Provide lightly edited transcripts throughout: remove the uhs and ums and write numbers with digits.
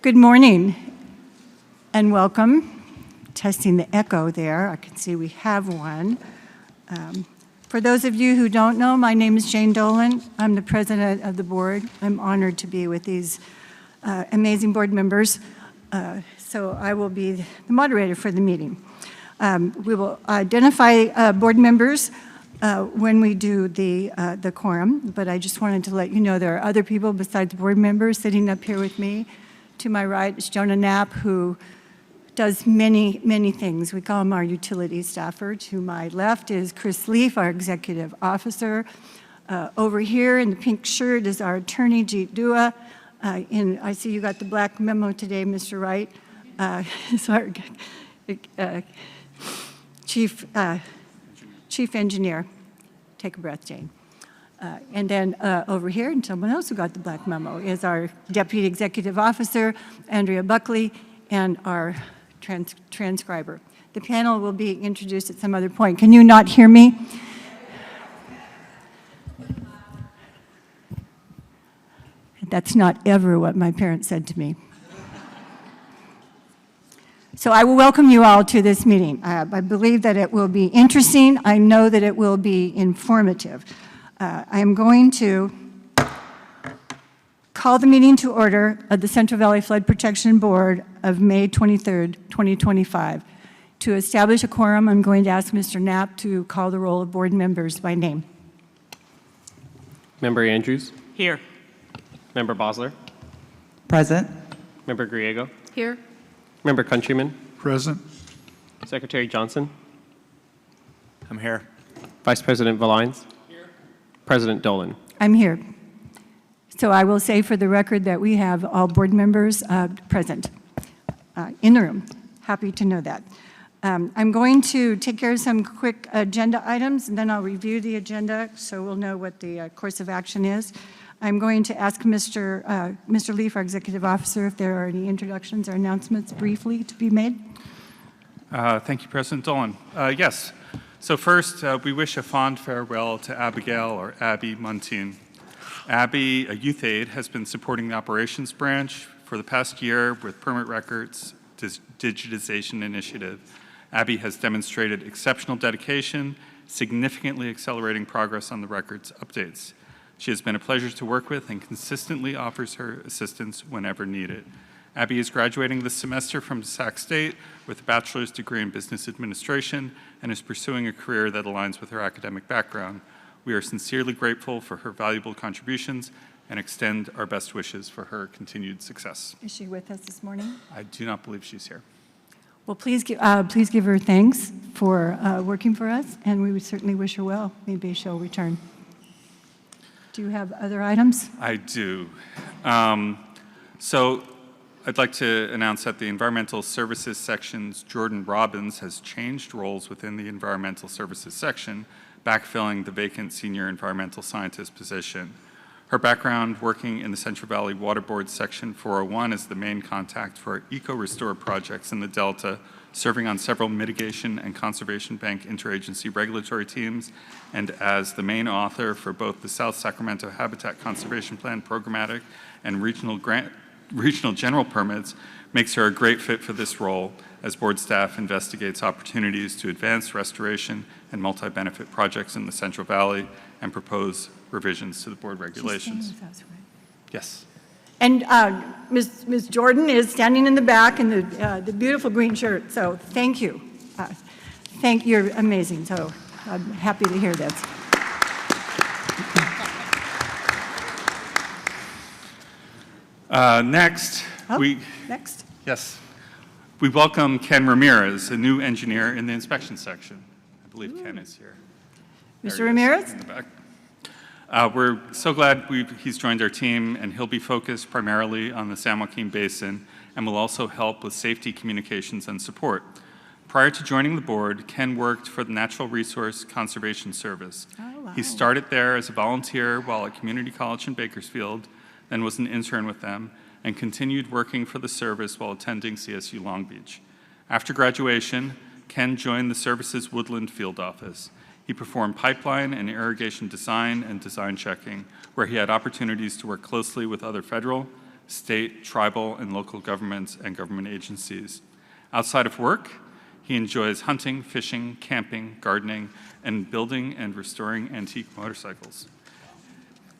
Good morning and welcome. Testing the echo there. I can see we have one. For those of you who don't know, my name is Jane Dolan. I'm the president of the board. I'm honored to be with these amazing board members. So I will be the moderator for the meeting. We will identify board members when we do the quorum, but I just wanted to let you know there are other people besides board members sitting up here with me. To my right is Jonah Knapp, who does many, many things. We call him our utility staffer. To my left is Chris Leaf, our executive officer. Over here in the pink shirt is our attorney, Jeet Dua. I see you got the black memo today, Mr. Wright. Is our chief engineer. Take a breath, Jane. And then over here, and someone else who got the black memo, is our Deputy Executive Officer, Andrea Buckley, and our transcriber. The panel will be introduced at some other point. Can you not hear me? That's not ever what my parents said to me. So I will welcome you all to this meeting. I believe that it will be interesting. I know that it will be informative. I am going to call the meeting to order of the Central Valley Flood Protection Board of May 23rd, 2025. To establish a quorum, I'm going to ask Mr. Knapp to call the roll of board members by name. Member Andrews? Here. Member Bosler? Present. Member Griego? Here. Member Countryman? Present. Secretary Johnson? I'm here. Vice President Valines? Here. President Dolan? I'm here. So I will say for the record that we have all board members present in the room. Happy to know that. I'm going to take care of some quick agenda items, and then I'll review the agenda so we'll know what the course of action is. I'm going to ask Mr. Leaf, our Executive Officer, if there are any introductions or announcements briefly to be made. Thank you, President Dolan. Yes. So first, we wish a fond farewell to Abigail, or Abby Muntean. Abby, a youth aide, has been supporting the operations branch for the past year with permit records digitization initiative. Abby has demonstrated exceptional dedication, significantly accelerating progress on the records updates. She has been a pleasure to work with and consistently offers her assistance whenever needed. Abby is graduating this semester from Sac State with a bachelor's degree in business administration and is pursuing a career that aligns with her academic background. We are sincerely grateful for her valuable contributions and extend our best wishes for her continued success. Is she with us this morning? I do not believe she's here. Well, please give her thanks for working for us, and we would certainly wish her well. Maybe she'll return. Do you have other items? I do. So I'd like to announce that the Environmental Services section's Jordan Robbins has changed roles within the Environmental Services section, backfilling the vacant Senior Environmental Scientist position. Her background working in the Central Valley Water Board Section 401 is the main contact for eco-restore projects in the Delta, serving on several mitigation and conservation bank interagency regulatory teams, and as the main author for both the South Sacramento Habitat Conservation Plan programmatic and regional general permits, makes her a great fit for this role as board staff investigates opportunities to advance restoration and multi-benefit projects in the Central Valley and propose revisions to the board regulations. She's staying with us, right? Yes. And Ms. Jordan is standing in the back in the beautiful green shirt, so thank you. You're amazing, so I'm happy to hear this. Next, Next. Yes. We welcome Ken Ramirez, a new engineer in the inspection section. I believe Ken is here. Mr. Ramirez? In the back. We're so glad he's joined our team, and he'll be focused primarily on the San Joaquin Basin and will also help with safety communications and support. Prior to joining the board, Ken worked for the Natural Resource Conservation Service. Oh, wow. He started there as a volunteer while at community college in Bakersfield, then was an intern with them, and continued working for the service while attending CSU Long Beach. After graduation, Ken joined the service's Woodland Field Office. He performed pipeline and irrigation design and design checking, where he had opportunities to work closely with other federal, state, tribal, and local governments and government agencies. Outside of work, he enjoys hunting, fishing, camping, gardening, and building and restoring antique motorcycles.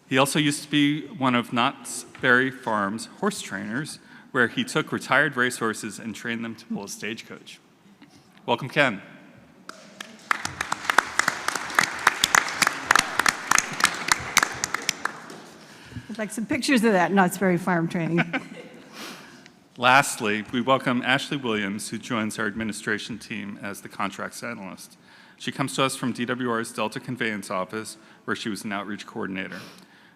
He also used to be one of Knott's Berry Farm's horse trainers, where he took retired racehorses and trained them to pull a stagecoach. Welcome, Ken. I'd like some pictures of that Knott's Berry Farm training. Lastly, we welcome Ashley Williams, who joins our administration team as the contracts analyst. She comes to us from DWR's Delta Conveyance Office, where she was an outreach coordinator.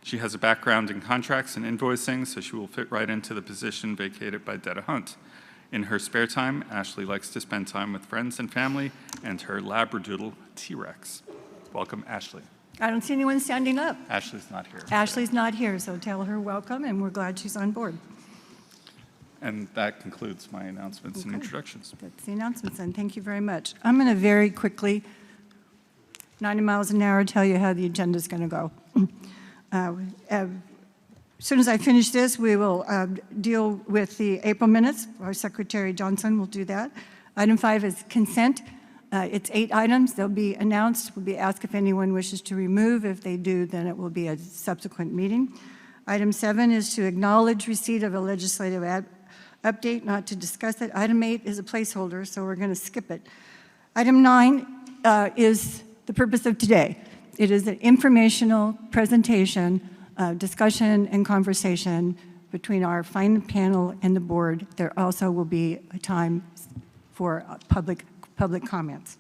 She has a background in contracts and invoicing, so she will fit right into the position vacated by Detta Hunt. In her spare time, Ashley likes to spend time with friends and family and her Labradoodle T-Rex. Welcome, Ashley. I don't see anyone standing up. Ashley's not here. Ashley's not here, so tell her welcome, and we're glad she's on board. And that concludes my announcements and Okay. introductions. That's the announcements, and thank you very much. I'm going to very quickly, 90 miles an hour, tell you how the agenda's going to go. As soon as I finish this, we will deal with the April minutes. Our Secretary Johnson will do that. Item 5 is consent. It's 8 items. They'll be announced. We'll be asked if anyone wishes to remove. If they do, then it will be a subsequent meeting. Item 7 is to acknowledge receipt of a legislative update, not to discuss it. Item 8 is a placeholder, so we're going to skip it. Item 9 is the purpose of today. It is an informational presentation, discussion, and conversation between our fine panel and the board. There also will be a time for public comments.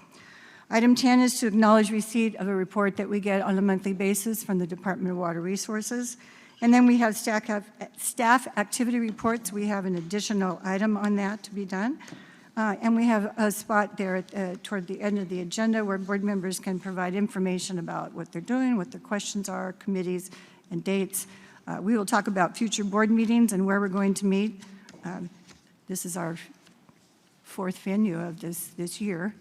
Item 10 is to acknowledge receipt of a report that we get on a monthly basis from the Department of Water Resources. And then we have staff activity reports. We have an additional item on that to be done. And we have a spot there toward the end of the agenda where board members can provide information about what they're doing, what their questions are, committees, and dates. We will talk about future board meetings and where we're going to meet. This is our 4th venue of this year.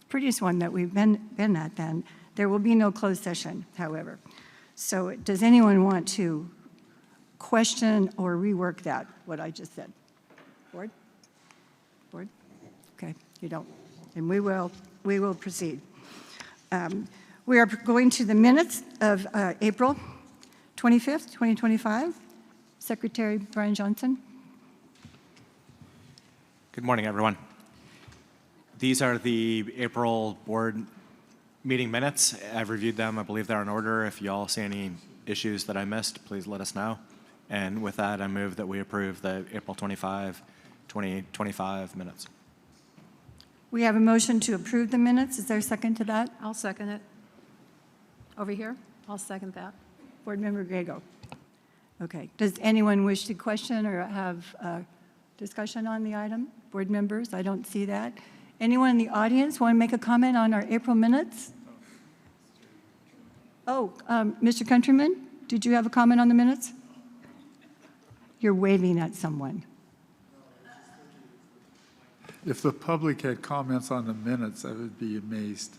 Prettiest one that we've been at then. There will be no closed session, however. So does anyone want to question or rework that, what I just said? Board? Board? Okay, you don't. And we will proceed. We are going to the minutes of April 25th, 2025. Secretary Brian Johnson. Good morning, everyone. These are the April board meeting minutes. I've reviewed them. I believe they're in order. If you all see any issues that I missed, please let us know. And with that, I move that we approve the April 25, 2025 minutes. We have a motion to approve the minutes. Is there a second to that? I'll second it. Over here, I'll second that. Board Member Grego. Okay. Does anyone wish to question or have discussion on the item? Board members, I don't see that. Anyone in the audience want to make a comment on our April minutes? Oh, Mr. Countryman, did you have a comment on the minutes? You're waving at someone. If the public had comments on the minutes, I would be amazed.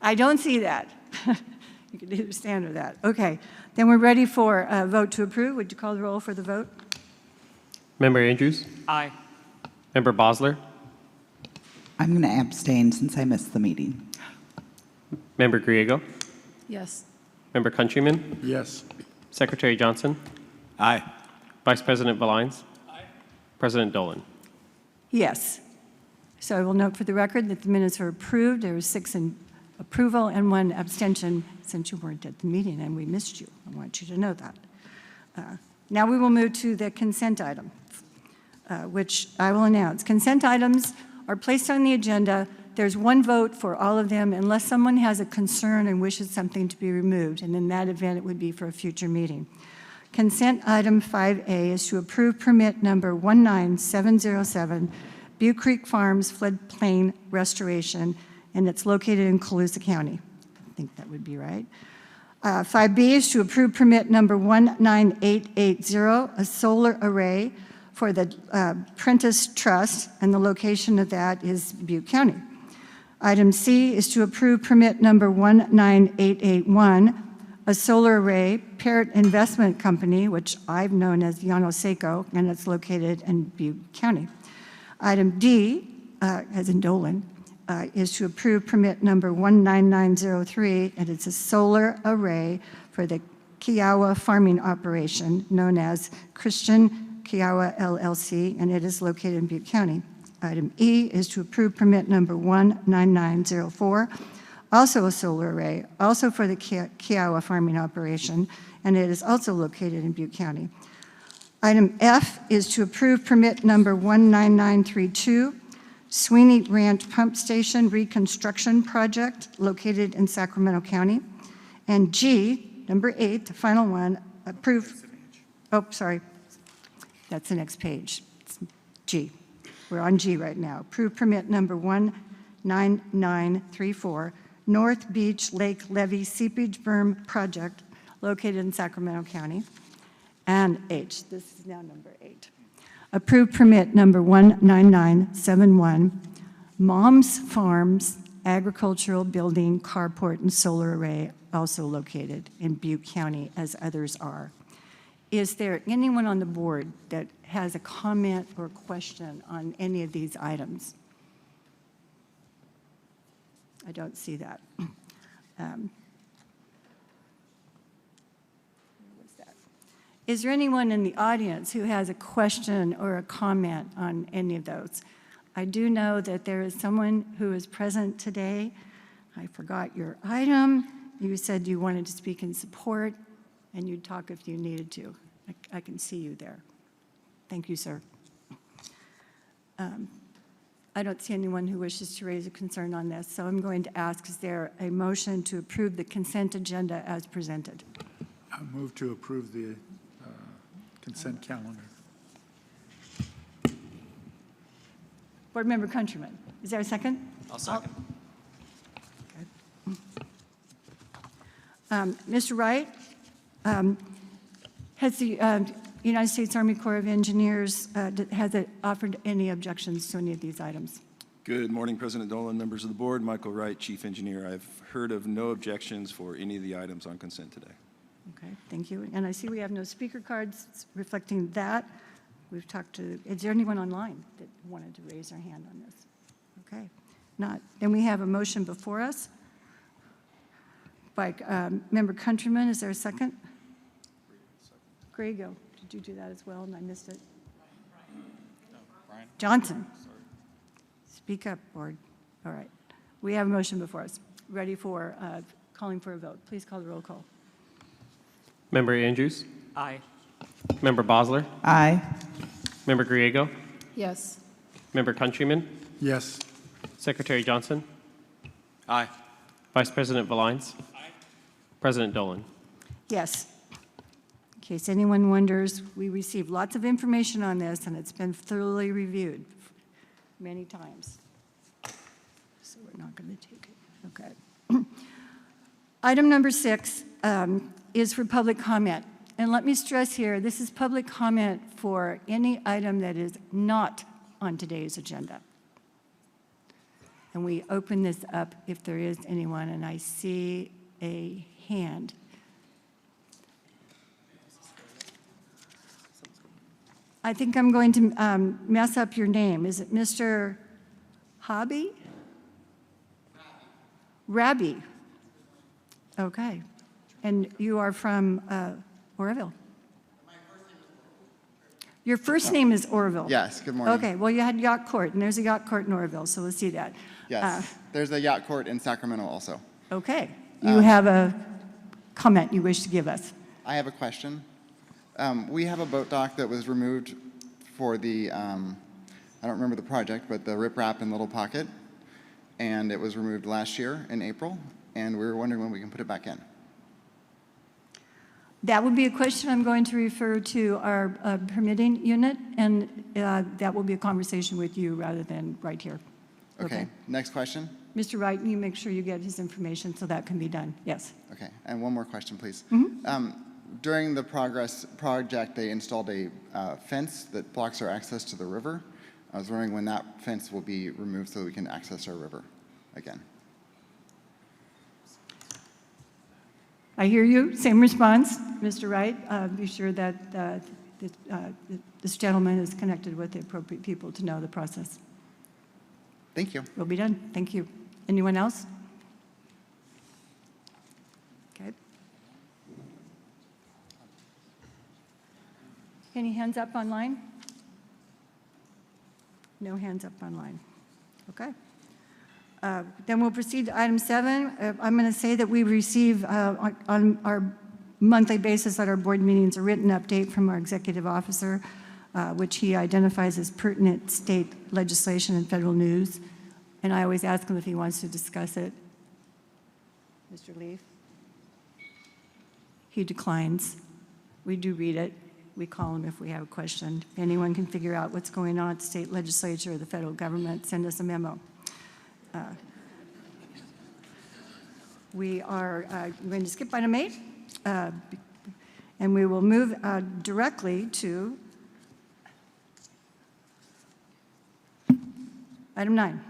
I don't see that. You can either stand or that. Okay, then we're ready for a vote to approve. Would you call the roll for the vote? Member Andrews? Aye. Member Bosler? I'm going to abstain since I missed the meeting. Member Griego? Yes. Member Countryman? Yes. Secretary Johnson? Aye. Vice President Valines? Aye. President Dolan? Yes. So I will note for the record that the minutes are approved. There was 6 in approval and 1 abstention since you weren't at the meeting and we missed you. I want you to know that. Now we will move to the consent item, which I will announce. Consent items are placed on the agenda. There's 1 vote for all of them unless someone has a concern and wishes something to be removed, and in that event it would be for a future meeting. Consent item 5A is to approve permit number 19707, Butte Creek Farms floodplain restoration, and it's located in Colusa County. I think that would be right. 5B is to approve permit number 19880, a solar array for the Prentice Trust, and the location of that is Butte County. Item C is to approve permit number 19881, a solar array, Parrot Investment Company, which I've known as Llano Seco, and it's located in Butte County. Item D, as in Dolan, is to approve permit number 19903, and it's a solar array for the Kiowa farming operation known as Christian Kiowa LLC, and it is located in Butte County. Item E is to approve permit number 19904, also a solar array, also for the Kiowa farming operation, and it is also located in Butte County. Item F is to approve permit number 19932, Sweeney Ranch Pump Station Reconstruction Project located in Sacramento County. And G, number 8, the final one, approve, oh, sorry, that's the next page. It's G. We're on G right now. Approve permit number 19934, North Beach Lake Levee Seepage Berm Project located in Sacramento County. And H, this is now number 8. Approved permit number 19971, Mom's Farms Agricultural Building Carport and Solar Array, also located in Butte County, as others are. Is there anyone on the board that has a comment or question on any of these items? I don't see that. Is there anyone in the audience who has a question or a comment on any of those? I do know that there is someone who is present today. I forgot your item. You said you wanted to speak in support, and you'd talk if you needed to. I can see you there. Thank you, sir. I don't see anyone who wishes to raise a concern on this, so I'm going to ask, is there a motion to approve the consent agenda as presented? I move to approve the consent calendar. Board Member Countryman, is there a second? I'll second. Mr. Wright, has the United States Army Corps of Engineers, has it offered any objections to any of these items? Good morning, President Dolan, members of the board. Michael Wright, Chief Engineer. I've heard of no objections for any of the items on consent today. Okay, thank you. And I see we have no speaker cards reflecting that. We've talked to, is there anyone online that wanted to raise their hand on this? Okay, not. Then we have a motion before us by Member Countryman. Is there a second? Grego, did you do that as well and I missed it? Brian? Johnson. Speak up, board. All right. We have a motion before us. Ready for calling for a vote. Please call the roll call. Member Andrews? Aye. Member Bosler? Aye. Member Griego? Yes. Member Countryman? Yes. Secretary Johnson? Aye. Vice President Valines? President Dolan? Yes. In case anyone wonders, we received lots of information on this, and it's been thoroughly reviewed many times. So we're not going to take it. Okay. Item number 6 is for public comment. And let me stress here, this is public comment for any item that is not on today's agenda. And we open this up if there is anyone, and I see a hand. I think I'm going to mess up your name. Is it Mr. Hobby? Rabbi. Okay. And you are from Oroville? Your first name is Oroville? Yes, good morning. Okay, well, you had yacht court, and there's a yacht court in Oroville, so we'll see that. Yes, there's a yacht court in Sacramento also. Okay. You have a comment you wish to give us? I have a question. We have a boat dock that was removed for the, I don't remember the project, but the riprap in Little Pocket, and it was removed last year in April, and we were wondering when we can put it back in. That would be a question I'm going to refer to our permitting unit, and that will be a conversation with you rather than right here. Okay, next question. Mr. Wright, you make sure you get his information so that can be done. Yes. Okay, and one more question, please. During the project, they installed a fence that blocks our access to the river. I was wondering when that fence will be removed so we can access our river again. I hear you. Same response, Mr. Wright. Be sure that this gentleman is connected with the appropriate people to know the process. Thank you. We'll be done. Thank you. Anyone else? Okay. Any hands up online? No hands up online. Okay. Then we'll proceed to item 7. I'm going to say that we receive on our monthly basis at our board meetings a written update from our executive officer, which he identifies as pertinent state legislation and federal news. And I always ask him if he wants to discuss it. Mr. Leaf? He declines. We do read it. We call him if we have a question. If anyone can figure out what's going on at the state legislature or the federal government, send us a memo. We are going to skip item 8, and we will move directly to item 9.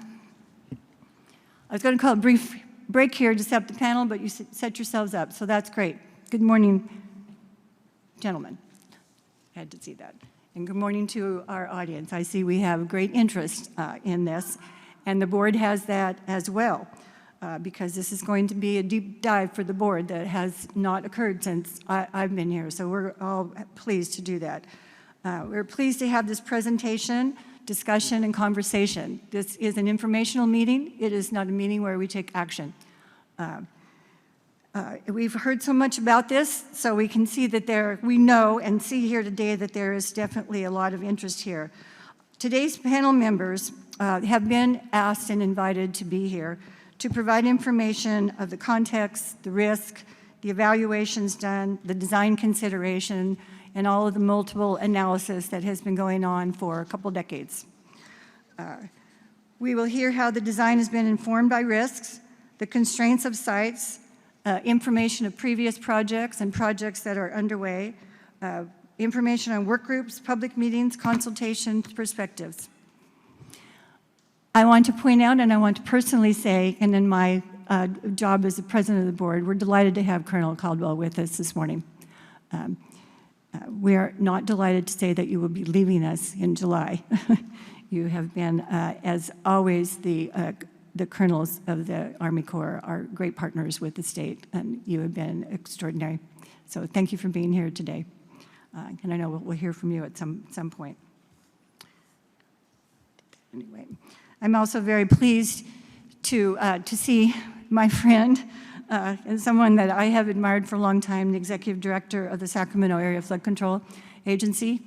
I was going to call a brief break here to set up the panel, but you set yourselves up, so that's great. Good morning, gentlemen. I had to see that. And good morning to our audience. I see we have great interest in this, and the board has that as well, because this is going to be a deep dive for the board that has not occurred since I've been here, so we're all pleased to do that. We're pleased to have this presentation, discussion, and conversation. This is an informational meeting. It is not a meeting where we take action. We've heard so much about this, so we can see that we know and see here today that there is definitely a lot of interest here. Today's panel members have been asked and invited to be here to provide information of the context, the risk, the evaluations done, the design consideration, and all of the multiple analysis that has been going on for a couple decades. We will hear how the design has been informed by risks, the constraints of sites, information of previous projects and projects that are underway, information on work groups, public meetings, consultations, perspectives. I want to point out, and I want to personally say, and in my job as the president of the board, we're delighted to have Colonel Caldwell with us this morning. We are not delighted to say that you will be leaving us in July. You have been, as always, the colonels of the Army Corps are great partners with the state, and you have been extraordinary. So thank you for being here today. And I know we'll hear from you at some point. Anyway, I'm also very pleased to see my friend and someone that I have admired for a long time, the executive director of the Sacramento Area Flood Control Agency,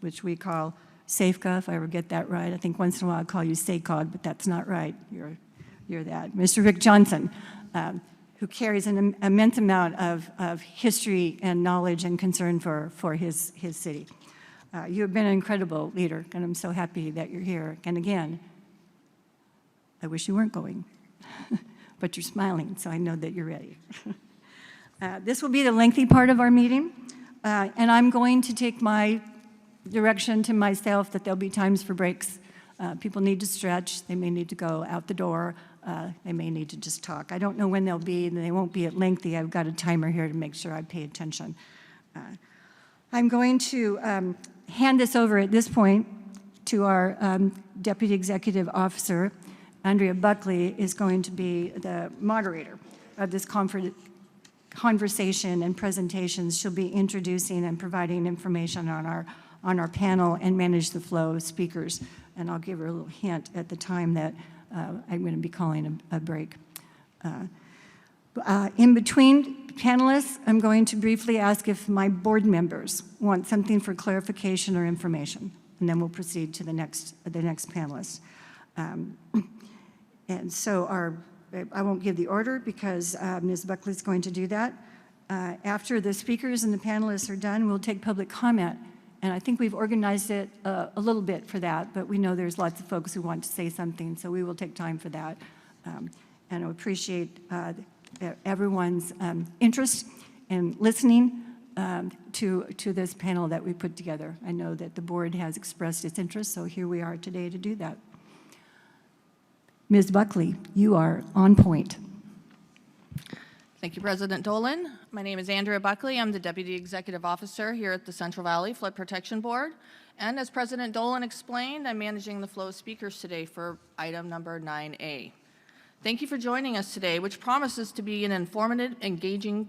which we call SAFCA, if I ever get that right. I think once in a while I call you SACOG, but that's not right. You're that. Mr. Rick Johnson, who carries an immense amount of history and knowledge and concern for his city. You have been an incredible leader, and I'm so happy that you're here. And again, I wish you weren't going, but you're smiling, so I know that you're ready. This will be the lengthy part of our meeting, and I'm going to take my direction to myself that there'll be times for breaks. People need to stretch. They may need to go out the door. They may need to just talk. I don't know when they'll be, and they won't be at lengthy. I've got a timer here to make sure I pay attention. I'm going to hand this over at this point to our Deputy Executive Officer. Andrea Buckley is going to be the moderator of this conversation and presentations. She'll be introducing and providing information on our panel and manage the flow of speakers. And I'll give her a little hint at the time that I'm going to be calling a break. In between panelists, I'm going to briefly ask if my board members want something for clarification or information, and then we'll proceed to the next panelist. And so I won't give the order because Ms. Buckley is going to do that. After the speakers and the panelists are done, we'll take public comment. And I think we've organized it a little bit for that, but we know there's lots of folks who want to say something, so we will take time for that. And I appreciate everyone's interest in listening to this panel that we put together. I know that the board has expressed its interest, so here we are today to do that. Ms. Buckley, you are on point. Thank you, President Dolan. My name is Andrea Buckley. I'm the Deputy Executive Officer here at the Central Valley Flood Protection Board. And as President Dolan explained, I'm managing the flow of speakers today for item number 9A. Thank you for joining us today, which promises to be an informative, engaging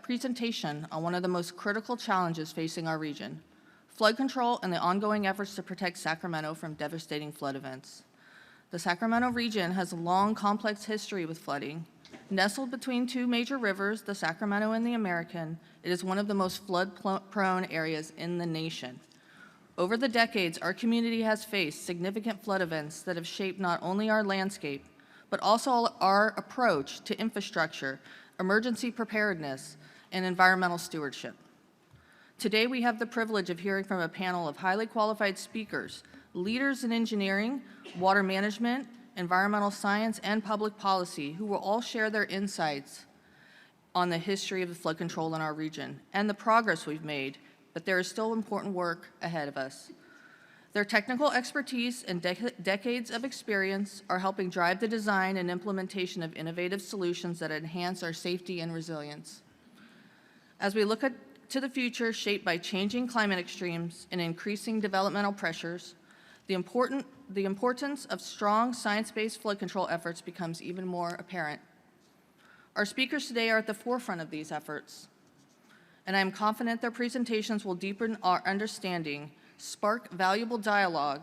presentation on one of the most critical challenges facing our region: flood control and the ongoing efforts to protect Sacramento from devastating flood events. The Sacramento region has a long, complex history with flooding. Nestled between two major rivers, the Sacramento and the American, it is one of the most flood-prone areas in the nation. Over the decades, our community has faced significant flood events that have shaped not only our landscape, but also our approach to infrastructure, emergency preparedness, and environmental stewardship. Today, we have the privilege of hearing from a panel of highly qualified speakers, leaders in engineering, water management, environmental science, and public policy, who will all share their insights on the history of the flood control in our region and the progress we've made, but there is still important work ahead of us. Their technical expertise and decades of experience are helping drive the design and implementation of innovative solutions that enhance our safety and resilience. As we look to the future shaped by changing climate extremes and increasing developmental pressures, the importance of strong science-based flood control efforts becomes even more apparent. Our speakers today are at the forefront of these efforts, and I am confident their presentations will deepen our understanding, spark valuable dialogue,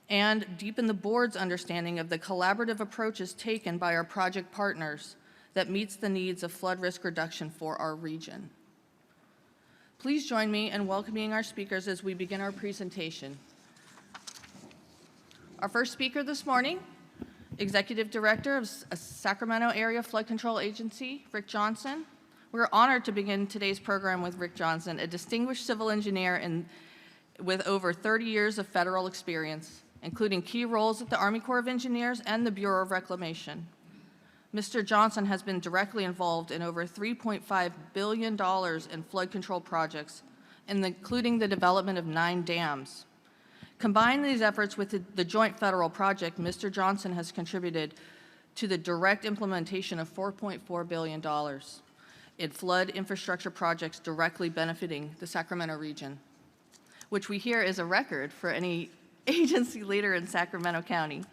and deepen the board's understanding of the collaborative approaches taken by our project partners that meets the needs of flood risk reduction for our region. Please join me in welcoming our speakers as we begin our presentation. Our first speaker this morning, Executive Director of Sacramento Area Flood Control Agency, Rick Johnson. We're honored to begin today's program with Rick Johnson, a distinguished civil engineer with over 30 years of federal experience, including key roles at the Army Corps of Engineers and the Bureau of Reclamation. Mr. Johnson has been directly involved in over $3.5 billion in flood control projects, including the development of 9 dams. Combine these efforts with the joint federal project, Mr. Johnson has contributed to the direct implementation of $4.4 billion in flood infrastructure projects directly benefiting the Sacramento region, which we hear is a record for any agency leader in Sacramento County.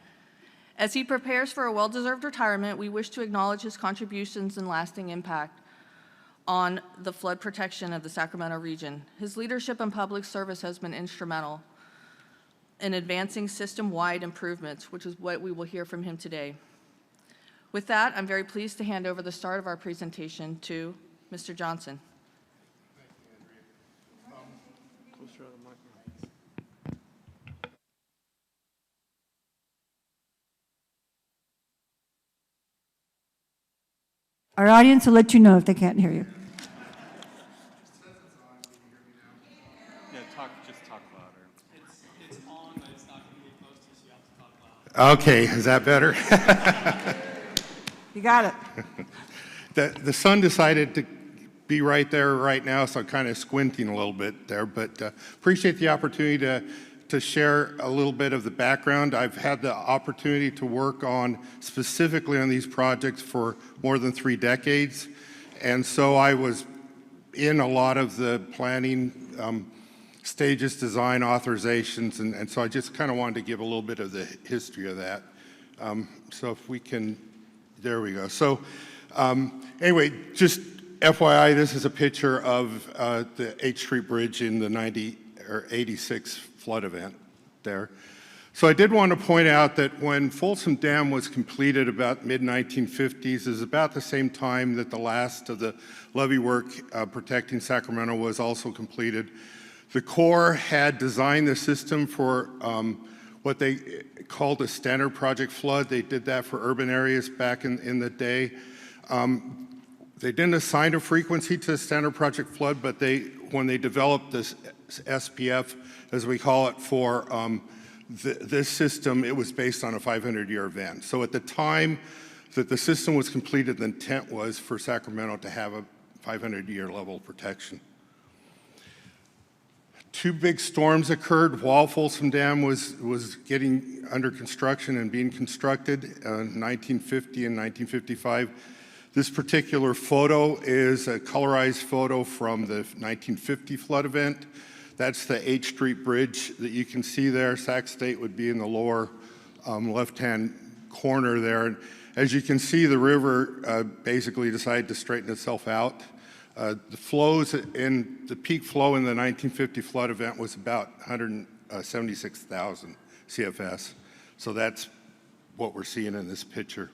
As he prepares for a well-deserved retirement, we wish to acknowledge his contributions and lasting impact on the flood protection of the Sacramento region. His leadership and public service has been instrumental in advancing system-wide improvements, which is what we will hear from him today. With that, I'm very pleased to hand over the start of our presentation to Mr. Johnson. Our audience will let you know if they can't hear you. Just talk louder. It's on, but it's not going to get close to, so you have to talk louder. Okay, is that better? You got it. The sun decided to be right there right now, so I'm kind of squinting a little bit there, but appreciate the opportunity to share a little bit of the background. I've had the opportunity to work specifically on these projects for more than 3 decades, and so I was in a lot of the planning stages, design, authorizations, and so I just kind of wanted to give a little bit of the history of that. So if we can, there we go. So anyway, just FYI, this is a picture of the H Street Bridge in the 86 flood event there. So I did want to point out that when Folsom Dam was completed about mid-1950s, is about the same time that the last of the levee work protecting Sacramento was also completed. The Corps had designed the system for what they called a standard project flood. They did that for urban areas back in the day. They didn't assign a frequency to standard project flood, but when they developed this SPF, as we call it, for this system, it was based on a 500-year event. So at the time that the system was completed, the intent was for Sacramento to have a 500-year level of protection. 2 big storms occurred while Folsom Dam was getting under construction and being constructed in 1950 and 1955. This particular photo is a colorized photo from the 1950 flood event. That's the H Street Bridge that you can see there. Sac State would be in the lower left-hand corner there. And as you can see, the river basically decided to straighten itself out. The flows in the peak flow in the 1950 flood event was about 176,000 CFS. So that's what we're seeing in this picture.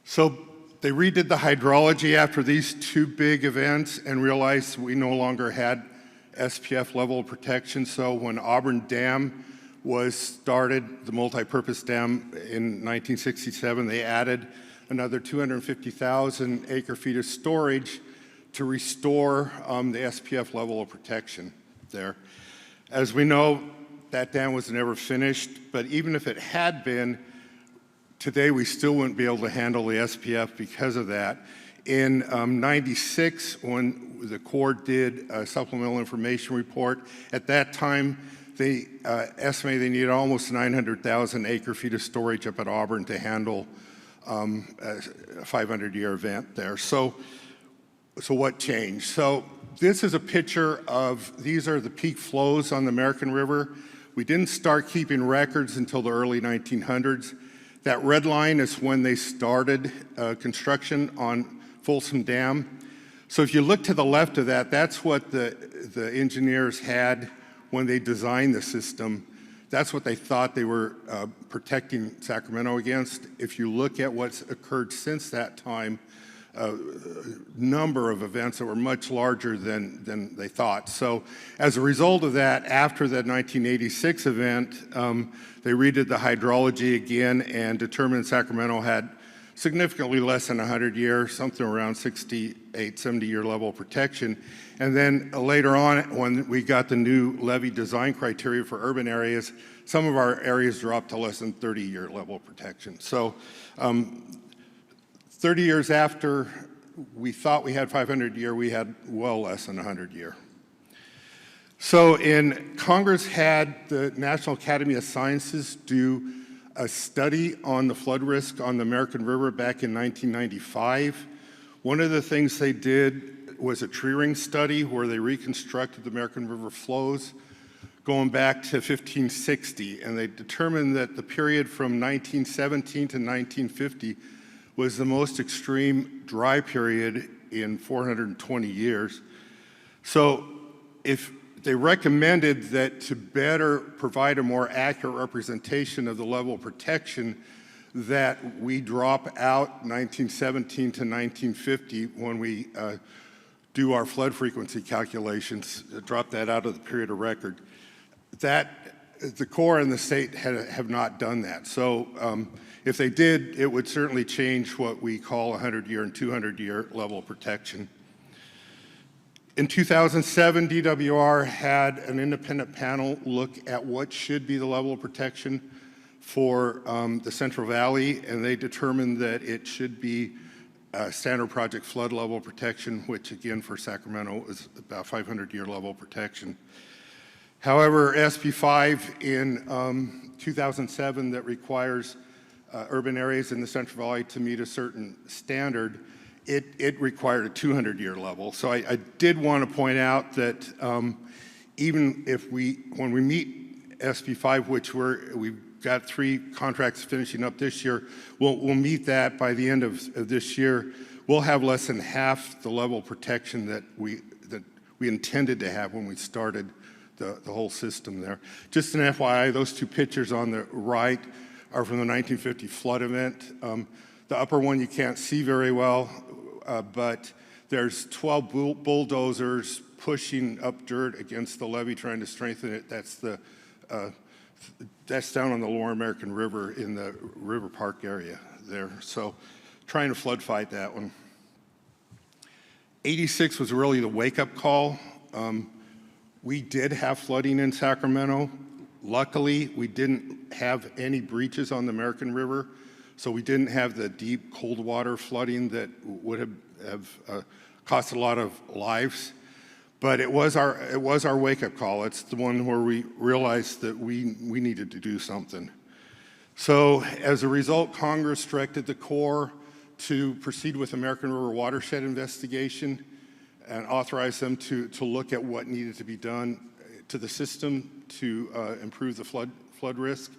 So they redid the hydrology after these two big events and realized we no longer had SPF level of protection. So when Auburn Dam was started, the multi-purpose dam in 1967, they added another 250,000 acre-feet of storage to restore the SPF level of protection there. As we know, that dam was never finished, but even if it had been, today we still wouldn't be able to handle the SPF because of that. In '96, when the Corps did a supplemental information report, at that time they estimated they needed almost 900,000 acre-feet of storage up at Auburn to handle a 500-year event there. So what changed? So this is a picture of, these are the peak flows on the American River. We didn't start keeping records until the early 1900s. That red line is when they started construction on Folsom Dam. So if you look to the left of that, that's what the engineers had when they designed the system. That's what they thought they were protecting Sacramento against. If you look at what's occurred since that time, a number of events that were much larger than they thought. So as a result of that, after that 1986 event, they redid the hydrology again and determined Sacramento had significantly less than 100 years, something around 68, 70-year level of protection. And then later on, when we got the new levee design criteria for urban areas, some of our areas dropped to less than 30-year level of protection. So 30 years after we thought we had 500-year, we had well less than 100-year. So Congress had the National Academy of Sciences do a study on the flood risk on the American River back in 1995. One of the things they did was a tree ring study where they reconstructed the American River flows going back to 1560, and they determined that the period from 1917 to 1950 was the most extreme dry period in 420 years. So if they recommended that to better provide a more accurate representation of the level of protection, that we drop out 1917 to 1950 when we do our flood frequency calculations, drop that out of the period of record. The Corps and the state have not done that. So if they did, it would certainly change what we call 100-year and 200-year level of protection. In 2007, DWR had an independent panel look at what should be the level of protection for the Central Valley, and they determined that it should be standard project flood level protection, which again for Sacramento is about 500-year level protection. However, SB 5 in 2007 that requires urban areas in the Central Valley to meet a certain standard, it required a 200-year level. So I did want to point out that even if when we meet SB 5, which we've got 3 contracts finishing up this year, we'll meet that by the end of this year. We'll have less than half the level of protection that we intended to have when we started the whole system there. Just an FYI, those 2 pictures on the right are from the 1950 flood event. The upper one you can't see very well, but there's 12 bulldozers pushing up dirt against the levee trying to strengthen it. That's down on the Lower American River in the River Park area there. So trying to flood fight that one. 86 was really the wake-up call. We did have flooding in Sacramento. Luckily, we didn't have any breaches on the American River, so we didn't have the deep cold water flooding that would have cost a lot of lives. But it was our wake-up call. It's the one where we realized that we needed to do something. So as a result, Congress directed the Corps to proceed with American River watershed investigation and authorize them to look at what needed to be done to the system to improve the flood risk.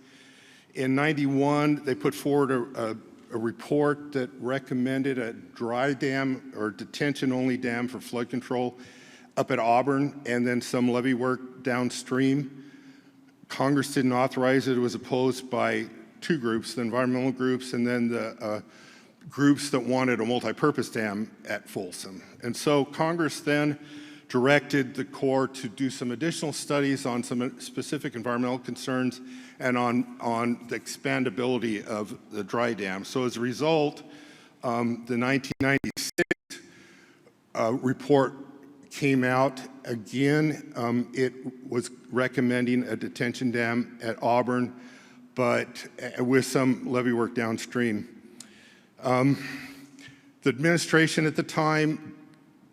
In '91, they put forward a report that recommended a dry dam or detention-only dam for flood control up at Auburn, and then some levee work downstream. Congress didn't authorize it. It was opposed by two groups, the environmental groups and then the groups that wanted a multi-purpose dam at Folsom. And so Congress then directed the Corps to do some additional studies on some specific environmental concerns and on the expandability of the dry dam. So as a result, the 1996 report came out again. It was recommending a detention dam at Auburn, but with some levee work downstream. The administration at the time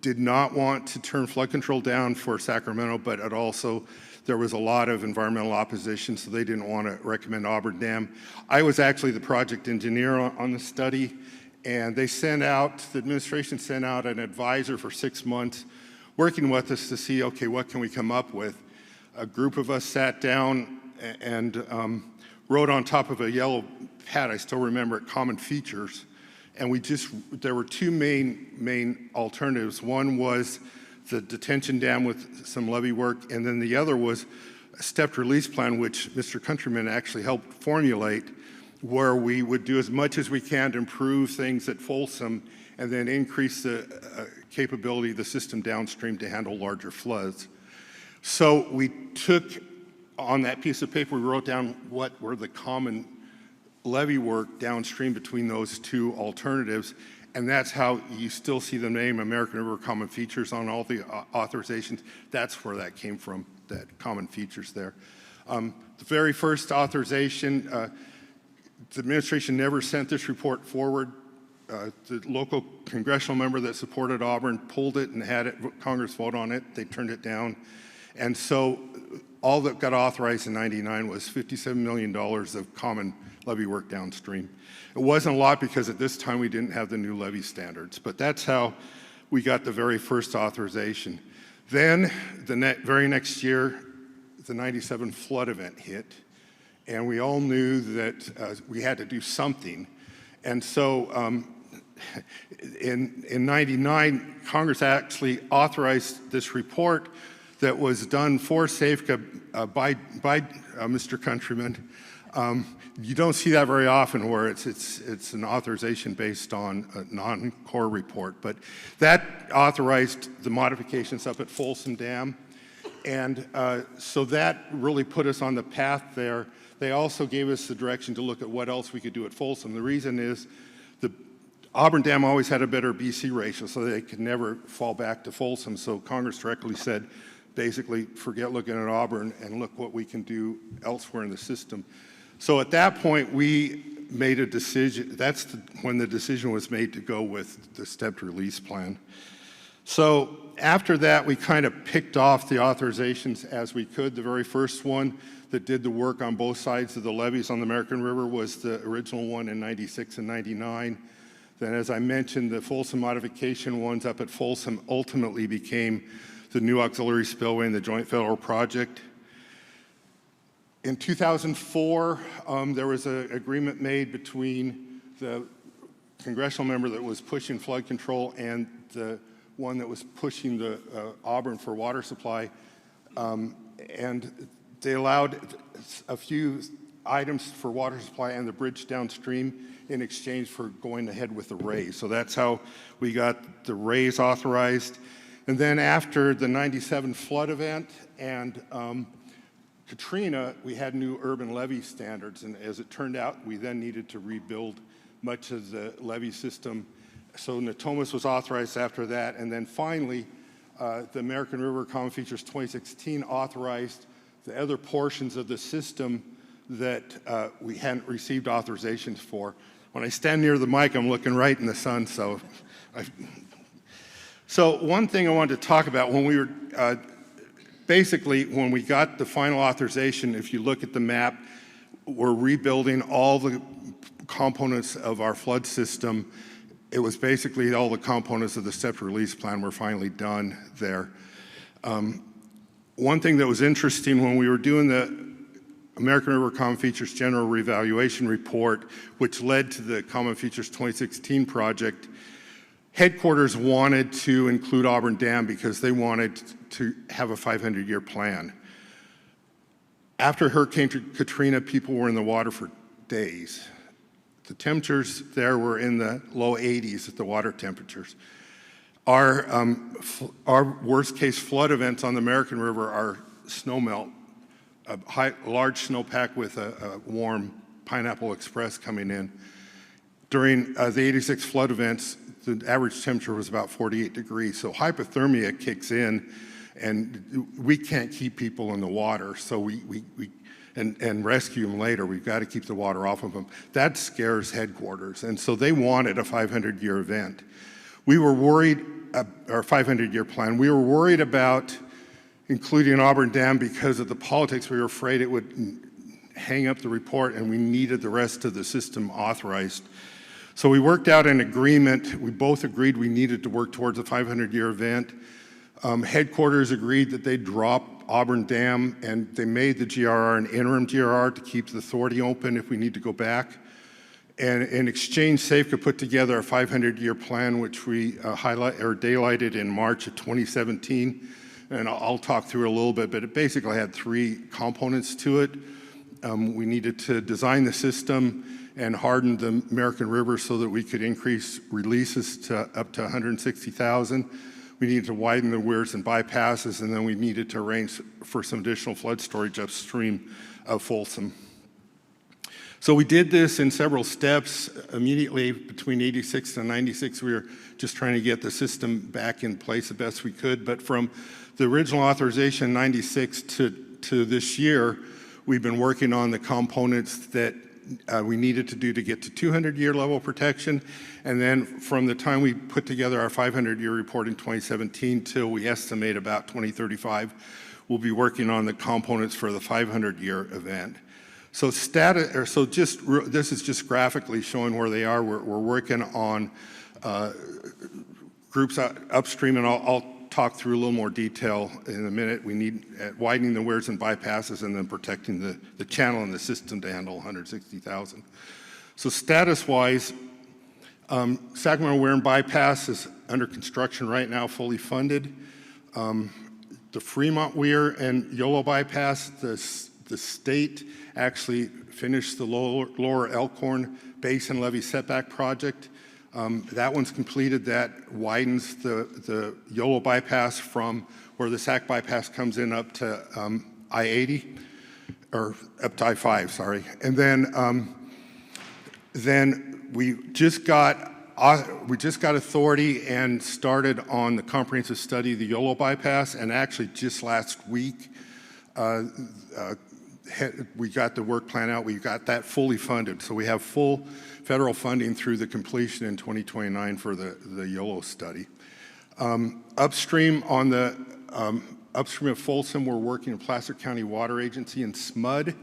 did not want to turn flood control down for Sacramento, but it also, there was a lot of environmental opposition, so they didn't want to recommend Auburn Dam. I was actually the project engineer on the study, and they sent out, the administration sent out an advisor for 6 months working with us to see, okay, what can we come up with? A group of us sat down and wrote on top of a yellow pad, I still remember it, common features. And there were two main alternatives. One was the detention dam with some levee work, and then the other was a stepped release plan, which Mr. Countryman actually helped formulate, where we would do as much as we can to improve things at Folsom and then increase the capability of the system downstream to handle larger floods. So we took, on that piece of paper, we wrote down what were the common levee work downstream between those two alternatives, and that's how you still see the name American River Common Features on all the authorizations. That's where that came from, that common features there. The very first authorization, the administration never sent this report forward. The local congressional member that supported Auburn pulled it and had Congress vote on it. They turned it down. And so all that got authorized in '99 was $57 million of common levee work downstream. It wasn't a lot because at this time we didn't have the new levee standards, but that's how we got the very first authorization. Then the very next year, the '97 flood event hit, and we all knew that we had to do something. And so in '99, Congress actually authorized this report that was done for SAFCA by Mr. Countryman. You don't see that very often where it's an authorization based on a non-core report, but that authorized the modifications up at Folsom Dam. And so that really put us on the path there. They also gave us the direction to look at what else we could do at Folsom. The reason is the Auburn Dam always had a better BC ratio, so they could never fall back to Folsom. So Congress directly said, basically, forget looking at Auburn and look what we can do elsewhere in the system. So at that point, we made a decision. That's when the decision was made to go with the stepped release plan. So after that, we kind of picked off the authorizations as we could. The very first one that did the work on both sides of the levees on the American River was the original one in '96 and '99. Then, as I mentioned, the Folsom modification ones up at Folsom ultimately became the new auxiliary spillway and the joint federal project. In 2004, there was an agreement made between the congressional member that was pushing flood control and the one that was pushing the Auburn for water supply. And they allowed a few items for water supply and the bridge downstream in exchange for going ahead with the raise. So that's how we got the raise authorized. And then after the '97 flood event and Katrina, we had new urban levee standards, and as it turned out, we then needed to rebuild much of the levee system. So Natomas was authorized after that, and then finally, the American River Common Features 2016 authorized the other portions of the system that we hadn't received authorizations for. When I stand near the mic, I'm looking right in the sun, so one thing I wanted to talk about when we were basically, when we got the final authorization, if you look at the map, we're rebuilding all the components of our flood system it was basically all the components of the stepped release plan were finally done there. One thing that was interesting when we were doing the American River Common Features General Reevaluation Report, which led to the Common Features 2016 project, headquarters wanted to include Auburn Dam because they wanted to have a 500-year plan. After Hurricane Katrina, people were in the water for days. The temperatures there were in the low 80s at the water temperatures. Our worst case flood events on the American River are snowmelt, a large snowpack with a warm Pineapple Express coming in. During the 86 flood events, the average temperature was about 48 degrees. So hypothermia kicks in, and we can't keep people in the water. So and rescue them later. We've got to keep the water off of them. That scares headquarters. And so they wanted a 500-year event. We were worried, our 500-year plan, we were worried about including Auburn Dam because of the politics. We were afraid it would hang up the report, and we needed the rest of the system authorized. So we worked out an agreement. We both agreed we needed to work towards a 500-year event. Headquarters agreed that they'd drop Auburn Dam, and they made the GRR an interim GRR to keep the authority open if we need to go back. And in exchange, SAFCA put together a 500-year plan, which we daylighted in March of 2017. And I'll talk through it a little bit, but it basically had three components to it. We needed to design the system and harden the American River so that we could increase releases to up to 160,000. We needed to widen the weirs and bypasses, and then we needed to arrange for some additional flood storage upstream of Folsom. So we did this in several steps. Immediately between 86 and 96, we were just trying to get the system back in place the best we could. But from the original authorization 96 to this year, we've been working on the components that we needed to do to get to 200-year level protection. And then from the time we put together our 500-year report in 2017 till we estimate about 2035, we'll be working on the components for the 500-year event. So this is just graphically showing where they are. We're working on groups upstream, and I'll talk through a little more detail in a minute. We need widening the weirs and bypasses and then protecting the channel and the system to handle 160,000. So status-wise, Sacramento Weir and Bypass is under construction right now, fully funded. The Fremont Weir and Yolo Bypass, the state actually finished the lower Elkhorn Basin Levee Setback Project. That one's completed. That widens the Yolo bypass from where the Sac bypass comes in up to I-80, or up to I-5, sorry. And then we just got authority and started on the comprehensive study of the Yolo bypass, and actually just last week we got the work plan out. We got that fully funded. So we have full federal funding through the completion in 2029 for the YOLO study. Upstream of Folsom, we're working with Placer County Water Agency and SMUD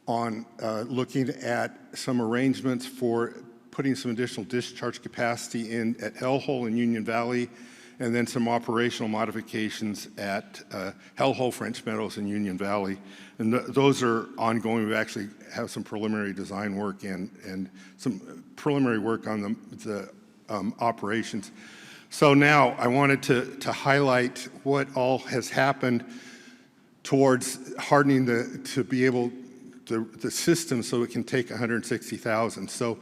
on looking at some arrangements for putting some additional discharge capacity in at Hellhole in Union Valley, and then some operational modifications at Hellhole, French Meadows, and Union Valley. And those are ongoing. We actually have some preliminary design work and some preliminary work on the operations. So now I wanted to highlight what all has happened towards hardening to be able the system so it can take 160,000. So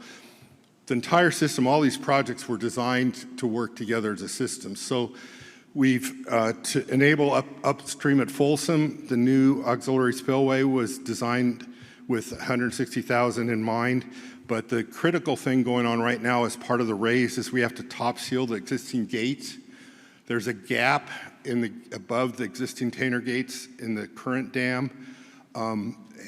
the entire system, all these projects were designed to work together as a system. So we've, to enable upstream at Folsom, the new auxiliary spillway was designed with 160,000 in mind. But the critical thing going on right now as part of the raise is we have to top seal the existing gates. There's a gap above the existing Tainer gates in the current dam.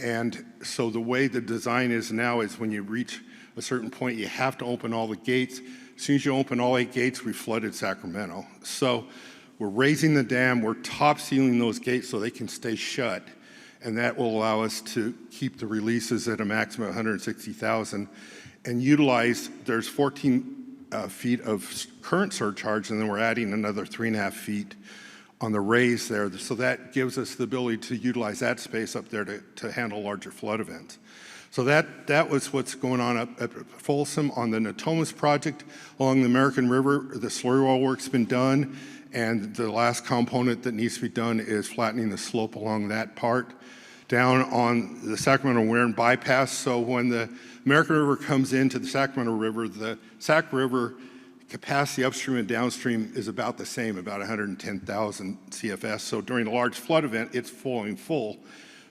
And so the way the design is now is when you reach a certain point, you have to open all the gates. As soon as you open all 8 gates, we flooded Sacramento. So we're raising the dam, we're top sealing those gates so they can stay shut. And that will allow us to keep the releases at a maximum of 160,000 and utilize, there's 14 feet of current surcharge, and then we're adding another 3.5 feet on the raise there. So that gives us the ability to utilize that space up there to handle larger flood events. So that was what's going on up at Folsom. On the Natomas project along the American River, the slurry wall work's been done, and the last component that needs to be done is flattening the slope along that part. Down on the Sacramento Warren bypass, so when the American River comes into the Sacramento River, the Sac River capacity upstream and downstream is about the same, about 110,000 CFS. So during a large flood event, it's flowing full.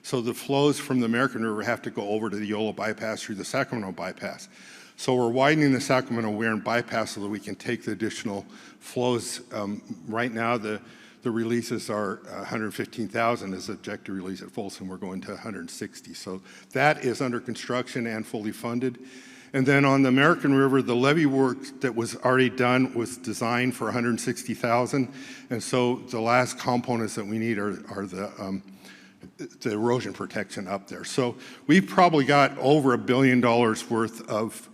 So the flows from the American River have to go over to the Yola bypass through the Sacramento bypass. So we're widening the Sacramento Warren bypass so that we can take the additional flows. Right now, the releases are 115,000 as objective release at Folsom. We're going to 160. So that is under construction and fully funded. And then on the American River, the levee work that was already done was designed for 160,000. And so the last components that we need are the erosion protection up there. So we've probably got over $1 billion worth of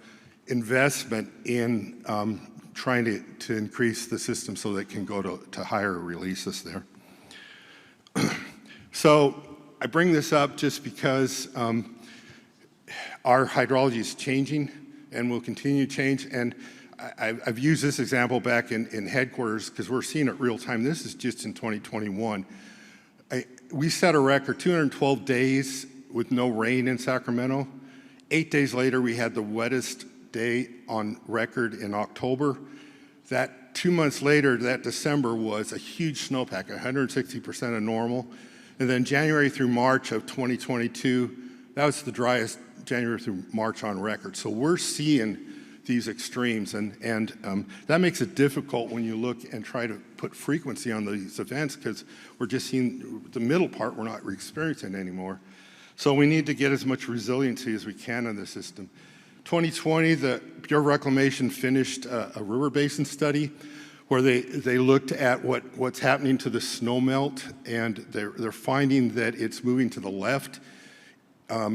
investment in trying to increase the system so that it can go to higher releases there. So I bring this up just because our hydrology is changing and will continue to change. And I've used this example back in headquarters because we're seeing it real time. This is just in 2021. We set a record 212 days with no rain in Sacramento. 8 days later, we had the wettest day on record in October. That 2 months later, that December was a huge snowpack, 160% of normal. And then January through March of 2022, that was the driest January through March on record. So we're seeing these extremes, and that makes it difficult when you look and try to put frequency on these events because we're just seeing the middle part we're not experiencing anymore. So we need to get as much resiliency as we can in the system. 2020, the Bureau of Reclamation finished a river basin study where they looked at what's happening to the snow melt, and they're finding that it's moving to the left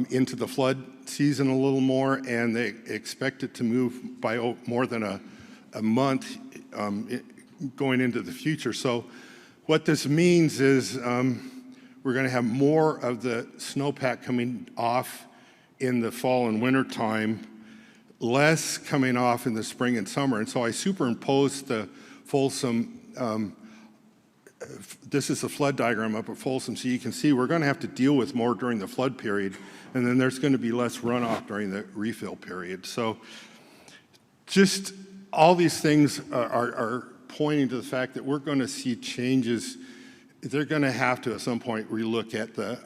into the flood season a little more, and they expect it to move by more than a month going into the future. So what this means is we're going to have more of the snowpack coming off in the fall and winter time, less coming off in the spring and summer. And so I superimposed the Folsom, this is the flood diagram up at Folsom, so you can see we're going to have to deal with more during the flood period, and then there's going to be less runoff during the refill period. So just all these things are pointing to the fact that we're going to see changes. They're going to have to, at some point, relook at the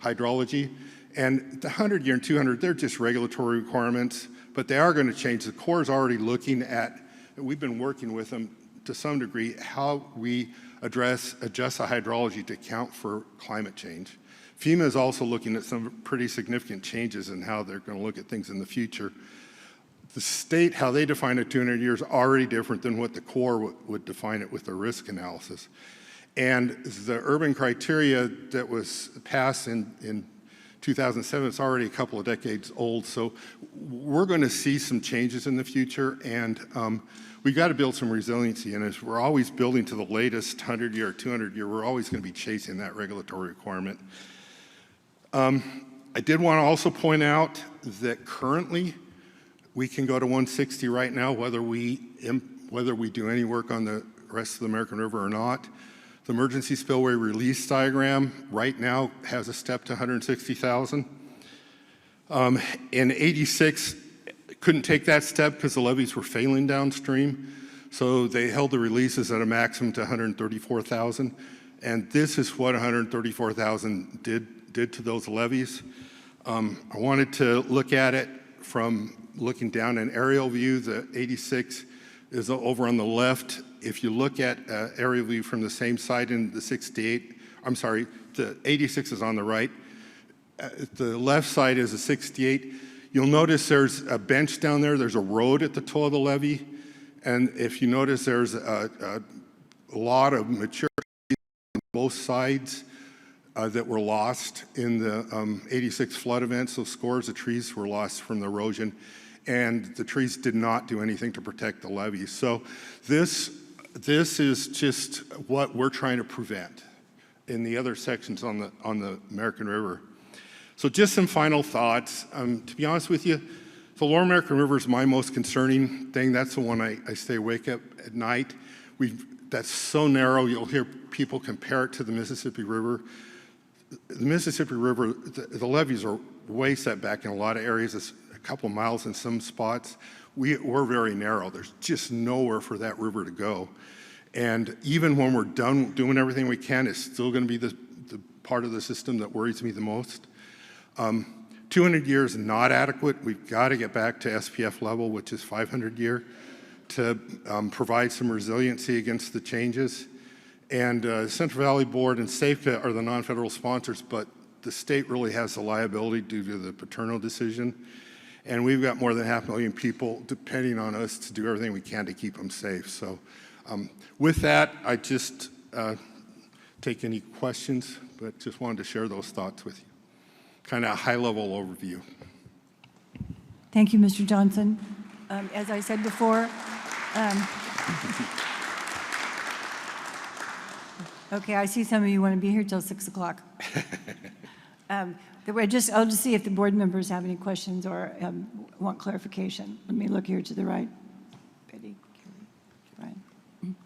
hydrology. And the 100-year and 200, they're just regulatory requirements, but they are going to change. The Corps is already looking at, we've been working with them to some degree, how we adjust the hydrology to account for climate change. FEMA is also looking at some pretty significant changes in how they're going to look at things in the future. The state, how they define a 200 years, is already different than what the Corps would define it with the risk analysis. And the urban criteria that was passed in 2007, it's already a couple of decades old. So we're going to see some changes in the future, and we've got to build some resiliency. And as we're always building to the latest 100-year or 200-year, we're always going to be chasing that regulatory requirement. I did want to also point out that currently we can go to 160 right now, whether we do any work on the rest of the American River or not. The emergency spillway release diagram right now has a step to 160,000. In 86, couldn't take that step because the levees were failing downstream. So they held the releases at a maximum to 134,000. And this is what 134,000 did to those levees. I wanted to look at it from looking down an aerial view. The 86 is over on the left. If you look at aerial view from the same side in the 68, I'm sorry, the 86 is on the right. The left side is a 68. You'll notice there's a bench down there. There's a road at the toe of the levee. And if you notice, there's a lot of mature trees on both sides that were lost in the 86 flood event. So scores of trees were lost from the erosion. and the trees did not do anything to protect the levees. So this is just what we're trying to prevent in the other sections on the American River. So just some final thoughts. To be honest with you, the Lower American River is my most concerning thing. That's the one I stay awake at night. That's so narrow, you'll hear people compare it to the Mississippi River. The Mississippi River, the levees are way set back in a lot of areas. It's a couple of miles in some spots. We're very narrow. There's just nowhere for that river to go. And even when we're done doing everything we can, it's still going to be the part of the system that worries me the most. 200 years not adequate. We've got to get back to SPF level, which is 500 year, to provide some resiliency against the changes. And Central Valley Board and SAFCA are the non-federal sponsors, but the state really has the liability due to the Paterno decision. And we've got more than 500,000 people depending on us to do everything we can to keep them safe. So with that, I just take any questions, but just wanted to share those thoughts with you. Kind of a high-level overview. Thank you, Mr. Johnson. As I said before, okay, I see some of you want to be here till 6 o'clock. I'll just see if the board members have any questions or want clarification. Let me look here to the right. Betty, Carrie, Ryan.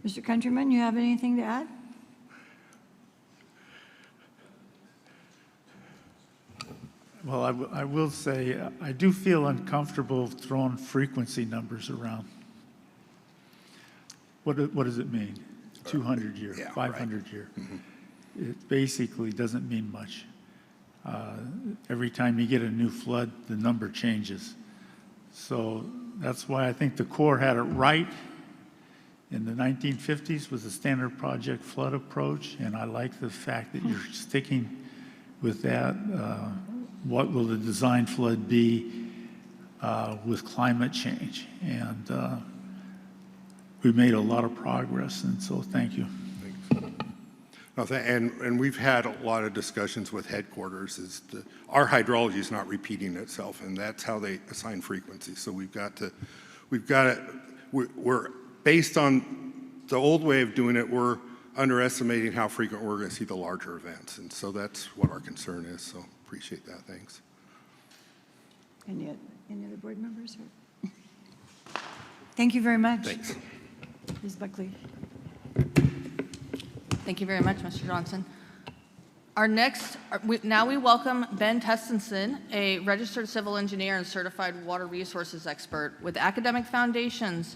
Mr. Countryman, you have anything to add? Well, I will say, I do feel uncomfortable throwing frequency numbers around. What does it mean? 200 year, Yeah, 500 right. year. It basically doesn't mean much. Every time you get a new flood, the number changes. So that's why I think the Corps had it right in the 1950s with the standard project flood approach, and I like the fact that you're sticking with that. What will the design flood be with climate change? And we made a lot of progress, and so thank you. Thanks. And we've had a lot of discussions with headquarters. Our hydrology is not repeating itself, and that's how they assign frequency. So we're based on the old way of doing it, we're underestimating how frequent we're going to see the larger events. And so that's what our concern is. So appreciate that. Thanks. Any other board members? Thank you very much. Thanks. Ms. Buckley. Thank you very much, Mr. Johnson. Now we welcome Ben Testenson, a registered civil engineer and certified water resources expert with academic foundations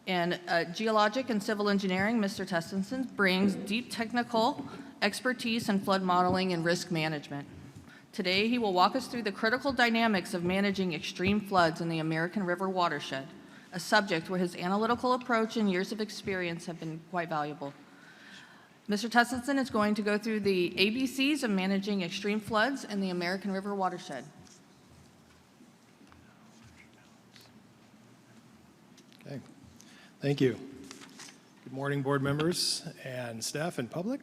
in geologic and civil engineering. Mr. Testenson brings deep technical expertise in flood modeling and risk management. Today, he will walk us through the critical dynamics of managing extreme floods in the American River watershed, a subject where his analytical approach and years of experience have been quite valuable. Mr. Testenson is going to go through the ABCs of managing extreme floods in the American River watershed. Okay, thank you. Good morning, board members and staff and public.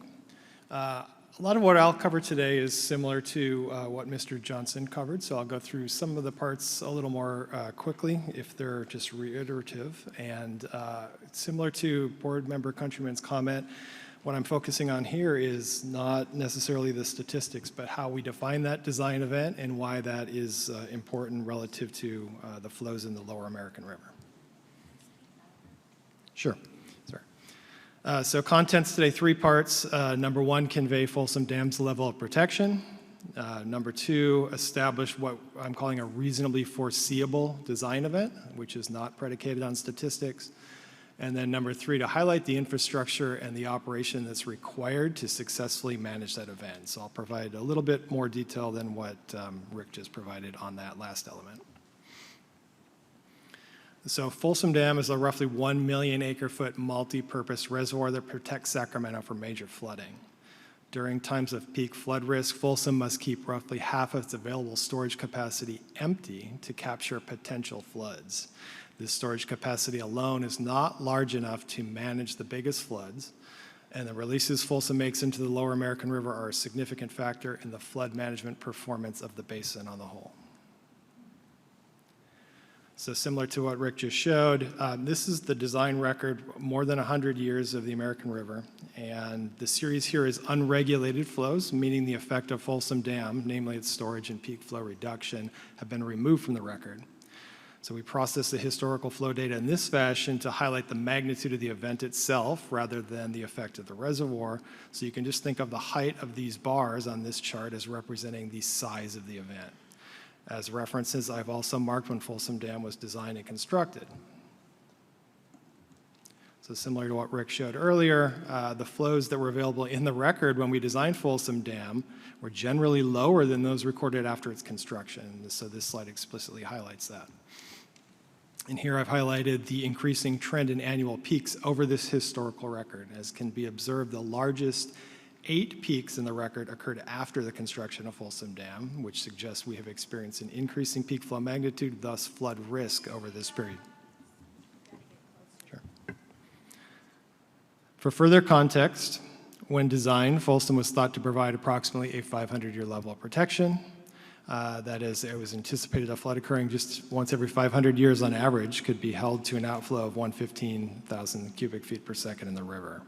A lot of what I'll cover today is similar to what Mr. Johnson covered, so I'll go through some of the parts a little more quickly if they're just reiterative. And similar to board member Countryman's comment, what I'm focusing on here is not necessarily the statistics, but how we define that design event and why that is important relative to the flows in the Lower American River. Sure. Sorry. So contents today, 3 parts. Number 1, convey Folsom Dam's level of protection. Number 2, establish what I'm calling a reasonably foreseeable design event, which is not predicated on statistics. And then number 3, to highlight the infrastructure and the operation that's required to successfully manage that event. So I'll provide a little bit more detail than what Rick just provided on that last element. So Folsom Dam is a roughly 1 million acre-foot multi-purpose reservoir that protects Sacramento from major flooding. During times of peak flood risk, Folsom must keep roughly half of its available storage capacity empty to capture potential floods. This storage capacity alone is not large enough to manage the biggest floods, and the releases Folsom makes into the Lower American River are a significant factor in the flood management performance of the basin on the whole. So similar to what Rick just showed, this is the design record, more than 100 years of the American River. And the series here is unregulated flows, meaning the effect of Folsom Dam, namely its storage and peak flow reduction, have been removed from the record. So we process the historical flow data in this fashion to highlight the magnitude of the event itself rather than the effect of the reservoir. So you can just think of the height of these bars on this chart as representing the size of the event. As references, I've also marked when Folsom Dam was designed and constructed. So similar to what Rick showed earlier, the flows that were available in the record when we designed Folsom Dam were generally lower than those recorded after its construction. So this slide explicitly highlights that. And here I've highlighted the increasing trend in annual peaks over this historical record. As can be observed, the largest 8 peaks in the record occurred after the construction of Folsom Dam, which suggests we have experienced an increasing peak flow magnitude, thus flood risk over this period. Sure. For further context, when designed, Folsom was thought to provide approximately a 500-year level of protection. That is, it was anticipated a flood occurring just once every 500 years on average could be held to an outflow of 115,000 cubic feet per second in the river.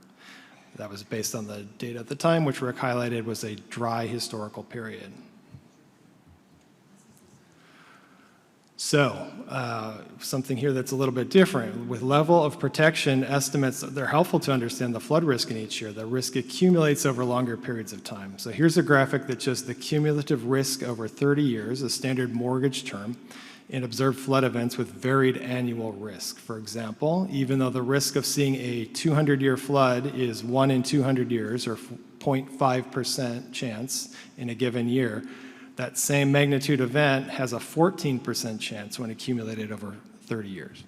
That was based on the data at the time, which Rick highlighted was a dry historical period. So, something here that's a little bit different. With level of protection estimates, they're helpful to understand the flood risk in each year. The risk accumulates over longer periods of time. So here's a graphic that shows the cumulative risk over 30 years, a standard mortgage term, in observed flood events with varied annual risk. For example, even though the risk of seeing a 200-year flood is 1 in 200 years, or 0.5% chance in a given year, that same magnitude event has a 14% chance when accumulated over 30 years.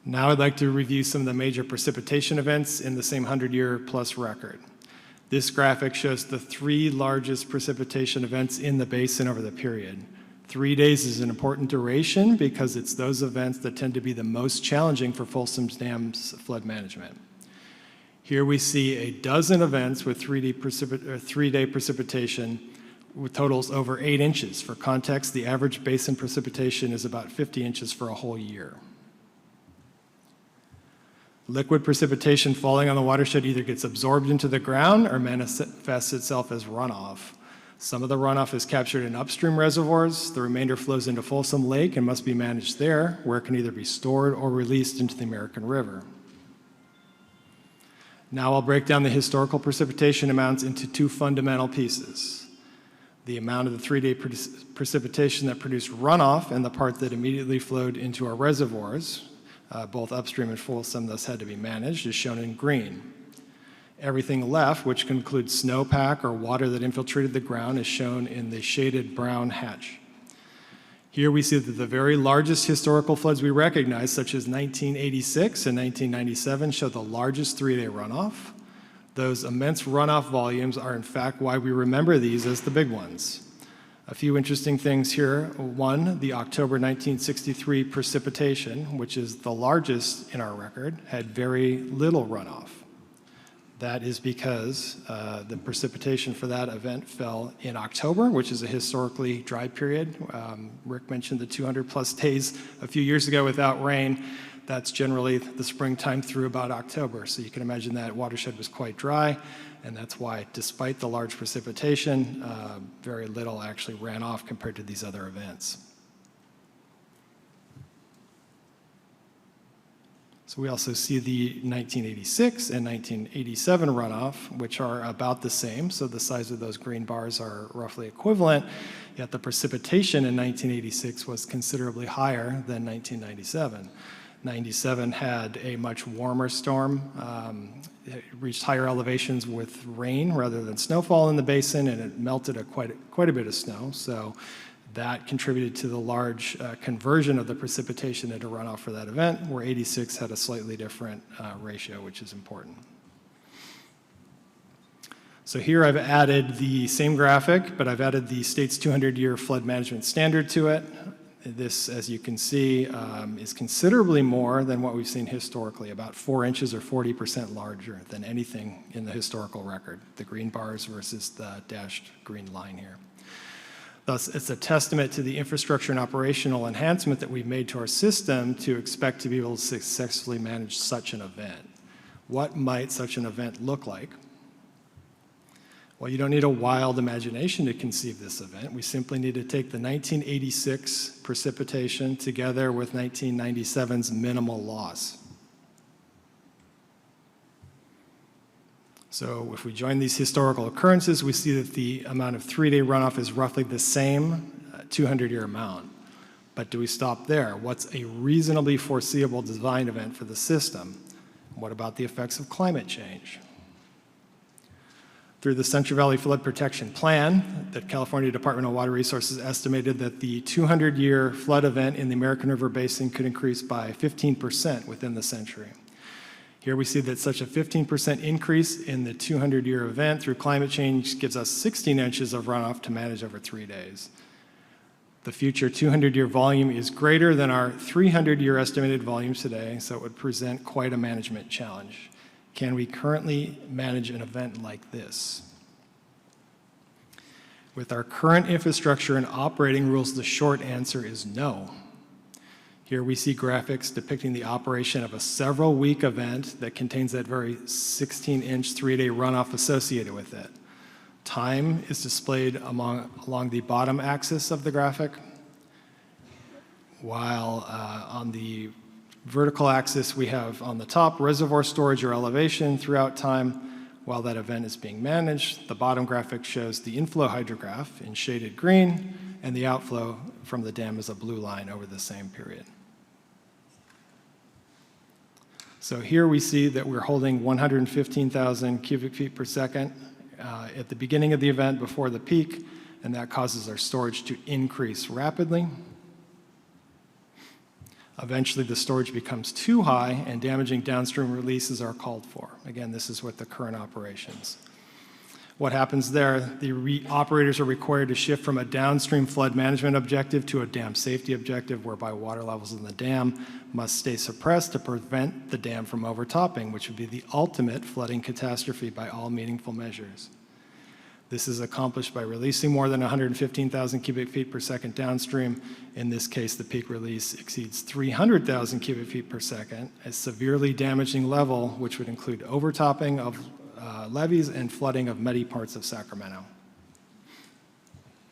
Now I'd like to review some of the major precipitation events in the same 100-year plus record. This graphic shows the 3 largest precipitation events in the basin over the period. 3 days is an important duration because it's those events that tend to be the most challenging for Folsom Dam's flood management. Here we see a dozen events with 3-day precipitation with totals over 8 inches. For context, the average basin precipitation is about 50 inches for a whole year. Liquid precipitation falling on the watershed either gets absorbed into the ground or manifests itself as runoff. Some of the runoff is captured in upstream reservoirs. The remainder flows into Folsom Lake and must be managed there, where it can either be stored or released into the American River. Now I'll break down the historical precipitation amounts into 2 fundamental pieces. The amount of the 3-day precipitation that produced runoff and the part that immediately flowed into our reservoirs, both upstream and Folsom, thus had to be managed, is shown in green. Everything left, which can include snowpack or water that infiltrated the ground, is shown in the shaded brown hatch. Here we see that the very largest historical floods we recognize, such as 1986 and 1997, show the largest 3-day runoff. Those immense runoff volumes are in fact why we remember these as the big ones. A few interesting things here. One, the October 1963 precipitation, which is the largest in our record, had very little runoff. That is because the precipitation for that event fell in October, which is a historically dry period. Rick mentioned the 200-plus days a few years ago without rain. That's generally the springtime through about October. So you can imagine that watershed was quite dry, and that's why, despite the large precipitation, very little actually ran off compared to these other events. So we also see the 1986 and 1987 runoff, which are about the same. So the size of those green bars are roughly equivalent, yet the precipitation in 1986 was considerably higher than 1997. 97 had a much warmer storm. It reached higher elevations with rain rather than snowfall in the basin, and it melted quite a bit of snow. So that contributed to the large conversion of the precipitation into runoff for that event, where 86 had a slightly different ratio, which is important. So here I've added the same graphic, but I've added the state's 200-year flood management standard to it. This, as you can see, is considerably more than what we've seen historically, about 4 inches or 40% larger than anything in the historical record, the green bars versus the dashed green line here. Thus, it's a testament to the infrastructure and operational enhancement that we've made to our system to expect to be able to successfully manage such an event. What might such an event look like? Well, you don't need a wild imagination to conceive this event. We simply need to take the 1986 precipitation together with 1997's minimal loss. So if we join these historical occurrences, we see that the amount of 3-day runoff is roughly the same 200-year amount. But do we stop there? What's a reasonably foreseeable design event for the system? What about the effects of climate change? Through the Central Valley Flood Protection Plan, the California Department of Water Resources estimated that the 200-year flood event in the American River Basin could increase by 15% within the century. Here we see that such a 15% increase in the 200-year event through climate change gives us 16 inches of runoff to manage over 3 days. The future 200-year volume is greater than our 300-year estimated volume today, so it would present quite a management challenge. Can we currently manage an event like this? With our current infrastructure and operating rules, the short answer is no. Here we see graphics depicting the operation of a several-week event that contains that very 16-inch 3-day runoff associated with it. Time is displayed along the bottom axis of the graphic, while on the vertical axis we have on the top reservoir storage or elevation throughout time while that event is being managed. The bottom graphic shows the inflow hydrograph in shaded green, and the outflow from the dam is a blue line over the same period. So here we see that we're holding 115,000 cubic feet per second at the beginning of the event before the peak, and that causes our storage to increase rapidly. Eventually, the storage becomes too high, and damaging downstream releases are called for. Again, this is with the current operations. What happens there? The operators are required to shift from a downstream flood management objective to a dam safety objective, whereby water levels in the dam must stay suppressed to prevent the dam from overtopping, which would be the ultimate flooding catastrophe by all meaningful measures. This is accomplished by releasing more than 115,000 cubic feet per second downstream. In this case, the peak release exceeds 300,000 cubic feet per second, a severely damaging level, which would include overtopping of levees and flooding of many parts of Sacramento.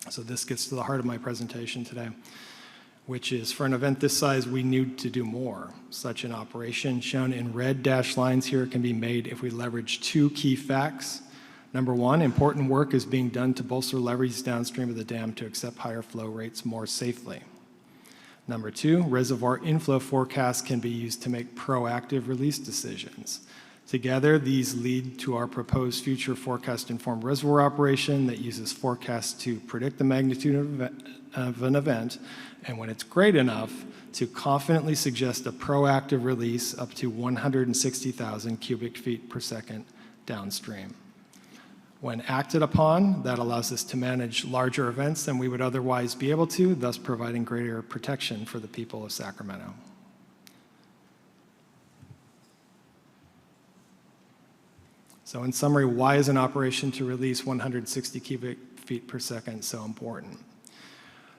So this gets to the heart of my presentation today, which is for an event this size, we need to do more. Such an operation shown in red dashed lines here can be made if we leverage 2 key facts. Number 1, important work is being done to bolster levees downstream of the dam to accept higher flow rates more safely. Number 2, reservoir inflow forecasts can be used to make proactive release decisions. Together, these lead to our proposed future forecast-informed reservoir operation that uses forecasts to predict the magnitude of an event, and when it's great enough, to confidently suggest a proactive release up to 160,000 cubic feet per second downstream. When acted upon, that allows us to manage larger events than we would otherwise be able to, thus providing greater protection for the people of Sacramento. So in summary, why is an operation to release 160 cubic feet per second so important?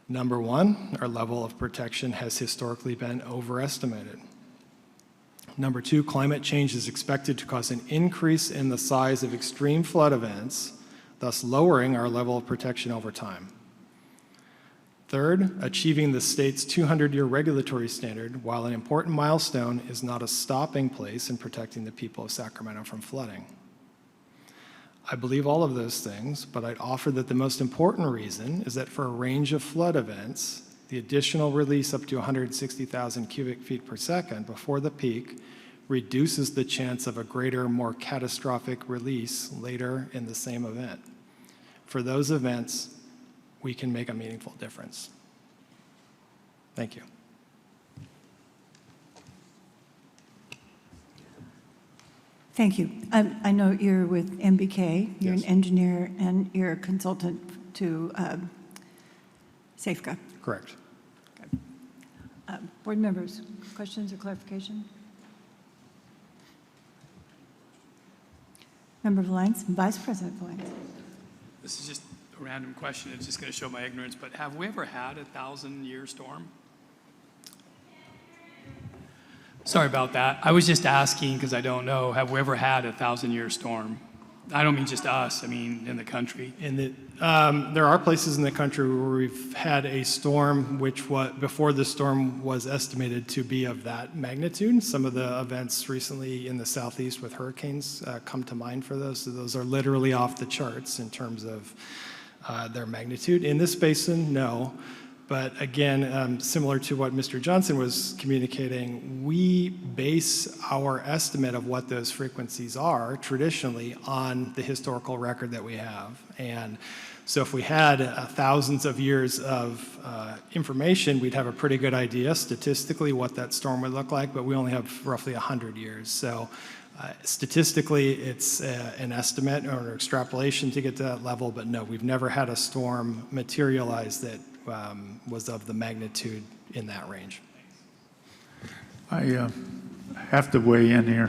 Number 1, our level of protection has historically been overestimated. Number 2, climate change is expected to cause an increase in the size of extreme flood events, thus lowering our level of protection over time. Third, achieving the state's 200-year regulatory standard, while an important milestone, is not a stopping place in protecting the people of Sacramento from flooding. I believe all of those things, but I'd offer that the most important reason is that for a range of flood events, the additional release up to 160,000 cubic feet per second before the peak reduces the chance of a greater, more catastrophic release later in the same event. For those events, we can make a meaningful difference. Thank you. Thank you. I know you're with MBK, you're Yes. an engineer, and you're a consultant to Safeco. Correct. Board members, questions or clarification? Member Valines, Vice President Valines. This is just random question. It's just going to show my ignorance, but have we ever had a 1,000-year storm? Sorry about that. I was just asking because I don't know. Have we ever had a 1,000-year storm? I don't mean just us. I mean in the country. There are places in the country where we've had a storm before the storm was estimated to be of that magnitude. Some of the events recently in the southeast with hurricanes come to mind for those. So those are literally off the charts in terms of their magnitude. In this basin, no. But again, similar to what Mr. Johnson was communicating, we base our estimate of what those frequencies are traditionally on the historical record that we have. And so if we had thousands of years of information, we'd have a pretty good idea statistically what that storm would look like, but we only have roughly 100 years. So statistically, it's an estimate or an extrapolation to get to that level, but no, we've never had a storm materialize that was of the magnitude in that range. I have to weigh in here.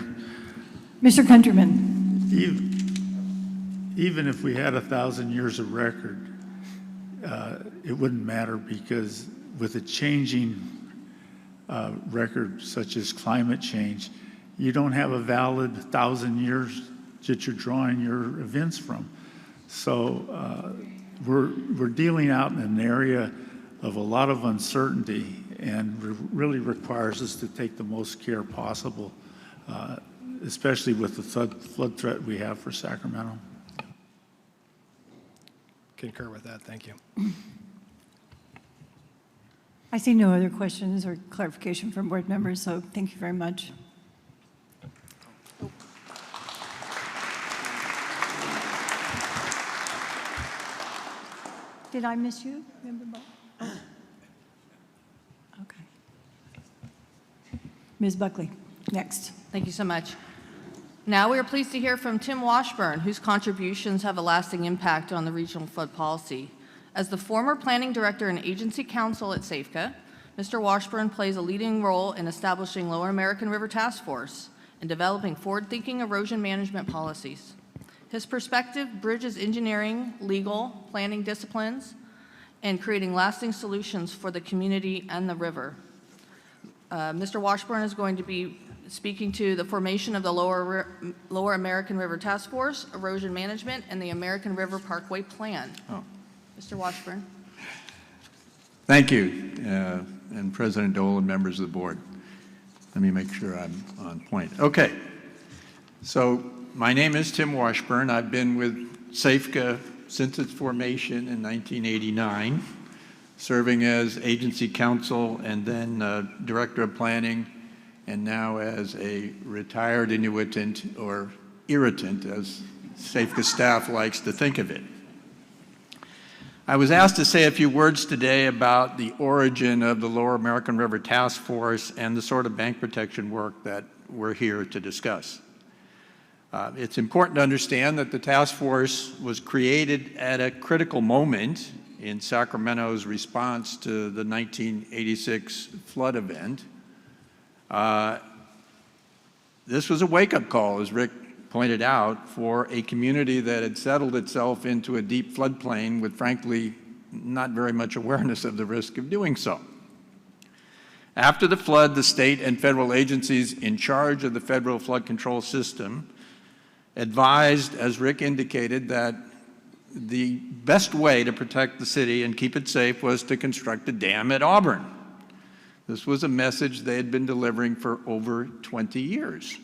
Mr. Countryman. Even if we had 1,000 years of record, it wouldn't matter because with a changing record such as climate change, you don't have a valid 1,000 years that you're drawing your events from. So we're dealing out in an area of a lot of uncertainty and really requires us to take the most care possible, especially with the flood threat we have for Sacramento. Concur with that. Thank you. I see no other questions or clarification from board members, so thank you very much. Did I miss you, Member Ball? Oh. Okay. Ms. Buckley, next. Thank you so much. Now we are pleased to hear from Tim Washburn, whose contributions have a lasting impact on the regional flood policy. As the former planning director and agency counsel at SAFCA, Mr. Washburn plays a leading role in establishing Lower American River Task Force and developing forward-thinking erosion management policies. His perspective bridges engineering, legal, planning disciplines, and creating lasting solutions for the community and the river. Mr. Washburn is going to be speaking to the formation of the Lower American River Task Force, erosion management, and the American River Parkway Plan. Mr. Washburn. Thank you, and President Dole and members of the board. Let me make sure I'm on point. Okay, so my name is Tim Washburn. I've been with SAFCA since its formation in 1989, serving as agency counsel and then director of planning, and now as a retired annuitant, or irritant, as SAFCA staff likes to think of it. I was asked to say a few words today about the origin of the Lower American River Task Force and the sort of bank protection work that we're here to discuss. It's important to understand that the task force was created at a critical moment in Sacramento's response to the 1986 flood event. This was a wake-up call, as Rick pointed out, for a community that had settled itself into a deep floodplain with, frankly, not very much awareness of the risk of doing so. After the flood, the state and federal agencies in charge of the federal flood control system advised, as Rick indicated, that the best way to protect the city and keep it safe was to construct a dam at Auburn. This was a message they had been delivering for over 20 years.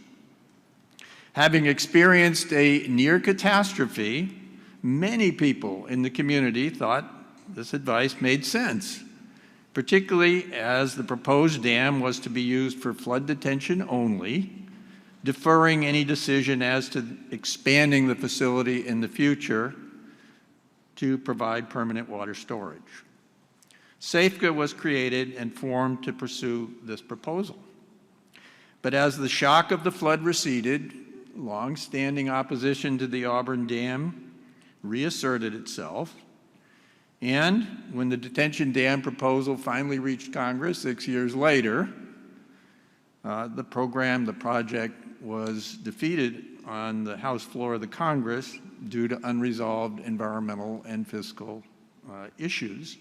Having experienced a near catastrophe, many people in the community thought this advice made sense, particularly as the proposed dam was to be used for flood detention only, deferring any decision as to expanding the facility in the future to provide permanent water storage. SAFCA was created and formed to pursue this proposal. But as the shock of the flood receded, long-standing opposition to the Auburn Dam reasserted itself, and when the detention dam proposal finally reached Congress 6 years later, the project was defeated on the House floor of the Congress due to unresolved environmental and fiscal issues,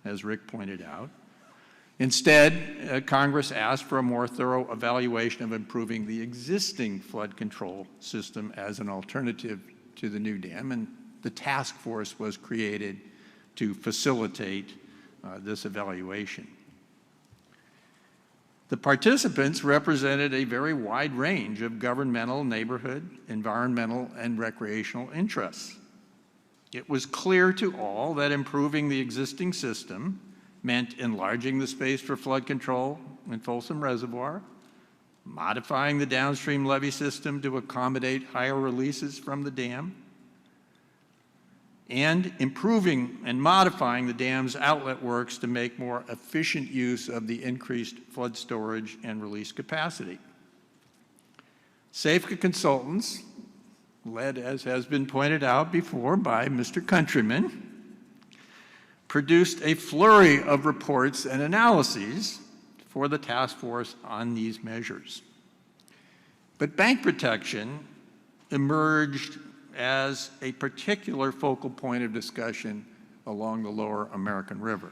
as Rick pointed out. Instead, Congress asked for a more thorough evaluation of improving the existing flood control system as an alternative to the new dam, and the task force was created to facilitate this evaluation. The participants represented a very wide range of governmental, neighborhood, environmental, and recreational interests. It was clear to all that improving the existing system meant enlarging the space for flood control in Folsom Reservoir, modifying the downstream levee system to accommodate higher releases from the dam, and improving and modifying the dam's outlet works to make more efficient use of the increased flood storage and release capacity. Safeco consultants, led, as has been pointed out before by Mr. Countryman, produced a flurry of reports and analyses for the task force on these measures. But bank protection emerged as a particular focal point of discussion along the lower American River.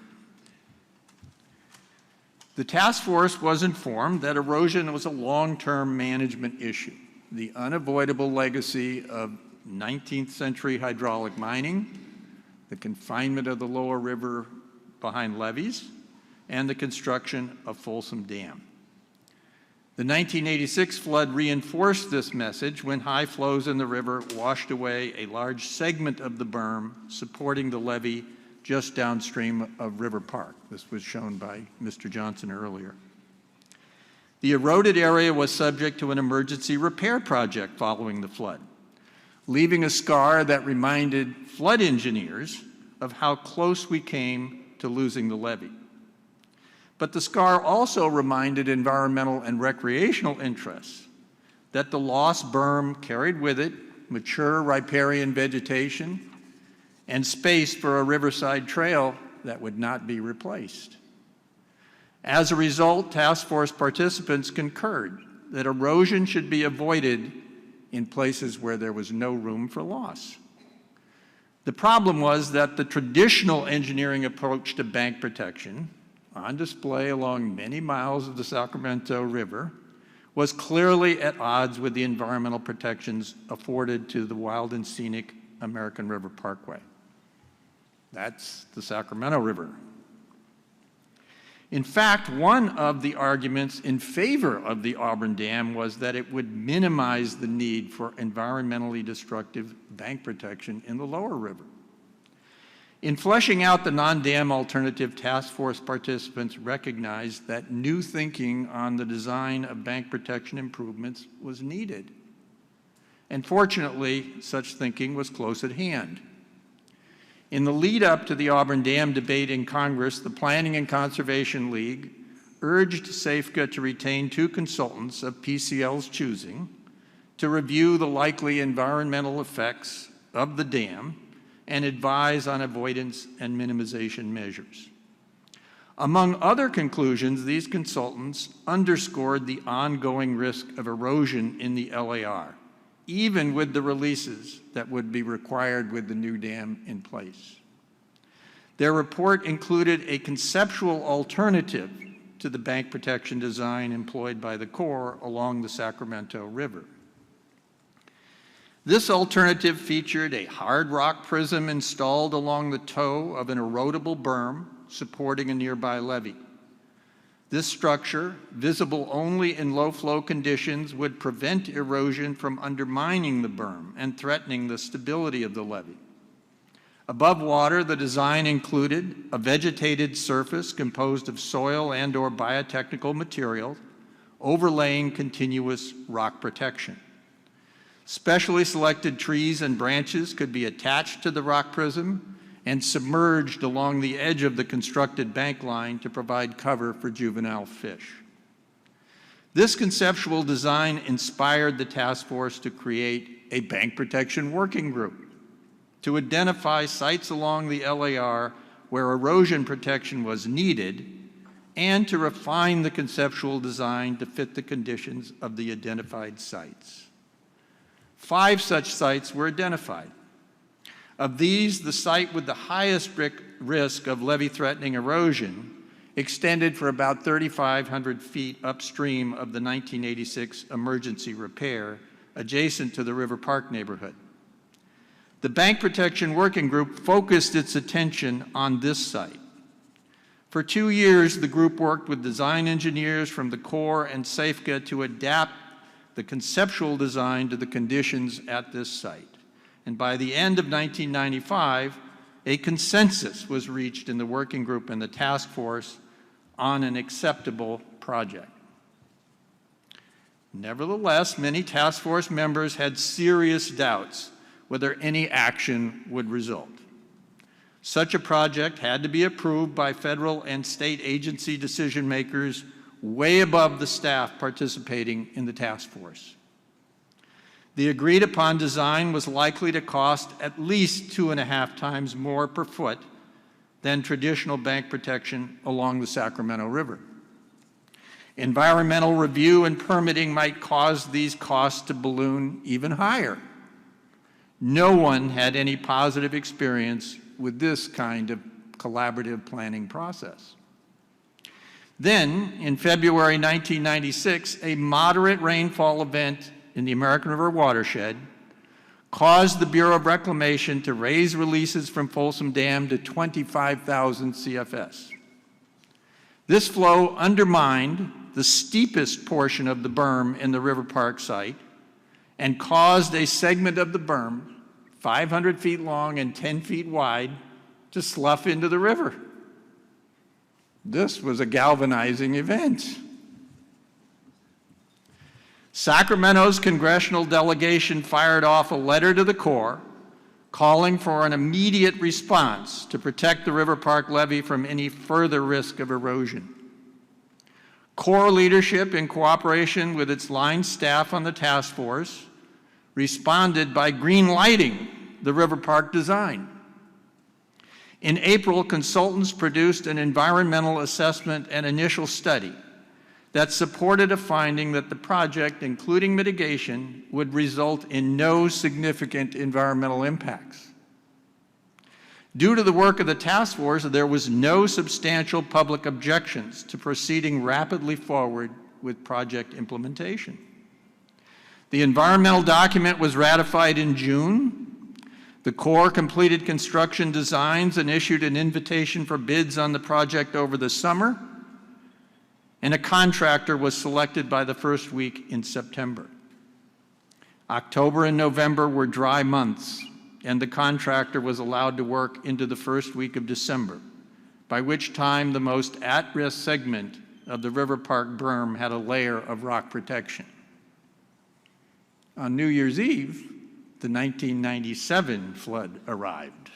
The task force was informed that erosion was a long-term management issue, the unavoidable legacy of 19th century hydraulic mining, the confinement of the lower river behind levees, and the construction of Folsom Dam. The 1986 flood reinforced this message when high flows in the river washed away a large segment of the berm supporting the levee just downstream of River Park. This was shown by Mr. Johnson earlier. The eroded area was subject to an emergency repair project following the flood, leaving a scar that reminded flood engineers of how close we came to losing the levee. But the scar also reminded environmental and recreational interests that the lost berm carried with it mature riparian vegetation and space for a riverside trail that would not be replaced. As a result, task force participants concurred that erosion should be avoided in places where there was no room for loss. The problem was that the traditional engineering approach to bank protection, on display along many miles of the Sacramento River, was clearly at odds with the environmental protections afforded to the wild and scenic American River Parkway. That's the Sacramento River. In fact, one of the arguments in favor of the Auburn Dam was that it would minimize the need for environmentally destructive bank protection in the lower river. In fleshing out the non-dam alternative, task force participants recognized that new thinking on the design of bank protection improvements was needed. And fortunately, such thinking was close at hand. In the lead up to the Auburn Dam debate in Congress, the Planning and Conservation League urged Safeco to retain two consultants of PCL's choosing to review the likely environmental effects of the dam and advise on avoidance and minimization measures. Among other conclusions, these consultants underscored the ongoing risk of erosion in the LAR, even with the releases that would be required with the new dam in place. Their report included a conceptual alternative to the bank protection design employed by the Corps along the Sacramento River. This alternative featured a hard rock prism installed along the toe of an erodible berm supporting a nearby levee. This structure, visible only in low-flow conditions, would prevent erosion from undermining the berm and threatening the stability of the levee. Above water, the design included a vegetated surface composed of soil and/or biotechnical material overlaying continuous rock protection. Specially selected trees and branches could be attached to the rock prism and submerged along the edge of the constructed bank line to provide cover for juvenile fish. This conceptual design inspired the task force to create a bank protection working group to identify sites along the LAR where erosion protection was needed and to refine the conceptual design to fit the conditions of the identified sites. 5 such sites were identified. Of these, the site with the highest risk of levee-threatening erosion extended for about 3,500 feet upstream of the 1986 emergency repair adjacent to the River Park neighborhood. The Bank Protection Working Group focused its attention on this site. For 2 years, the group worked with design engineers from the Corps and SAFCA to adapt the conceptual design to the conditions at this site. And by the end of 1995, a consensus was reached in the working group and the task force on an acceptable project. Nevertheless, many task force members had serious doubts whether any action would result. Such a project had to be approved by federal and state agency decision makers way above the staff participating in the task force. The agreed upon design was likely to cost at least 2.5 times more per foot than traditional bank protection along the Sacramento River. Environmental review and permitting might cause these costs to balloon even higher. No one had any positive experience with this kind of collaborative planning process. Then, in February 1996, a moderate rainfall event in the American River watershed caused the Bureau of Reclamation to raise releases from Folsom Dam to 25,000 CFS. This flow undermined the steepest portion of the berm in the River Park site and caused a segment of the berm, 500 feet long and 10 feet wide, to slough into the river. This was a galvanizing event. Sacramento's congressional delegation fired off a letter to the Corps calling for an immediate response to protect the River Park levee from any further risk of erosion. Corps leadership, in cooperation with its line staff on the task force, responded by green-lighting the River Park design. In April, consultants produced an environmental assessment and initial study that supported a finding that the project, including mitigation, would result in no significant environmental impacts. Due to the work of the task force, there was no substantial public objections to proceeding rapidly forward with project implementation. The environmental document was ratified in June. The Corps completed construction designs and issued an invitation for bids on the project over the summer, and a contractor was selected by the first week in September. October and November were dry months, and the contractor was allowed to work into the first week of December, by which time the most at-risk segment of the River Park berm had a layer of rock protection. On New Year's Eve, the 1997 flood arrived.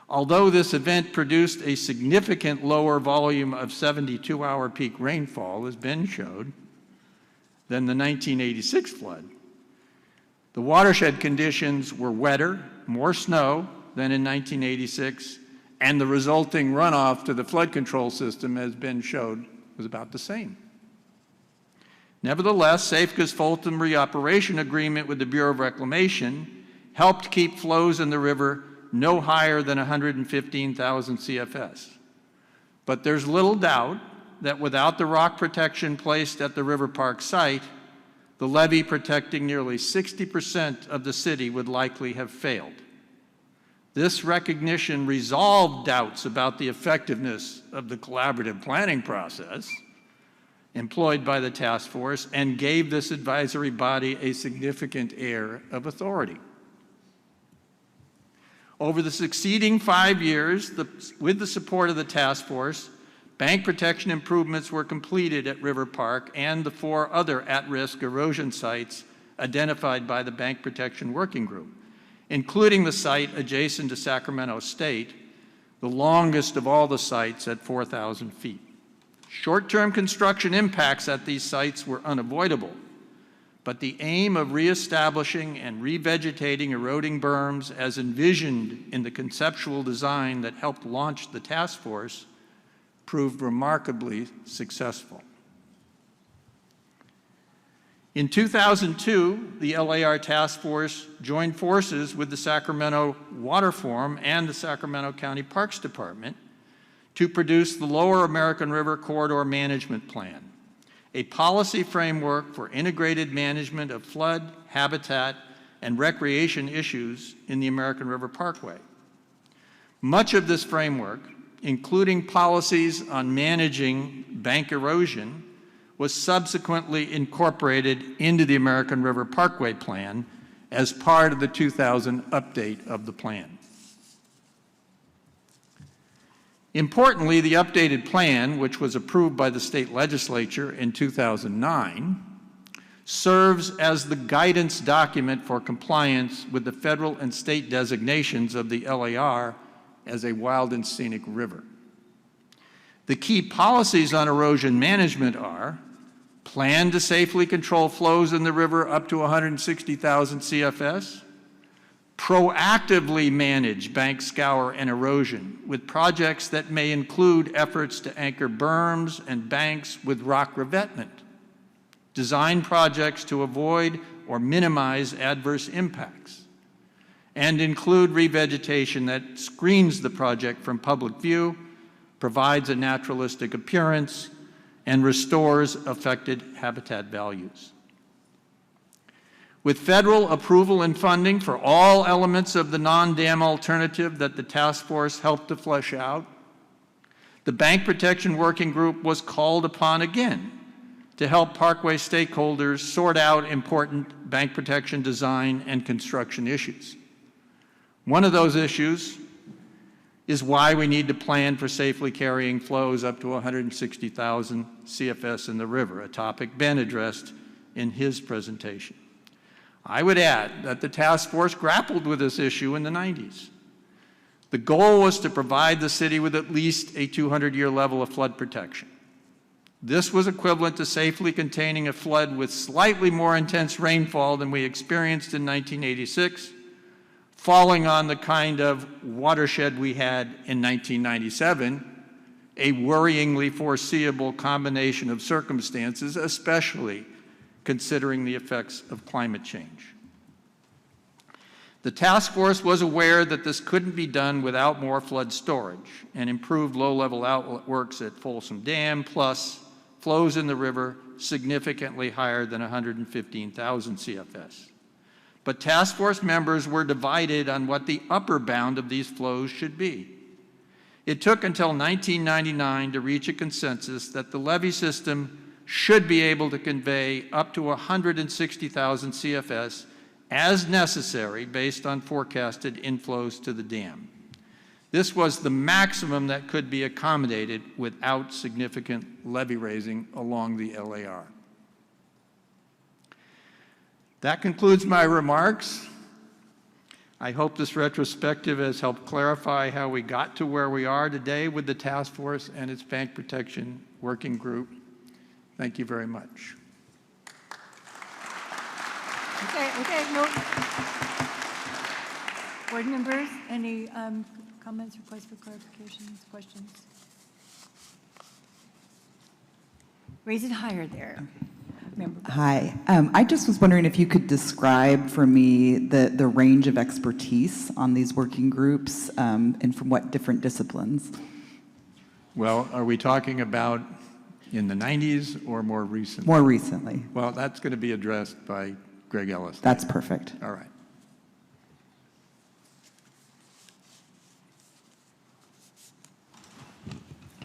Although this event produced a significant lower volume of 72-hour peak rainfall, as Ben showed, than the 1986 flood, the watershed conditions were wetter, more snow than in 1986, and the resulting runoff to the flood control system, as Ben showed, was about the same. Nevertheless, SAFCA's Folsom reoperation agreement with the Bureau of Reclamation helped keep flows in the river no higher than 115,000 CFS. But there's little doubt that without the rock protection placed at the River Park site, the levee protecting nearly 60% of the city would likely have failed. This recognition resolved doubts about the effectiveness of the collaborative planning process employed by the task force and gave this advisory body a significant air of authority. Over the succeeding 5 years, with the support of the task force, bank protection improvements were completed at River Park and the 4 other at-risk erosion sites identified by the Bank Protection Working Group, including the site adjacent to Sacramento State, the longest of all the sites at 4,000 feet. Short-term construction impacts at these sites were unavoidable, but the aim of reestablishing and revegetating eroding berms as envisioned in the conceptual design that helped launch the task force proved remarkably successful. In 2002, the LAR Task Force joined forces with the Sacramento Water Forum and the Sacramento County Parks Department to produce the Lower American River Corridor Management Plan, a policy framework for integrated management of flood, habitat, and recreation issues in the American River Parkway. Much of this framework, including policies on managing bank erosion, was subsequently incorporated into the American River Parkway Plan as part of the 2000 update of the plan. Importantly, the updated plan, which was approved by the state legislature in 2009, serves as the guidance document for compliance with the federal and state designations of the LAR as a wild and scenic river. The key policies on erosion management are: plan to safely control flows in the river up to 160,000 CFS, proactively manage bank scour and erosion with projects that may include efforts to anchor berms and banks with rock revetment, design projects to avoid or minimize adverse impacts, and include revegetation that screens the project from public view, provides a naturalistic appearance, and restores affected habitat values. With federal approval and funding for all elements of the non-dam alternative that the task force helped to flesh out, the Bank Protection Working Group was called upon again to help Parkway stakeholders sort out important bank protection design and construction issues. One of those issues is why we need to plan for safely carrying flows up to 160,000 CFS in the river, a topic Ben addressed in his presentation. I would add that the task force grappled with this issue in the 90s. The goal was to provide the city with at least a 200-year level of flood protection. This was equivalent to safely containing a flood with slightly more intense rainfall than we experienced in 1986, falling on the kind of watershed we had in 1997, a worryingly foreseeable combination of circumstances, especially considering the effects of climate change. The task force was aware that this couldn't be done without more flood storage and improved low-level outlet works at Folsom Dam, plus flows in the river significantly higher than 115,000 CFS. But task force members were divided on what the upper bound of these flows should be. It took until 1999 to reach a consensus that the levee system should be able to convey up to 160,000 CFS as necessary based on forecasted inflows to the dam. This was the maximum that could be accommodated without significant levee raising along the LAR. That concludes my remarks. I hope this retrospective has helped clarify how we got to where we are today with the task force and its bank protection working group. Thank you very much. Okay, no. Board members, any comments, requests for clarifications, questions? Raise it higher there. Hi. I just was wondering if you could describe for me the range of expertise on these working groups and from what different disciplines? Well, are we talking about in the 90s or more recently? More recently. Well, that's going to be addressed by Greg Ellis. That's perfect. All right.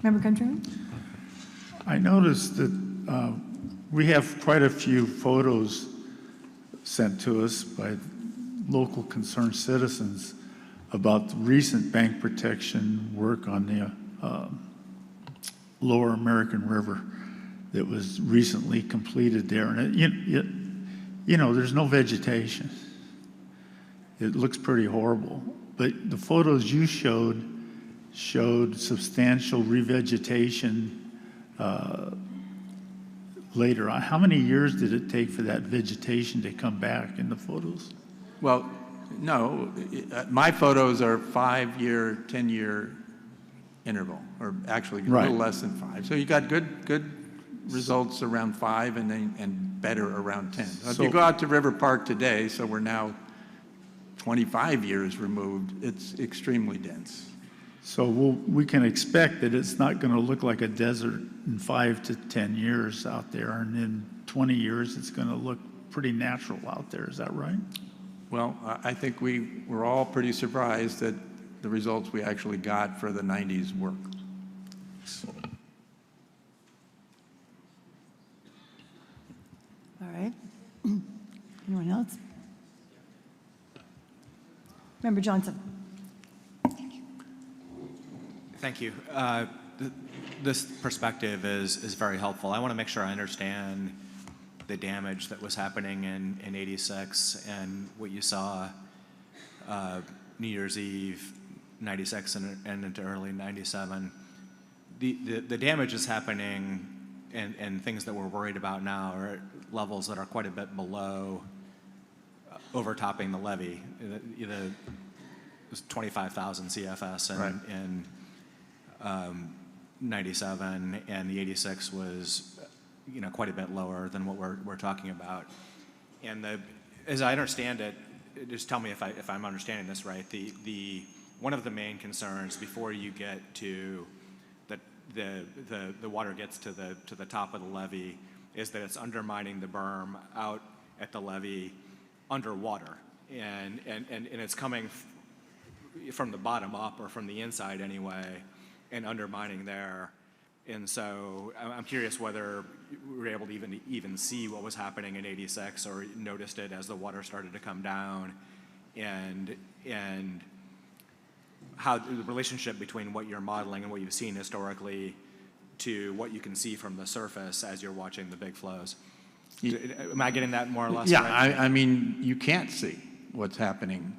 Member Countryman? I noticed that we have quite a few photos sent to us by local concerned citizens about the recent bank protection work on the Lower American River that was recently completed there. And you know, there's no vegetation. It looks pretty horrible. But the photos you showed substantial revegetation later on. How many years did it take for that vegetation to come back in the photos? Well, no, my photos are 5-year, 10-year interval, or actually a Right. little less than 5. So you got good results around 5 and better around 10. If you So- go out to River Park today, so we're now 25 years removed, it's extremely dense. So we can expect that it's not going to look like a desert in 5 to 10 years out there, and in 20 years, it's going to look pretty natural out there. Is that right? Well, I think we were all pretty surprised that the results we actually got for the 90s work. All right. Anyone else? Member Johnson. Thank you. This perspective is very helpful. I want to make sure I understand the damage that was happening in 86 and what you saw New Year's Eve, 96 and into early 97. The damage is happening, and things that we're worried about now are at levels that are quite a bit below overtopping the levee. It was 25,000 CFS in 97, and the 86 was quite a bit lower than what we're talking about. And as I understand it, just tell me if I'm understanding this right. The one of the main concerns before you get to the water gets to the top of the levee is that it's undermining the berm out at the levee underwater, and it's coming from the bottom up, or from the inside anyway, and undermining there. And so I'm curious whether we were able to even see what was happening in 86, or noticed it as the water started to come down, and how the relationship between what you're modeling and what you've seen historically to what you can see from the surface as you're watching the big flows. Am I getting that more or less Yeah, right? I mean, you can't see what's happening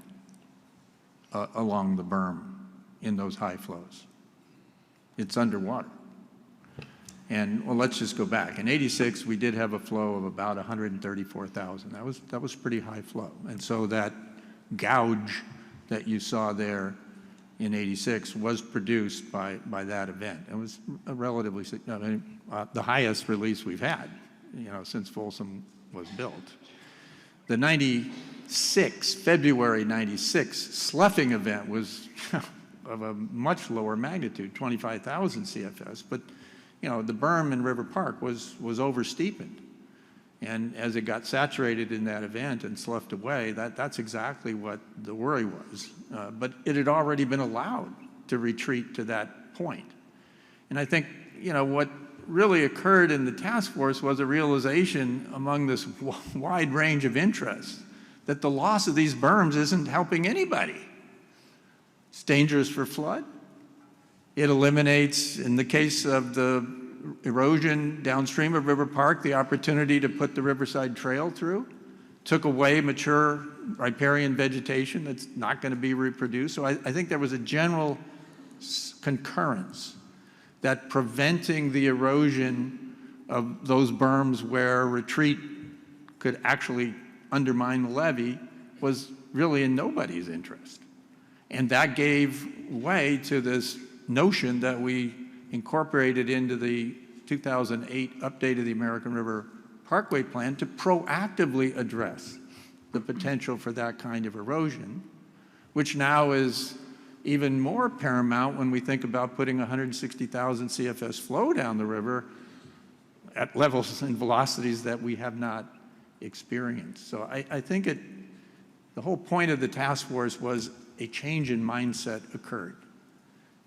along the berm in those high flows. It's underwater. And, well, let's just go back. In 86, we did have a flow of about 134,000. That was pretty high flow. And so that gouge that you saw there in 86 was produced by that event. It was a relatively, the highest release we've had, since Folsom was built. The February 96 sloughing event was of a much lower magnitude, 25,000 CFS, but the berm in River Park was oversteepened. And as it got saturated in that event and sloughed away, that's exactly what the worry was. But it had already been allowed to retreat to that point. And I think, what really occurred in the task force was a realization among this wide range of interests that the loss of these berms isn't helping anybody. It's dangerous for flood. It eliminates, in the case of the erosion downstream of River Park, the opportunity to put the Riverside Trail through, took away mature riparian vegetation that's not going to be reproduced. So I think there was a general concurrence that preventing the erosion of those berms where retreat could actually undermine the levee was really in nobody's interest. And that gave way to this notion that we incorporated into the 2008 update of the American River Parkway Plan to proactively address the potential for that kind of erosion, which now is even more paramount when we think about putting 160,000 CFS flow down the river at levels and velocities that we have not experienced. So I think the whole point of the task force was a change in mindset occurred.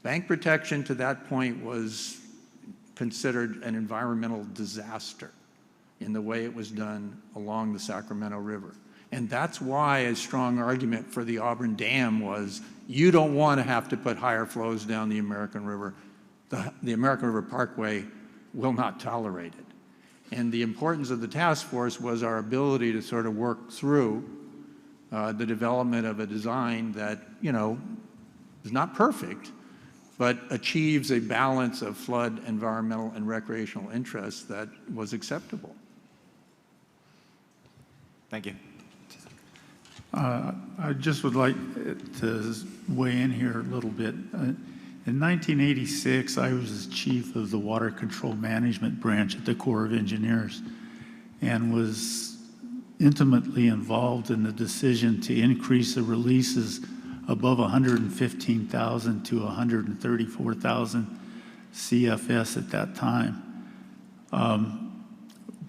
Bank protection to that point was considered an environmental disaster in the way it was done along the Sacramento River. And that's why a strong argument for the Auburn Dam was, you don't want to have to put higher flows down the American River. The American River Parkway will not tolerate it. And the importance of the task force was our ability to sort of work through the development of a design that, is not perfect, but achieves a balance of flood, environmental, and recreational interests that was acceptable. Thank you. I just would like to weigh in here a little bit. In 1986, I was chief of the Water Control Management Branch at the Corps of Engineers and was intimately involved in the decision to increase the releases above 115,000 to 134,000 CFS at that time.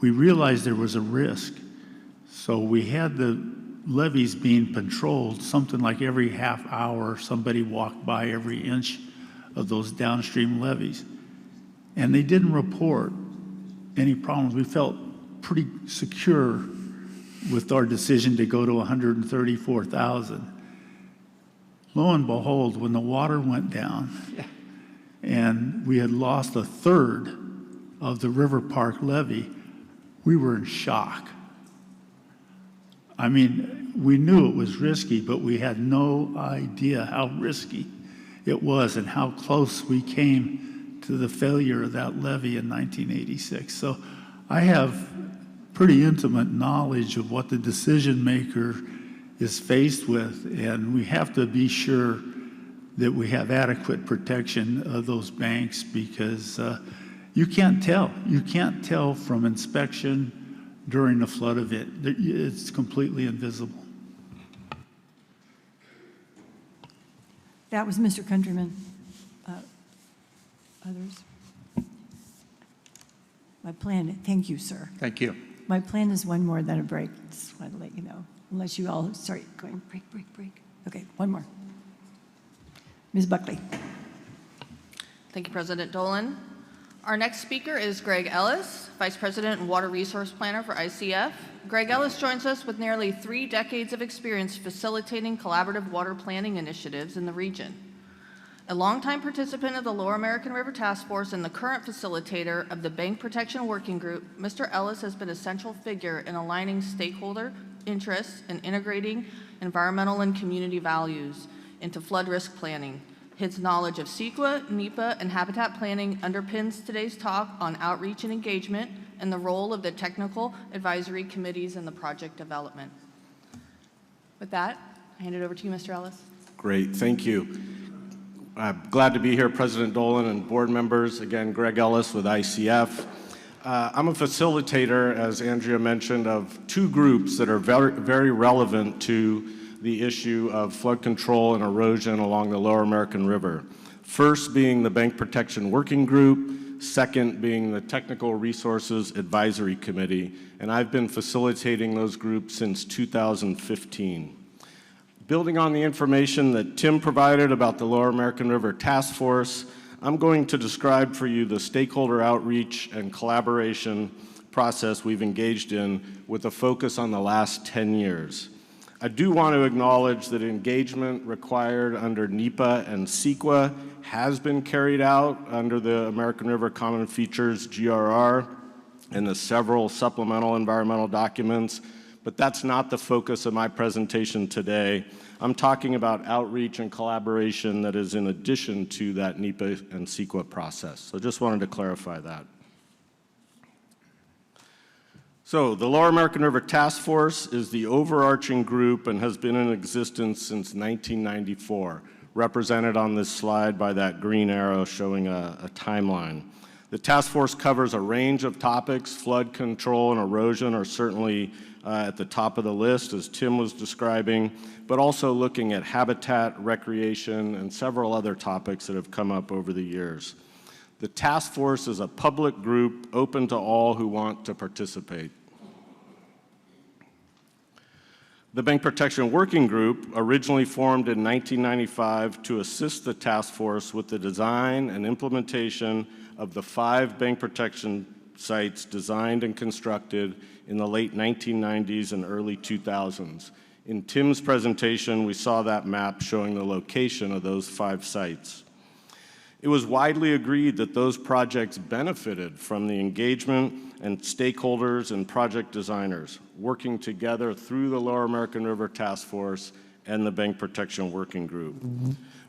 We realized there was a risk, so we had the levees being patrolled. Something like every half hour, somebody walked by every inch of those downstream levees, and they didn't report any problems. We felt pretty secure with our decision to go to 134,000. Lo and behold, when the water went down and we had lost a third of the River Park levee, we were in shock. I mean, we knew it was risky, but we had no idea how risky it was and how close we came to the failure of that levee in 1986. So I have pretty intimate knowledge of what the decision maker is faced with, and we have to be sure that we have adequate protection of those banks, because you can't tell. You can't tell from inspection during the flood event. It's completely invisible. That was Mr. Countryman. Others? My plan, thank you, sir. Thank you. My plan is one more, then a break. Just wanted to let you know, unless you all start going break. Okay, one more. Ms. Buckley. Thank you, President Dolan. Our next speaker is Greg Ellis, Vice President and Water Resource Planner for ICF. Greg Ellis joins us with nearly 3 decades of experience facilitating collaborative water planning initiatives in the region. A longtime participant of the Lower American River Task Force and the current facilitator of the Bank Protection Working Group, Mr. Ellis has been a central figure in aligning stakeholder interests and integrating environmental and community values into flood risk planning. His knowledge of CEQA, NEPA, and habitat planning underpins today's talk on outreach and engagement and the role of the technical advisory committees in the project development. With that, I hand it over to you, Mr. Ellis. Great, thank you. I'm glad to be here, President Dolan and board members. Again, Greg Ellis with ICF. I'm a facilitator, as Andrea mentioned, of 2 groups that are very relevant to the issue of flood control and erosion along the Lower American River. First being the Bank Protection Working Group, second being the Technical Resources Advisory Committee, and I've been facilitating those groups since 2015. Building on the information that Tim provided about the Lower American River Task Force, I'm going to describe for you the stakeholder outreach and collaboration process we've engaged in with a focus on the last 10 years. I do want to acknowledge that engagement required under NEPA and CEQA has been carried out under the American River Common Features GRR and the several supplemental environmental documents, but that's not the focus of my presentation today. I'm talking about outreach and collaboration that is in addition to that NEPA and CEQA process. So just wanted to clarify that. So the Lower American River Task Force is the overarching group and has been in existence since 1994, represented on this slide by that green arrow showing a timeline. The task force covers a range of topics. Flood control and erosion are certainly at the top of the list, as Tim was describing, but also looking at habitat, recreation, and several other topics that have come up over the years. The task force is a public group open to all who want to participate. The Bank Protection Working Group, originally formed in 1995 to assist the task force with the design and implementation of the 5 bank protection sites designed and constructed in the late 1990s and early 2000s. In Tim's presentation, we saw that map showing the location of those 5 sites. It was widely agreed that those projects benefited from the engagement and stakeholders and project designers working together through the Lower American River Task Force and the Bank Protection Working Group.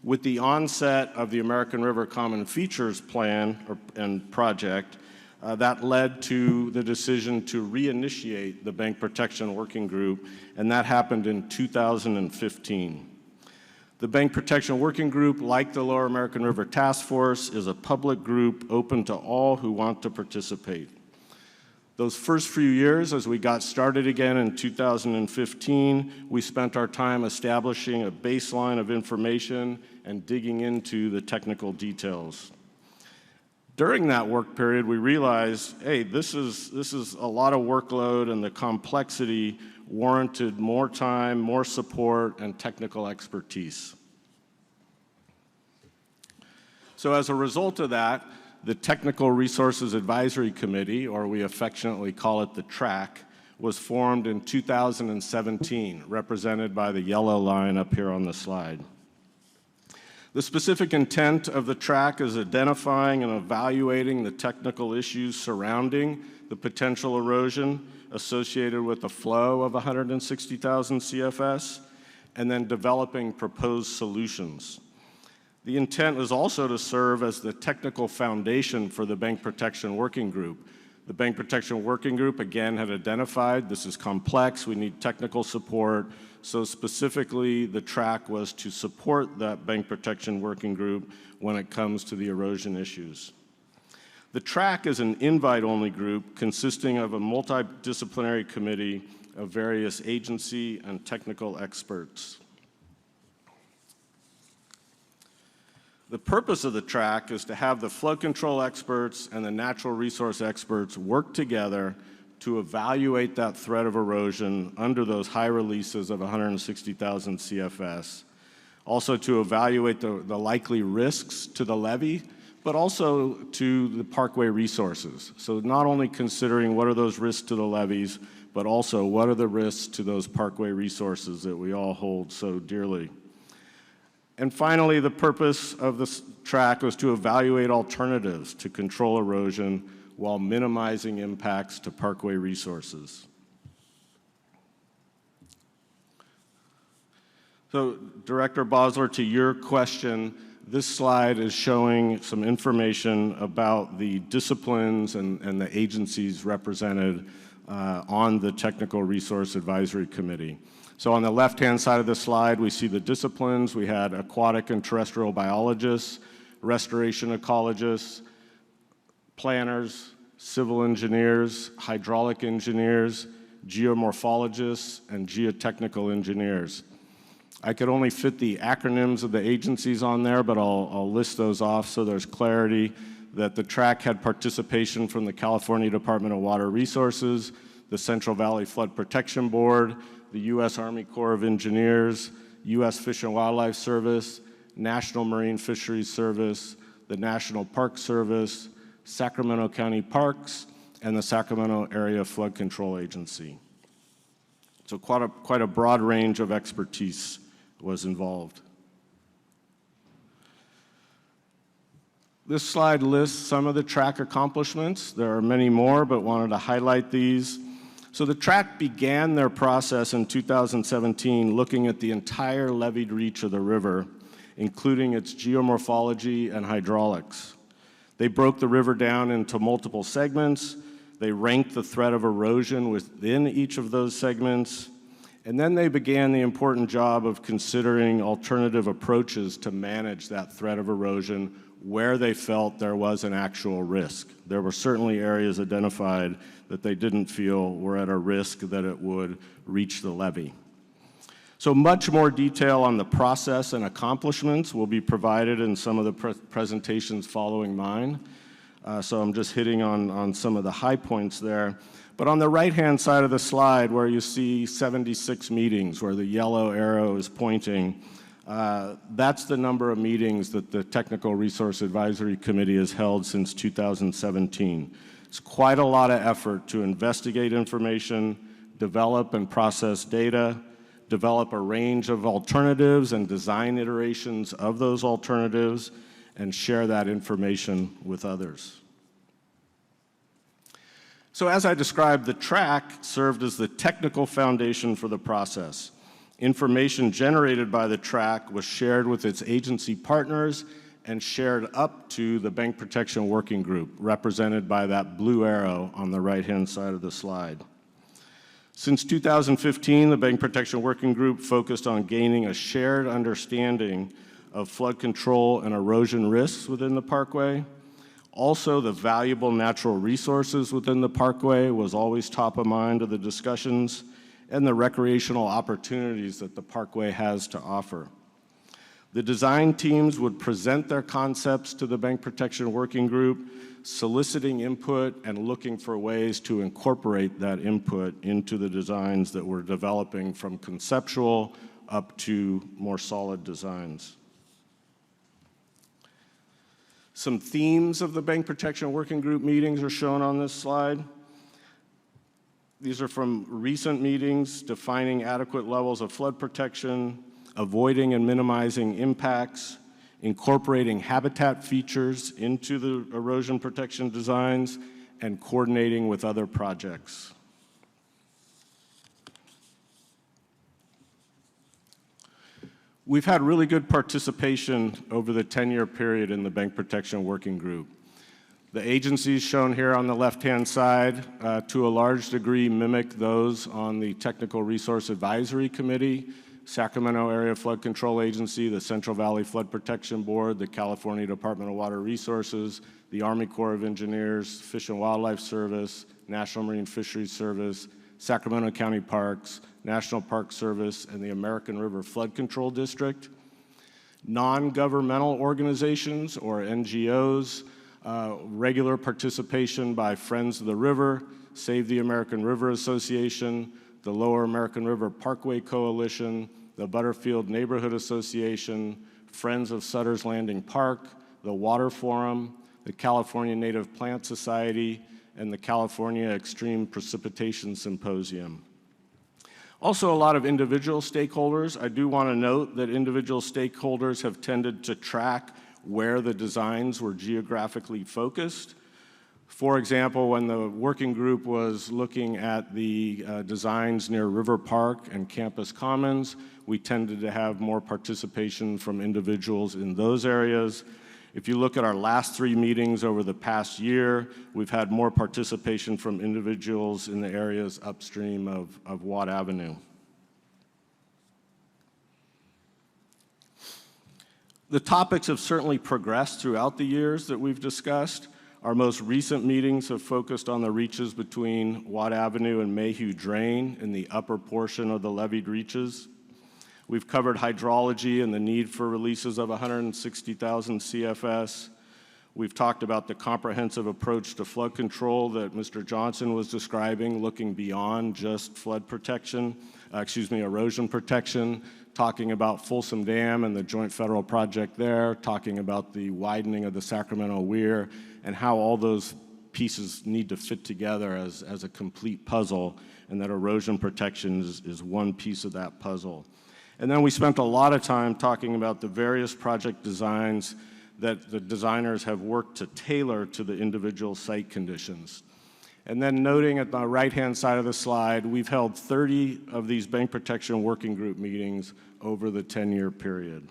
With the onset of the American River Common Features Plan and project, that led to the decision to reinitiate the Bank Protection Working Group, and that happened in 2015. The Bank Protection Working Group, like the Lower American River Task Force, is a public group open to all who want to participate. Those first few years, as we got started again in 2015, we spent our time establishing a baseline of information and digging into the technical details. During that work period, we realized, hey, this is a lot of workload, and the complexity warranted more time, more support, and technical expertise. So as a result of that, the Technical Resources Advisory Committee, or we affectionately call it the TRAC, was formed in 2017, represented by the yellow line up here on the slide. The specific intent of the TRAC is identifying and evaluating the technical issues surrounding the potential erosion associated with the flow of 160,000 CFS, and then developing proposed solutions. The intent is also to serve as the technical foundation for the Bank Protection Working Group. The Bank Protection Working Group, again, had identified this is complex, we need technical support, so specifically the TRAC was to support that Bank Protection Working Group when it comes to the erosion issues. The TRAC is an invite-only group consisting of a multidisciplinary committee of various agency and technical experts. The purpose of the TRAC is to have the flood control experts and the natural resource experts work together to evaluate that threat of erosion under those high releases of 160,000 CFS, also to evaluate the likely risks to the levee, but also to the parkway resources. So not only considering what are those risks to the levees, but also what are the risks to those parkway resources that we all hold so dearly. And finally, the purpose of this TRAC was to evaluate alternatives to control erosion while minimizing impacts to parkway resources. So, Director Bosler, to your question, this slide is showing some information about the disciplines and the agencies represented on the Technical Resource Advisory Committee. So on the left-hand side of the slide, we see the disciplines. We had aquatic and terrestrial biologists, restoration ecologists, planners, civil engineers, hydraulic engineers, geomorphologists, and geotechnical engineers. I could only fit the acronyms of the agencies on there, but I'll list those off so there's clarity that the TRAC had participation from the California Department of Water Resources, the Central Valley Flood Protection Board, the U.S. Army Corps of Engineers, U.S. Fish and Wildlife Service, National Marine Fisheries Service, the National Park Service, Sacramento County Parks, and the Sacramento Area Flood Control Agency. So quite a broad range of expertise was involved. This slide lists some of the TRAC accomplishments. There are many more, but wanted to highlight these. So the TRAC began their process in 2017 looking at the entire leveed reach of the river, including its geomorphology and hydraulics. They broke the river down into multiple segments. They ranked the threat of erosion within each of those segments. And then they began the important job of considering alternative approaches to manage that threat of erosion where they felt there was an actual risk. There were certainly areas identified that they didn't feel were at a risk that it would reach the levee. So much more detail on the process and accomplishments will be provided in some of the presentations following mine. So I'm just hitting on some of the high points there. But on the right-hand side of the slide where you see 76 meetings, where the yellow arrow is pointing, that's the number of meetings that the Technical Resource Advisory Committee has held since 2017. It's quite a lot of effort to investigate information, develop and process data, develop a range of alternatives and design iterations of those alternatives, and share that information with others. So as I described, the TRAC served as the technical foundation for the process. Information generated by the TRAC was shared with its agency partners and shared up to the Bank Protection Working Group, represented by that blue arrow on the right-hand side of the slide. Since 2015, the Bank Protection Working Group focused on gaining a shared understanding of flood control and erosion risks within the parkway. Also, the valuable natural resources within the parkway was always top of mind of the discussions, and the recreational opportunities that the parkway has to offer. The design teams would present their concepts to the Bank Protection Working Group, soliciting input and looking for ways to incorporate that input into the designs that we're developing, from conceptual up to more solid designs. Some themes of the Bank Protection Working Group meetings are shown on this slide. These are from recent meetings: defining adequate levels of flood protection, avoiding and minimizing impacts, incorporating habitat features into the erosion protection designs, and coordinating with other projects. We've had really good participation over the 10-year period in the Bank Protection Working Group. The agencies shown here on the left-hand side, to a large degree, mimic those on the Technical Resource Advisory Committee, Sacramento Area Flood Control Agency, the Central Valley Flood Protection Board, the California Department of Water Resources, the Army Corps of Engineers, Fish and Wildlife Service, National Marine Fisheries Service, Sacramento County Parks, National Park Service, and the American River Flood Control District. Non-governmental organizations, or NGOs, regular participation by Friends of the River, Save the American River Association, the Lower American River Parkway Coalition, the Butterfield Neighborhood Association, Friends of Sutter's Landing Park, the Water Forum, the California Native Plant Society, and the California Extreme Precipitation Symposium. Also, a lot of individual stakeholders. I do want to note that individual stakeholders have tended to track where the designs were geographically focused. For example, when the working group was looking at the designs near River Park and Campus Commons, we tended to have more participation from individuals in those areas. If you look at our last 3 meetings over the past year, we've had more participation from individuals in the areas upstream of Watt Avenue. The topics have certainly progressed throughout the years that we've discussed. Our most recent meetings have focused on the reaches between Watt Avenue and Mayhew Drain in the upper portion of the leveed reaches. We've covered hydrology and the need for releases of 160,000 CFS. We've talked about the comprehensive approach to flood control that Mr. Johnson was describing, looking beyond just flood protection, erosion protection, talking about Folsom Dam and the joint federal project there, talking about the widening of the Sacramento Weir, and how all those pieces need to fit together as a complete puzzle, and that erosion protection is one piece of that puzzle. And then we spent a lot of time talking about the various project designs that the designers have worked to tailor to the individual site conditions. And then noting at the right-hand side of the slide, we've held 30 of these Bank Protection Working Group meetings over the 10-year period.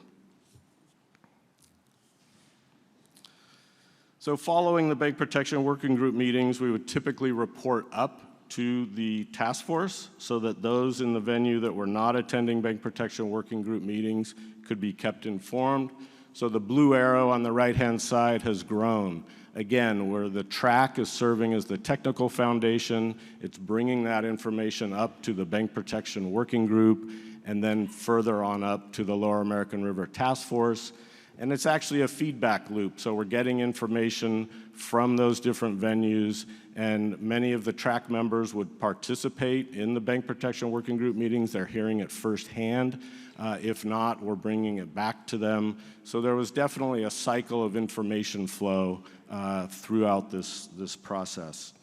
So following the Bank Protection Working Group meetings, we would typically report up to the task force so that those in the venue that were not attending Bank Protection Working Group meetings could be kept informed. So the blue arrow on the right-hand side has grown. Again, where the track is serving as the technical foundation, it's bringing that information up to the Bank Protection Working Group, and then further on up to the Lower American River Task Force. And it's actually a feedback loop, so we're getting information from those different venues, and many of the track members would participate in the Bank Protection Working Group meetings. They're hearing it firsthand. If not, we're bringing it back to them. So there was definitely a cycle of information flow throughout this process.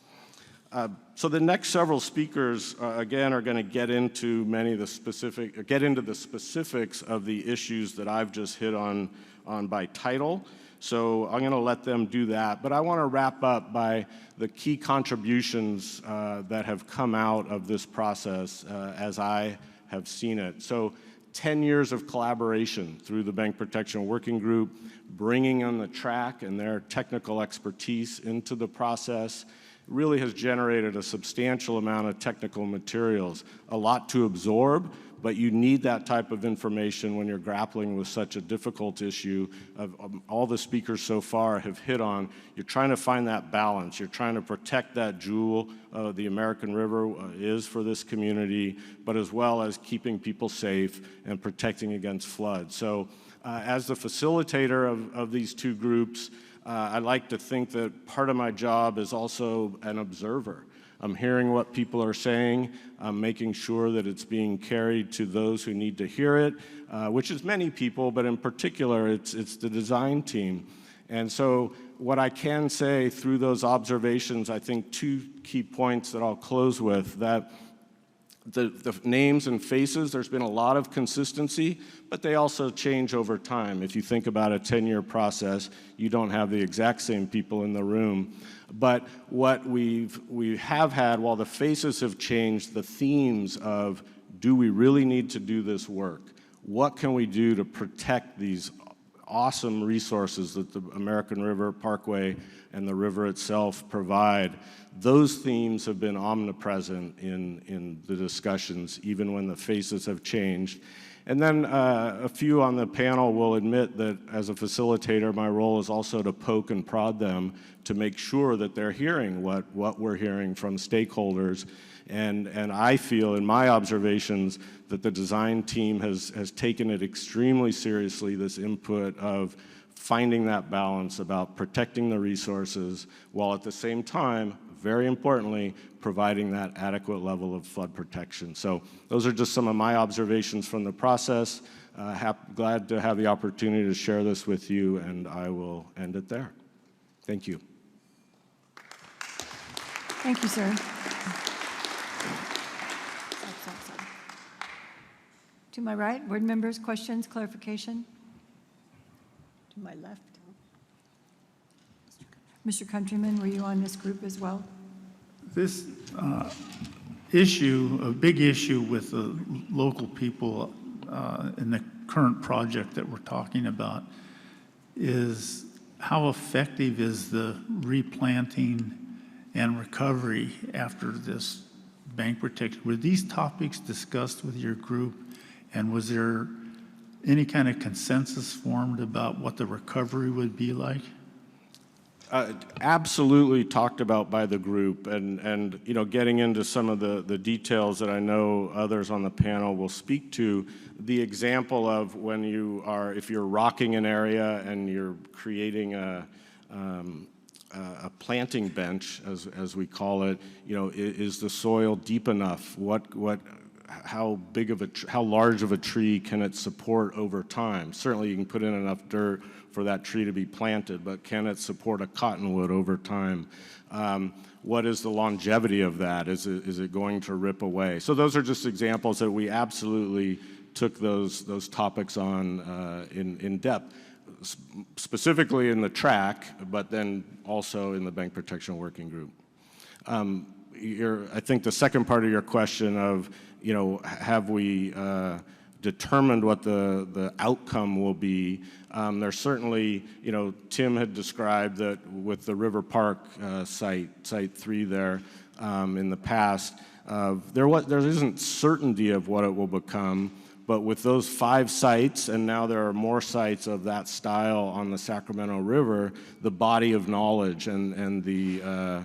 So the next several speakers, again, are going to get into the specifics of the issues that I've just hit on by title. So I'm going to let them do that. But I want to wrap up by the key contributions that have come out of this process as I have seen it. So 10 years of collaboration through the Bank Protection Working Group, bringing on the track and their technical expertise into the process, really has generated a substantial amount of technical materials, a lot to absorb, but you need that type of information when you're grappling with such a difficult issue. All the speakers so far have hit on, you're trying to find that balance. You're trying to protect that jewel the American River is for this community, but as well as keeping people safe and protecting against flood. So as the facilitator of these two groups, I like to think that part of my job is also an observer. I'm hearing what people are saying. I'm making sure that it's being carried to those who need to hear it, which is many people, but in particular, it's the design team. And so what I can say through those observations, I think two key points that I'll close with, that the names and faces, there's been a lot of consistency, but they also change over time. If you think about a 10-year process, you don't have the exact same people in the room. But what we have had, while the faces have changed, the themes of, do we really need to do this work? What can we do to protect these awesome resources that the American River Parkway and the river itself provide? Those themes have been omnipresent in the discussions, even when the faces have changed. And then a few on the panel will admit that as a facilitator, my role is also to poke and prod them to make sure that they're hearing what we're hearing from stakeholders. And I feel in my observations that the design team has taken it extremely seriously, this input of finding that balance about protecting the resources while at the same time, very importantly, providing that adequate level of flood protection. So those are just some of my observations from the process. Glad to have the opportunity to share this with you, and I will end it there. Thank you. Thank you, sir. To my right, board members, questions, clarification? To my left. Mr. Countryman, were you on this group as well? This issue, a big issue with the local people in the current project that we're talking about, is how effective is the replanting and recovery after this bank protection? Were these topics discussed with your group, and was there any kind of consensus formed about what the recovery would be like? Absolutely talked about by the group, and you know, getting into some of the details that I know others on the panel will speak to, the example of when if you're rocking an area and you're creating a planting bench, as we call it, you know, is the soil deep enough? How large of a tree can it support over time? Certainly you can put in enough dirt for that tree to be planted, but can it support a cottonwood over time? What is the longevity of that? Is it going to rip away? So those are just examples that we absolutely took those topics on in depth, specifically in the track, but then also in the Bank Protection Working Group. I think the second part of your question of, you know, have we determined what the outcome will be? There's certainly, you know, Tim had described that with the River Park site 3 there in the past, there isn't certainty of what it will become, but with those 5 sites, and now there are more sites of that style on the Sacramento River, the body of knowledge and the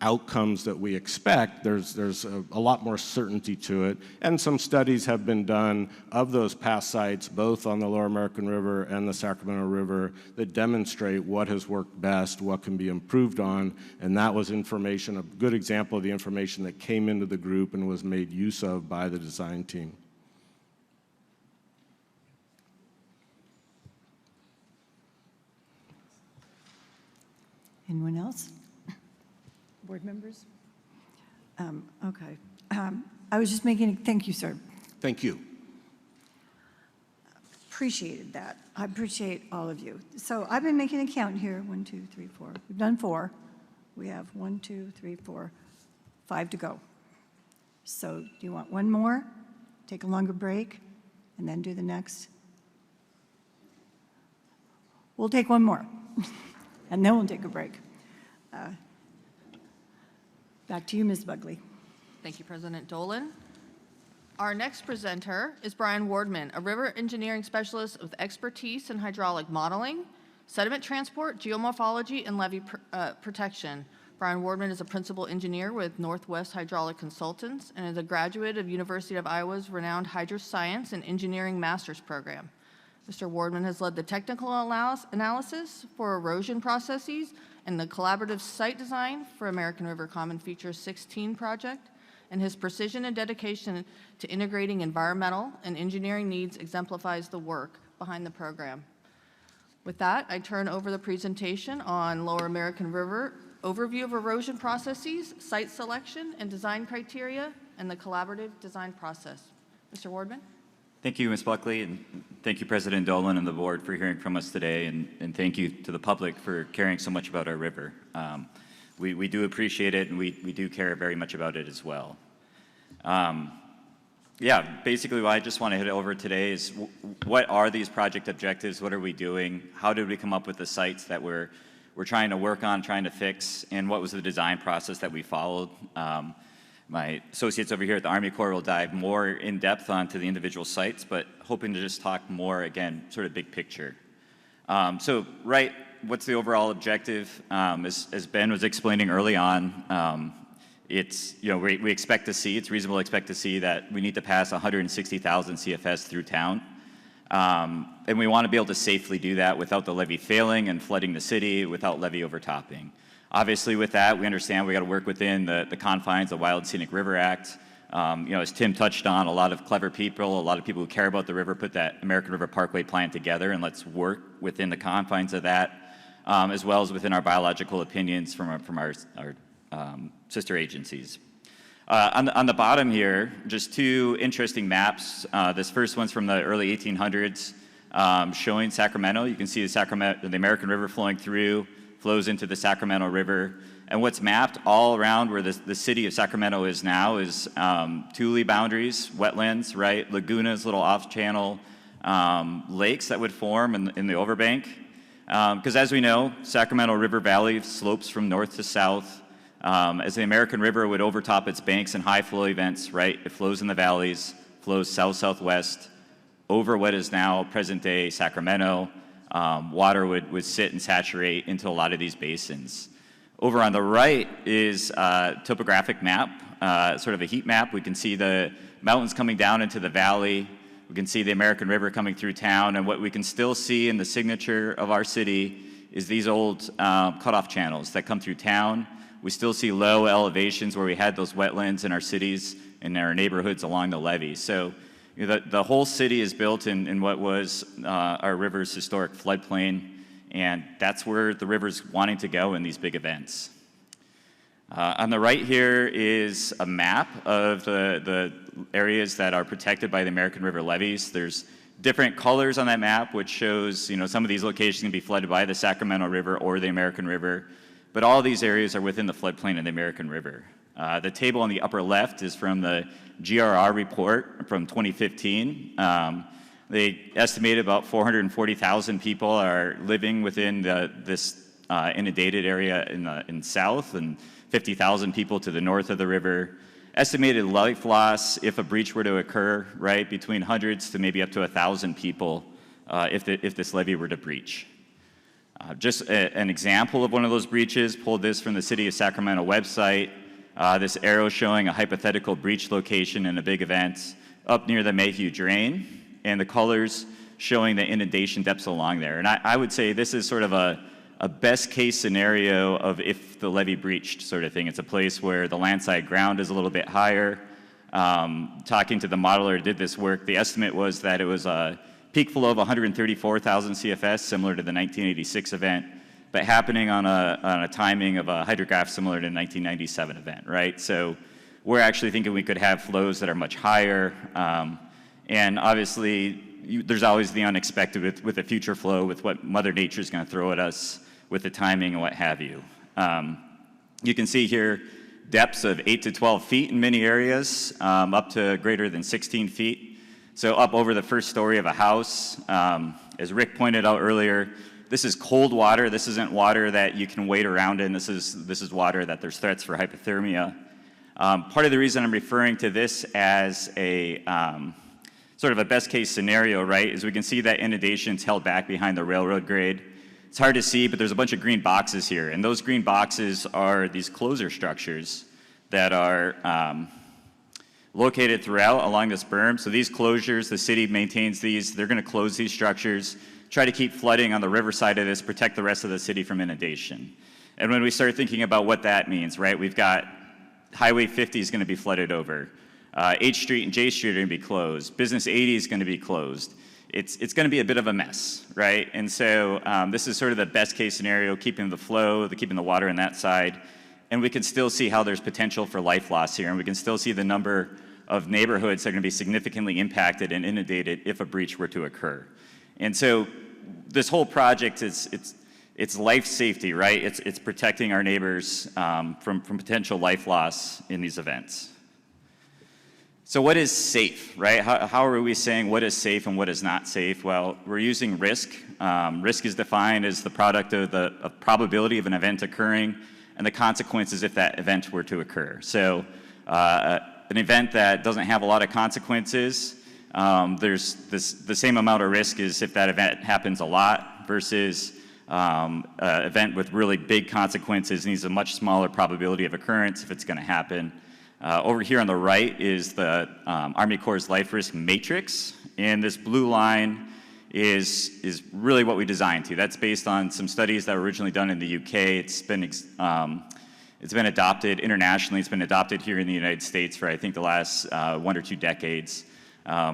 outcomes that we expect, there's a lot more certainty to it. And some studies have been done of those past sites, both on the Lower American River and the Sacramento River, that demonstrate what has worked best, what can be improved on, and that was information, a good example of the information that came into the group and was made use of by the design team. Anyone else? Board members? Okay. I was just thank you, sir. Thank you. Appreciated that. I appreciate all of you. So I've been making a count here. 1, 2, 3, 4. We've done 4. We have 1, 2, 3, 4, 5 to go. So do you want one more? Take a longer break and then do the next? We'll take one more and then we'll take a break. Back to you, Ms. Buckley. Thank you, President Dolan. Our next presenter is Brian Wardman, a river engineering specialist with expertise in hydraulic modeling, sediment transport, geomorphology, and levee protection. Brian Wardman is a principal engineer with Northwest Hydraulic Consultants and is a graduate of University of Iowa's renowned Hydroscience and Engineering Master's Program. Mr. Wardman has led the technical analysis for erosion processes and the collaborative site design for American River Common Features 16 project, and his precision and dedication to integrating environmental and engineering needs exemplifies the work behind the program. With that, I turn over the presentation on Lower American River, overview of erosion processes, site selection and design criteria, and the collaborative design process. Mr. Wardman? Thank you, Ms. Buckley, and thank you, President Dolan and the board for hearing from us today, and thank you to the public for caring so much about our river. We do appreciate it, and we do care very much about it as well. Yeah, basically what I just want to hit over today is what are these project objectives? What are we doing? How did we come up with the sites that we're trying to work on, trying to fix, and what was the design process that we followed? My associates over here at the Army Corps will dive more in depth onto the individual sites, but hoping to just talk more, again, sort of big picture. What's the overall objective? As Ben was explaining early on, we expect to see, it's reasonable to expect to see that we need to pass 160,000 CFS through town. And we want to be able to safely do that without the levee failing and flooding the city, without levee overtopping. Obviously with that, we understand we got to work within the confines of the Wild Scenic River Act. As Tim touched on, a lot of clever people, a lot of people who care about the river put that American River Parkway plan together, and let's work within the confines of that, as well as within our biological opinions from our sister agencies. On the bottom here, just two interesting maps. This first one's from the early 1800s, showing Sacramento. You can see the American River flowing through, flows into the Sacramento River. And what's mapped all around where the city of Sacramento is now is tule boundaries, wetlands, right? Lagunas, little off-channel lakes that would form in the overbank. Because as we know, Sacramento River Valley slopes from north to south. As the American River would overtop its banks in high flow events, right? It flows in the valleys, flows south-southwest over what is now present-day Sacramento. Water would sit and saturate into a lot of these basins. Over on the right is a topographic map, sort of a heat map. We can see the mountains coming down into the valley. We can see the American River coming through town. And what we can still see in the signature of our city is these old cutoff channels that come through town. We still see low elevations where we had those wetlands in our cities and our neighborhoods along the levee. So the whole city is built in what was our river's historic floodplain, and that's where the river's wanting to go in these big events. On the right here is a map of the areas that are protected by the American River levees. There's different colors on that map, which shows some of these locations can be flooded by the Sacramento River or the American River, but all these areas are within the floodplain of the American River. The table on the upper left is from the GRR report from 2015. They estimated about 440,000 people are living within this inundated area in south, and 50,000 people to the north of the river. Estimated life loss if a breach were to occur, right, between hundreds to maybe up to 1,000 people if this levee were to breach. Just an example of one of those breaches, pulled this from the City of Sacramento website. This arrow showing a hypothetical breach location in a big event up near the Mayhew Drain, and the colors showing the inundation depths along there. And I would say this is sort of a best case scenario of if the levee breached sort of thing. It's a place where the landside ground is a little bit higher. Talking to the modeler who did this work, the estimate was that it was a peak flow of 134,000 CFS, similar to the 1986 event, but happening on a timing of a hydrograph similar to the 1997 event, right? So we're actually thinking we could have flows that are much higher. And obviously, there's always the unexpected with a future flow, with what Mother Nature is going to throw at us with the timing and what have you. You can see here depths of 8 to 12 feet in many areas, up to greater than 16 feet. So up over the first story of a house. As Rick pointed out earlier, This is cold water. This isn't water that you can wade around in. This is water that there's threats for hypothermia. Part of the reason I'm referring to this as a sort of a best case scenario, right, is we can see that inundation's held back behind the railroad grade. It's hard to see, but there's a bunch of green boxes here, and those green boxes are these closure structures that are located throughout along this berm. So these closures, the city maintains these. They're going to close these structures, try to keep flooding on the riverside of this, protect the rest of the city from inundation. And when we start thinking about what that means, right, we've got Highway 50 is going to be flooded over. H Street and J Street are going to be closed. Business 80 is going to be closed. It's going to be a bit of a mess, right? And so this is sort of the best case scenario, keeping the flow, keeping the water on that side. And we can still see how there's potential for life loss here. And we can still see the number of neighborhoods that are going to be significantly impacted and inundated if a breach were to occur. And so this whole project it's life safety, right? It's protecting our neighbors from potential life loss in these events. So what is safe, right? How are we saying what is safe and what is not safe? Well, we're using risk. Risk is defined as the product of the probability of an event occurring and the consequences if that event were to occur. So an event that doesn't have a lot of consequences, there's the same amount of risk as if that event happens a lot versus an event with really big consequences needs a much smaller probability of occurrence if it's going to happen. Over here on the right is the Army Corps' life risk matrix, and this blue line is really what we designed to. That's based on some studies that were originally done in the UK. It's been adopted internationally. It's been adopted here in the United States for I think the last 1 or 2 decades,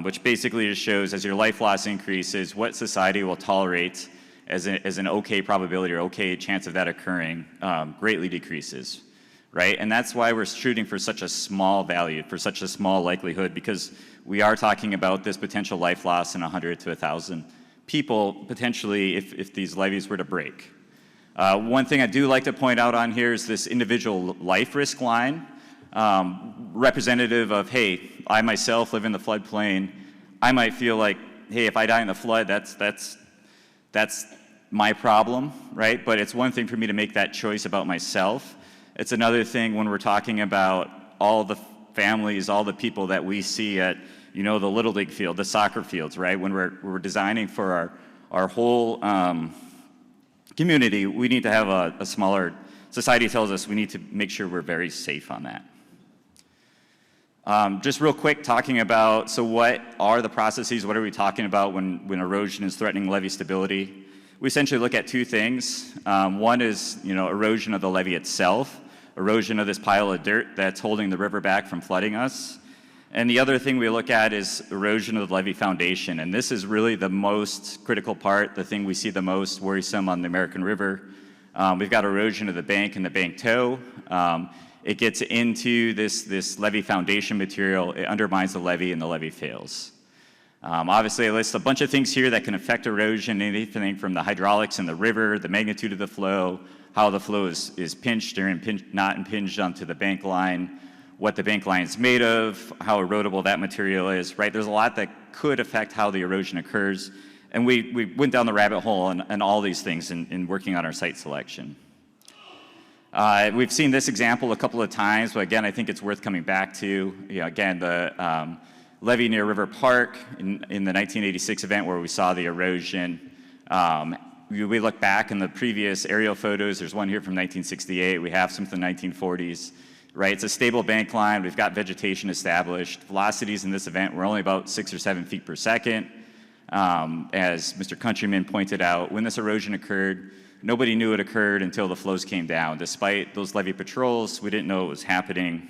which basically just shows as your life loss increases, what society will tolerate as an okay probability or okay chance of that occurring greatly decreases. Right? And that's why we're shooting for such a small value, for such a small likelihood, because we are talking about this potential life loss in 100 to 1,000 people, potentially, if these levees were to break. One thing I do like to point out on here is this individual life risk line, representative of, hey, I myself live in the floodplain. I might feel like, hey, if I die in the flood, that's my problem, right? But it's one thing for me to make that choice about myself. It's another thing when we're talking about all the families, all the people that we see at, the Little League field, the soccer fields, right? When we're designing for our whole community, we need to have a smaller, society tells us we need to make sure we're very safe on that. Just real quick, talking about, so what are the processes? What are we talking about when erosion is threatening levee stability? We essentially look at 2 things. One is, erosion of the levee itself, erosion of this pile of dirt that's holding the river back from flooding us. And the other thing we look at is erosion of the levee foundation. And this is really the most critical part, the thing we see the most worrisome on the American River. We've got erosion of the bank and the bank toe. It gets into this levee foundation material, it undermines the levee and the levee fails. Obviously, I list a bunch of things here that can affect erosion, anything from the hydraulics in the river, the magnitude of the flow, how the flow is pinched or not impinged onto the bank line, what the bank line is made of, how erodible that material is, right? There's a lot that could affect how the erosion occurs. And we went down the rabbit hole on all these things in working on our site selection. We've seen this example a couple of times, but again, I think it's worth coming back to. Again, the levee near River Park in the 1986 event where we saw the erosion. We look back in the previous aerial photos. There's one here from 1968. We have some from the 1940s, right? It's a stable bank line. We've got vegetation established. Velocities in this event were only about 6 or 7 feet per second. As Mr. Countryman pointed out, when this erosion occurred, nobody knew it occurred until the flows came down. Despite those levee patrols, we didn't know it was happening.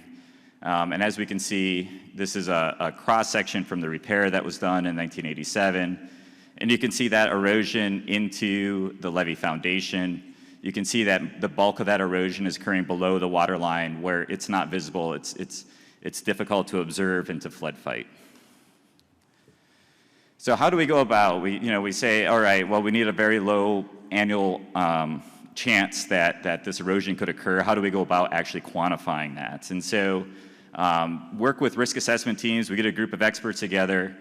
And as we can see, this is a cross-section from the repair that was done in 1987. And you can see that erosion into the levee foundation. You can see that the bulk of that erosion is occurring below the water line where it's not visible. It's difficult to observe and to flood fight. So how do we go about? We say, all right, well, we need a very low annual chance that this erosion could occur. How do we go about actually quantifying that? And so work with risk assessment teams. We get a group of experts together.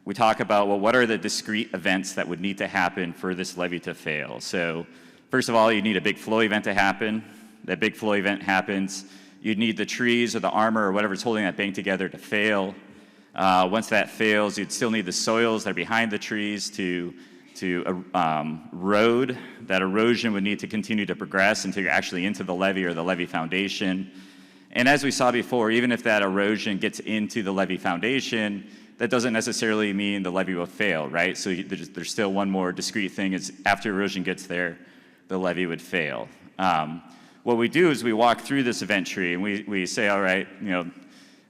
we talk about, well, what are the discrete events that would need to happen for this levee to fail? So first of all, you need a big flow event to happen. That big flow event happens. You'd need the trees or the armor or whatever's holding that bank together to fail. Once that fails, you'd still need the soils that are behind the trees to erode. That erosion would need to continue to progress until you're actually into the levee or the levee foundation. And as we saw before, even if that erosion gets into the levee foundation, that doesn't necessarily mean the levee will fail, right? So there's still one more discrete thing is after erosion gets there, the levee would fail. What we do is we walk through this event tree and we say, all right, you know,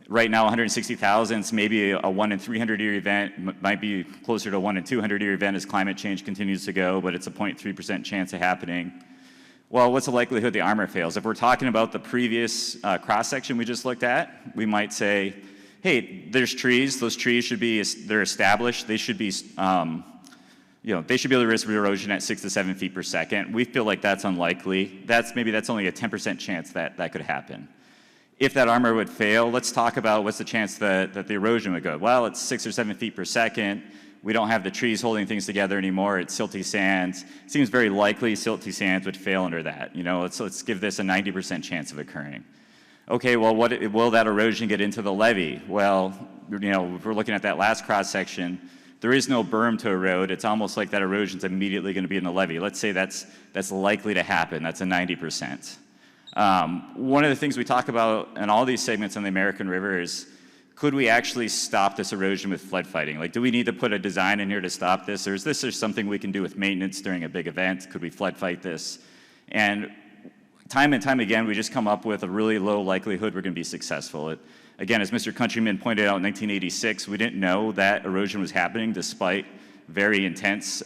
right now 160,000 is maybe a 1 in 300 year event, might be closer to a 1 in 200 year event as climate change continues to go, but it's a 0.3% chance of happening. Well, what's the likelihood the armor fails? If we're talking about the previous cross-section we just looked at, we might say, hey, there's trees. Those trees should be, they're established. They should be, you know, they should be able to risk erosion at 6 to 7 feet per second. We feel like that's unlikely. That's only a 10% chance that that could happen. If that armor would fail, let's talk about what's the chance that the erosion would go. Well, it's 6 or 7 feet per second. We don't have the trees holding things together anymore. It's silty sands. It seems very likely silty sands would fail under that. You know, let's give this a 90% chance of occurring. Okay, well, will that erosion get into the levee? Well, you know, if we're looking at that last cross section, there is no berm to erode. It's almost like that erosion's immediately going to be in the levee. Let's say that's likely to happen. That's a 90%. One of the things we talk about in all these segments on the American River is, could we actually stop this erosion with flood fighting? Like, do we need to put a design in here to stop this? Or is this just something we can do with maintenance during a big event? Could we flood fight this? And time again, we just come up with a really low likelihood we're going to be successful. Again, as Mr. Countryman pointed out in 1986, we didn't know that erosion was happening despite very intense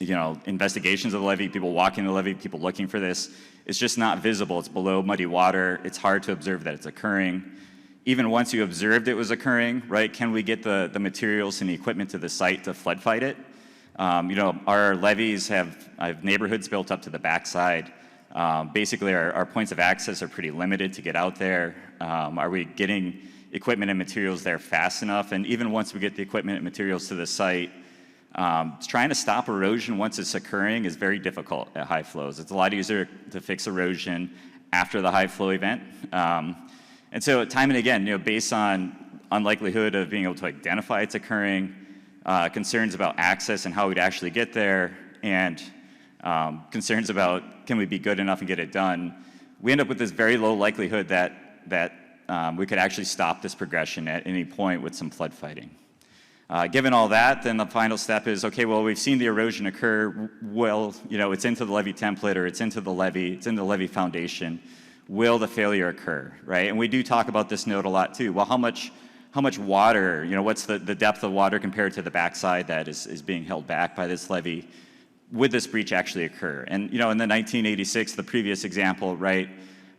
you know, investigations of the levee, people walking the levee, people looking for this. It's just not visible. It's below muddy water. It's hard to observe that it's occurring. Even once you observed it was occurring, right, can we get the materials and the equipment to the site to flood fight it? You know, our levees have neighborhoods built up to the backside. Basically, our points of access are pretty limited to get out there. Are we getting equipment and materials there fast enough? And even once we get the equipment and materials to the site, trying to stop erosion once it's occurring is very difficult at high flows. It's a lot easier to fix erosion after the high flow event. And so time and again, you know, based on unlikelihood of being able to identify it's occurring, concerns about access and how we'd actually get there, and concerns about can we be good enough and get it done, we end up with this very low likelihood that we could actually stop this progression at any point with some flood fighting. Given all that, then the final step is, okay, well, we've seen the erosion occur. Well, you know, it's into the levee template, or it's into the levee, it's in the levee foundation. Will the failure occur, right? And we do talk about this note a lot too. Well, how much water, you know, what's the depth of water compared to the backside that is being held back by this levee? Would this breach actually occur? And, you know, in the 1986, the previous example, right,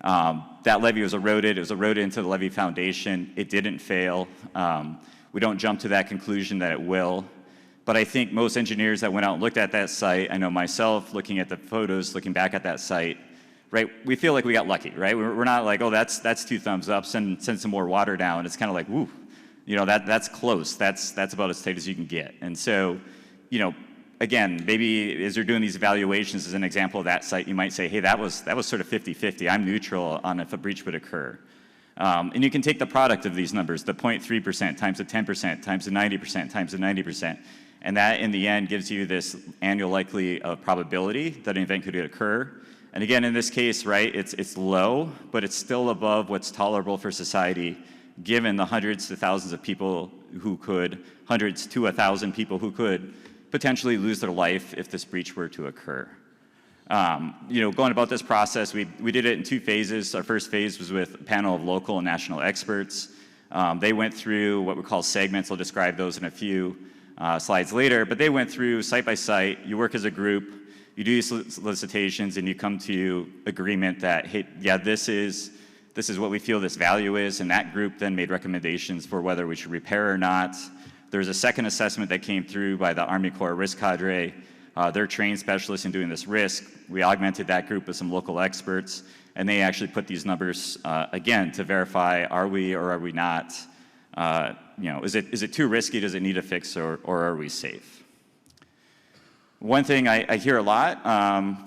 that levee was eroded. It was eroded into the levee foundation. It didn't fail. We don't jump to that conclusion that it will. But I think most engineers that went out and looked at that site, I know myself, looking at the photos, looking back at that site, right, we feel like we got lucky, right? We're not like, oh, that's 2 thumbs up, send some more water down. It's kind of like, woo, you know, that's close. That's about as tight as you can get. And so, you know, again, maybe as you're doing these evaluations as an example of that site, you might say, hey, that was sort of 50-50. I'm neutral on if a breach would occur. And you can take the product of these numbers, the 0.3% times the 10% times the 90% times the 90%, and that in the end gives you this annual likely probability that an event could occur. And again, in this case, right, it's low, but it's still above what's tolerable for society, given the hundreds to thousands of people who could, hundreds to 1,000 people who could potentially lose their life if this breach were to occur. You know, going about this process, we did it in 2 phases. Our first phase was with a panel of local and national experts. They went through what we call segments. I'll describe those in a few slides later, but they went through site by site. You work as a group, you do solicitations, and you come to agreement that, hey, yeah, this is what we feel this value is, and that group then made recommendations for whether we should repair or not. There's a second assessment that came through by the Army Corps Risk Cadre. They're trained specialists in doing this risk. We augmented that group with some local experts, and they actually put these numbers, again, to verify, are we or are we not is it too risky? Does it need a fix, or are we safe? One thing I hear a lot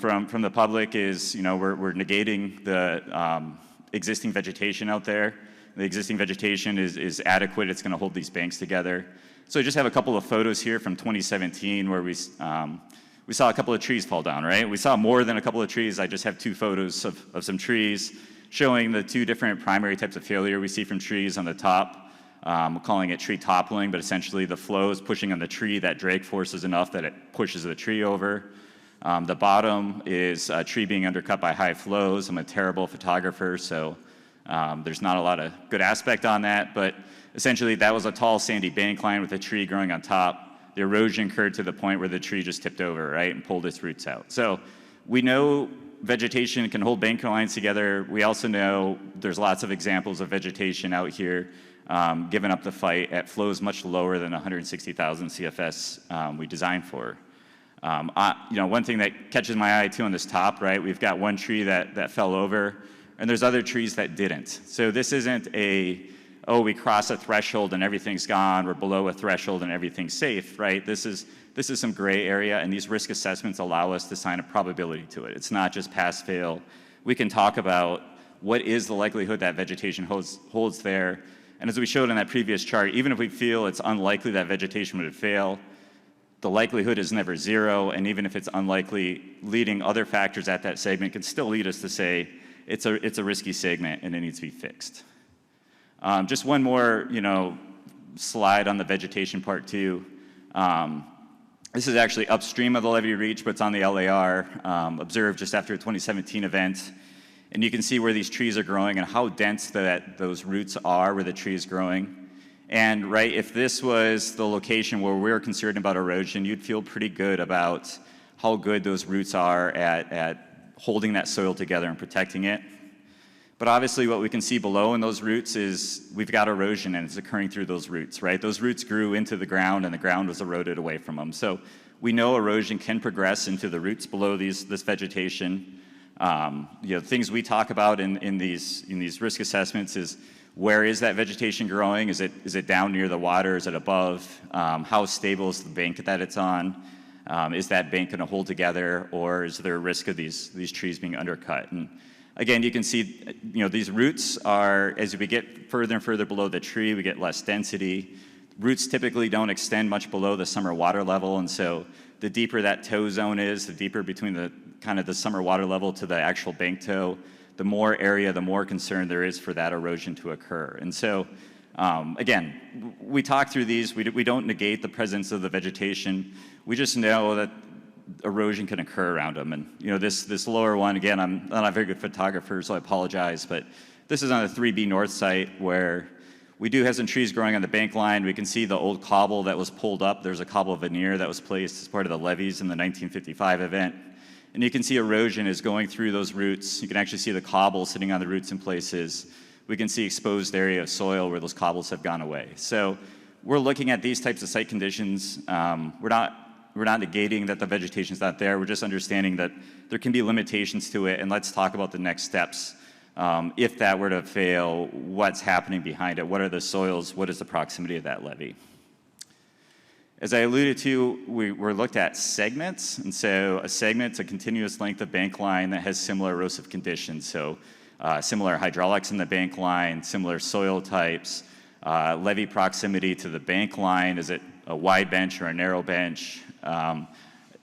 from the public is, we're negating the existing vegetation out there. The existing vegetation is adequate. It's going to hold these banks together. So I just have a couple of photos here from 2017 where we saw a couple of trees fall down, right? We saw more than a couple of trees. I just have two photos of some trees showing the two different primary types of failure we see from trees. On the top, we're calling it tree toppling, but essentially the flow is pushing on the tree. That drag force is enough that it pushes the tree over. The bottom is a tree being undercut by high flows. I'm a terrible photographer, so there's not a lot of good aspect on that, but essentially that was a tall sandy bank line with a tree growing on top. The erosion occurred to the point where the tree just tipped over, right, and pulled its roots out. So we know vegetation can hold bank lines together. We also know there's lots of examples of vegetation out here giving up the fight at flows much lower than 160,000 CFS we designed for. One thing that catches my eye too on this top, right, we've got one tree that fell over, and there's other trees that didn't. So this isn't we cross a threshold and everything's gone, we're below a threshold and everything's safe, right? This is some gray area, and these risk assessments allow us to assign a probability to it. It's not just pass, fail. We can talk about what is the likelihood that vegetation holds there. And as we showed in that previous chart, even if we feel it's unlikely that vegetation would fail, the likelihood is never zero, and even if it's unlikely, leading other factors at that segment can still lead us to say it's a risky segment and it needs to be fixed. Just one more, slide on the vegetation part too. This is actually upstream of the levee reach, but it's on the LAR, observed just after a 2017 event. And you can see where these trees are growing and how dense those roots are where the tree is growing. And right, if this was the location where we're concerned about erosion, you'd feel pretty good about how good those roots are at holding that soil together and protecting it. But obviously what we can see below in those roots is we've got erosion and it's occurring through those roots, right? Those roots grew into the ground and the ground was eroded away from them. So we know erosion can progress into the roots below this vegetation. Things we talk about in these risk assessments is where is that vegetation growing? Is it down near the water? Is it above? How stable is the bank that it's on? Is that bank going to hold together, or is there a risk of these trees being undercut? And again, you can see, these roots are, as we get further and further below the tree, we get less density. Roots typically don't extend much below the summer water level, and so the deeper that toe zone is, the deeper between the summer water level to the actual bank toe, the more area, the more concern there is for that erosion to occur. And so, again, we talk through these, we don't negate the presence of the vegetation, we just know that erosion can occur around them. And this lower one, again, I'm not a very good photographer, so I apologize, but this is on the 3B North site where we do have some trees growing on the bank line. We can see the old cobble that was pulled up. There's a cobble veneer that was placed as part of the levees in the 1955 event. And you can see erosion is going through those roots. You can actually see the cobble sitting on the roots in places. We can see exposed area of soil where those cobbles have gone away. So we're looking at these types of site conditions. We're not negating that the vegetation's not there. We're just understanding that there can be limitations to it, and let's talk about the next steps. If that were to fail, what's happening behind it? What are the soils? What is the proximity of that levee? As I alluded to, we're looked at segments, and so a segment's a continuous length of bank line that has similar erosive conditions. So similar hydraulics in the bank line, similar soil types, levee proximity to the bank line. Is it a wide bench or a narrow bench?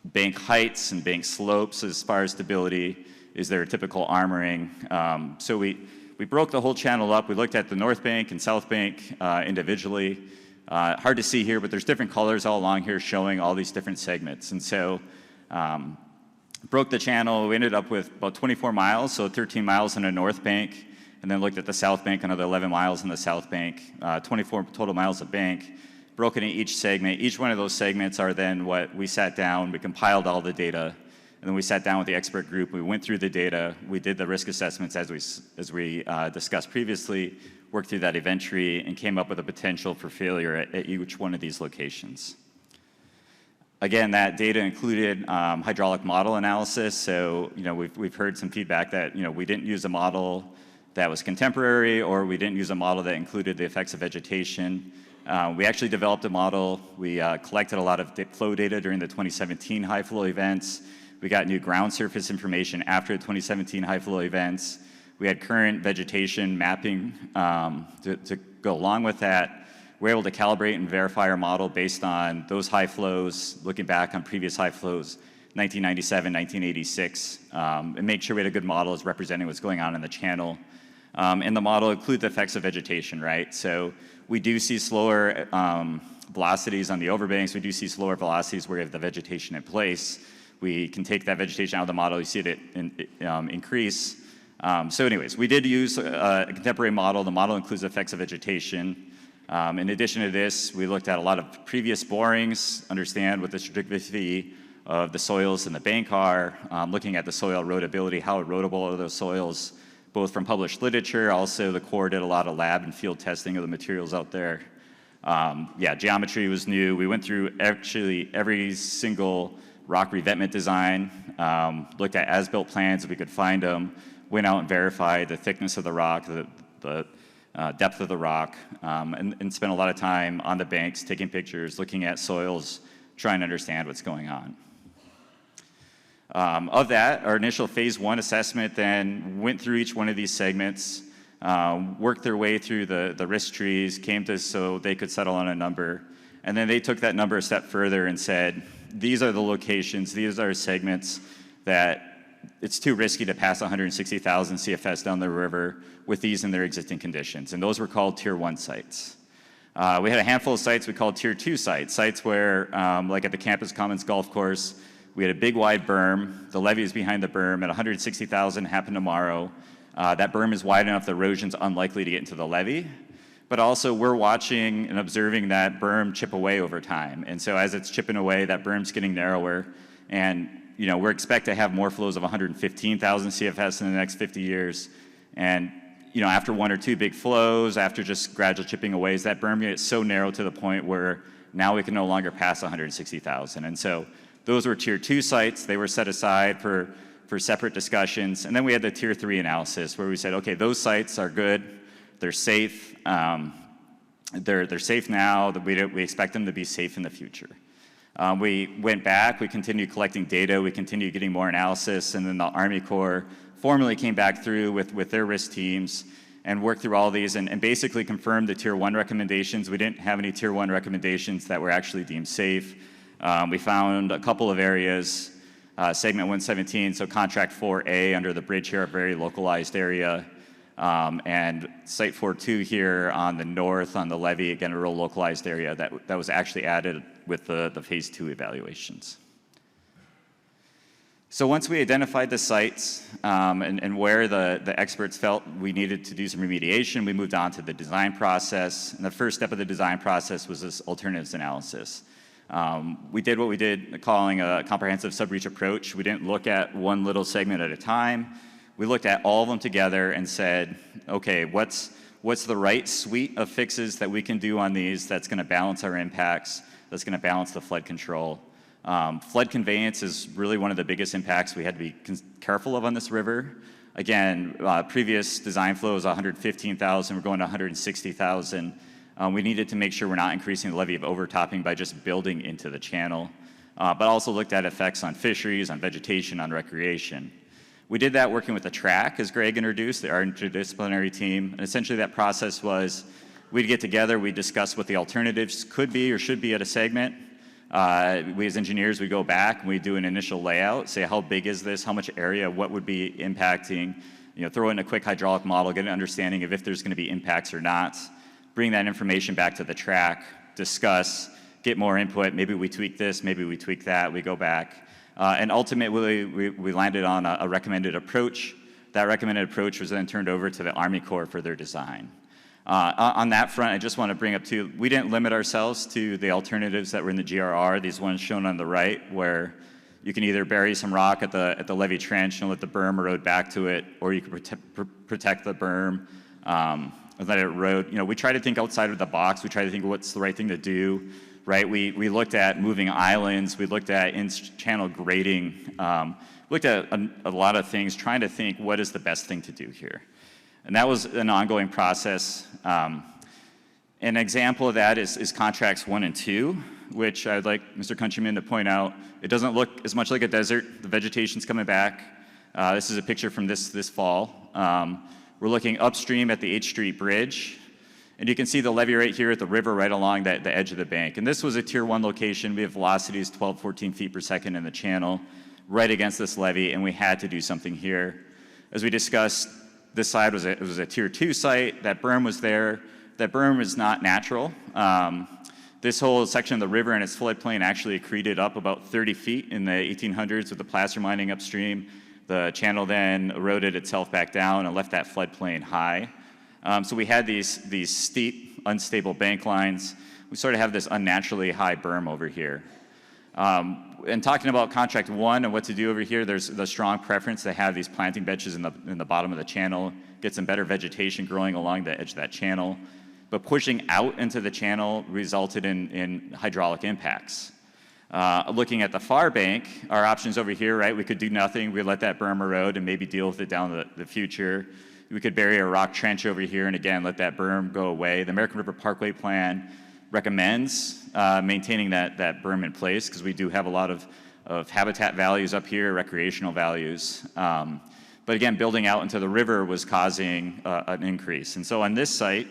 Bank heights and bank slopes as far as stability. Is there a typical armoring? So we broke the whole channel up. We looked at the North Bank and South Bank individually. Hard to see here, but there's different colors all along here showing all these different segments. And so broke the channel. We ended up with about 24 miles, so 13 miles in the North Bank, and then looked at the South Bank, another 11 miles in the South Bank, 24 total miles of bank, broken in each segment. Each one of those segments are then what we sat down, we compiled all the data, and then we sat down with the expert group, we went through the data, we did the risk assessments as we discussed previously, worked through that event tree, and came up with a potential for failure at each one of these locations. Again, that data included hydraulic model analysis, so we've heard some feedback that we didn't use a model. that was contemporary, or we didn't use a model that included the effects of vegetation. We actually developed a model. We collected a lot of flow data during the 2017 high flow events. We got new ground surface information after the 2017 high flow events. We had current vegetation mapping to go along with that. We're able to calibrate and verify our model based on those high flows, looking back on previous high flows, 1997, 1986, and make sure we had a good model as representing what's going on in the channel. And the model includes the effects of vegetation, right? So we do see slower velocities on the overbanks. We do see slower velocities where we have the vegetation in place. We can take that vegetation out of the model. You see it increase. So anyways, we did use a contemporary model. The model includes the effects of vegetation. In addition to this, we looked at a lot of previous borings, understand what the stratigraphy of the soils in the bank are, looking at the soil erodibility, how erodible are those soils, both from published literature. Also, the Corps did a lot of lab and field testing of the materials out there. Yeah, geometry was new. We went through actually every single rock revetment design, looked at as-built plans if we could find them, went out and verified the thickness of the rock, the depth of the rock, and spent a lot of time on the banks, taking pictures, looking at soils, trying to understand what's going on. Of that, our initial phase 1 assessment then went through each one of these segments, worked their way through the risk trees, came to so they could settle on a number, and then they took that number a step further and said, these are the locations, these are segments that it's too risky to pass 160,000 CFS down the river with these in their existing conditions, and those were called Tier 1 sites. We had a handful of sites we called Tier 2 sites, sites where, like at the Campus Commons Golf Course, we had a big wide berm, the levee is behind the berm, at 160,000 happened tomorrow. That berm is wide enough the erosion's unlikely to get into the levee, but also we're watching and observing that berm chip away over time. And so as it's chipping away, that berm's getting narrower, and we're expected to have more flows of 115,000 CFS in the next 50 years. And after one or two big flows, after just gradual chipping away, that berm gets so narrow to the point where now we can no longer pass 160,000. And so those were Tier 2 sites. They were set aside for separate discussions. And then we had the Tier 3 analysis where we said, okay, those sites are good, they're safe, they're safe now, we expect them to be safe in the future. We went back, we continued collecting data, we continued getting more analysis, and then the Army Corps formally came back through with their risk teams and worked through all these and basically confirmed the Tier 1 recommendations. We didn't have any Tier 1 recommendations that were actually deemed safe. We found a couple of areas, segment 117, so contract 4A under the bridge here, a very localized area, and site 42 here on the north on the levee, again, a real localized area that was actually added with the phase 2 evaluations. So once we identified the sites and where the experts felt we needed to do some remediation, we moved on to the design process. And the first step of the design process was this alternatives analysis. We did what we did calling a comprehensive sub-reach approach. We didn't look at one little segment at a time. We looked at all of them together and said, okay, what's the right suite of fixes that we can do on these that's going to balance our impacts, that's going to balance the flood control. Flood conveyance is really one of the biggest impacts we had to be careful of on this river. Again, previous design flow was 115,000, we're going to 160,000. We needed to make sure we're not increasing the levee of overtopping by just building into the channel, but also looked at effects on fisheries, on vegetation, on recreation. We did that working with the track, as Greg introduced, our interdisciplinary team, and essentially that process was we'd get together, we'd discuss what the alternatives could be or should be at a segment. We as engineers, we go back and we do an initial layout, say how big is this, how much area, what would be impacting, throw in a quick hydraulic model, get an understanding of if there's going to be impacts or not, bring that information back to the track, discuss, get more input, maybe we tweak this, maybe we tweak that, we go back. And ultimately, we landed on a recommended approach. That recommended approach was then turned over to the Army Corps for their design. On that front, I just want to bring up too, we didn't limit ourselves to the alternatives that were in the GRR, these ones shown on the right, where you can either bury some rock at the levee trench and let the berm erode back to it, or you can protect the berm and let it erode. We try to think outside of the box. We try to think of what's the right thing to do. Right, we looked at moving islands, we looked at in-channel grading, looked at a lot of things, trying to think what is the best thing to do here. And that was an ongoing process. An example of that is contracts 1 and 2, which I'd like Mr. Countryman to point out. It doesn't look as much like a desert. The vegetation's coming back. This is a picture from this fall. We're looking upstream at the H Street Bridge. And you can see the levee right here at the river right along the edge of the bank. And this was a Tier 1 location. We have velocities 12, 14 feet per second in the channel right against this levee, and we had to do something here. As we discussed, this side was a Tier 2 site. That berm was there. That berm is not natural. This whole section of the river and its floodplain actually accreted up about 30 feet in the 1800s with the placer mining upstream. The channel then eroded itself back down and left that floodplain high. So we had these steep, unstable bank lines. We sort of have this unnaturally high berm over here. And talking about contract 1 and what to do over here, there's the strong preference to have these planting benches in the bottom of the channel, get some better vegetation growing along the edge of that channel. But pushing out into the channel resulted in hydraulic impacts. Looking at the far bank, our options over here, right, we could do nothing. We'd let that berm erode and maybe deal with it down the future. We could bury a rock trench over here and again, let that berm go away. The American River Parkway Plan recommends maintaining that berm in place because we do have a lot of habitat values up here, recreational values. But again, building out into the river was causing an increase. And so on this site,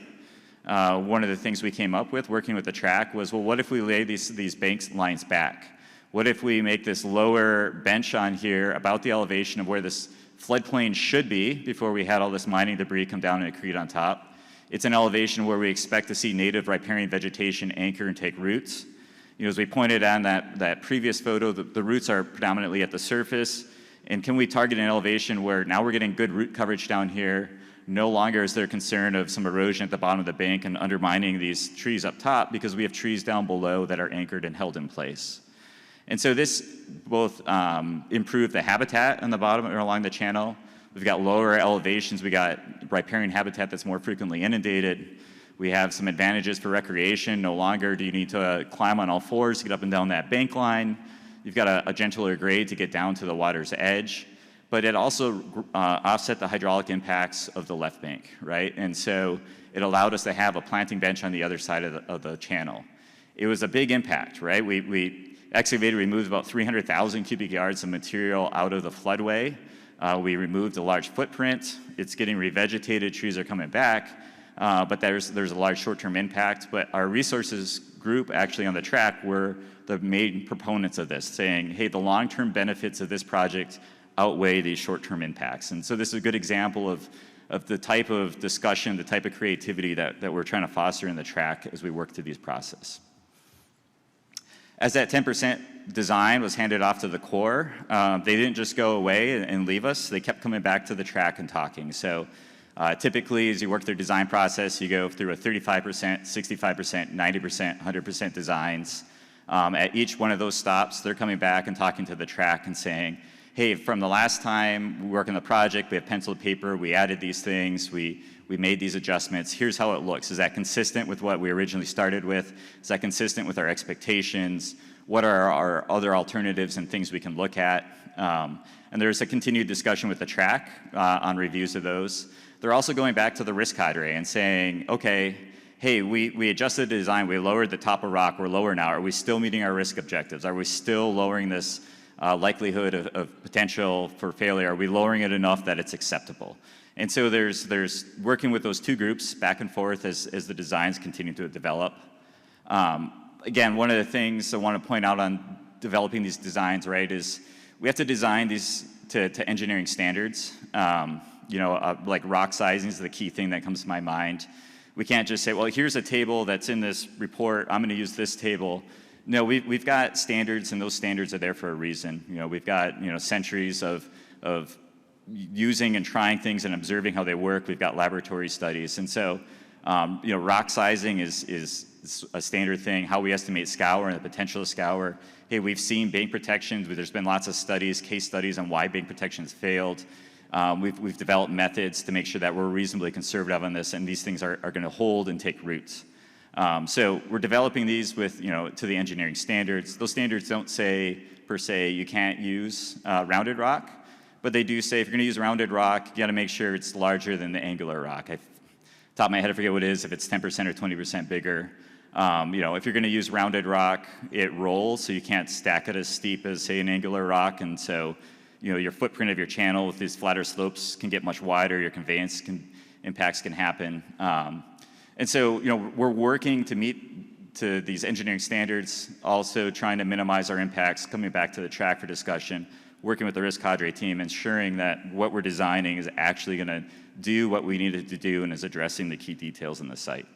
one of the things we came up with working with the track was, well, what if we lay these bank lines back? What if we make this lower bench on here about the elevation of where this floodplain should be before we had all this mining debris come down and accrete on top? It's an elevation where we expect to see native riparian vegetation anchor and take roots. You know, as we pointed on that previous photo, the roots are predominantly at the surface. And can we target an elevation where now we're getting good root coverage down here? No longer is there concern of some erosion at the bottom of the bank and undermining these trees up top because we have trees down below that are anchored and held in place. And so this both improved the habitat on the bottom or along the channel. We've got lower elevations. We got riparian habitat that's more frequently inundated. We have some advantages for recreation. No longer do you need to climb on all fours to get up and down that bank line. You've got a gentler grade to get down to the water's edge. But it also offset the hydraulic impacts of the left bank, right? And so it allowed us to have a planting bench on the other side of the channel. It was a big impact, right? We excavated, removed about 300,000 cubic yards of material out of the floodway. We removed a large footprint. It's getting revegetated, trees are coming back, but there's a large short-term impact. But our resources group actually on the track were the main proponents of this, saying, hey, the long-term benefits of this project outweigh these short-term impacts. And so this is a good example of the type of discussion, the type of creativity that we're trying to foster in the track as we work through these processes. As that 10% design was handed off to the Corps, they didn't just go away and leave us. They kept coming back to the track and talking. So typically, as you work through design process, you go through a 35%, 65%, 90%, 100% designs. At each one of those stops, they're coming back and talking to the track and saying, hey, from the last time we worked on the project, we have pencil to paper, we added these things, we made these adjustments, here's how it looks. Is that consistent with what we originally started with? Is that consistent with our expectations? What are our other alternatives and things we can look at? And there's a continued discussion with the track on reviews of those. They're also going back to the risk cadre and saying, okay, hey, we adjusted the design, we lowered the top of rock, we're lower now. Are we still meeting our risk objectives? Are we still lowering this likelihood of potential for failure? Are we lowering it enough that it's acceptable? And so there's working with those two groups back and forth as the designs continue to develop. Again, one of the things I want to point out on developing these designs, right, is we have to design these to engineering standards. Like rock sizing is the key thing that comes to my mind. We can't just say, well, here's a table that's in this report, I'm going to use this table. No, we've got standards, and those standards are there for a reason. We've got centuries of using and trying things and observing how they work. We've got laboratory studies, and so rock sizing is a standard thing. How we estimate scour and the potential of scour. Hey, we've seen bank protections. There's been lots of studies, case studies on why bank protections failed. We've developed methods to make sure that we're reasonably conservative on this, and these things are going to hold and take roots. So we're developing these with, to the engineering standards. Those standards don't say, per se, you can't use rounded rock, But they do say if you're going to use rounded rock, you got to make sure it's larger than the angular rock. Top of my head, I forget what it is, if it's 10% or 20% bigger. If you're going to use rounded rock, it rolls, so you can't stack it as steep as, say, an angular rock. And so, your footprint of your channel with these flatter slopes can get much wider. Your conveyance impacts can happen. And so, we're working to meet to these engineering standards, also trying to minimize our impacts, coming back to the track for discussion, working with the risk cadre team, ensuring that what we're designing is actually going to do what we need it to do and is addressing the key details in the site.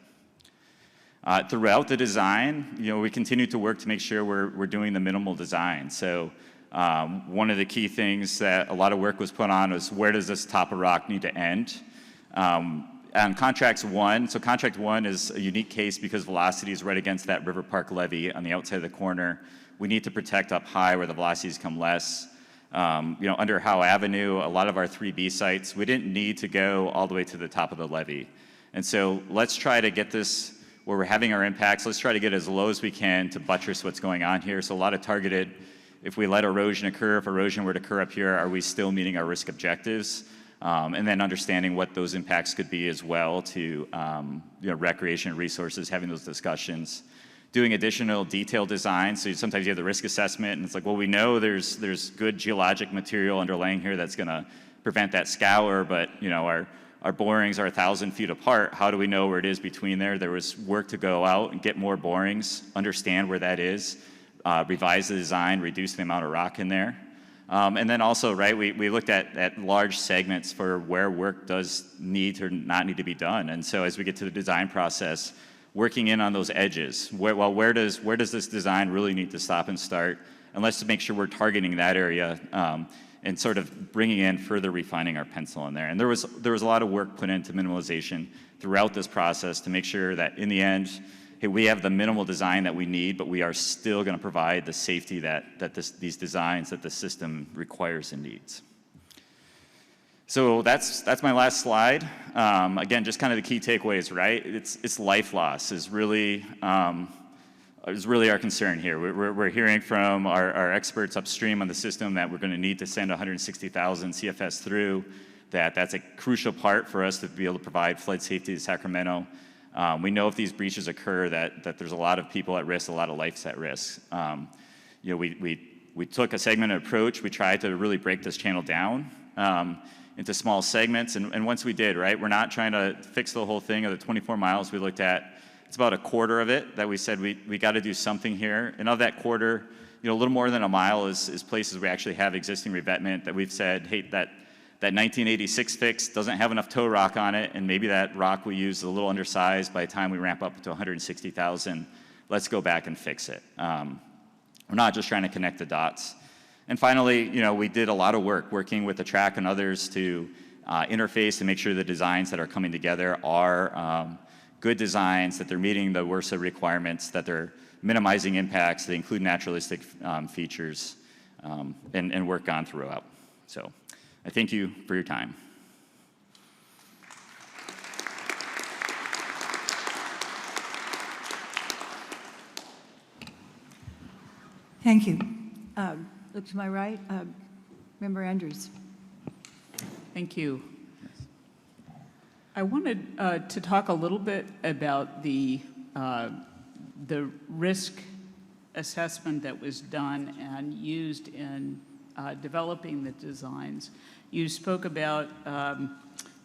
Throughout the design, we continue to work to make sure we're doing the minimal design. So one of the key things that a lot of work was put on was where does this top of rock need to end? On contracts one, so contract one is a unique case because velocity is right against that River Park levee on the outside of the corner. We need to protect up high where the velocities come less. Under Howe Avenue, a lot of our 3B sites, we didn't need to go all the way to the top of the levee. And so let's try to get this, where we're having our impacts, let's try to get as low as we can to buttress what's going on here. So a lot of targeted, if we let erosion occur, if erosion were to occur up here, are we still meeting our risk objectives? And then understanding what those impacts could be as well to recreation and resources, having those discussions. Doing additional detailed design, so sometimes you have the risk assessment, and it's like, well, we know there's good geologic material underlying here that's going to prevent that scour, but our borings are 1,000 feet apart. How do we know where it is between there? There was work to go out and get more borings, understand where that is, revise the design, reduce the amount of rock in there. And then also, right, we looked at large segments for where work does need or not need to be done. And so as we get to the design process, working in on those edges, where does this design really need to stop and start? And let's make sure we're targeting that area and sort of bringing in further refining our pencil in there. And there was a lot of work put into minimalization throughout this process to make sure that in the end, hey, we have the minimal design that we need, but we are still going to provide the safety that these designs, that the system requires and needs. So that's my last slide. Again, just kind of the key takeaways, right? It's life loss is really our concern here. We're hearing from our experts upstream on the system that we're going to need to send 160,000 CFS through. That's a crucial part for us to be able to provide flood safety to Sacramento. We know if these breaches occur that there's a lot of people at risk, a lot of lives at risk. We took a segmented approach. We tried to really break this channel down into small segments, and once we did, right, we're not trying to fix the whole thing. Of the 24 miles we looked at, it's about a quarter of it that we said we got to do something here. And of that quarter, a little more than a mile is places we actually have existing revetment that we've said, hey, that 1986 fix doesn't have enough tow rock on it, and maybe that rock we use is a little undersized by the time we ramp up to 160,000. Let's go back and fix it. We're not just trying to connect the dots. And finally, we did a lot of work working with the track and others to interface to make sure the designs that are coming together are good designs, that they're meeting the WRSA requirements, that they're minimizing impacts, they include naturalistic features, and work on throughout. So I thank you for your time. Thank you. Look to my right, Member Andrews. Thank you. I wanted to talk a little bit about the risk assessment that was done and used in developing the designs. You spoke about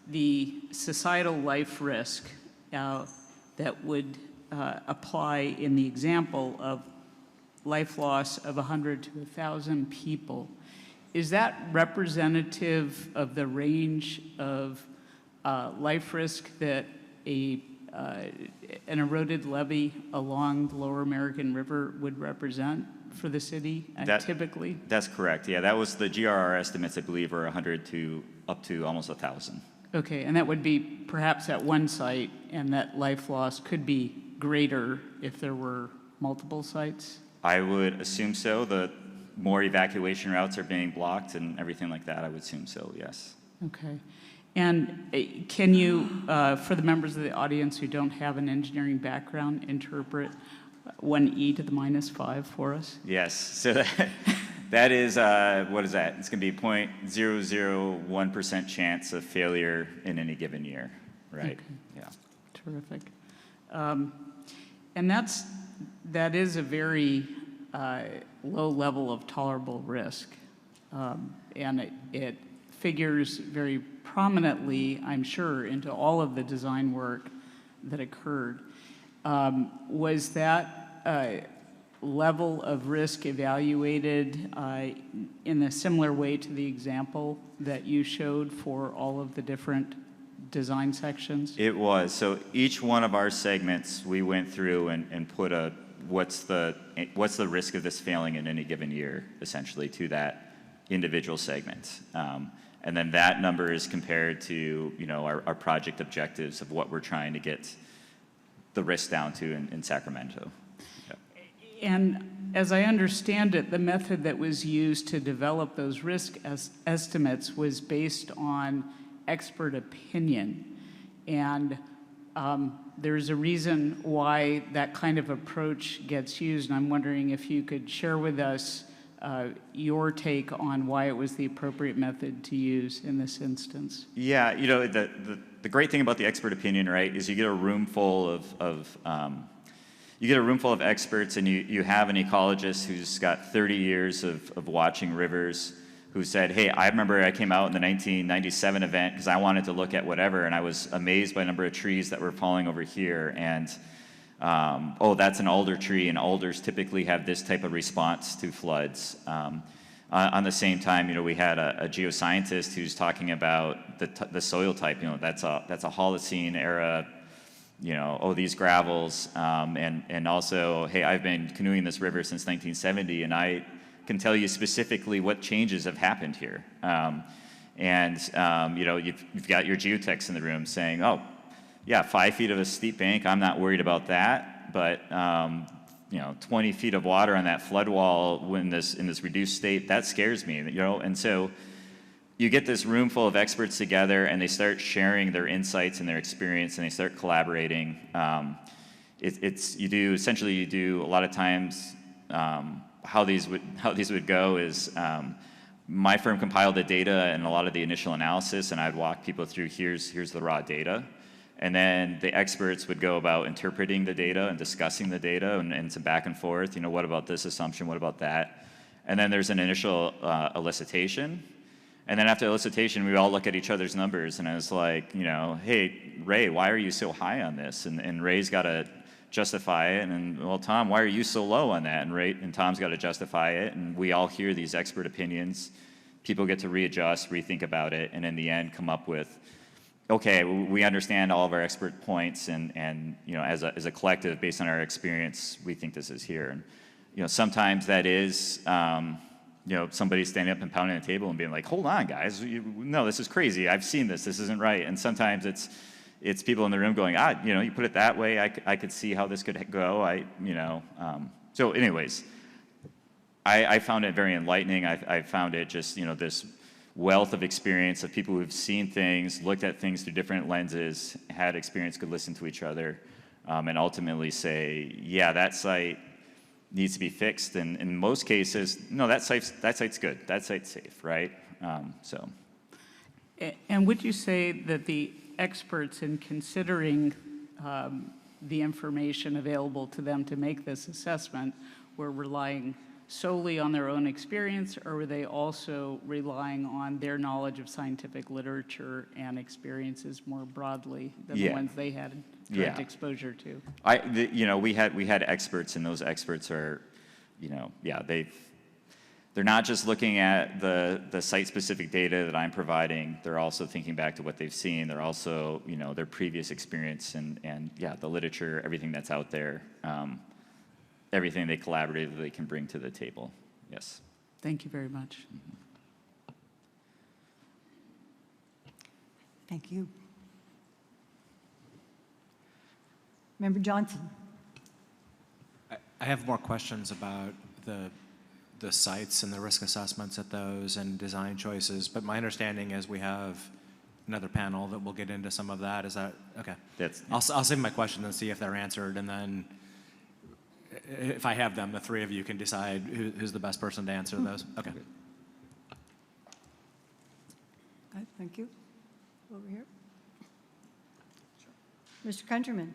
the societal life risk that would apply in the example of life loss of 100 to 1,000 people. Is that representative of the range of life risk that an eroded levee along the Lower American River would represent for the city typically? That's correct. Yeah, that was the GRR estimates, I believe, are 100 to up to almost 1,000. Okay, and that would be perhaps at one site, and that life loss could be greater if there were multiple sites? I would assume so. The more evacuation routes are being blocked and everything like that, I would assume so, yes. Okay. And can you, for the members of the audience who don't have an engineering background, interpret 1e to the -5 for us? Yes. So That is, what is that? It's going to be 0.001% chance of failure in any given year, right? Okay. Yeah. Terrific. And that is a very low level of tolerable risk. And it figures very prominently, I'm sure, into all of the design work that occurred. Was that level of risk evaluated in a similar way to the example that you showed for all of the different design sections? It was. So each one of our segments, we went through and put what's the risk of this failing in any given year, essentially, to that individual segment. And then that number is compared to, our project objectives of what we're trying to get the risk down to in Sacramento. Yeah. And as I understand it, the method that was used to develop those risk estimates was based on expert opinion. And there's a reason why that kind of approach gets used. And I'm wondering if you could share with us your take on why it was the appropriate method to use in this instance. Yeah, the great thing about the expert opinion, right, is you get a room full of experts, and you have an ecologist who's got 30 years of watching rivers, who said, hey, I remember I came out in the 1997 event because I wanted to look at whatever, and I was amazed by the number of trees that were falling over here, and oh, that's an alder tree, and alders typically have this type of response to floods. On the same time, we had a geoscientist who's talking about the soil type. That's a Holocene era. These gravels, and also, hey, I've been canoeing this river since 1970, and I can tell you specifically what changes have happened here. You've got your geotechs in the room saying, oh, yeah, 5 feet of a steep bank, I'm not worried about that, but 20 feet of water on that flood wall in this reduced state, that scares me, and so you get this room full of experts together, and they start sharing their insights and their experience, and they start collaborating. You do a lot of times, how these would go is, my firm compiled the data and a lot of the initial analysis, and I'd walk people through, here's the raw data. And then the experts would go about interpreting the data and discussing the data and some back and forth, what about this assumption, what about that? And then there's an initial elicitation. And then after elicitation, we all look at each other's numbers, and I was like, hey, Ray, why are you so high on this? And Ray's got to justify it, and well, Tom, why are you so low on that? And Tom's got to justify it, and we all hear these expert opinions. People get to readjust, rethink about it, and in the end come up with, okay, we understand all of our expert points, and as a collective, based on our experience, we think this is here. And sometimes that is somebody standing up and pounding on the table and being like, hold on, guys, no, this is crazy. I've seen this isn't right. And sometimes it's people in the room going, you put it that way, I could see how this could go. So anyways, I found it very enlightening. I found it just, this wealth of experience of people who've seen things, looked at things through different lenses, had experience, could listen to each other, and ultimately say, yeah, that site needs to be fixed. And in most cases, no, that site's good. That site's safe, right? And would you say that the experts, in considering the information available to them to make this assessment, were relying solely on their own experience, or were they also relying on their knowledge of scientific literature and experiences more broadly than the ones they had direct exposure to? We had experts, and those experts are, they're not just looking at the site-specific data that I'm providing. They're also thinking back to what they've seen. They're also, their previous experience and the literature, everything that's out there. Everything they collaboratively can bring to the table. Yes. Thank you very much. Thank you. Member Johnson. I have more questions about the sites and the risk assessments at those and design choices, but my understanding is we have another panel that will get into some of that. Is that okay? That's, I'll save my questions and see if they're answered, and then if I have them, the three of you can decide who's the best person to answer those. Okay. Thank you. Over here. Mr. Countryman.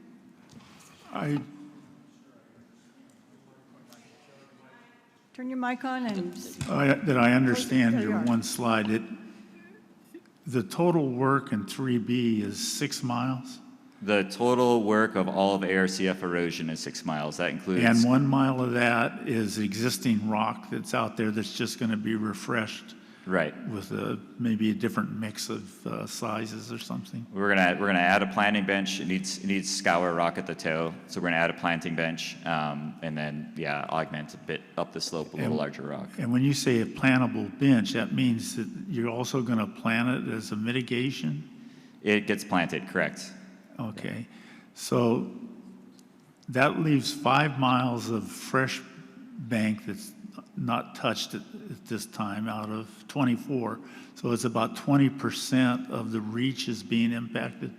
Turn your mic on and. That I understand There you your are. one slide, the total work in 3B is 6 miles? The total work of all of ARCF erosion is 6 miles. That includes. And 1 mile of that is existing rock that's out there that's just going to be refreshed? Right. With maybe a different mix of sizes or something? We're gonna add a planting bench. It needs scour rock at the toe, so we're gonna add a planting bench, and then augment a bit up the slope, a little larger rock. And when you say a plantable bench, that means that you're also going to plant it as a mitigation? It gets planted, correct. Okay, so that leaves 5 miles of fresh bank that's not touched at this time out of 24. So it's about 20% of the reach is being impacted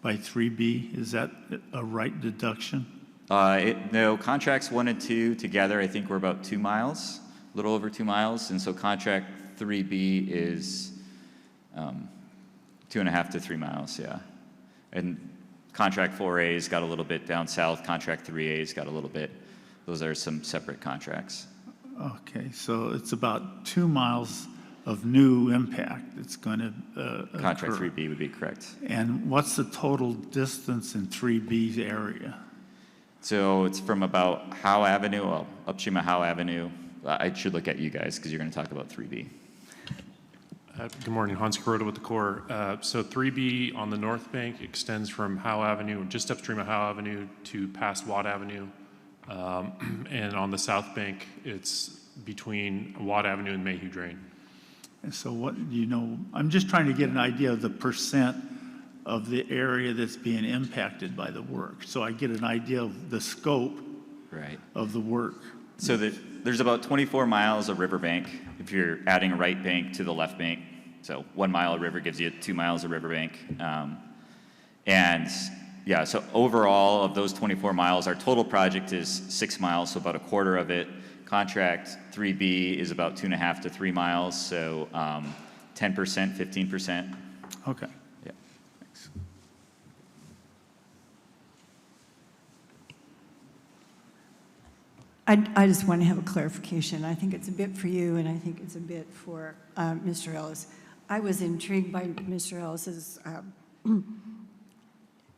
by 3B. Is that a right deduction? No, contracts 1 and 2 together, I think we're about 2 miles, a little over 2 miles. And so contract 3B is 2.5 to 3 miles, yeah. And contract 4A's got a little bit down south, contract 3A's got a little bit. Those are some separate contracts. Okay, so it's about 2 miles of new impact that's going to Contract occur. 3B would be correct. And what's the total distance in 3B's area? So it's from about Howe Avenue, well, upstream of Howe Avenue. I should look at you guys because you're going to talk about 3B. Good morning, Hans Kuroda with the Corps. So 3B on the north bank extends from Howe Avenue, just upstream of Howe Avenue to past Watt Avenue. And on the south bank, it's between Watt Avenue and Mayhew Drain. And so what, I'm just trying to get an idea of the percent of the area that's being impacted by the work. So I get an idea of the scope of the work. So there's about 24 miles of riverbank if you're adding a right bank to the left bank. So 1 mile of river gives you 2 miles of riverbank. So overall of those 24 miles, our total project is 6 miles, so about a quarter of it. Contract 3B is about 2.5 to 3 miles, so 10%, 15%. Okay. Yeah, thanks. I just want to have a clarification. I think it's a bit for you, and I think it's a bit for Mr. Ellis. I was intrigued by Mr. Ellis's,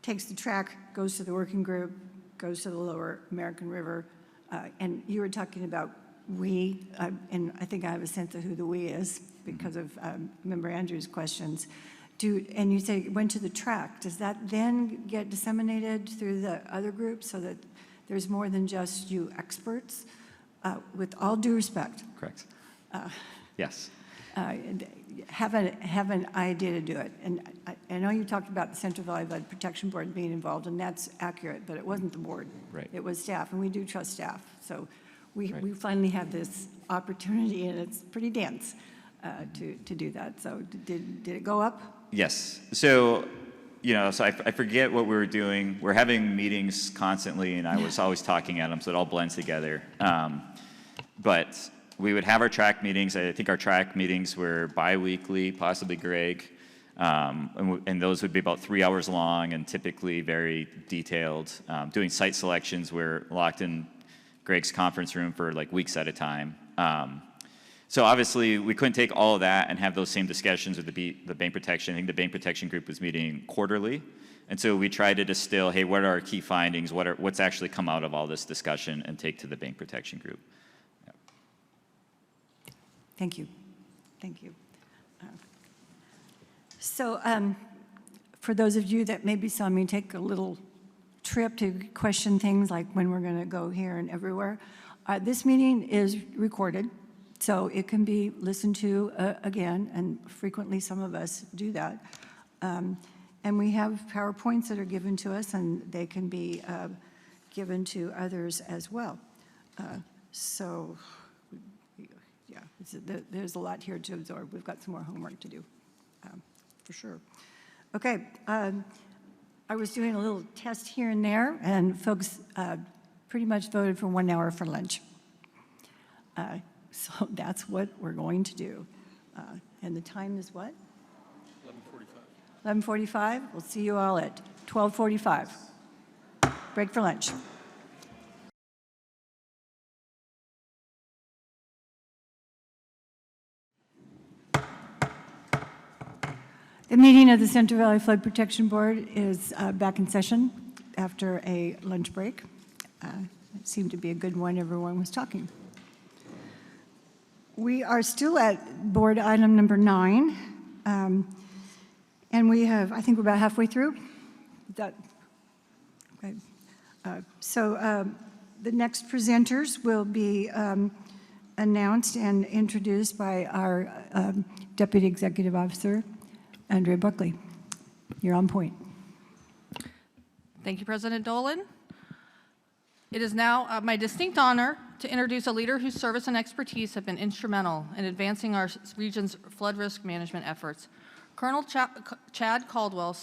takes the track, goes to the working group, goes to the Lower American River, and you were talking about we, and I think I have a sense of who the we is because of Member Andrews' questions. And you say it went to the track. Does that then get disseminated through the other groups so that there's more than just you experts? With all due respect. Correct. Yes. Have an idea to do it. And I know you talked about the Central Valley Flood Protection Board being involved, and that's accurate, but it wasn't the board. Right. It was staff, and we do trust staff. So we finally have this opportunity, and it's pretty dense to do that. So did it go up? Yes. So, I forget what we were doing. We're having meetings constantly, and I was always talking at them, so it all blends together. But we would have our track meetings. I think our track meetings were bi-weekly, possibly Greg. And those would be about 3 hours long and typically very detailed. Doing site selections, we're locked in Greg's conference room for like weeks at a time. So obviously, we couldn't take all of that and have those same discussions with the bank protection. I think the bank protection group was meeting quarterly. And so we tried to distill, hey, what are our key findings? What's actually come out of all this discussion and take to the bank protection group. Yeah. Thank you. Thank you. So for those of you that maybe saw me take a little trip to question things like when we're going to go here and everywhere, this meeting is recorded. So it can be listened to again, and frequently some of us do that. And we have PowerPoints that are given to us, and they can be given to others as well. There's a lot here to absorb. We've got some more homework to do, for sure. Okay, I was doing a little test here and there, and folks pretty much voted for 1 hour for lunch. So that's what we're going to do. And the time is what? 11:45. 11:45. We'll see you all at 12:45. Break for lunch. The meeting of the Central Valley Flood Protection Board is back in session after a lunch break. It seemed to be a good one. Everyone was talking. We are still at board item number 9. And we have, I think we're about halfway through. Okay. The next presenters will be announced and introduced by our Deputy Executive Officer, Andrea Buckley. You're on point. Thank you, President Dolan. It is now my distinct honor to introduce a leader whose service and expertise have been instrumental in advancing our region's flood risk management efforts. Colonel Chad Caldwell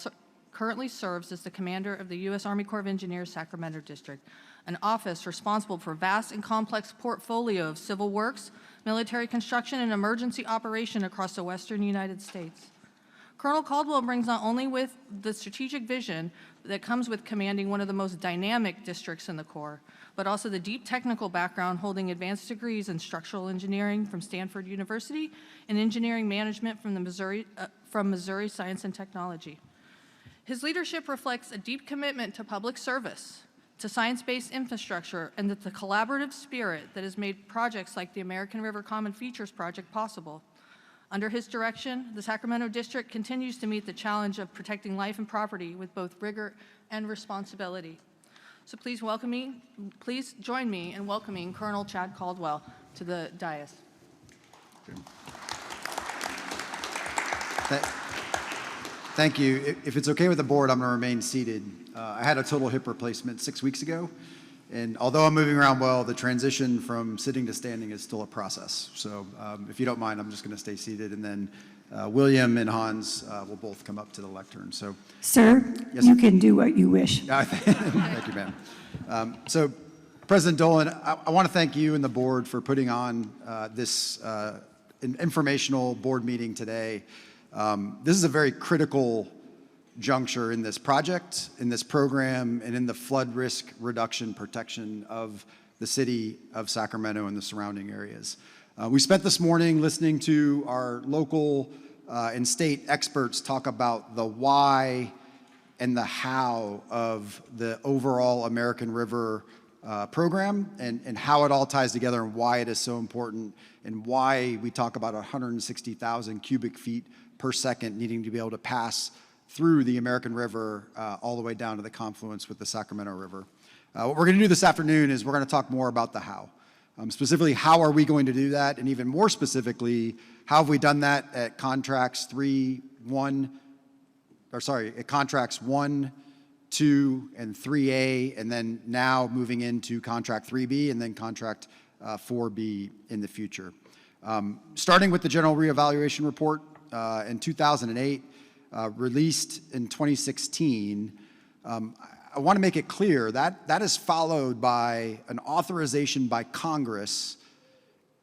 currently serves as the commander of the U.S. Army Corps of Engineers Sacramento District, an office responsible for a vast and complex portfolio of civil works, military construction, and emergency operation across the western United States. Colonel Caldwell brings not only with the strategic vision that comes with commanding one of the most dynamic districts in the Corps, but also the deep technical background holding advanced degrees in structural engineering from Stanford University and engineering management from Missouri Science and Technology. His leadership reflects a deep commitment to public service, to science-based infrastructure, and the collaborative spirit that has made projects like the American River Common Features Project possible. Under his direction, the Sacramento District continues to meet the challenge of protecting life and property with both rigor and responsibility. So please join me in welcoming Colonel Chad Caldwell to the dais. Thank you. If it's okay with the board, I'm going to remain seated. I had a total hip replacement 6 weeks ago, and although I'm moving around well, the transition from sitting to standing is still a process. So if you don't mind, I'm just going to stay seated, and then William and Hans will both come up to the lectern. So, Sir, yes, you can do what you wish. Thank you, ma'am. So, President Dolan, I want to thank you and the board for putting on this informational board meeting today. This is a very critical juncture in this project, in this program, and in the flood risk reduction protection of the city of Sacramento and the surrounding areas. We spent this morning listening to our local and state experts talk about the why and the how of the overall American River program and how it all ties together and why it is so important and why we talk about 160,000 cubic feet per second needing to be able to pass through the American River all the way down to the confluence with the Sacramento River. What we're going to do this afternoon is we're going to talk more about the how. Specifically, how are we going to do that? And even more specifically, how have we done that at contracts 1, 2, and 3A, and then now moving into contract 3B and then contract 4B in the future. Starting with the General Reevaluation Report in 2008, released in 2016, I want to make it clear that that is followed by an authorization by Congress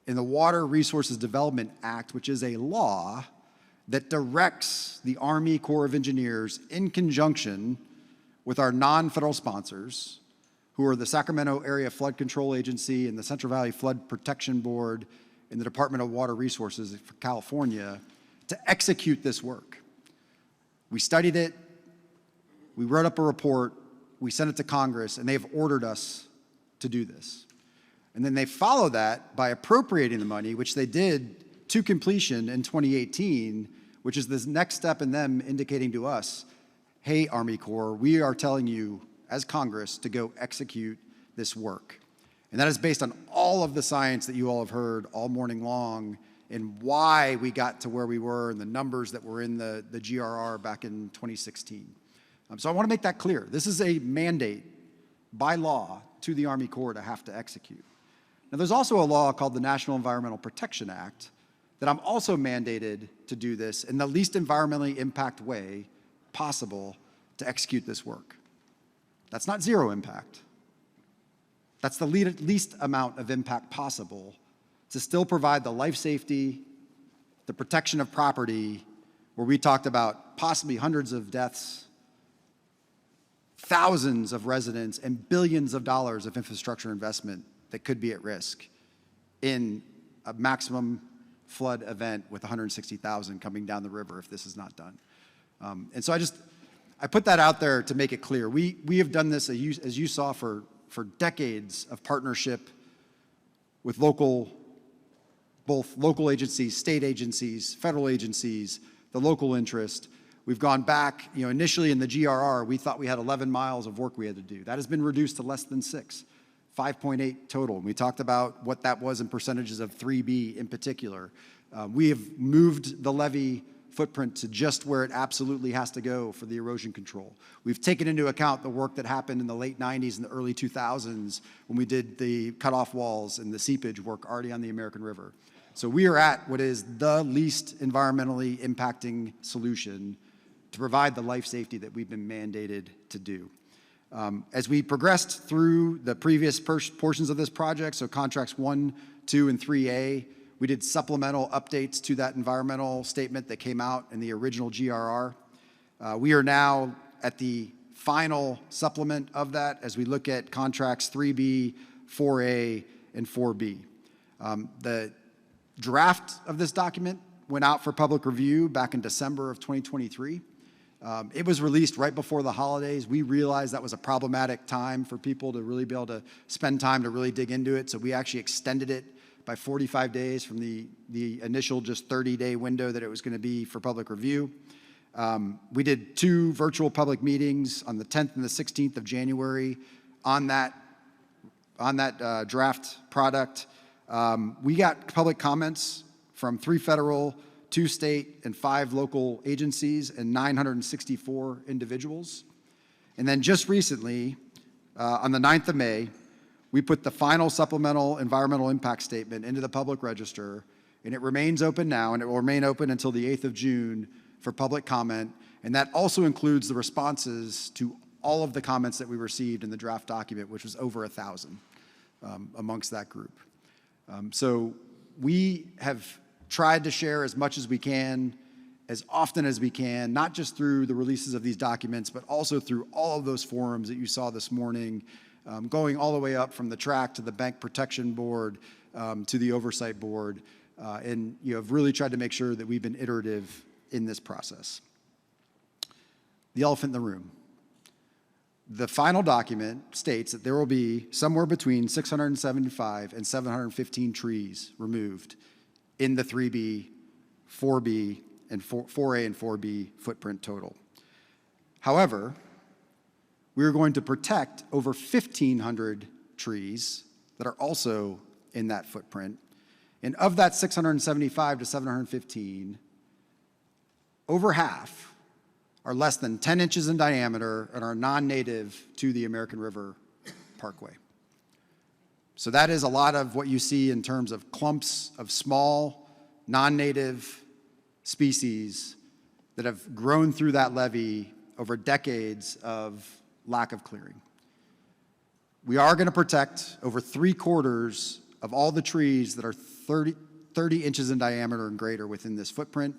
in the Water Resources Development Act, which is a law that directs the Army Corps of Engineers in conjunction with our non-federal sponsors, who are the Sacramento Area Flood Control Agency and the Central Valley Flood Protection Board and the Department of Water Resources for California, to execute this work. We studied it, we wrote up a report, we sent it to Congress, and they've ordered us to do this. And then they follow that by appropriating the money, which they did to completion in 2018, which is this next step in them indicating to us, hey, Army Corps, we are telling you as Congress to go execute this work. And that is based on all of the science that you all have heard all morning long and why we got to where we were and the numbers that were in the GRR back in 2016. So I want to make that clear. This is a mandate by law to the Army Corps to have to execute. Now, there's also a law called the National Environmental Protection Act that I'm also mandated to do this in the least environmentally impact way possible to execute this work. That's not zero impact. That's the least amount of impact possible to still provide the life safety, the protection of property, where we talked about possibly hundreds of deaths, thousands of residents, and billions of dollars of infrastructure investment that could be at risk in a maximum flood event with 160,000 coming down the river if this is not done. And so I put that out there to make it clear. We have done this, as you saw, for decades of partnership with both local agencies, state agencies, federal agencies, the local interest. We've gone back, initially in the GRR, we thought we had 11 miles of work we had to do. That has been reduced to less than 6, 5.8 total. And we talked about what that was in percentages of 3B in particular. We have moved the levee footprint to just where it absolutely has to go for the erosion control. We've taken into account the work that happened in the late 90s and the early 2000s when we did the cutoff walls and the seepage work already on the American River. So we are at what is the least environmentally impacting solution to provide the life safety that we've been mandated to do. As we progressed through the previous portions of this project, so contracts 1, 2, and 3A, we did supplemental updates to that environmental statement that came out in the original GRR. We are now at the final supplement of that as we look at contracts 3B, 4A, and 4B. The draft of this document went out for public review back in December of 2023. It was released right before the holidays. We realized that was a problematic time for people to really be able to spend time to really dig into it, so we actually extended it by 45 days from the initial just 30-day window that it was going to be for public review. We did 2 virtual public meetings on the 10th and the 16th of January on that draft product. We got public comments from 3 federal, 2 state, and 5 local agencies and 964 individuals. And then just recently, on the 9th of May, we put the final supplemental environmental impact statement into the public register, and it remains open now, and it will remain open until the 8th of June for public comment. And that also includes the responses to all of the comments that we received in the draft document, which was over 1,000 amongst that group. So we have tried to share as much as we can, as often as we can, not just through the releases of these documents, but also through all of those forums that you saw this morning, going all the way up from the TRAC to the Bank Protection Board to the Oversight Board, and have really tried to make sure that we've been iterative in this process. The elephant in the room. The final document states that there will be somewhere between 675 and 715 trees removed in the 3B, 4B, and 4A and 4B footprint total. However, we are going to protect over 1,500 trees that are also in that footprint. And of that 675 to 715, over half are less than 10 inches in diameter and are non-native to the American River Parkway. So that is a lot of what you see in terms of clumps of small, non-native species that have grown through that levee over decades of lack of clearing. We are going to protect over 3/4 of all the trees that are 30 inches in diameter and greater within this footprint.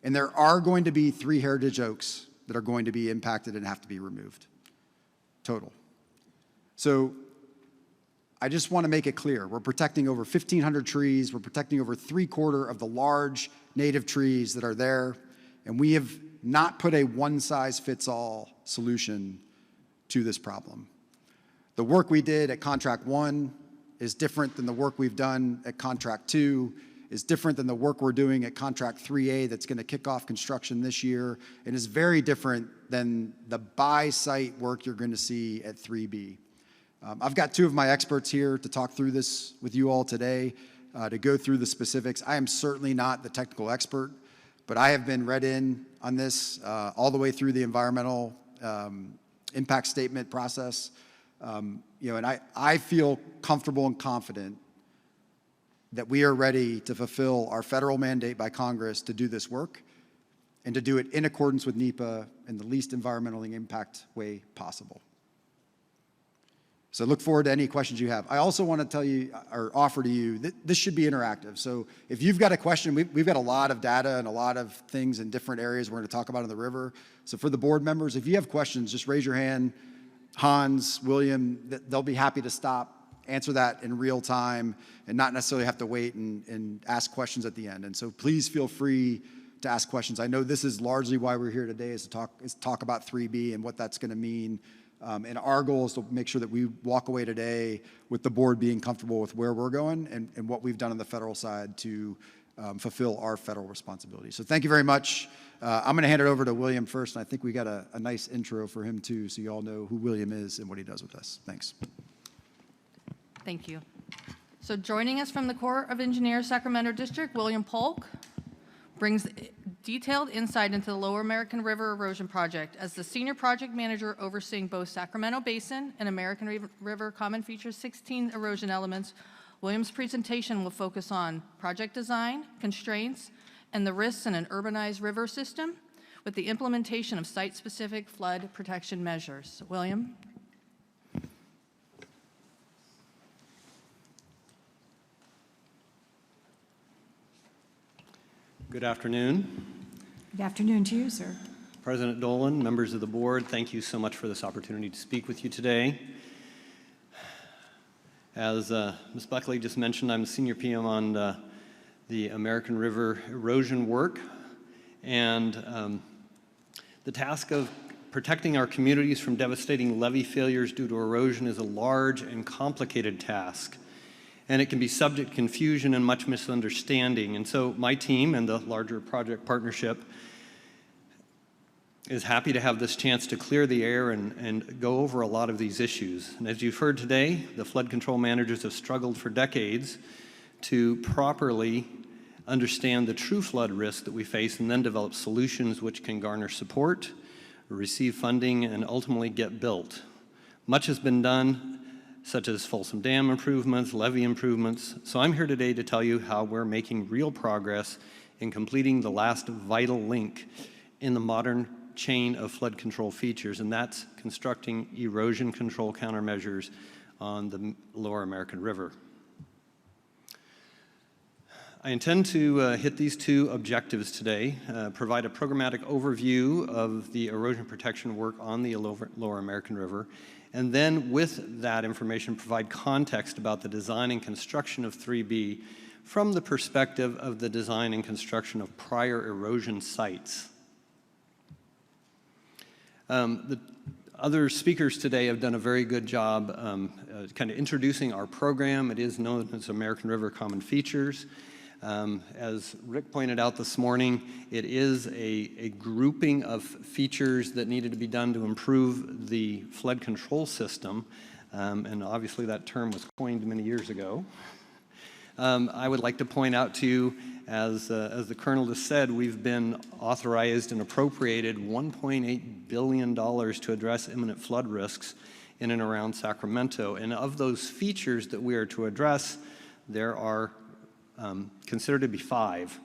And there are going to be 3 heritage oaks that are going to be impacted and have to be removed, total. So I just want to make it clear, we're protecting over 1,500 trees, we're protecting over 3/4 of the large native trees that are there, and we have not put a one-size-fits-all solution to this problem. The work we did at Contract 1 is different than the work we've done at Contract 2, is different than the work we're doing at Contract 3A that's going to kick off construction this year, and is very different than the by-site work you're going to see at 3B. I've got 2 of my experts here to talk through this with you all today, to go through the specifics. I am certainly not the technical expert, but I have been read in on this all the way through the environmental impact statement process. And I feel comfortable and confident that we are ready to fulfill our federal mandate by Congress to do this work and to do it in accordance with NEPA in the least environmentally impact way possible. So look forward to any questions you have. I also want to tell you or offer to you that this should be interactive. So if you've got a question, we've got a lot of data and a lot of things in different areas we're going to talk about in the river. So for the board members, if you have questions, just raise your hand. Hans, William, they'll be happy to stop, answer that in real time, and not necessarily have to wait and ask questions at the end. And so please feel free to ask questions. I know this is largely why we're here today, is to talk about 3B and what that's going to mean. And our goal is to make sure that we walk away today with the board being comfortable with where we're going and what we've done on the federal side to fulfill our federal responsibilities. So thank you very much. I'm going to hand it over to William first, and I think we got a nice intro for him too, so you all know who William is and what he does with us. Thanks. Thank you. So joining us from the Corps of Engineers Sacramento District, William Polk brings detailed insight into the Lower American River Erosion Project. As the senior project manager overseeing both Sacramento Basin and American River Common Features 16 erosion elements, William's presentation will focus on project design, constraints, and the risks in an urbanized river system with the implementation of site-specific flood protection measures. William? Good afternoon. Good afternoon to you, sir. President Dolan, members of the board, thank you so much for this opportunity to speak with you today. As Ms. Buckley just mentioned, I'm the senior PM on the American River erosion work, and the task of protecting our communities from devastating levee failures due to erosion is a large and complicated task, and it can be subject to confusion and much misunderstanding. And so my team and the larger project partnership is happy to have this chance to clear the air and go over a lot of these issues. And as you've heard today, the flood control managers have struggled for decades to properly understand the true flood risk that we face and then develop solutions which can garner support, receive funding, and ultimately get built. Much has been done, such as Folsom Dam improvements, levee improvements. So I'm here today to tell you how we're making real progress in completing the last vital link in the modern chain of flood control features, and that's constructing erosion control countermeasures on the Lower American River. I intend to hit these two objectives today, provide a programmatic overview of the erosion protection work on the Lower American River, and then with that information provide context about the design and construction of 3B from the perspective of the design and construction of prior erosion sites. The other speakers today have done a very good job kind of introducing our program. It is known as American River Common Features. As Rick pointed out this morning, it is a grouping of features that needed to be done to improve the flood control system, and obviously that term was coined many years ago. I would like to point out to you, as the Colonel just said, we've been authorized and appropriated $1.8 billion to address imminent flood risks in and around Sacramento. And of those features that we are to address, there are considered to be 5.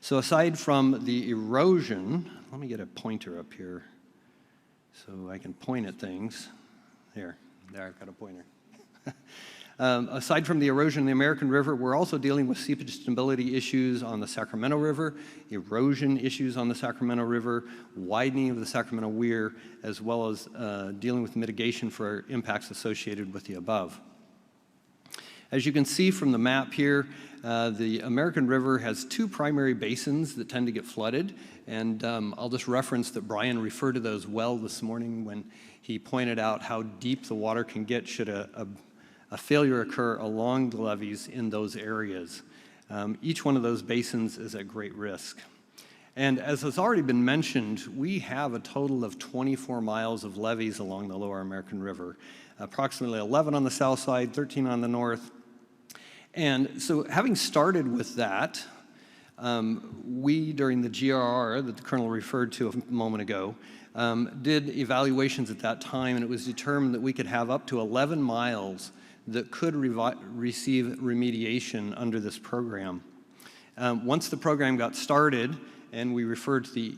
So aside from the erosion, let me get a pointer up here so I can point at things. There I've got a pointer. Aside from the erosion in the American River, we're also dealing with seepage stability issues on the Sacramento River, erosion issues on the Sacramento River, widening of the Sacramento Weir, as well as dealing with mitigation for impacts associated with the above. As you can see from the map here, the American River has 2 primary basins that tend to get flooded, and I'll just reference that Brian referred to those well this morning when he pointed out how deep the water can get should a failure occur along the levees in those areas. Each one of those basins is at great risk. And as has already been mentioned, we have a total of 24 miles of levees along the Lower American River, approximately 11 on the south side, 13 on the north. And so having started with that, we, during the GRR that the Colonel referred to a moment ago, did evaluations at that time, and it was determined that we could have up to 11 miles that could receive remediation under this program. Once the program got started, and we referred to the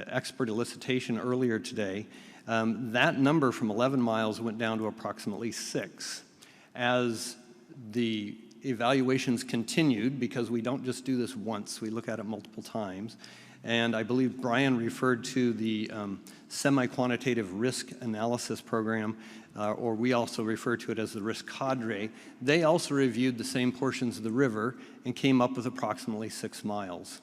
expert elicitation earlier today, That number from 11 miles went down to approximately 6. As the evaluations continued, because we don't just do this once, we look at it multiple times, and I believe Brian referred to the semi-quantitative risk analysis program, or we also refer to it as the risk cadre. They also reviewed the same portions of the river and came up with approximately 6 miles.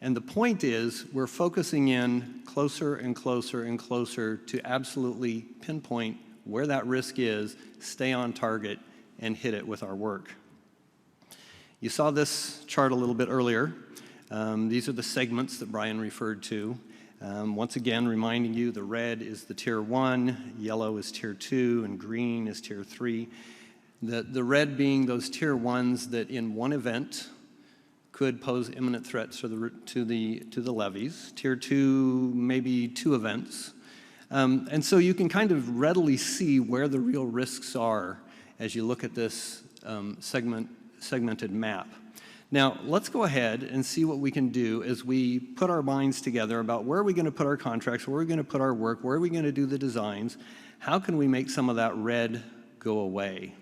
And the point is, we're focusing in closer and closer and closer to absolutely pinpoint where that risk is, stay on target, and hit it with our work. You saw this chart a little bit earlier. These are the segments that Brian referred to. Once again, reminding you, the red is the Tier 1, yellow is Tier 2, and green is Tier 3. The red being those Tier 1s that in one event could pose imminent threats to the levees. Tier 2, maybe 2 events. And so you can kind of readily see where the real risks are as you look at this segmented map. Now, let's go ahead and see what we can do as we put our minds together about where are we going to put our contracts, where are we going to put our work, where are we going to do the designs, how can we make some of that red go away?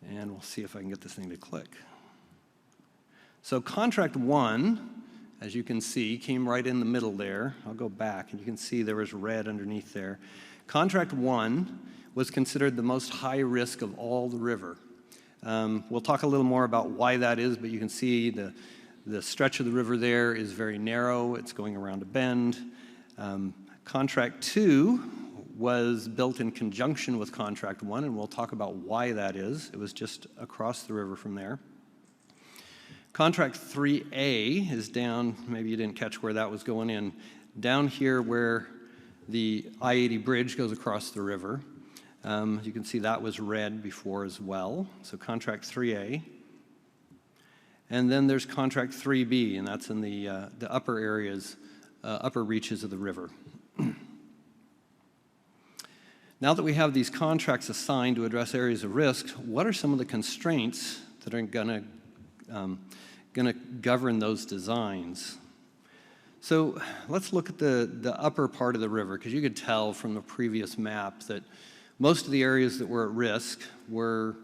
And we'll see if I can get this thing to click. So contract 1, as you can see, came right in the middle there. I'll go back, and you can see there was red underneath there. Contract 1 was considered the most high risk of all the river. We'll talk a little more about why that is, but you can see the stretch of the river there is very narrow. It's going around a bend. Contract 2 was built in conjunction with Contract 1, and we'll talk about why that is. It was just across the river from there. Contract 3A is down, maybe you didn't catch where that was going in, down here where the I-80 bridge goes across the river. You can see that was red before as well, so Contract 3A. And then there's Contract 3B, and that's in the upper areas, upper reaches of the river. Now that we have these contracts assigned to address areas of risk, what are some of the constraints that are going to govern those designs? So let's look at the upper part of the river, because you could tell from the previous map that most of the areas that were at risk were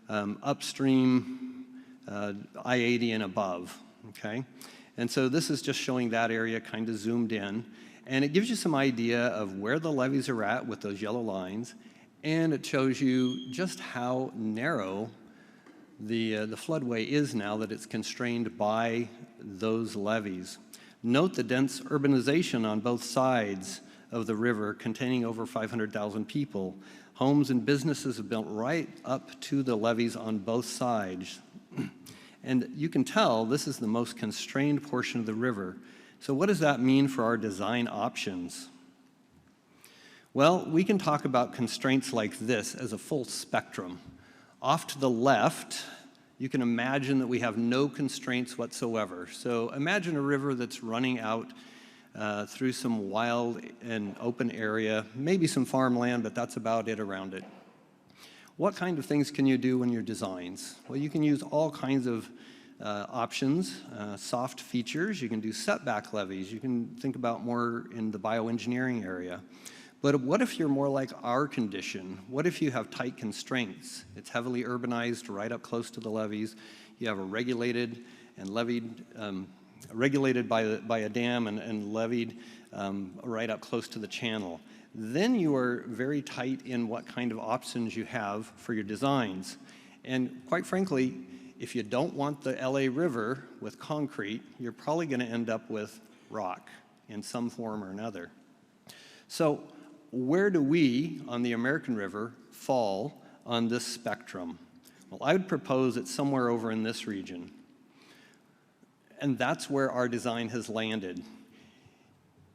upstream I-80 and above, okay? And so this is just showing that area kind of zoomed in, and it gives you some idea of where the levees are at with those yellow lines, and it shows you just how narrow the floodway is now that it's constrained by those levees. Note the dense urbanization on both sides of the river, containing over 500,000 people. Homes and businesses have built right up to the levees on both sides. And you can tell this is the most constrained portion of the river. So what does that mean for our design options? Well, we can talk about constraints like this as a full spectrum. Off to the left, you can imagine that we have no constraints whatsoever. So imagine a river that's running out through some wild and open area, maybe some farmland, but that's about it around it. What kind of things can you do in your designs? Well, you can use all kinds of options, soft features. You can do setback levees. You can think about more in the bioengineering area. But what if you're more like our condition? What if you have tight constraints? It's heavily urbanized, right up close to the levees. You have a regulated and levied, regulated by a dam and levied right up close to the channel. Then you are very tight in what kind of options you have for your designs. And quite frankly, if you don't want the LA River with concrete, you're probably going to end up with rock in some form or another. So where do we on the American River fall on this spectrum? Well, I would propose it's somewhere over in this region. And that's where our design has landed.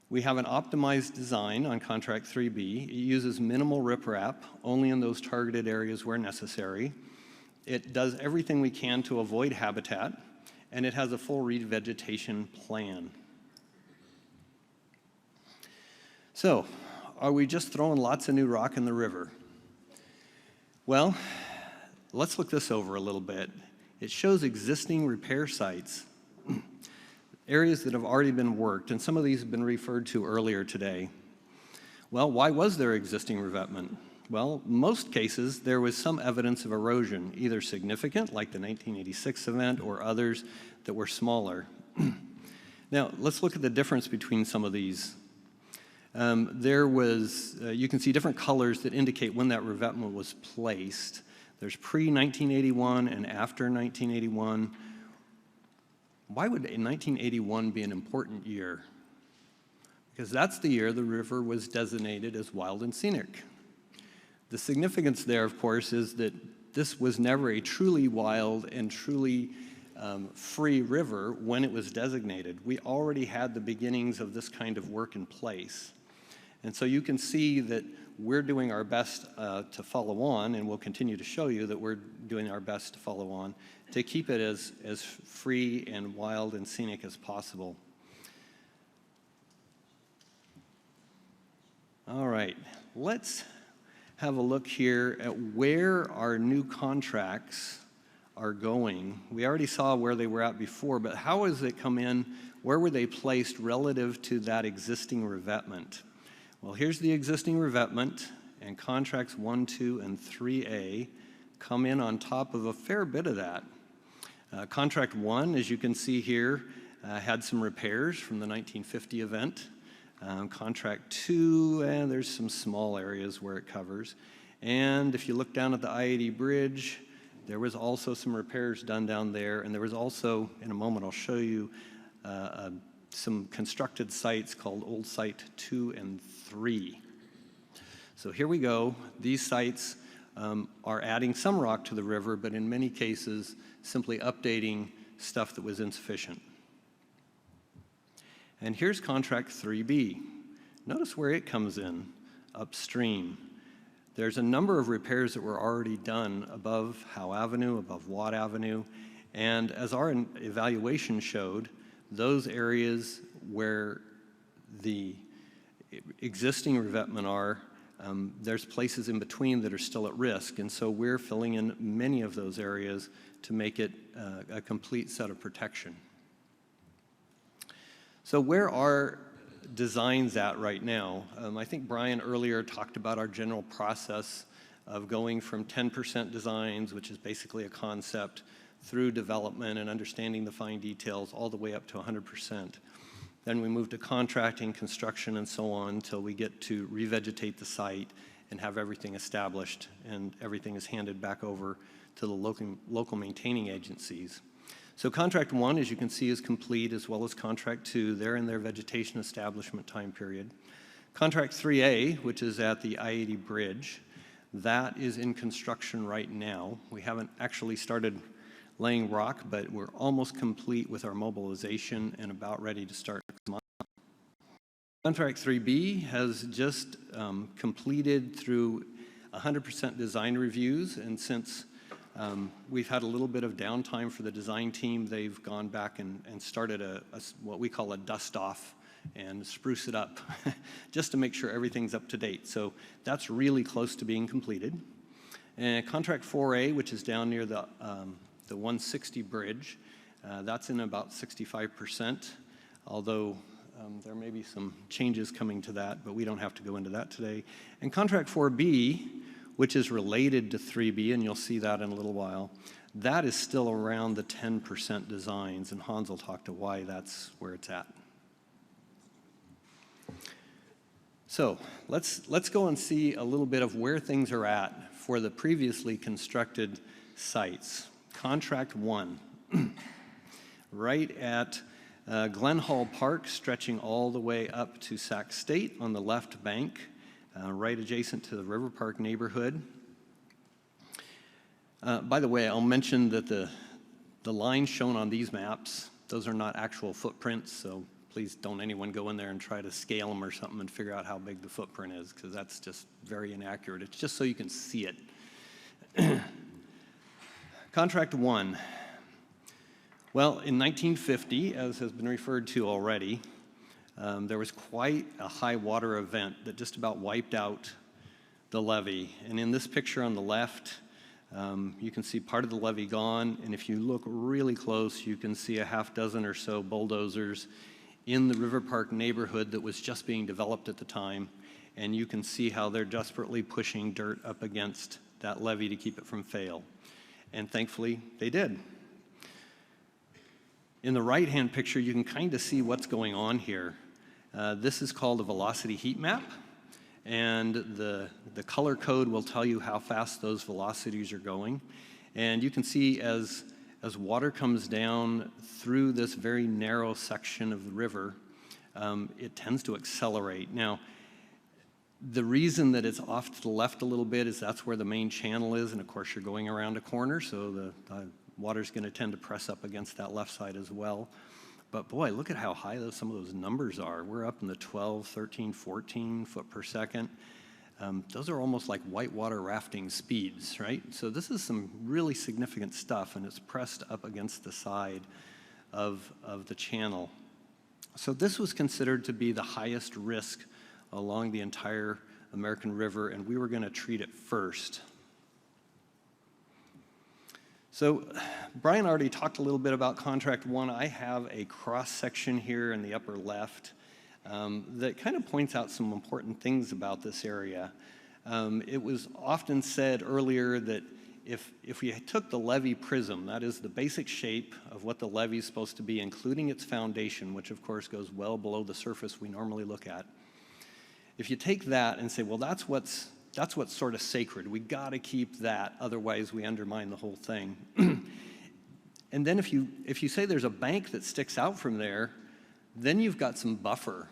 We have an optimized design on Contract 3B. It uses minimal riprap, only in those targeted areas where necessary. It does everything we can to avoid habitat, and it has a full revegetation plan. So, are we just throwing lots of new rock in the river? Well, let's look this over a little bit. It shows existing repair sites, areas that have already been worked, and some of these have been referred to earlier today. Well, why was there existing revetment? Well, most cases, there was some evidence of erosion, either significant, like the 1986 event, or others that were smaller. Now, let's look at the difference between some of these. You can see different colors that indicate when that revetment was placed. There's pre-1981 and after 1981. Why would 1981 be an important year? Because that's the year the river was designated as wild and scenic. The significance there, of course, is that this was never a truly wild and truly free river when it was designated. We already had the beginnings of this kind of work in place. And so you can see that we're doing our best to follow on, and we'll continue to show you that we're doing our best to follow on, to keep it as free and wild and scenic as possible. All right, let's have a look here at where our new contracts are going. We already saw where they were at before, but how has it come in? Where were they placed relative to that existing revetment? Well, here's the existing revetment, and contracts 1, 2, and 3A come in on top of a fair bit of that. Contract 1, as you can see here, had some repairs from the 1950 event. Contract 2, there's some small areas where it covers. And if you look down at the I-80 bridge, there was also some repairs done down there, and there was also, in a moment I'll show you, some constructed sites called Old Site 2 and 3. So here we go. These sites are adding some rock to the river, but in many cases, simply updating stuff that was insufficient. And here's contract 3B. Notice where it comes in, upstream. There's a number of repairs that were already done above Howe Avenue, above Watt Avenue, and as our evaluation showed, those areas where the existing revetment are, there's places in between that are still at risk, and so we're filling in many of those areas to make it a complete set of protection. So where are designs at right now? I think Brian earlier talked about our general process of going from 10% designs, which is basically a concept, through development and understanding the fine details all the way up to 100%. Then we move to contracting, construction, and so on until we get to revegetate the site and have everything established, and everything is handed back over to the local maintaining agencies. So contract 1, as you can see, is complete, as well as contract 2. They're in their vegetation establishment time period. Contract 3A, which is at the I-80 bridge, that is in construction right now. We haven't actually started laying rock, but we're almost complete with our mobilization and about ready to start next month. Contract 3B has just completed through 100% design reviews, and since we've had a little bit of downtime for the design team, they've gone back and started what we call a dust-off and spruce it up just to make sure everything's up to date. So that's really close to being completed. And contract 4A, which is down near the 160 bridge, that's in about 65%, although there may be some changes coming to that, but we don't have to go into that today. And contract 4B, which is related to 3B, and you'll see that in a little while, that is still around the 10% designs, and Hans will talk to why that's where it's at. So let's go and see a little bit of where things are at for the previously constructed sites. Contract 1, right at Glen Hall Park, stretching all the way up to Sac State on the left bank, right adjacent to the River Park neighborhood. By the way, I'll mention that the lines shown on these maps, those are not actual footprints, so please don't anyone go in there and try to scale them or something and figure out how big the footprint is, because that's just very inaccurate. It's just so you can see it. Contract 1. Well, in 1950, as has been referred to already, there was quite a high water event that just about wiped out the levee. And in this picture on the left, you can see part of the levee gone, and if you look really close, you can see a half dozen or so bulldozers in the River Park neighborhood that was just being developed at the time. And you can see how they're desperately pushing dirt up against that levee to keep it from fail. And thankfully, they did. In the right-hand picture, you can kind of see what's going on here. This is called a velocity heat map. And the color code will tell you how fast those velocities are going. And you can see as water comes down through this very narrow section of the river, it tends to accelerate. Now, the reason that it's off to the left a little bit is that's where the main channel is, and of course you're going around a corner, so the water's going to tend to press up against that left side as well. But boy, look at how high some of those numbers are. We're up in the 12, 13, 14 foot per second. Those are almost like whitewater rafting speeds, right? So this is some really significant stuff, and it's pressed up against the side of the channel. So this was considered to be the highest risk along the entire American River, and we were going to treat it first. So Brian already talked a little bit about Contract 1. I have a cross-section here in the upper left that kind of points out some important things about this area. It was often said earlier that if we took the levee prism, that is the basic shape of what the levee is supposed to be, including its foundation, which of course goes well below the surface we normally look at. If you take that and say, well, that's what's sort of sacred. We got to keep that, otherwise we undermine the whole thing. And then if you say there's a bank that sticks out from there, then you've got some buffer.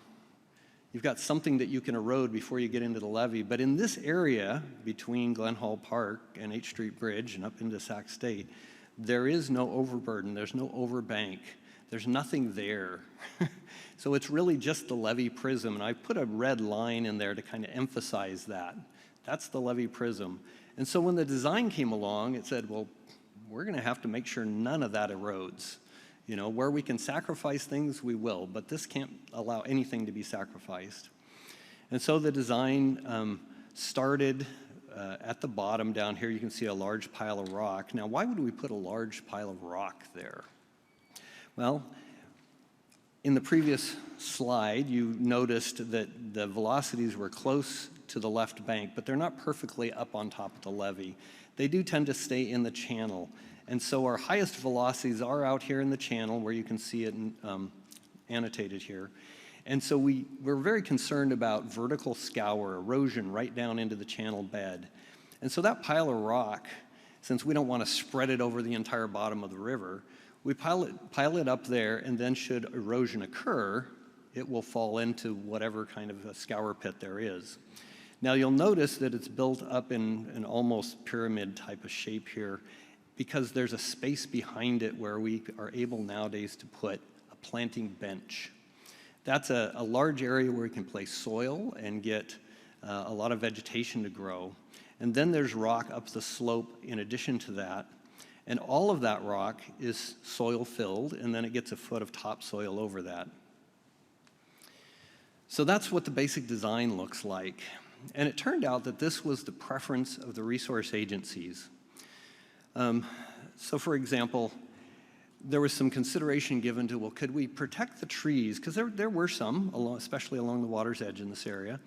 You've got something that you can erode before you get into the levee. But in this area between Glen Hall Park and H Street Bridge and up into Sac State, there is no overburden. There's no overbank. There's nothing there. So it's really just the levee prism. And I put a red line in there to kind of emphasize that. That's the levee prism. And so when the design came along, it said, well, we're going to have to make sure none of that erodes. You know, where we can sacrifice things, we will, but this can't allow anything to be sacrificed. And so the design started at the bottom down here. You can see a large pile of rock. Now, why would we put a large pile of rock there? Well, in the previous slide, you noticed that the velocities were close to the left bank, but they're not perfectly up on top of the levee. They do tend to stay in the channel. And so our highest velocities are out here in the channel, where you can see it annotated here. And so we're very concerned about vertical scour, erosion right down into the channel bed. And so that pile of rock, since we don't want to spread it over the entire bottom of the river, we pile it up there, and then should erosion occur, it will fall into whatever kind of a scour pit there is. Now you'll notice that it's built up in an almost pyramid type of shape here, because there's a space behind it where we are able nowadays to put a planting bench. That's a large area where we can place soil and get a lot of vegetation to grow. And then there's rock up the slope in addition to that. And all of that rock is soil filled, and then it gets a foot of topsoil over that. So that's what the basic design looks like. And it turned out that this was the preference of the resource agencies. So for example, there was some consideration given to, well, could we protect the trees? Because there were some, especially along the water's edge in this area.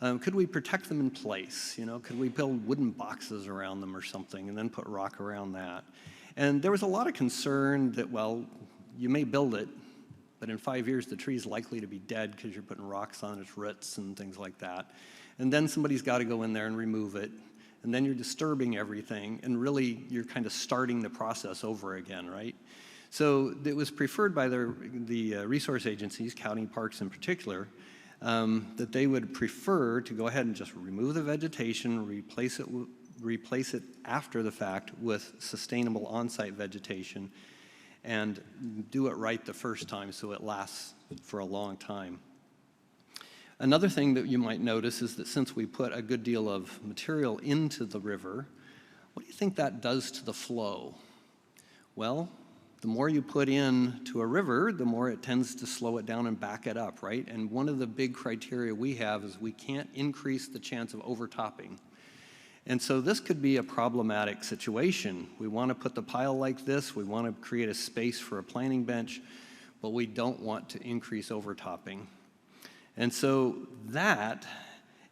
Could we protect them in place? You know, could we build wooden boxes around them or something and then put rock around that? And there was a lot of concern that, well, you may build it, but in 5 years the tree's likely to be dead because you're putting rocks on its roots and things like that. And then somebody's got to go in there and remove it. And then you're disturbing everything, and really you're kind of starting the process over again, right? So it was preferred by the resource agencies, county parks in particular, that they would prefer to go ahead and just remove the vegetation, replace it after the fact with sustainable on-site vegetation, and do it right the first time so it lasts for a long time. Another thing that you might notice is that since we put a good deal of material into the river, what do you think that does to the flow? Well, the more you put in to a river, the more it tends to slow it down and back it up, right? And one of the big criteria we have is we can't increase the chance of overtopping. And so this could be a problematic situation. We want to put the pile like this, we want to create a space for a planting bench, but we don't want to increase overtopping. And so that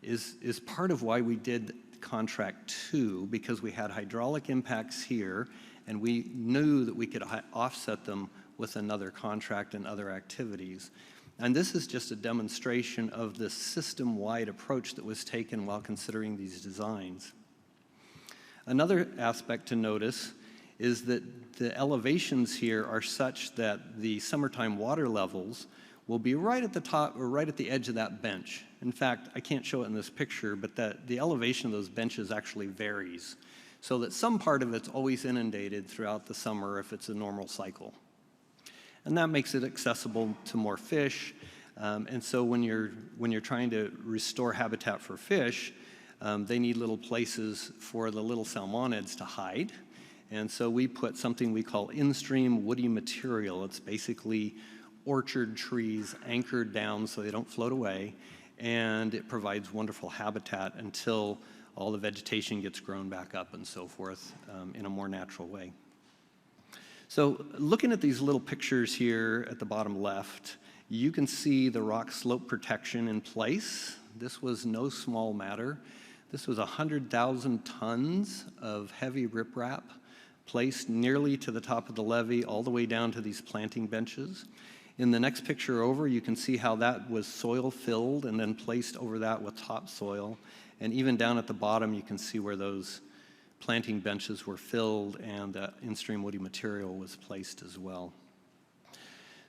is part of why we did contract 2, because we had hydraulic impacts here, and we knew that we could offset them with another contract and other activities. And this is just a demonstration of the system-wide approach that was taken while considering these designs. Another aspect to notice is that the elevations here are such that the summertime water levels will be right at the top or right at the edge of that bench. In fact, I can't show it in this picture, but the elevation of those benches actually varies, so that some part of it's always inundated throughout the summer if it's a normal cycle. And that makes it accessible to more fish. And so when you're trying to restore habitat for fish, they need little places for the little salmonids to hide. And so we put something we call in-stream woody material. It's basically orchard trees anchored down so they don't float away, and it provides wonderful habitat until all the vegetation gets grown back up and so forth in a more natural way. So looking at these little pictures here at the bottom left, you can see the rock slope protection in place. This was no small matter. This was 100,000 tons of heavy riprap placed nearly to the top of the levee all the way down to these planting benches. In the next picture over, you can see how that was soil filled and then placed over that with topsoil. And even down at the bottom, you can see where those planting benches were filled and the in-stream woody material was placed as well.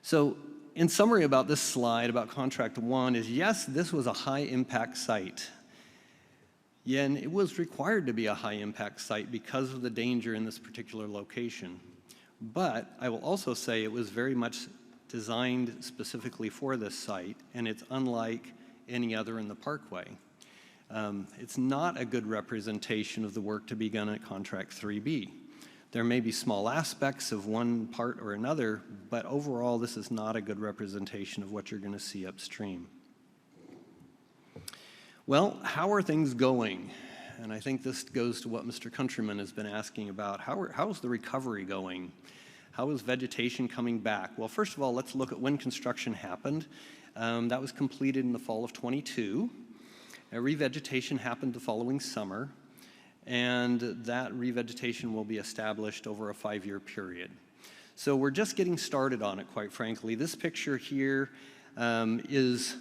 So in summary about this slide, about contract 1, is yes, this was a high impact site. Yeah, and it was required to be a high impact site because of the danger in this particular location. But I will also say it was very much designed specifically for this site, and it's unlike any other in the Parkway. It's not a good representation of the work to be done at contract 3B. There may be small aspects of one part or another, but overall this is not a good representation of what you're going to see upstream. Well, how are things going? And I think this goes to what Mr. Countryman has been asking about. How's the recovery going? How is vegetation coming back? Well, first of all, let's look at when construction happened. That was completed in the fall of '22. Revegetation happened the following summer, and that revegetation will be established over a 5-year period. So we're just getting started on it, quite frankly. This picture here is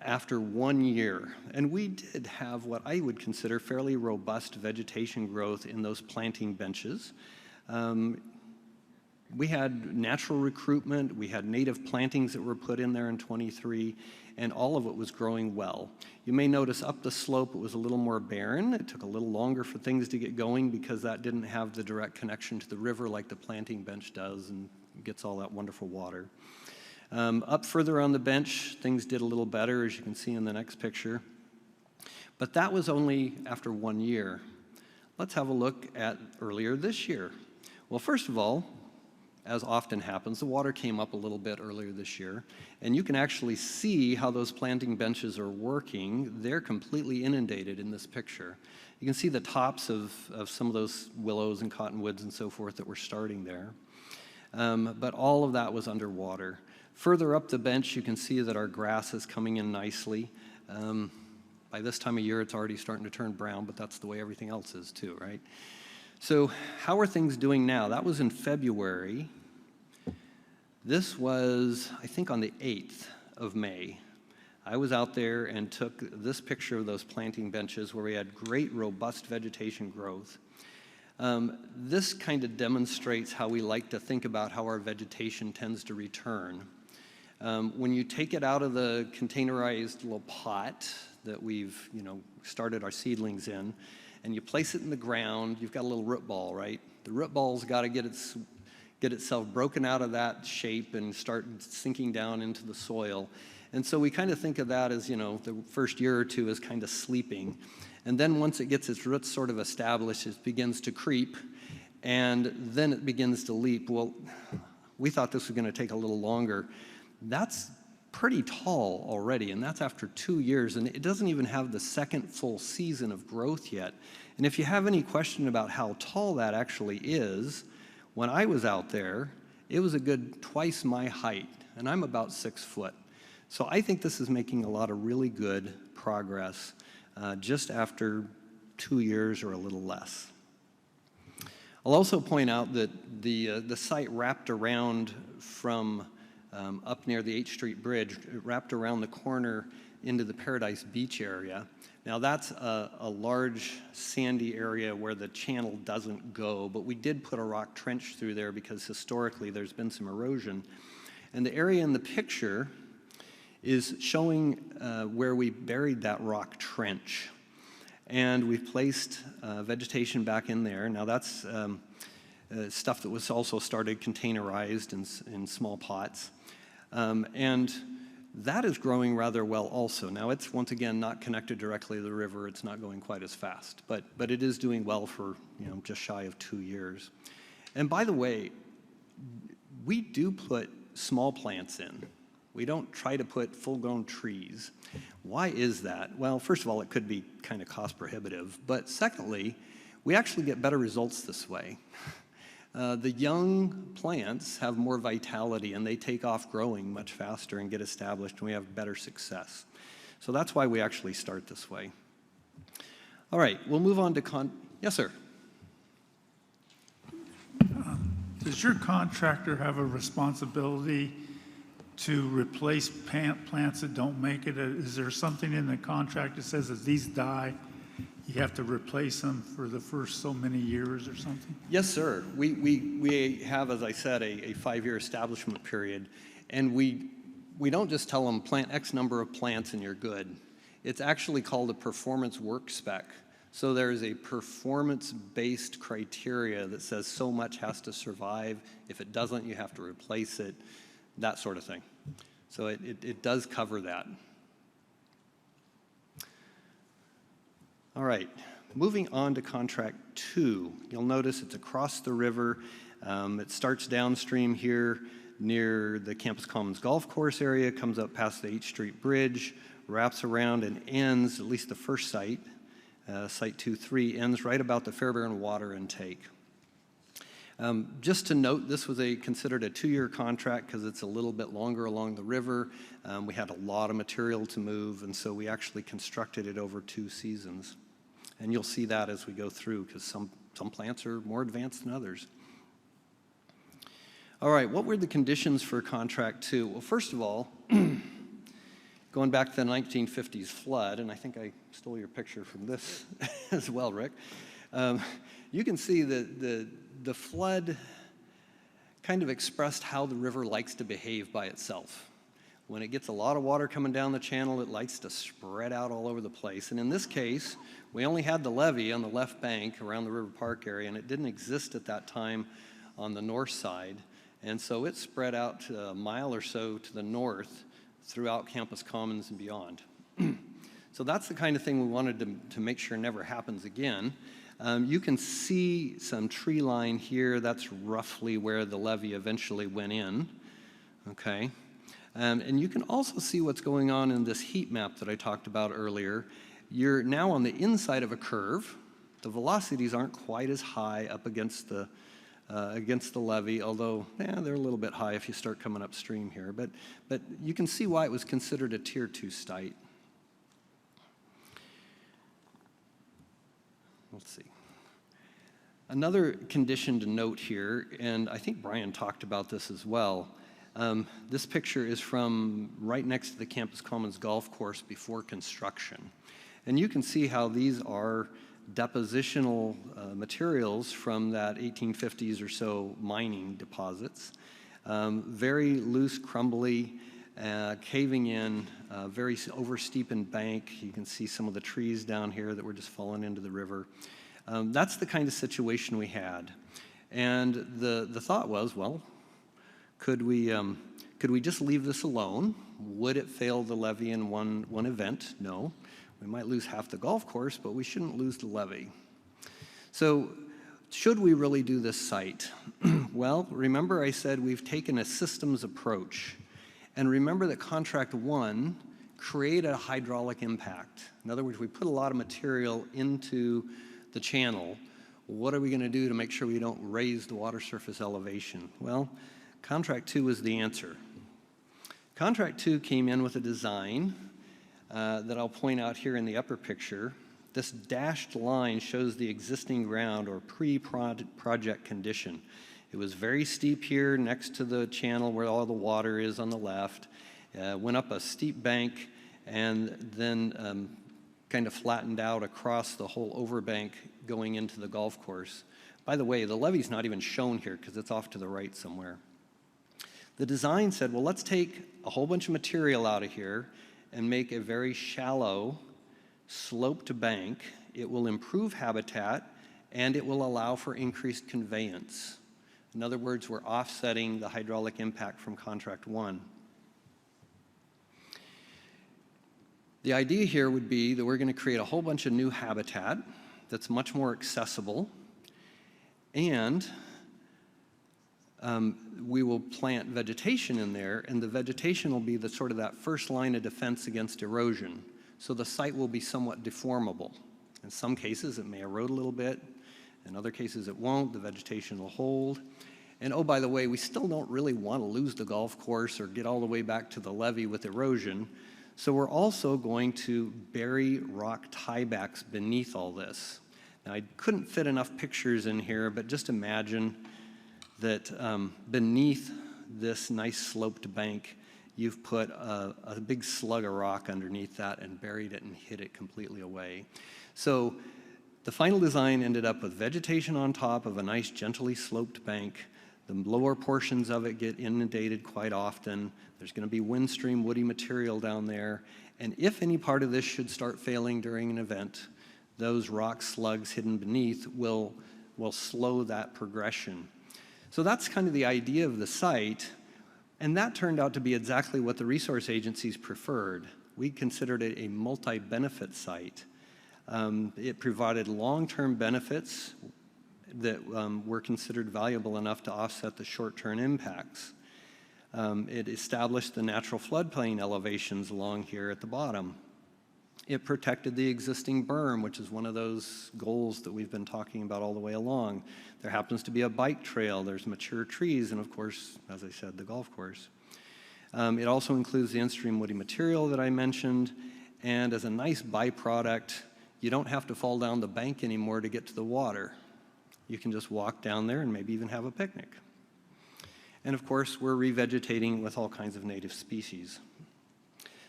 after 1 year, and we did have what I would consider fairly robust vegetation growth in those planting benches. We had natural recruitment, we had native plantings that were put in there in '23, and all of it was growing well. You may notice up the slope it was a little more barren. It took a little longer for things to get going because that didn't have the direct connection to the river like the planting bench does and gets all that wonderful water. Up further on the bench, things did a little better, as you can see in the next picture. But that was only after 1 year. Let's have a look at earlier this year. Well, first of all, as often happens, the water came up a little bit earlier this year, and you can actually see how those planting benches are working. They're completely inundated in this picture. You can see the tops of some of those willows and cottonwoods and so forth that were starting there. But all of that was underwater. Further up the bench, you can see that our grass is coming in nicely. By this time of year, it's already starting to turn brown, but that's the way everything else is too, right? So how are things doing now? That was in February. This was, I think, on the 8th of May. I was out there and took this picture of those planting benches where we had great, robust vegetation growth. This kind of demonstrates how we like to think about how our vegetation tends to return. When you take it out of the containerized little pot that we've, started our seedlings in, and you place it in the ground, you've got a little root ball, right? The root ball's got to get itself broken out of that shape and start sinking down into the soil. And so we kind of think of that as, the first year or two as kind of sleeping. And then once it gets its roots sort of established, it begins to creep, and then it begins to leap. Well, we thought this was going to take a little longer. That's pretty tall already, and that's after 2 years, and it doesn't even have the second full season of growth yet. And if you have any question about how tall that actually is, when I was out there, it was a good twice my height, and I'm about 6 foot. So I think this is making a lot of really good progress just after 2 years or a little less. I'll also point out that the site wrapped around from up near the H Street Bridge, it wrapped around the corner into the Paradise Beach area. Now that's a large sandy area where the channel doesn't go, but we did put a rock trench through there because historically there's been some erosion. And the area in the picture is showing where we buried that rock trench. And we've placed vegetation back in there. Now that's stuff that was also started containerized in small pots. And that is growing rather well also. Now it's, once again, not connected directly to the river. It's not going quite as fast, but it is doing well for, just shy of 2 years. And by the way, we do put small plants in. We don't try to put full-grown trees. Why is that? Well, first of all, it could be kind of cost prohibitive, but secondly, we actually get better results this way. The young plants have more vitality and they take off growing much faster and get established, and we have better success. So that's why we actually start this way. All right, we'll move on to yes, sir. Does your contractor have a responsibility to replace plants that don't make it? Is there something in the contract that says if these die, you have to replace them for the first so many years or something? Yes, sir. We have, as I said, a 5-year establishment period, and we don't just tell them plant X number of plants and you're good. It's actually called a performance work spec. So there is a performance-based criteria that says so much has to survive. If it doesn't, you have to replace it, that sort of thing. So it does cover that. All right, moving on to contract 2. You'll notice it's across the river. It starts downstream here near the Campus Commons Golf Course area, comes up past the H Street Bridge, wraps around and ends, at least the first site, Site 2-3, ends right about the Fairbairn water intake. Just to note, this was considered a 2-year contract because it's a little bit longer along the river. We had a lot of material to move, and so we actually constructed it over 2 seasons. And you'll see that as we go through, because some plants are more advanced than others. All right, what were the conditions for contract 2? Well, first of all, going back to the 1950s flood, and I think I stole your picture from this as well, Rick. You can see that the flood kind of expressed how the river likes to behave by itself. When it gets a lot of water coming down the channel, it likes to spread out all over the place. And in this case, we only had the levee on the left bank around the River Park area, and it didn't exist at that time on the north side. And so it spread out a mile or so to the north throughout Campus Commons and beyond. So that's the kind of thing we wanted to make sure never happens again. You can see some tree line here. That's roughly where the levee eventually went in, okay? And you can also see what's going on in this heat map that I talked about earlier. You're now on the inside of a curve. The velocities aren't quite as high up against the levee, although they're a little bit high if you start coming upstream here. But you can see why it was considered a Tier 2 site. Let's see. Another condition to note here, and I think Brian talked about this as well, this picture is from right next to the Campus Commons Golf Course before construction. And you can see how these are depositional materials from that 1850s or so mining deposits. Very loose, crumbly, caving in, very oversteepened bank. You can see some of the trees down here that were just falling into the river. That's the kind of situation we had. And the thought was, well, could we just leave this alone? Would it fail the levee in one event? No. We might lose half the golf course, but we shouldn't lose the levee. So should we really do this site? Well, remember I said we've taken a systems approach. And remember that contract 1 created a hydraulic impact. In other words, we put a lot of material into the channel. What are we going to do to make sure we don't raise the water surface elevation? Well, contract 2 is the answer. Contract 2 came in with a design that I'll point out here in the upper picture. This dashed line shows the existing ground or pre-project condition. It was very steep here next to the channel where all the water is on the left, went up a steep bank, and then kind of flattened out across the whole overbank going into the golf course. By the way, the levee's not even shown here because it's off to the right somewhere. The design said, well, let's take a whole bunch of material out of here and make a very shallow, sloped bank. It will improve habitat, and it will allow for increased conveyance. In other words, we're offsetting the hydraulic impact from Contract 1. The idea here would be that we're going to create a whole bunch of new habitat that's much more accessible, and we will plant vegetation in there, and the vegetation will be the sort of that first line of defense against erosion. So the site will be somewhat deformable. In some cases, it may erode a little bit. In other cases, it won't. The vegetation will hold. And oh, by the way, we still don't really want to lose the golf course or get all the way back to the levee with erosion. So we're also going to bury rock tiebacks beneath all this. Now, I couldn't fit enough pictures in here, but just imagine that beneath this nice sloped bank, you've put a big slug of rock underneath that and buried it and hid it completely away. So the final design ended up with vegetation on top of a nice gently sloped bank. The lower portions of it get inundated quite often. There's going to be windstream woody material down there. And if any part of this should start failing during an event, those rock slugs hidden beneath will slow that progression. So that's kind of the idea of the site. And that turned out to be exactly what the resource agencies preferred. We considered it a multi-benefit site. It provided long-term benefits that were considered valuable enough to offset the short-term impacts. It established the natural floodplain elevations along here at the bottom. It protected the existing berm, which is one of those goals that we've been talking about all the way along. There happens to be a bike trail, there's mature trees, and of course, as I said, the golf course. It also includes the in-stream woody material that I mentioned, and as a nice byproduct, you don't have to fall down the bank anymore to get to the water. You can just walk down there and maybe even have a picnic. And of course, we're revegetating with all kinds of native species.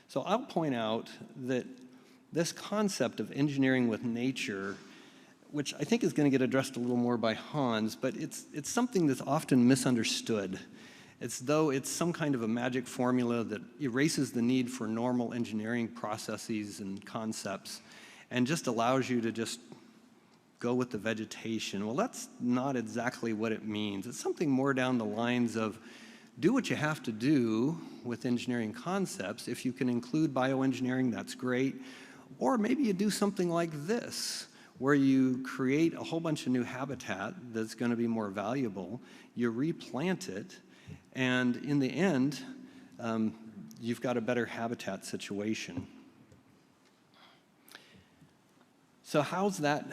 So I'll point out that this concept of engineering with nature, which I think is going to get addressed a little more by Hans, but it's something that's often misunderstood. It's though it's some kind of a magic formula that erases the need for normal engineering processes and concepts and just allows you to just go with the vegetation. Well, that's not exactly what it means. It's something more down the lines of do what you have to do with engineering concepts. If you can include bioengineering, that's great. Or maybe you do something like this, where you create a whole bunch of new habitat that's going to be more valuable, you replant it, and in the end, you've got a better habitat situation. So how's that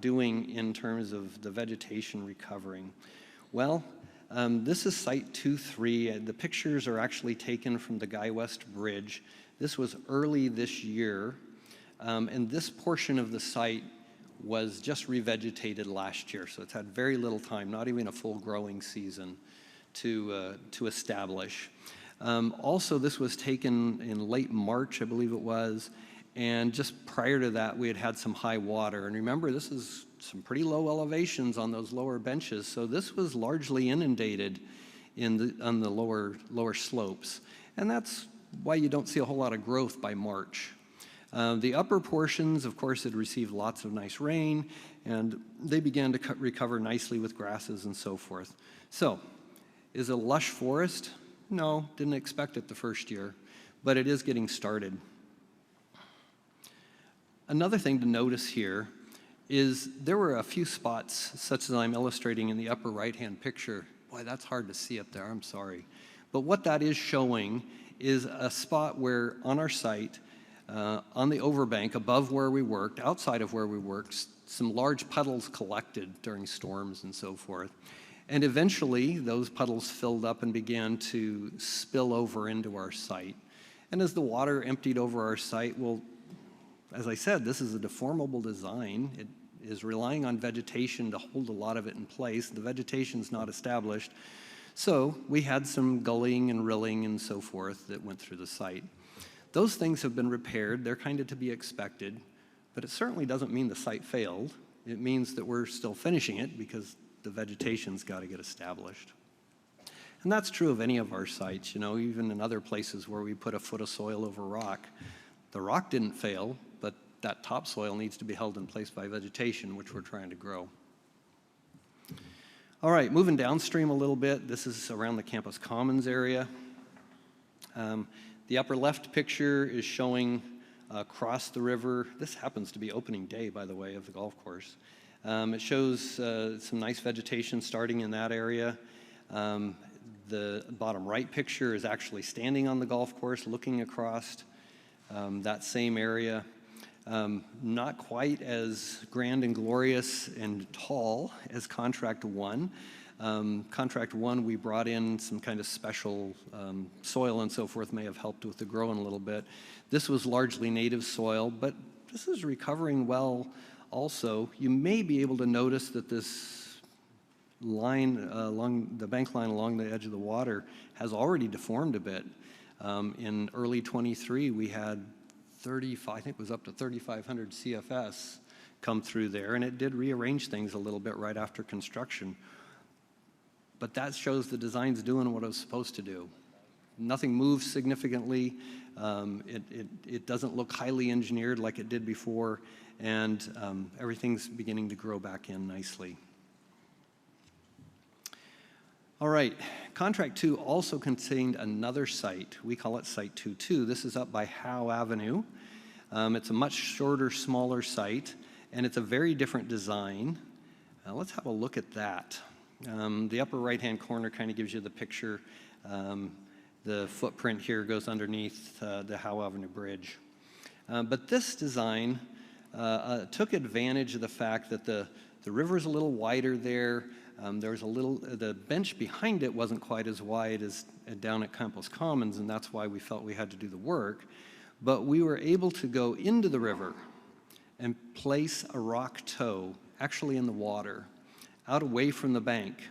doing in terms of the vegetation recovering? Well, this is Site 2-3. The pictures are actually taken from the Guy West Bridge. This was early this year, and this portion of the site was just revegetated last year, so it's had very little time, not even a full growing season to establish. Also, this was taken in late March, I believe it was, and just prior to that, we had had some high water. And remember, this is some pretty low elevations on those lower benches, so this was largely inundated on the lower slopes. And that's why you don't see a whole lot of growth by March. The upper portions, of course, had received lots of nice rain, and they began to recover nicely with grasses and so forth. So, is it a lush forest? No, didn't expect it the first year, but it is getting started. Another thing to notice here is there were a few spots, such as I'm illustrating in the upper right-hand picture. Boy, that's hard to see up there, I'm sorry. But what that is showing is a spot where on our site, on the overbank above where we worked, outside of where we worked, some large puddles collected during storms and so forth. And eventually, those puddles filled up and began to spill over into our site. And as the water emptied over our site, well, as I said, this is a deformable design. It is relying on vegetation to hold a lot of it in place. The vegetation's not established. So we had some gullying and rilling and so forth that went through the site. Those things have been repaired. They're kind of to be expected, but it certainly doesn't mean the site failed. It means that we're still finishing it because the vegetation's got to get established. And that's true of any of our sites, you know, even in other places where we put a foot of soil over rock. The rock didn't fail, but that topsoil needs to be held in place by vegetation, which we're trying to grow. All right, moving downstream a little bit, this is around the campus commons area. The upper left picture is showing across the river. This happens to be opening day, by the way, of the golf course. It shows some nice vegetation starting in that area. The bottom right picture is actually standing on the golf course looking across that same area. Not quite as grand and glorious and tall as Contract 1. Contract 1, we brought in some kind of special soil and so forth, may have helped with the growing a little bit. This was largely native soil, but this is recovering well also. You may be able to notice that this line along the bank line along the edge of the water has already deformed a bit. In early 23, we had 35, I think it was up to 3,500 CFS come through there, and it did rearrange things a little bit right after construction. But that shows the design's doing what it was supposed to do. Nothing moves significantly. It doesn't look highly engineered like it did before, and everything's beginning to grow back in nicely. All right, Contract 2 also contained another site. We call it Site 2-2. This is up by Howe Avenue. It's a much shorter, smaller site, and it's a very different design. Let's have a look at that. The upper right-hand corner kind of gives you the picture. The footprint here goes underneath the Howe Avenue Bridge. But this design took advantage of the fact that the river's a little wider there. There was the bench behind it wasn't quite as wide as down at Campus Commons, and that's why we felt we had to do the work. But we were able to go into the river and place a rock toe, actually in the water, out away from the bank,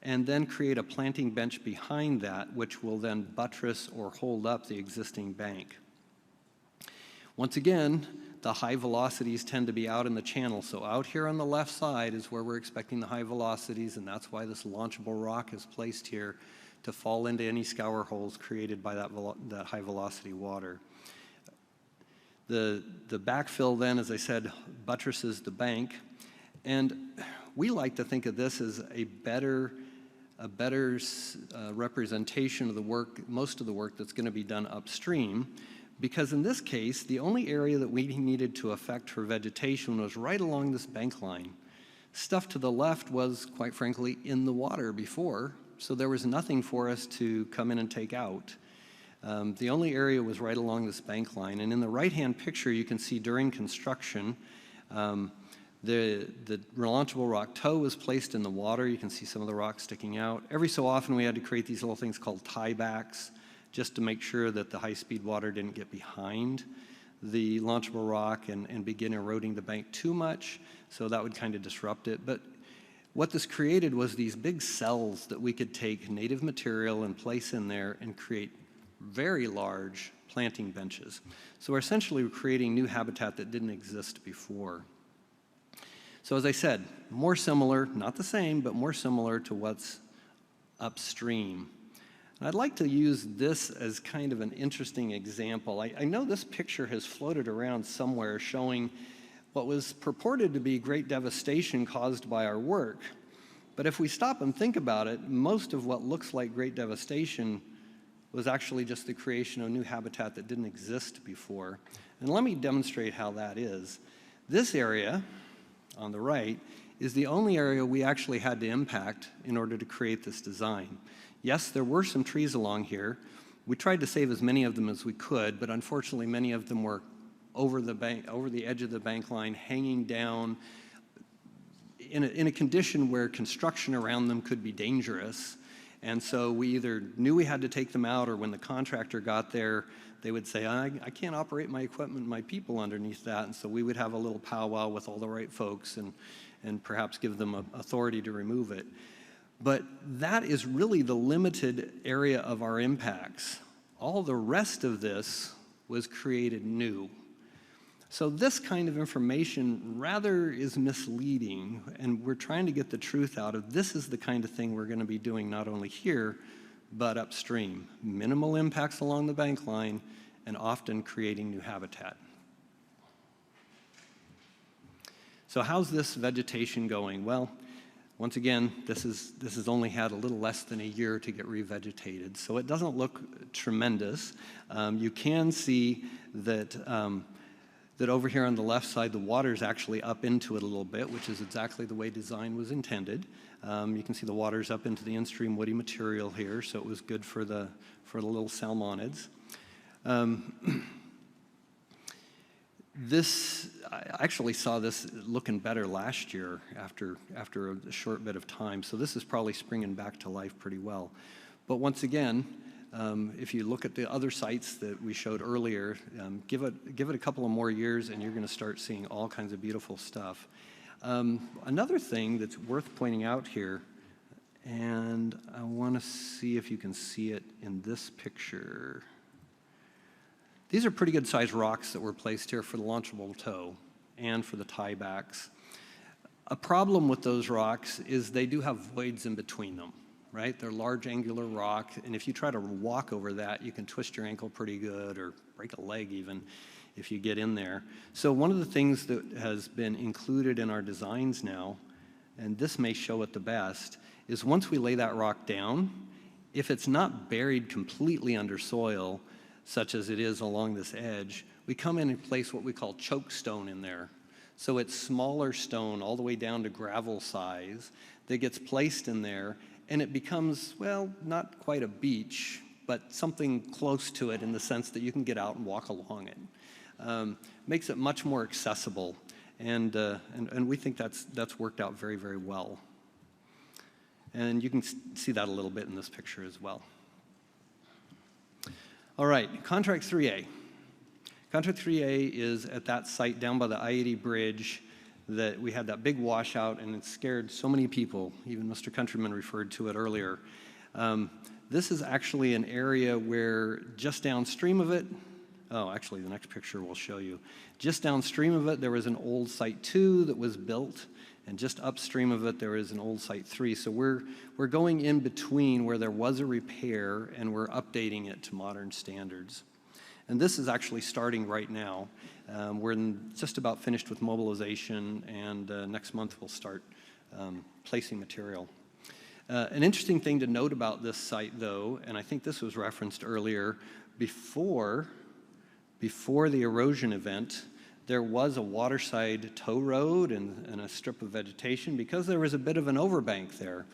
and then create a planting bench behind that, which will then buttress or hold up the existing bank. Once again, the high velocities tend to be out in the channel. So out here on the left side is where we're expecting the high velocities, and that's why this launchable rock is placed here to fall into any scour holes created by that high velocity water. The backfill then, as I said, buttresses the bank, and we like to think of this as a better representation of the work, most of the work that's going to be done upstream. Because in this case, the only area that we needed to affect for vegetation was right along this bank line. Stuff to the left was, quite frankly, in the water before, so there was nothing for us to come in and take out. The only area was right along this bank line. And in the right-hand picture, you can see during construction, the relaunchable rock toe was placed in the water. You can see some of the rocks sticking out. Every so often, we had to create these little things called tiebacks, just to make sure that the high-speed water didn't get behind the launchable rock and begin eroding the bank too much, so that would kind of disrupt it. But what this created was these big cells that we could take native material and place in there and create very large planting benches. So we're essentially creating new habitat that didn't exist before. So as I said, more similar, not the same, but more similar to what's upstream. I'd like to use this as kind of an interesting example. I know this picture has floated around somewhere showing what was purported to be great devastation caused by our work. But if we stop and think about it, most of what looks like great devastation was actually just the creation of new habitat that didn't exist before. And let me demonstrate how that is. This area on the right is the only area we actually had to impact in order to create this design. Yes, there were some trees along here. We tried to save as many of them as we could, but unfortunately many of them were over the edge of the bank line, hanging down in a condition where construction around them could be dangerous. And so we either knew we had to take them out, or when the contractor got there, they would say, I can't operate my equipment and my people underneath that. And so we would have a little powwow with all the right folks and perhaps give them authority to remove it. But that is really the limited area of our impacts. All the rest of this was created new. So this kind of information rather is misleading, and we're trying to get the truth out of this is the kind of thing we're going to be doing not only here, but upstream. Minimal impacts along the bank line and often creating new habitat. So how's this vegetation going? Well, once again, this has only had a little less than a year to get revegetated, so it doesn't look tremendous. You can see that that over here on the left side, the water's actually up into it a little bit, which is exactly the way design was intended. You can see the water's up into the in-stream woody material here, so it was good for the little salmonids. I actually saw this looking better last year after a short bit of time, so this is probably springing back to life pretty well. But once again, if you look at the other sites that we showed earlier, give it a couple of more years and you're going to start seeing all kinds of beautiful stuff. Another thing that's worth pointing out here, and I want to see if you can see it in this picture. These are pretty good sized rocks that were placed here for the launchable tow and for the tiebacks. A problem with those rocks is they do have voids in between them. Right? They're large angular rock, and if you try to walk over that, you can twist your ankle pretty good or break a leg even if you get in there. So one of the things that has been included in our designs now, and this may show it the best, is once we lay that rock down, if it's not buried completely under soil, such as it is along this edge, we come in and place what we call choke stone in there. So it's smaller stone all the way down to gravel size that gets placed in there, and it becomes, well, not quite a beach, but something close to it in the sense that you can get out and walk along it. Makes it much more accessible, and we think that's worked out very, very well. And you can see that a little bit in this picture as well. All right, Contract 3A. Contract 3A is at that site down by the I-80 bridge that we had that big washout, and it scared so many people. Even Mr. Countryman referred to it earlier. This is actually an area where just downstream of it, oh, actually the next picture will show you. Just downstream of it, there was an old Site 2 that was built, and just upstream of it, there is an old Site 3. So we're going in between where there was a repair, and we're updating it to modern standards. And this is actually starting right now. We're just about finished with mobilization, and next month we'll start placing material. An interesting thing to note about this site, though, and I think this was referenced earlier, before the erosion event, there was a waterside tow road and a strip of vegetation because there was a bit of an overbank there.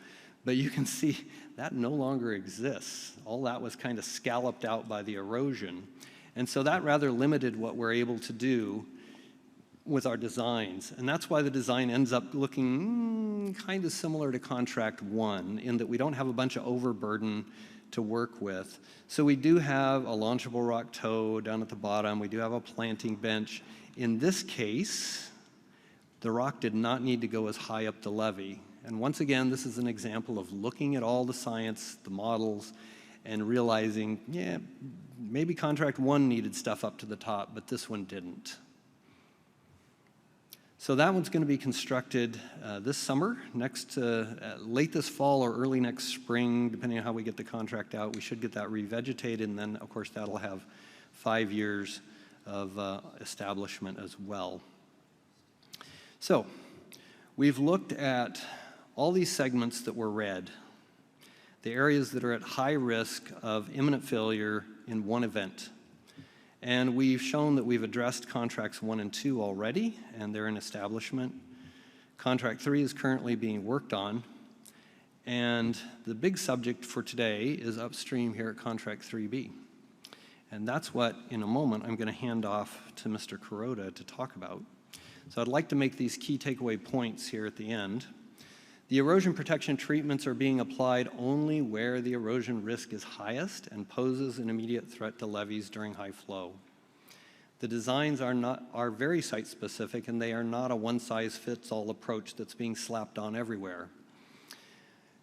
But you can see that no longer exists. All that was kind of scalloped out by the erosion. And so that rather limited what we're able to do with our designs. And that's why the design ends up looking kind of similar to Contract 1 in that we don't have a bunch of overburden to work with. So we do have a launchable rock tow down at the bottom. We do have a planting bench. In this case, the rock did not need to go as high up the levee. And once again, this is an example of looking at all the science, the models, and realizing, yeah, maybe Contract 1 needed stuff up to the top, but this one didn't. So that one's going to be constructed this summer, late this fall or early next spring, depending on how we get the contract out. We should get that revegetated, and then, of course, that'll have 5 years of establishment as well. So we've looked at all these segments that were red, the areas that are at high risk of imminent failure in one event. And we've shown that we've addressed Contracts 1 and 2 already, and they're in establishment. Contract 3 is currently being worked on. And the big subject for today is upstream here at Contract 3B. And that's what, in a moment, I'm going to hand off to Mr. Kuroda to talk about. So I'd like to make these key takeaway points here at the end. The erosion protection treatments are being applied only where the erosion risk is highest and poses an immediate threat to levees during high flow. The designs are very site-specific, and they are not a one-size-fits-all approach that's being slapped on everywhere.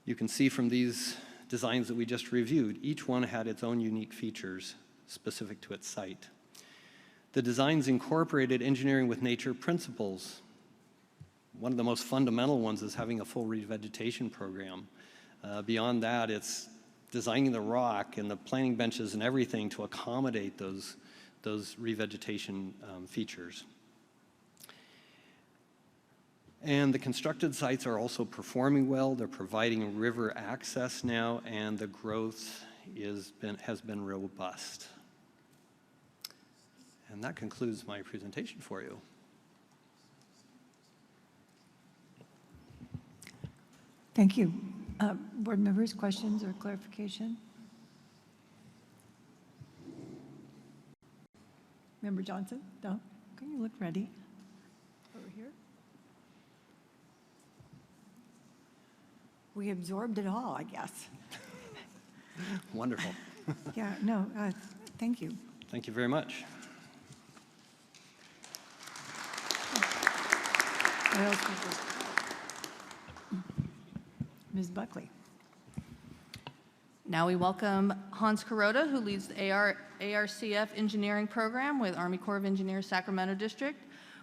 You can see from these designs that we just reviewed, each one had its own unique features specific to its site. The designs incorporated engineering with nature principles. One of the most fundamental ones is having a full revegetation program. Beyond that, it's designing the rock and the planting benches and everything to accommodate those revegetation features. And the constructed sites are also performing well. They're providing river access now, and the growth has been robust. And that concludes my presentation for you. Thank you. Board members, questions or clarification? Member Johnson? No? Okay, you look ready. Over here. We absorbed it all, I guess. Wonderful. Yeah, no, thank you. Thank you very much. What else was there? Ms. Buckley. Now we welcome Hans Kuroda, who leads the ARCF engineering program with Army Corps of Engineers Sacramento District.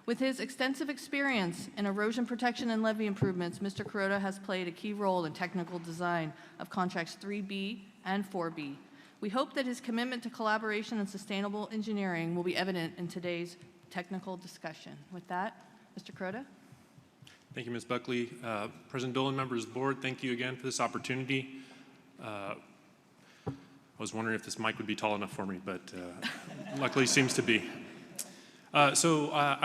With his extensive experience in erosion protection and levee improvements, Mr. Kuroda has played a key role in technical design of contracts 3B and 4B. We hope that his commitment to collaboration and sustainable engineering will be evident in today's technical discussion. With that, Mr. Kuroda. Thank you, Ms. Buckley. President Dolan, members of the board, thank you again for this opportunity. I was wondering if this mic would be tall enough for me, but luckily seems to be. I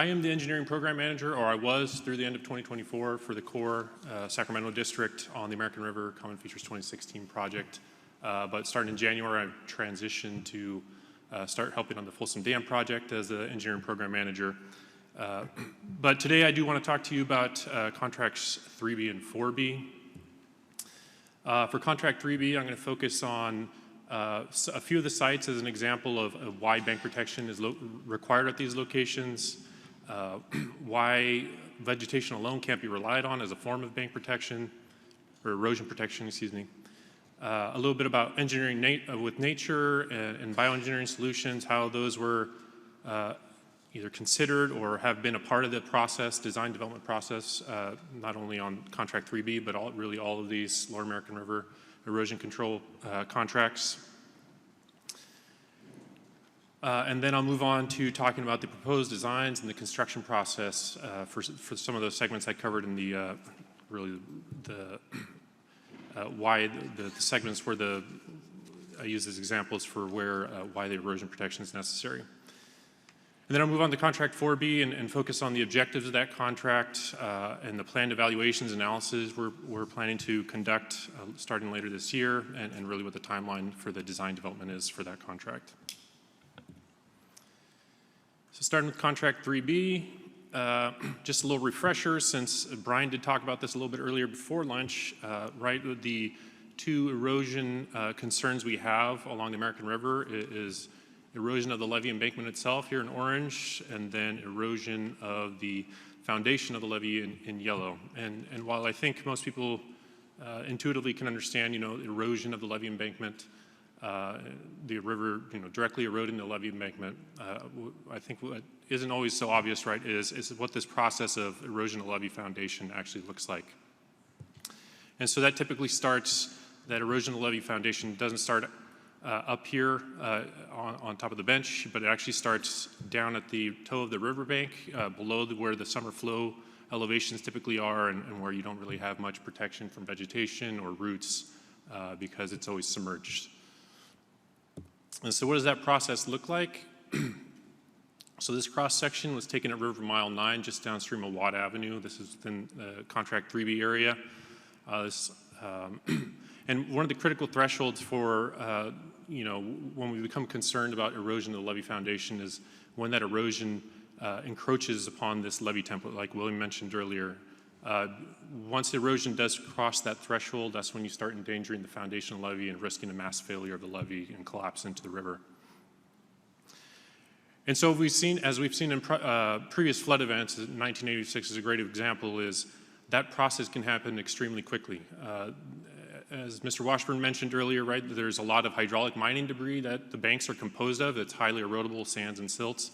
am the engineering program manager, or I was through the end of 2024 for the Corps Sacramento District on the American River Common Features 2016 project. But starting in January, I transitioned to start helping on the Folsom Dam project as the engineering program manager. But today I do want to talk to you about contracts 3B and 4B. For contract 3B, I'm going to focus on a few of the sites as an example of why bank protection is required at these locations, why vegetation alone can't be relied on as a form of bank protection, or erosion protection, excuse me. A little bit about engineering with nature and bioengineering solutions, how those were either considered or have been a part of the process, design development process, not only on contract 3B, but really all of these Lower American River erosion control contracts. And then I'll move on to talking about the proposed designs and the construction process for some of those segments I covered in the why the segments where I use as examples for why the erosion protection is necessary. And then I'll move on to contract 4B and focus on the objectives of that contract and the planned evaluations analysis we're planning to conduct starting later this year, and really what the timeline for the design development is for that contract. So starting with contract 3B, just a little refresher, since Brian did talk about this a little bit earlier before lunch, right? The two erosion concerns we have along the American River is erosion of the levee embankment itself here in orange, and then erosion of the foundation of the levee in yellow. And while I think most people intuitively can understand, erosion of the levee embankment, the river, directly eroding the levee embankment, I think what isn't always so obvious, right, is what this process of erosion of the levee foundation actually looks like. And so that typically starts, that erosion of the levee foundation doesn't start up here on top of the bench, but it actually starts down at the toe of the riverbank, below where the summer flow elevations typically are, and where you don't really have much protection from vegetation or roots because it's always submerged. And so what does that process look like? So this cross section was taken at River Mile 9, just downstream of Watt Avenue. This is within the contract 3B area. And one of the critical thresholds for, when we become concerned about erosion of the levee foundation is when that erosion encroaches upon this levee template, like William mentioned earlier. Once erosion does cross that threshold, that's when you start endangering the foundation levee and risking a mass failure of the levee and collapse into the river. And so as we've seen in previous flood events, 1986 is a great example, is that process can happen extremely quickly. As Mr. Washburn mentioned earlier, right, there's a lot of hydraulic mining debris that the banks are composed of. It's highly erodible sands and silts.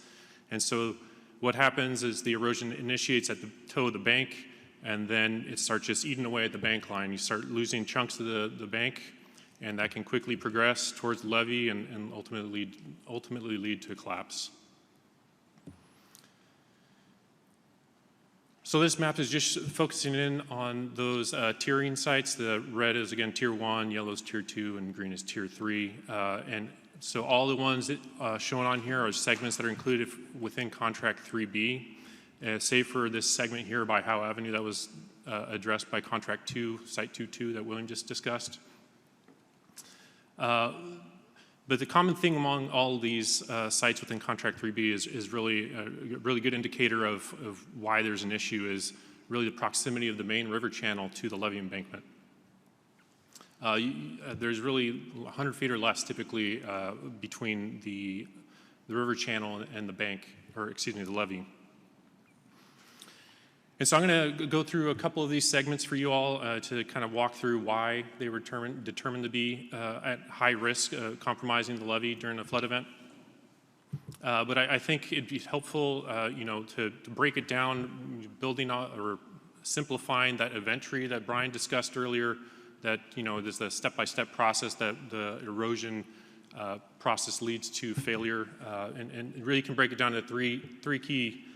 And so what happens is the erosion initiates at the toe of the bank, and then it starts just eating away at the bank line. You start losing chunks of the bank, and that can quickly progress towards the levee and ultimately lead to a collapse. So this map is just focusing in on those tiering sites. The red is, again, Tier 1, yellow is Tier 2, and green is Tier 3. And so all the ones that, shown on here are segments that are included within Contract 3B, save for this segment here by Howe Avenue that was addressed by Contract 2, Site 2.2 that William just discussed. But the common thing among all these sites within Contract 3B is really a really good indicator of why there's an issue is really the proximity of the main river channel to the levee embankment. There's really 100 feet or less typically between the river channel and the bank, or excuse me, the levee. And so I'm going to go through a couple of these segments for you all to kind of walk through why they were determined to be at high risk, compromising the levee during a flood event. But I think it'd be helpful, you know, to break it down, building on or simplifying that event tree that Brian discussed earlier. That, you know, there's a step-by-step process that the erosion process leads to failure, and it really can break it down to three key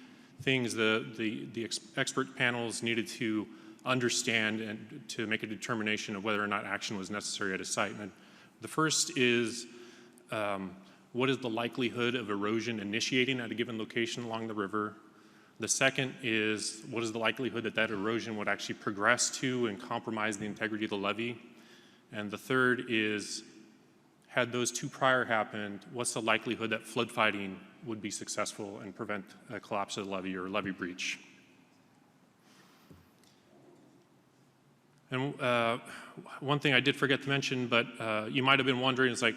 things the expert panels needed to understand and to make a determination of whether or not action was necessary at a site. And the first is what is the likelihood of erosion initiating at a given location along the river? The second is what is the likelihood that that erosion would actually progress to and compromise the integrity of the levee? And the third is, had those two prior happened, what's the likelihood that flood fighting would be successful and prevent a collapse of the levee or levee breach? And one thing I did forget to mention, but you might have been wondering, is like,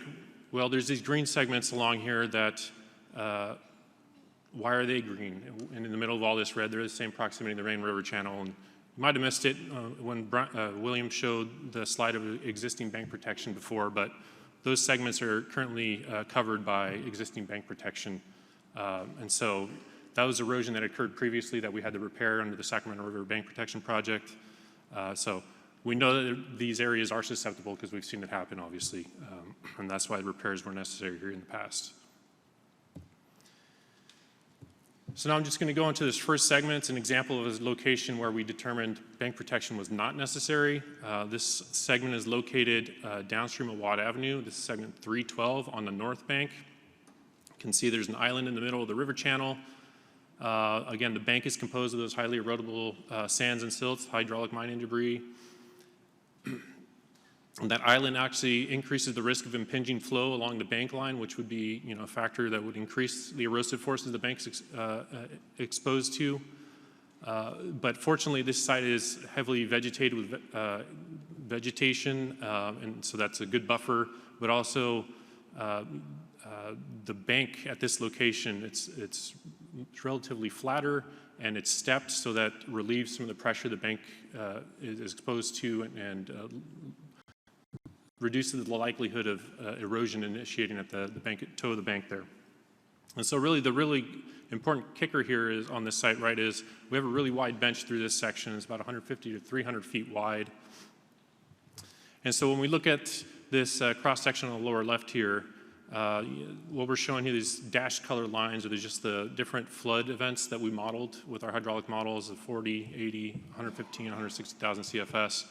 well, there's these green segments along here that, why are they green? And in the middle of all this red, they're the same proximity to the main river channel. And you might have missed it when William showed the slide of existing bank protection before, but those segments are currently covered by existing bank protection. And so that was erosion that occurred previously that we had to repair under the Sacramento River Bank Protection Project. So we know that these areas are susceptible because we've seen it happen, obviously. And that's why the repairs were necessary here in the past. So now I'm just going to go into this first segment. It's an example of a location where we determined bank protection was not necessary. This segment is located downstream of Watt Avenue. This is segment 312 on the north bank. You can see there's an island in the middle of the river channel. Again, the bank is composed of those highly erodible sands and silts, hydraulic mining debris. And that island actually increases the risk of impinging flow along the bank line, which would be, you know, a factor that would increase the erosive forces the bank's exposed to. But fortunately, this site is heavily vegetated with vegetation, and so that's a good buffer. But also, the bank at this location, it's relatively flatter and it's stepped, so that relieves some of the pressure the bank is exposed to and reduces the likelihood of erosion initiating at the toe of the bank there. And so really the really important kicker here is on this site, right, is we have a really wide bench through this section. It's about 150 to 300 feet wide. And so when we look at this cross-section on the lower left here, what we're showing here, these dashed colored lines are just the different flood events that we modeled with our hydraulic models of 40, 80, 115, 160,000 CFS.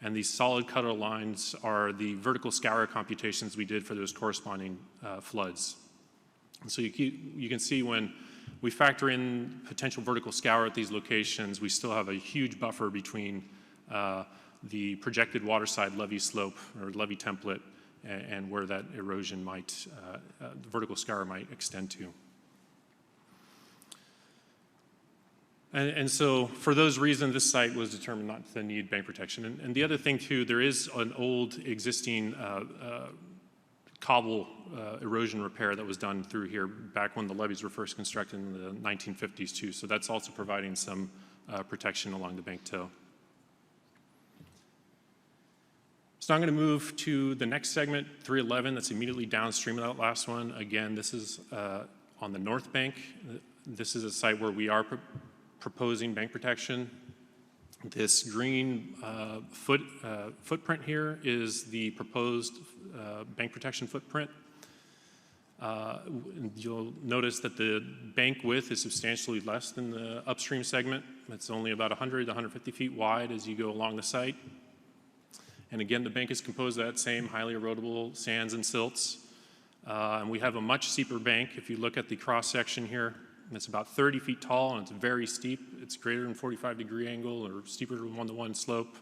And these solid color lines are the vertical scour computations we did for those corresponding floods. And so you can see when we factor in potential vertical scour at these locations, we still have a huge buffer between the projected waterside levee slope or levee template and where that erosion might, the vertical scour might extend to. And so for those reasons, this site was determined not to need bank protection. And the other thing too, there is an old existing cobble erosion repair that was done through here back when the levees were first constructed in the 1950s too. So that's also providing some protection along the bank toe. So I'm going to move to the next segment, 311, that's immediately downstream of that last one. Again, this is on the north bank. This is a site where we are proposing bank protection. This green footprint here is the proposed bank protection footprint. You'll notice that the bank width is substantially less than the upstream segment. It's only about 100 to 150 feet wide as you go along the site. And again, the bank is composed of that same highly erodible sands and silts. And we have a much steeper bank. If you look at the cross section here, it's about 30 feet tall and it's very steep. It's greater than 45-degree angle or steeper than one-to-one slope.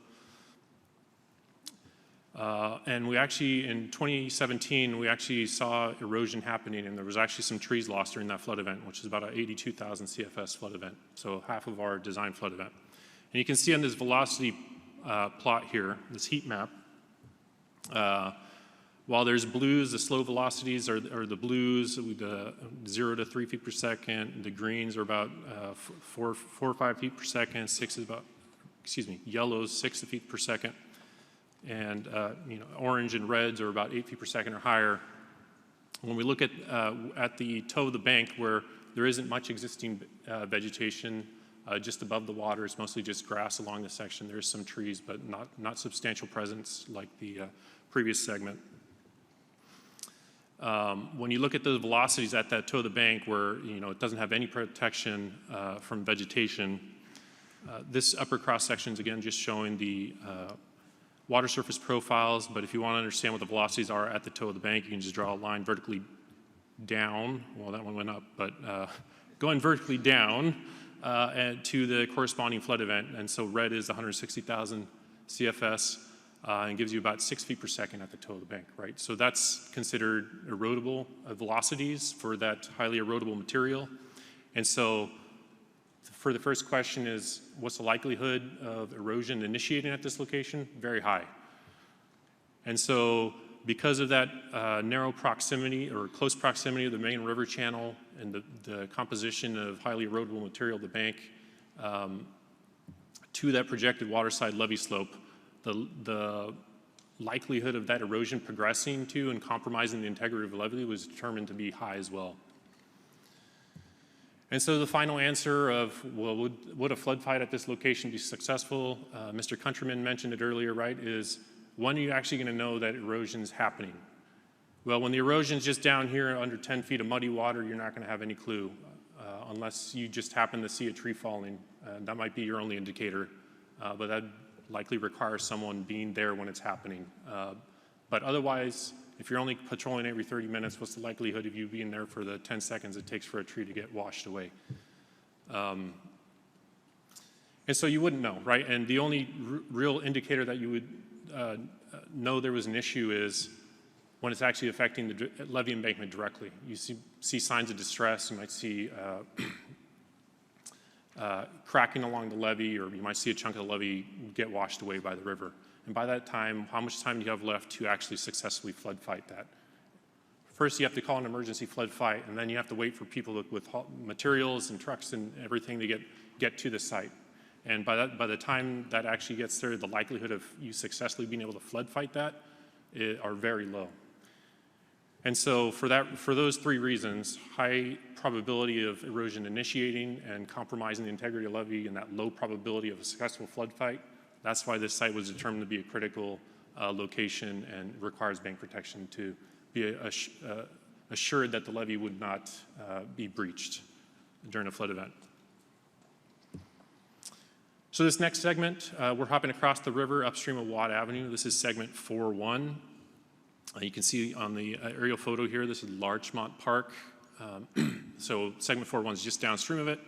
And we actually, in 2017, we actually saw erosion happening, and there was actually some trees lost during that flood event, which is about an 82,000 CFS flood event, so half of our design flood event. And you can see on this velocity plot here, this heat map, while there's blues, the slow velocities are the blues with the 0 to 3 feet per second. The greens are about 4 or 5 feet per second. Yellows 6 feet per second. And orange and reds are about 8 feet per second or higher. When we look at the toe of the bank where there isn't much existing vegetation just above the water, it's mostly just grass along the section. There's some trees, but not substantial presence like the previous segment. When you look at those velocities at that toe of the bank where it doesn't have any protection from vegetation, this upper cross section is again just showing the water surface profiles, but if you want to understand what the velocities are at the toe of the bank, you can just draw a line vertically down. Well, that one went up, but going vertically down to the corresponding flood event. And so red is 160,000 CFS and gives you about 6 feet per second at the toe of the bank, right? So that's considered erodible velocities for that highly erodible material. And so for the first question is, what's the likelihood of erosion initiating at this location? Very high. And so because of that narrow proximity or close proximity of the main river channel and the composition of highly erodible material of the bank to that projected waterside levee slope, the likelihood of that erosion progressing to and compromising the integrity of the levee was determined to be high as well. And so the final answer of, well, would a flood fight at this location be successful? Mr. Countryman mentioned it earlier, right, is when are you actually going to know that erosion is happening? Well, when the erosion is just down here under 10 feet of muddy water, you're not going to have any clue unless you just happen to see a tree falling. That might be your only indicator, but that likely requires someone being there when it's happening. But otherwise, if you're only patrolling every 30 minutes, what's the likelihood of you being there for the 10 seconds it takes for a tree to get washed away? And so you wouldn't know, right? And the only real indicator that you would know there was an issue is when it's actually affecting the levee embankment directly. You see signs of distress. You might see cracking along the levee, or you might see a chunk of the levee get washed away by the river. And by that time, how much time do you have left to actually successfully flood fight that? First, you have to call an emergency flood fight, and then you have to wait for people with materials and trucks and everything to get to the site. And by the time that actually gets there, the likelihood of you successfully being able to flood fight that are very low. And so for those three reasons, high probability of erosion initiating and compromising the integrity of the levee, and that low probability of a successful flood fight, that's why this site was determined to be a critical location and requires bank protection to be assured that the levee would not be breached during a flood event. So this next segment, we're hopping across the river upstream of Watt Avenue. This is segment 4-1. You can see on the aerial photo here, this is Larchmont Park. So segment 4-1 is just downstream of it.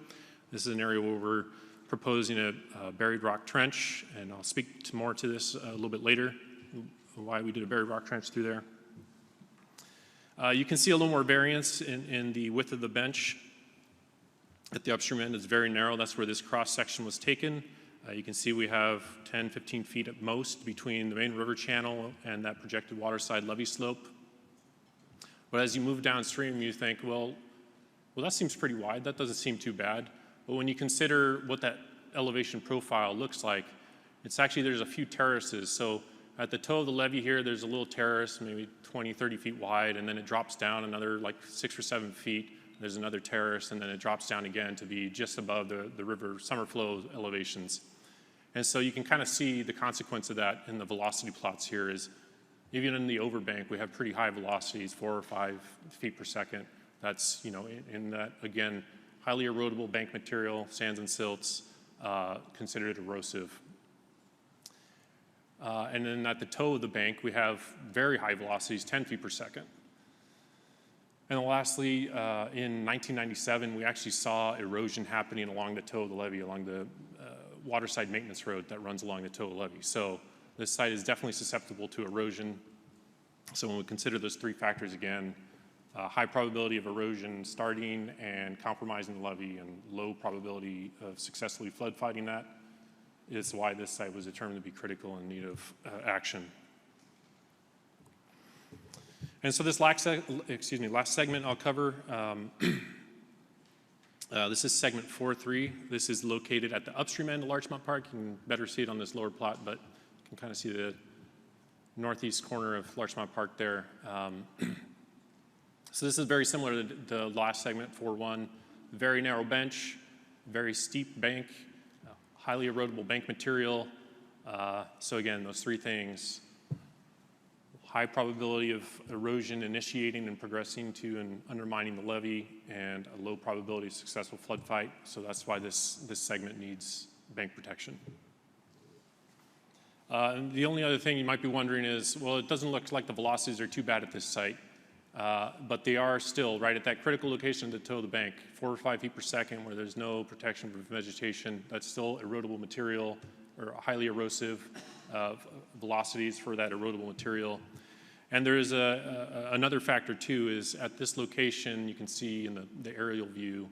This is an area where we're proposing a buried rock trench, and I'll speak more to this a little bit later, why we did a buried rock trench through there. You can see a little more variance in the width of the bench. At the upstream end, it's very narrow. That's where this cross section was taken. You can see we have 10, 15 feet at most between the main river channel and that projected waterside levee slope. But as you move downstream, you think, well, that seems pretty wide. That doesn't seem too bad. But when you consider what that elevation profile looks like, it's actually, there's a few terraces. So at the toe of the levee here, there's a little terrace, maybe 20, 30 feet wide, and then it drops down another like 6 or 7 feet. There's another terrace, and then it drops down again to be just above the river summer flow elevations. And so you can kind of see the consequence of that in the velocity plots here is, even in the overbank, we have pretty high velocities, 4 or 5 feet per second. That's, you know, in that, again, highly erodible bank material, sands and silts, considered erosive. And then at the toe of the bank, we have very high velocities, 10 feet per second. And then lastly, in 1997, we actually saw erosion happening along the toe of the levee, along the waterside maintenance road that runs along the toe of the levee. So this site is definitely susceptible to erosion. So when we consider those three factors again, high probability of erosion starting and compromising the levee and low probability of successfully flood fighting that is why this site was determined to be critical in need of action. And so this last segment I'll cover, this is segment 4.3. This is located at the upstream end of Larchmont Park. You can better see it on this lower plot, but you can kind of see the northeast corner of Larchmont Park there. So this is very similar to the last segment, 4.1. Very narrow bench, very steep bank, highly erodible bank material. So again, those three things: high probability of erosion initiating and progressing to and undermining the levee, and a low probability of successful flood fight. So that's why this segment needs bank protection. And the only other thing you might be wondering is, well, it doesn't look like the velocities are too bad at this site, but they are still right at that critical location at the toe of the bank, 4 or 5 feet per second, where there's no protection from vegetation. That's still erodible material, or highly erosive velocities for that erodible material. And there is another factor too, is at this location, you can see in the aerial view,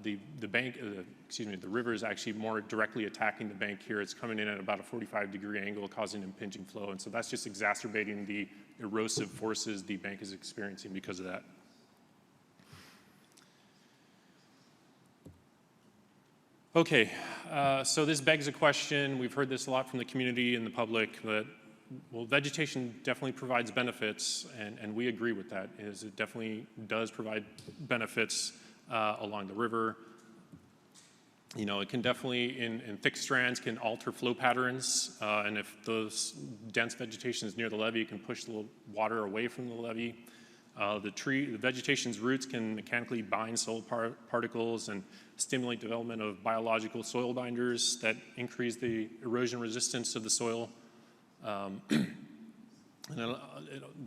the river is actually more directly attacking the bank here. It's coming in at about a 45-degree angle, causing impinging flow. And so that's just exacerbating the erosive forces the bank is experiencing because of that. Okay, so this begs a question. We've heard this a lot from the community and the public, that, well, vegetation definitely provides benefits, and we agree with that. It definitely does provide benefits along the river. You know, it can definitely, in thick strands, can alter flow patterns, and if those dense vegetation is near the levee, it can push the water away from the levee. The vegetation's roots can mechanically bind soil particles and stimulate development of biological soil binders that increase the erosion resistance of the soil.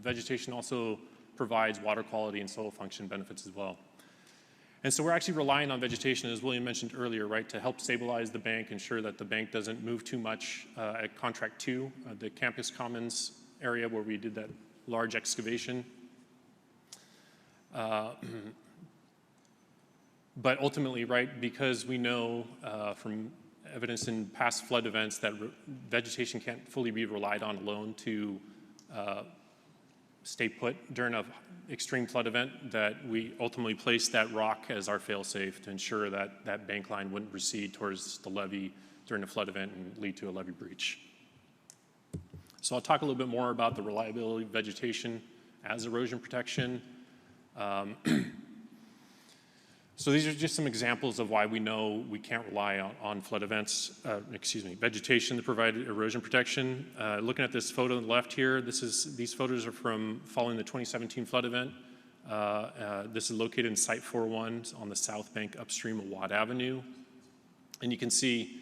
Vegetation also provides water quality and soil function benefits as well. And so we're actually relying on vegetation, as William mentioned earlier, right, to help stabilize the bank, ensure that the bank doesn't move too much. At Contract 2, the Campus Commons area where we did that large excavation. But ultimately, right, because we know from evidence in past flood events that vegetation can't fully be relied on alone to stay put during an extreme flood event, that we ultimately placed that rock as our fail-safe to ensure that that bank line wouldn't recede towards the levee during a flood event and lead to a levee breach. So I'll talk a little bit more about the reliability of vegetation as erosion protection. So these are just some examples of why we know we can't rely on flood events, vegetation to provide erosion protection. Looking at this photo on the left here, these photos are from following the 2017 flood event. This is located in Site 4.1 on the south bank upstream of Watt Avenue. And you can see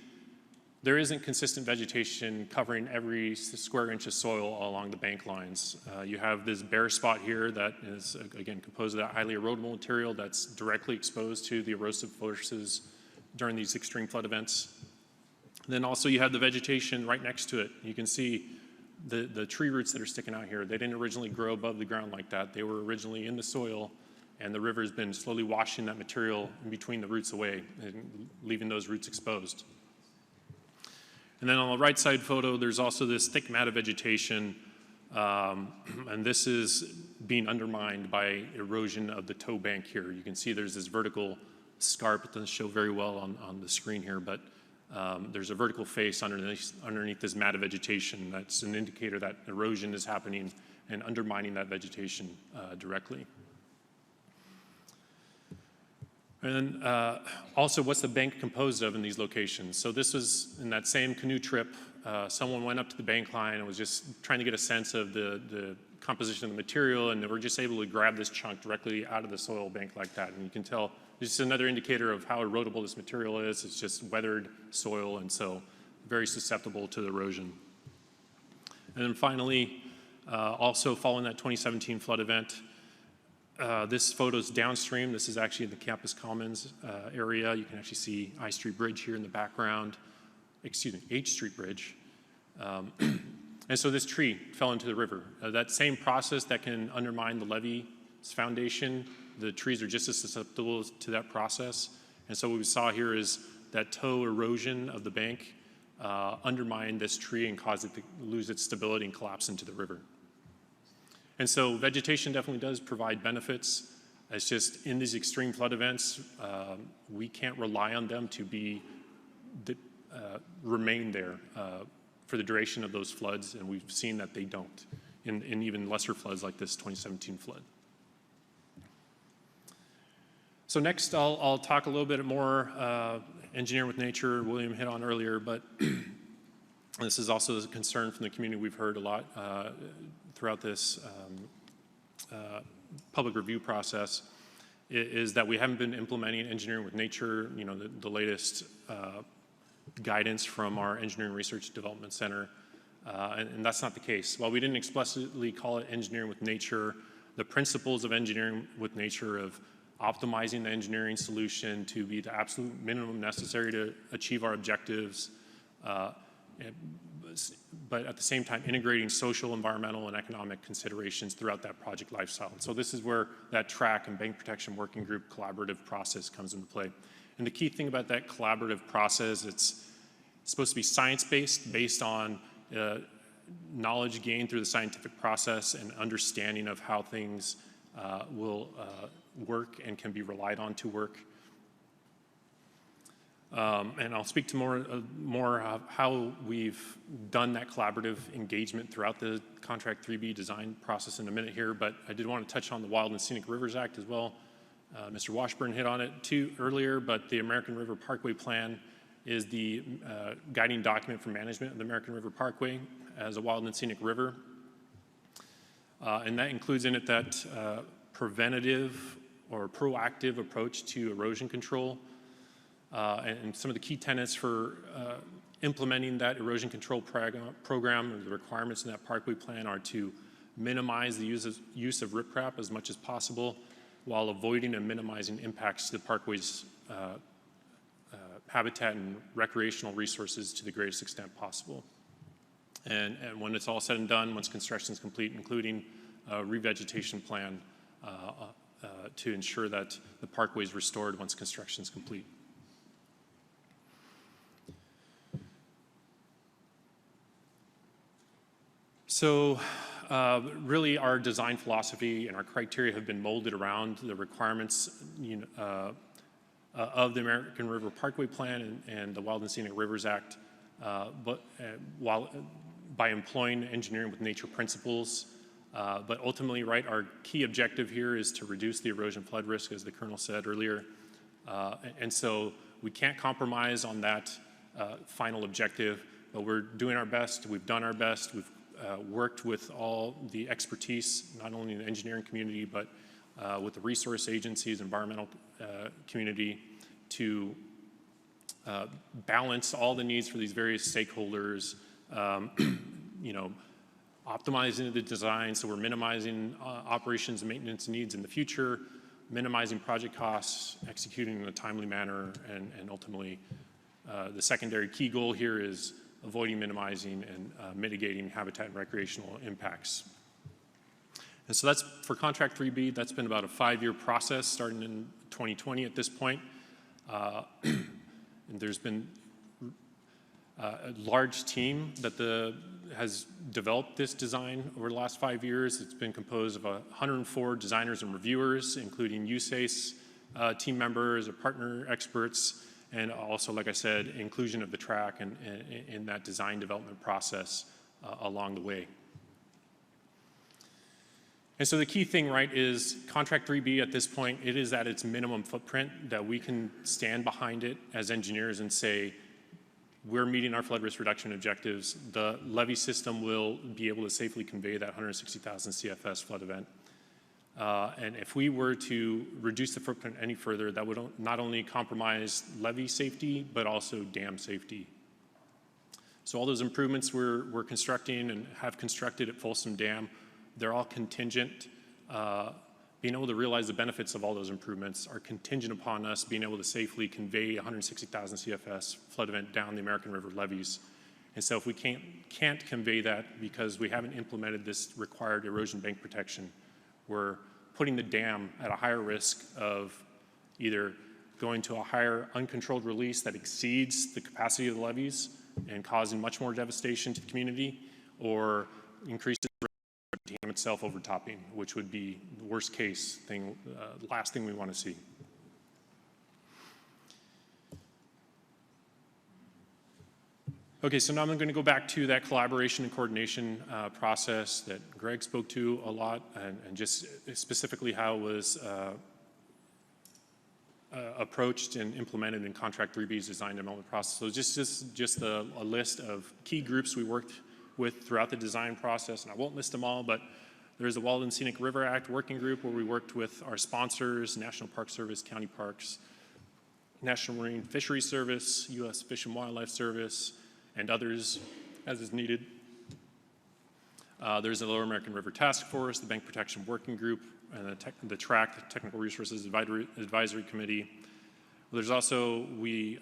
there isn't consistent vegetation covering every square inch of soil along the bank lines. You have this bare spot here that is, again, composed of that highly erodible material that's directly exposed to the erosive forces during these extreme flood events. And then also you have the vegetation right next to it. You can see the tree roots that are sticking out here. They didn't originally grow above the ground like that. They were originally in the soil and the river has been slowly washing that material in between the roots away and leaving those roots exposed. And then on the right side photo, there's also this thick mat of vegetation, and this is being undermined by erosion of the toe bank here. You can see there's this vertical scarp. It doesn't show very well on the screen here, but there's a vertical face underneath this mat of vegetation. That's an indicator that erosion is happening and undermining that vegetation directly. And then also, what's the bank composed of in these locations? So this was in that same canoe trip. Someone went up to the bank line and was just trying to get a sense of the composition of the material, and they were just able to grab this chunk directly out of the soil bank like that. And you can tell this is another indicator of how erodible this material is. It's just weathered soil, and so very susceptible to the erosion. And then finally, also following that 2017 flood event, this photo is downstream. This is actually in the Campus Commons area. You can actually see I Street Bridge here in the background. Excuse me, H Street Bridge. And so this tree fell into the river. That same process that can undermine the levee's foundation, the trees are just as susceptible to that process. And so what we saw here is that toe erosion of the bank undermined this tree and caused it to lose its stability and collapse into the river. And so vegetation definitely does provide benefits. It's just in these extreme flood events, we can't rely on them to remain there for the duration of those floods, and we've seen that they don't in even lesser floods like this 2017 flood. So next, I'll talk a little bit more engineering with nature. William hit on earlier, but this is also a concern from the community we've heard a lot throughout this public review process, is that we haven't been implementing engineering with nature, the latest guidance from our Engineering Research Development Center, and that's not the case. While we didn't explicitly call it engineering with nature, the principles of engineering with nature of optimizing the engineering solution to be the absolute minimum necessary to achieve our objectives, but at the same time integrating social, environmental, and economic considerations throughout that project lifecycle. So this is where that track and bank protection working group collaborative process comes into play. And the key thing about that collaborative process, it's supposed to be science-based, based on knowledge gained through the scientific process and understanding of how things will work and can be relied on to work. And I'll speak to more of how we've done that collaborative engagement throughout the Contract 3B design process in a minute here, but I did want to touch on the Wild and Scenic Rivers Act as well. Mr. Washburn hit on it too earlier, but the American River Parkway Plan is the guiding document for management of the American River Parkway as a wild and scenic river. And that includes in it that preventative or proactive approach to erosion control. And some of the key tenets for implementing that erosion control program or the requirements in that parkway plan are to minimize the use of riprap as much as possible while avoiding and minimizing impacts to the parkway's habitat and recreational resources to the greatest extent possible. And when it's all said and done, once construction is complete, including a revegetation plan to ensure that the parkway is restored once construction is complete. So really our design philosophy and our criteria have been molded around the requirements of the American River Parkway Plan and the Wild and Scenic Rivers Act, while by employing engineering with nature principles. But ultimately, right, our key objective here is to reduce the erosion flood risk, as the Colonel said earlier. And so we can't compromise on that final objective, but we're doing our best. We've done our best. We've worked with all the expertise, not only in the engineering community, but with the resource agencies, environmental community, to balance all the needs for these various stakeholders, optimizing the design so we're minimizing operations and maintenance needs in the future, minimizing project costs, executing in a timely manner, and ultimately the secondary key goal here is avoiding, minimizing, and mitigating habitat and recreational impacts. And so that's for contract 3B, that's been about a 5-year process starting in 2020 at this point. And there's been a large team that has developed this design over the last 5 years. It's been composed of 104 designers and reviewers, including USACE team members or partner experts, and also, like I said, inclusion of the track and in that design development process along the way. And so the key thing, right, is contract 3B at this point, it is at its minimum footprint that we can stand behind it as engineers and say, we're meeting our flood risk reduction objectives. The levee system will be able to safely convey that 160,000 CFS flood event. And if we were to reduce the footprint any further, that would not only compromise levee safety, but also dam safety. So all those improvements we're constructing and have constructed at Folsom Dam, they're all contingent. Being able to realize the benefits of all those improvements are contingent upon us being able to safely convey 160,000 CFS flood event down the American River levees. And so if we can't convey that because we haven't implemented this required erosion bank protection, we're putting the dam at a higher risk of either going to a higher uncontrolled release that exceeds the capacity of the levees and causing much more devastation to the community, or increases the dam itself overtopping, which would be the worst case thing, the last thing we want to see. Okay, so now I'm going to go back to that collaboration and coordination process that Greg spoke to a lot, and just specifically how it was approached and implemented in Contract 3B's design development process. So just a list of key groups we worked with throughout the design process, and I won't list them all, but there's the Wild and Scenic River Act working group where we worked with our sponsors, National Park Service, county parks, National Marine Fisheries Service, U.S. Fish and Wildlife Service, and others as is needed. There's the Lower American River Task Force, the Bank Protection Working Group, and the TRAC, the Technical Resources Advisory Committee. There's also, we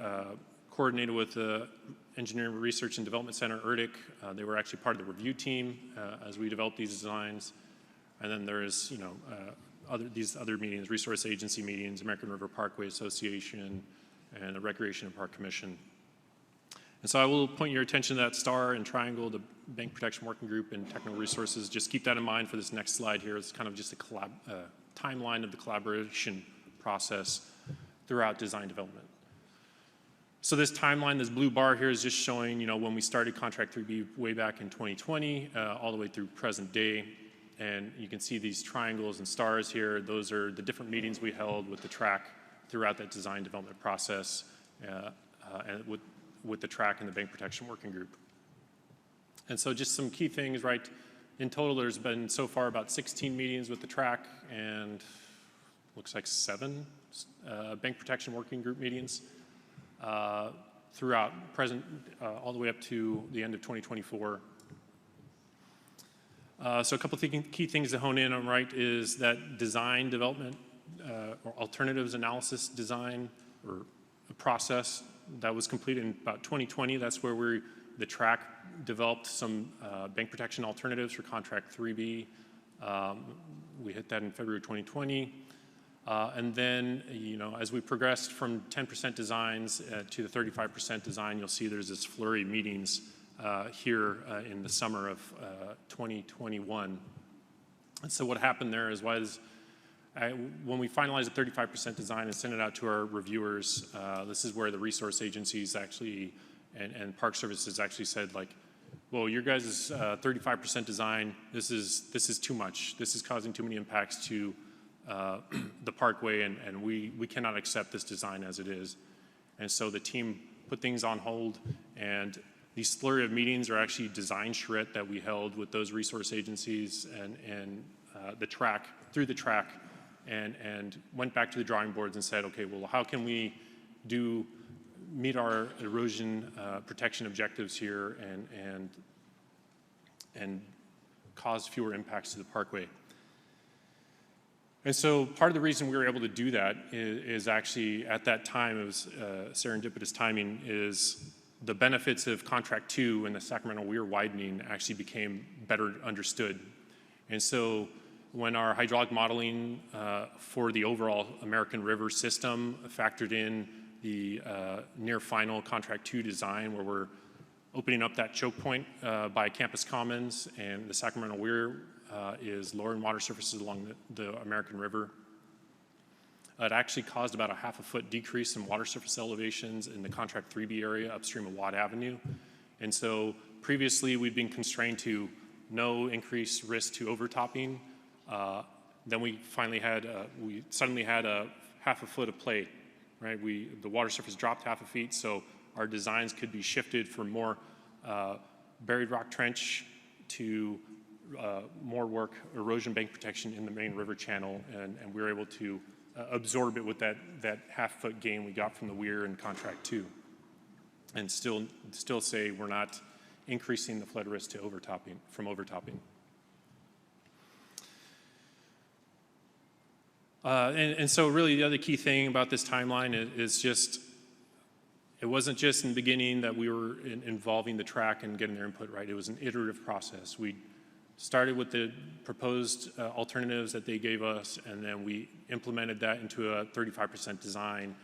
coordinated with the Engineering Research and Development Center, ERDIC. They were actually part of the review team as we developed these designs. And then there's, these other meetings, resource agency meetings, American River Parkway Association, and the Recreation and Park Commission. And so I will point your attention to that star and triangle, the Bank Protection Working Group and Technical Resources. Just keep that in mind for this next slide here. It's kind of just a timeline of the collaboration process throughout design development. So this timeline, this blue bar here is just showing, when we started Contract 3B way back in 2020, all the way through present day. And you can see these triangles and stars here. Those are the different meetings we held with the TRAC throughout that design development process, and with the TRAC and the Bank Protection Working Group. And so just some key things, right? In total, there's been so far about 16 meetings with the TRAC and looks like 7 Bank Protection Working Group meetings throughout present, all the way up to the end of 2024. So a couple of key things to hone in on, right, is that design development or alternatives analysis design or a process that was completed in about 2020. That's where the TRAC developed some bank protection alternatives for Contract 3B. We hit that in February 2020. And then, as we progressed from 10% designs to the 35% design, you'll see there's this flurry of meetings here in the summer of 2021. And so what happened there is when we finalized the 35% design and sent it out to our reviewers, this is where the resource agencies actually and Park Services actually said, like, well, your guys' 35% design, this is too much. This is causing too many impacts to the parkway, and we cannot accept this design as it is. And so the team put things on hold, and these flurry of meetings are actually design charrette that we held with those resource agencies and the TRAC, through the TRAC, and went back to the drawing boards and said, okay, well, how can we meet our erosion protection objectives here and cause fewer impacts to the parkway? And so part of the reason we were able to do that is actually at that time, it was serendipitous timing, is the benefits of Contract 2 and the Sacramento Weir widening actually became better understood. And so when our hydraulic modeling for the overall American River system factored in the near final Contract 2 design, where we're opening up that choke point by Campus Commons, and the Sacramento Weir is lowering water surfaces along the American River. It actually caused about a ½ a foot decrease in water surface elevations in the Contract 3B area upstream of Watt Avenue. And so previously we'd been constrained to no increased risk to overtopping. Then we suddenly had a ½ a foot of play, right? The water surface dropped ½ a feet, so our designs could be shifted from more buried rock trench to more work erosion bank protection in the main river channel, and we were able to absorb it with that ½ foot gain we got from the weir in Contract 2, and still say we're not increasing the flood risk to from overtopping. And so really the other key thing about this timeline is just, it wasn't just in the beginning that we were involving the track and getting their input right. It was an iterative process. We started with the proposed alternatives that they gave us, and then we implemented that into a 35% design,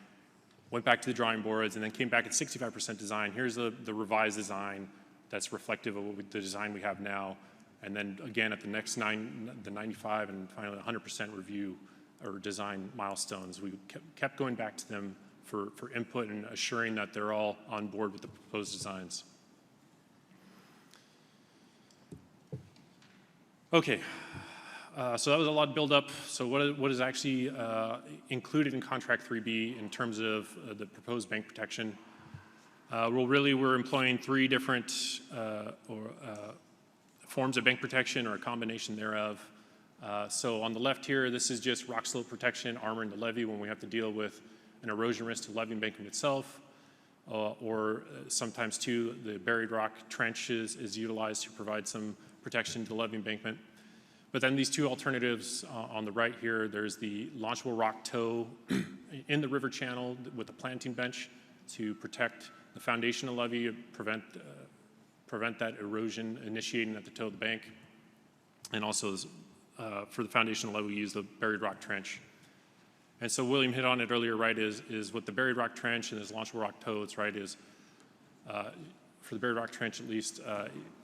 went back to the drawing boards, and then came back at 65% design. Here's the revised design that's reflective of the design we have now. And then again at the next the 95 and finally 100% review or design milestones, we kept going back to them for input and assuring that they're all on board with the proposed designs. Okay, so that was a lot of build-up. So what is actually included in Contract 3B in terms of the proposed bank protection? Well, really, we're employing 3 different forms of bank protection or a combination thereof. So on the left here, this is just rock slope protection, armoring the levee when we have to deal with an erosion risk to the levee embankment itself, or sometimes too, the buried rock trench is utilized to provide some protection to the levee embankment. But then these 2 alternatives on the right here, there's the launchable rock toe in the river channel with a planting bench to protect the foundational levee, prevent that erosion initiating at the toe of the bank. And also for the foundational levee, we use the buried rock trench. And so William hit on it earlier, right, is with the buried rock trench and this launchable rock toe, it's right, is for the buried rock trench at least,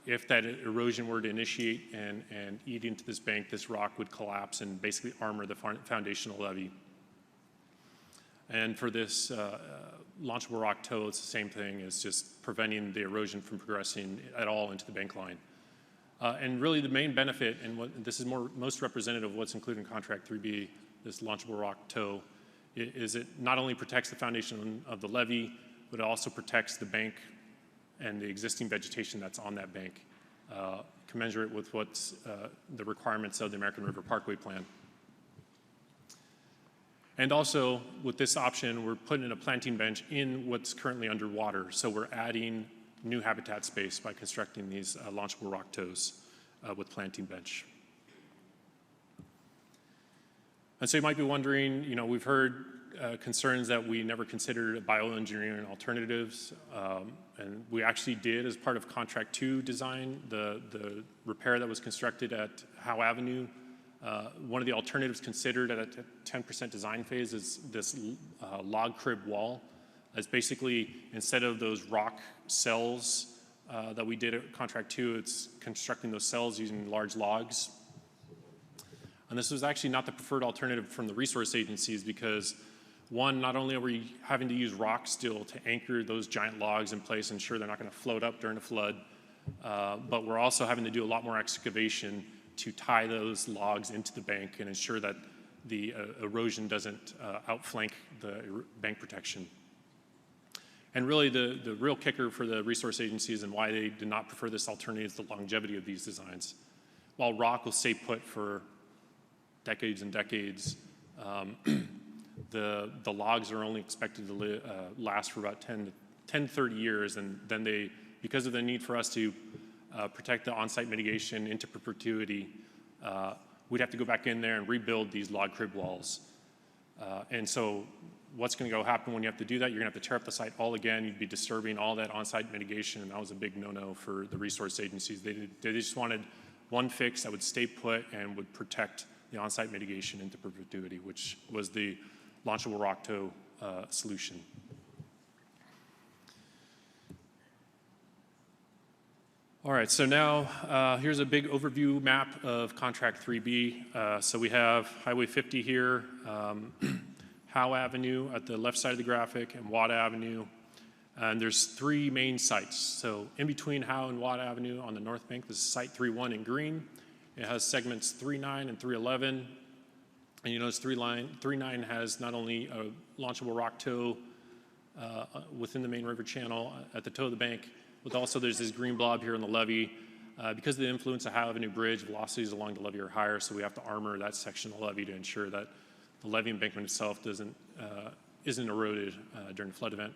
if that erosion were to initiate and eat into this bank, this rock would collapse and basically armor the foundational levee. And for this launchable rock toe, it's the same thing. It's just preventing the erosion from progressing at all into the bank line. And really the main benefit, and this is most representative of what's included in Contract 3B, this launchable rock toe, is it not only protects the foundation of the levee, but it also protects the bank and the existing vegetation that's on that bank, commensurate with what's the requirements of the American River Parkway Plan. And also, with this option, we're putting in a planting bench in what's currently underwater. So we're adding new habitat space by constructing these launchable rock toes with planting bench. And so you might be wondering, we've heard concerns that we never considered bioengineering alternatives, and we actually did as part of Contract 2 design, the repair that was constructed at Howe Avenue. One of the alternatives considered at a 10% design phase is this log crib wall. It's basically, instead of those rock cells that we did at Contract 2, it's constructing those cells using large logs. And this was actually not the preferred alternative from the resource agencies because, one, not only are we having to use rock still to anchor those giant logs in place and ensure they're not going to float up during a flood, but we're also having to do a lot more excavation to tie those logs into the bank and ensure that the erosion doesn't outflank the bank protection. And really the real kicker for the resource agencies and why they did not prefer this alternative is the longevity of these designs. While rock will stay put for decades and decades, the logs are only expected to last for about 10 to 30 years, and then because of the need for us to protect the on-site mitigation into perpetuity, we'd have to go back in there and rebuild these log crib walls. And so what's going to happen when you have to do that? You're going to have to tear up the site all again. You'd be disturbing all that on-site mitigation, and that was a big no-no for the resource agencies. They just wanted one fix that would stay put and would protect the on-site mitigation into perpetuity, which was the launchable rock tow solution. All right, so now here's a big overview map of Contract 3B. So we have Highway 50 here, Howe Avenue at the left side of the graphic, and Watt Avenue. And there's 3 main sites. So in between Howe and Watt Avenue on the north bank, this is Site 3-1 in green. It has segments 3-9 and 3-11. And you notice 3-9 has not only a launchable rock tow within the main river channel at the toe of the bank, but also there's this green blob here in the levee. Because of the influence of Howe Avenue Bridge, velocities along the levee are higher, so we have to armor that section of the levee to ensure that the levee embankment itself isn't eroded during a flood event.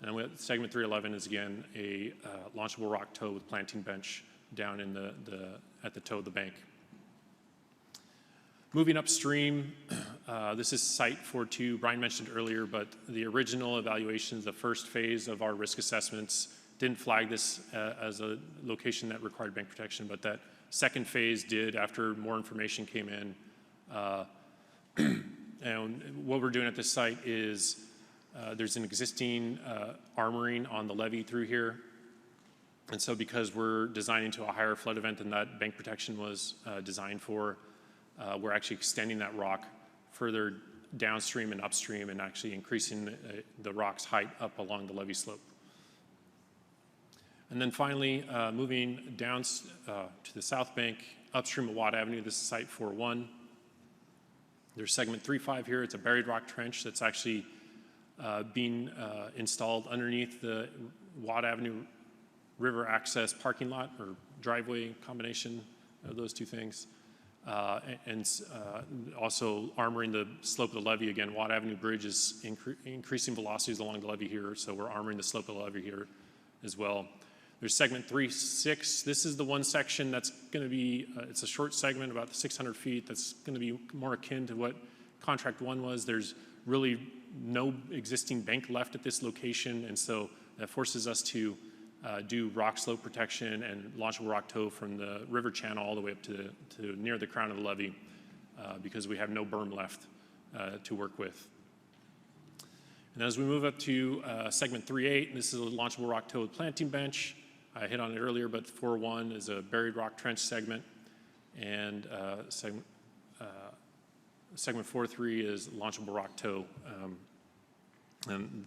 And then segment 311 is again a launchable rock tow with planting bench down in at the toe of the bank. Moving upstream, this is Site 42. Brian mentioned earlier, but the original evaluations, the first phase of our risk assessments, didn't flag this as a location that required bank protection, but that second phase did after more information came in. And what we're doing at this site is there's an existing armoring on the levee through here. And so because we're designing to a higher flood event than that bank protection was designed for, we're actually extending that rock further downstream and upstream and actually increasing the rock's height up along the levee slope. And then finally, moving down to the south bank, upstream of Watt Avenue, this is Site 4-1. There's segment 3-5 here. It's a buried rock trench that's actually being installed underneath the Watt Avenue river access parking lot or driveway, combination of those two things. And also armoring the slope of the levee. Again, Watt Avenue Bridge is increasing velocities along the levee here, so we're armoring the slope of the levee here as well. There's segment 3-6. This is the one section that's going to be, it's a short segment, about 600 feet, that's going to be more akin to what Contract 1 was. There's really no existing bank left at this location, and so that forces us to do rock slope protection and launchable rock tow from the river channel all the way up to near the crown of the levee because we have no berm left to work with. And as we move up to segment 3-8, this is a launchable rock tow with planting bench. I hit on it earlier, but 4-1 is a buried rock trench segment, and segment 4-3 is launchable rock tow. And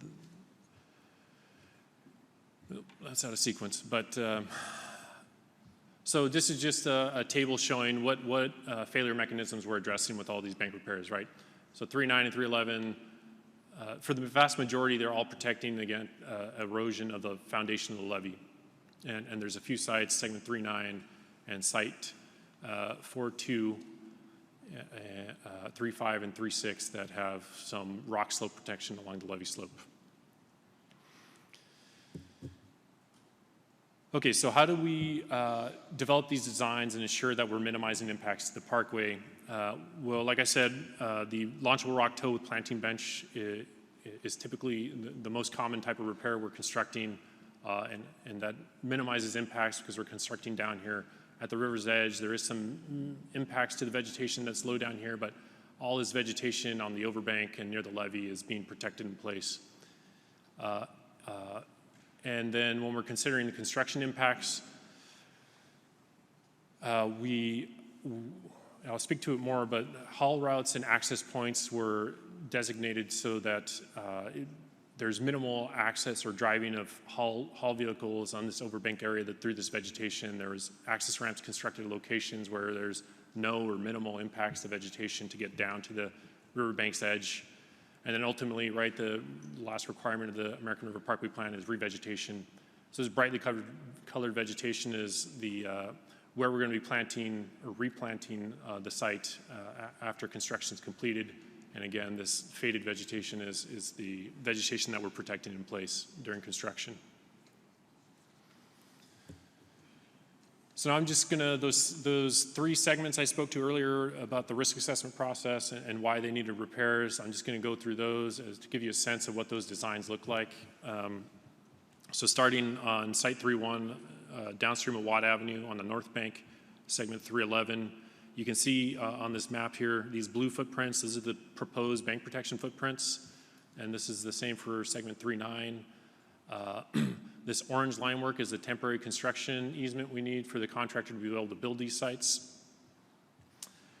that's out of sequence, but so this is just a table showing what failure mechanisms we're addressing with all these bank repairs, right? So 3-9 and 3-11, for the vast majority, they're all protecting against erosion of the foundation of the levee. And there's a few sites, segment 3-9 and site 4-2, 3-5 and 3-6 that have some rock slope protection along the levee slope. Okay, so how do we develop these designs and ensure that we're minimizing impacts to the parkway? Well, like I said, the launchable rock tow with planting bench is typically the most common type of repair we're constructing, and that minimizes impacts because we're constructing down here at the river's edge. There is some impacts to the vegetation that's low down here, but all this vegetation on the overbank and near the levee is being protected in place. And then when we're considering the construction impacts, I'll speak to it more, but haul routes and access points were designated so that there's minimal access or driving of haul vehicles on this overbank area through this vegetation. There was access ramps constructed at locations where there's no or minimal impacts to vegetation to get down to the riverbank's edge. And then ultimately, right, the last requirement of the American River Parkway Plan is revegetation. So this brightly colored vegetation is where we're going to be planting or replanting the site after construction is completed. And again, this faded vegetation is the vegetation that we're protecting in place during construction. So now I'm just gonna, those 3 segments I spoke to earlier about the risk assessment process and why they needed repairs, I'm just gonna go through those to give you a sense of what those designs look like. So starting on Site 3-1, downstream of Watt Avenue on the north bank, segment 311, You can see on this map here, these blue footprints, these are the proposed bank protection footprints, and this is the same for segment 3-9. This orange line work is the temporary construction easement we need for the contractor to be able to build these sites.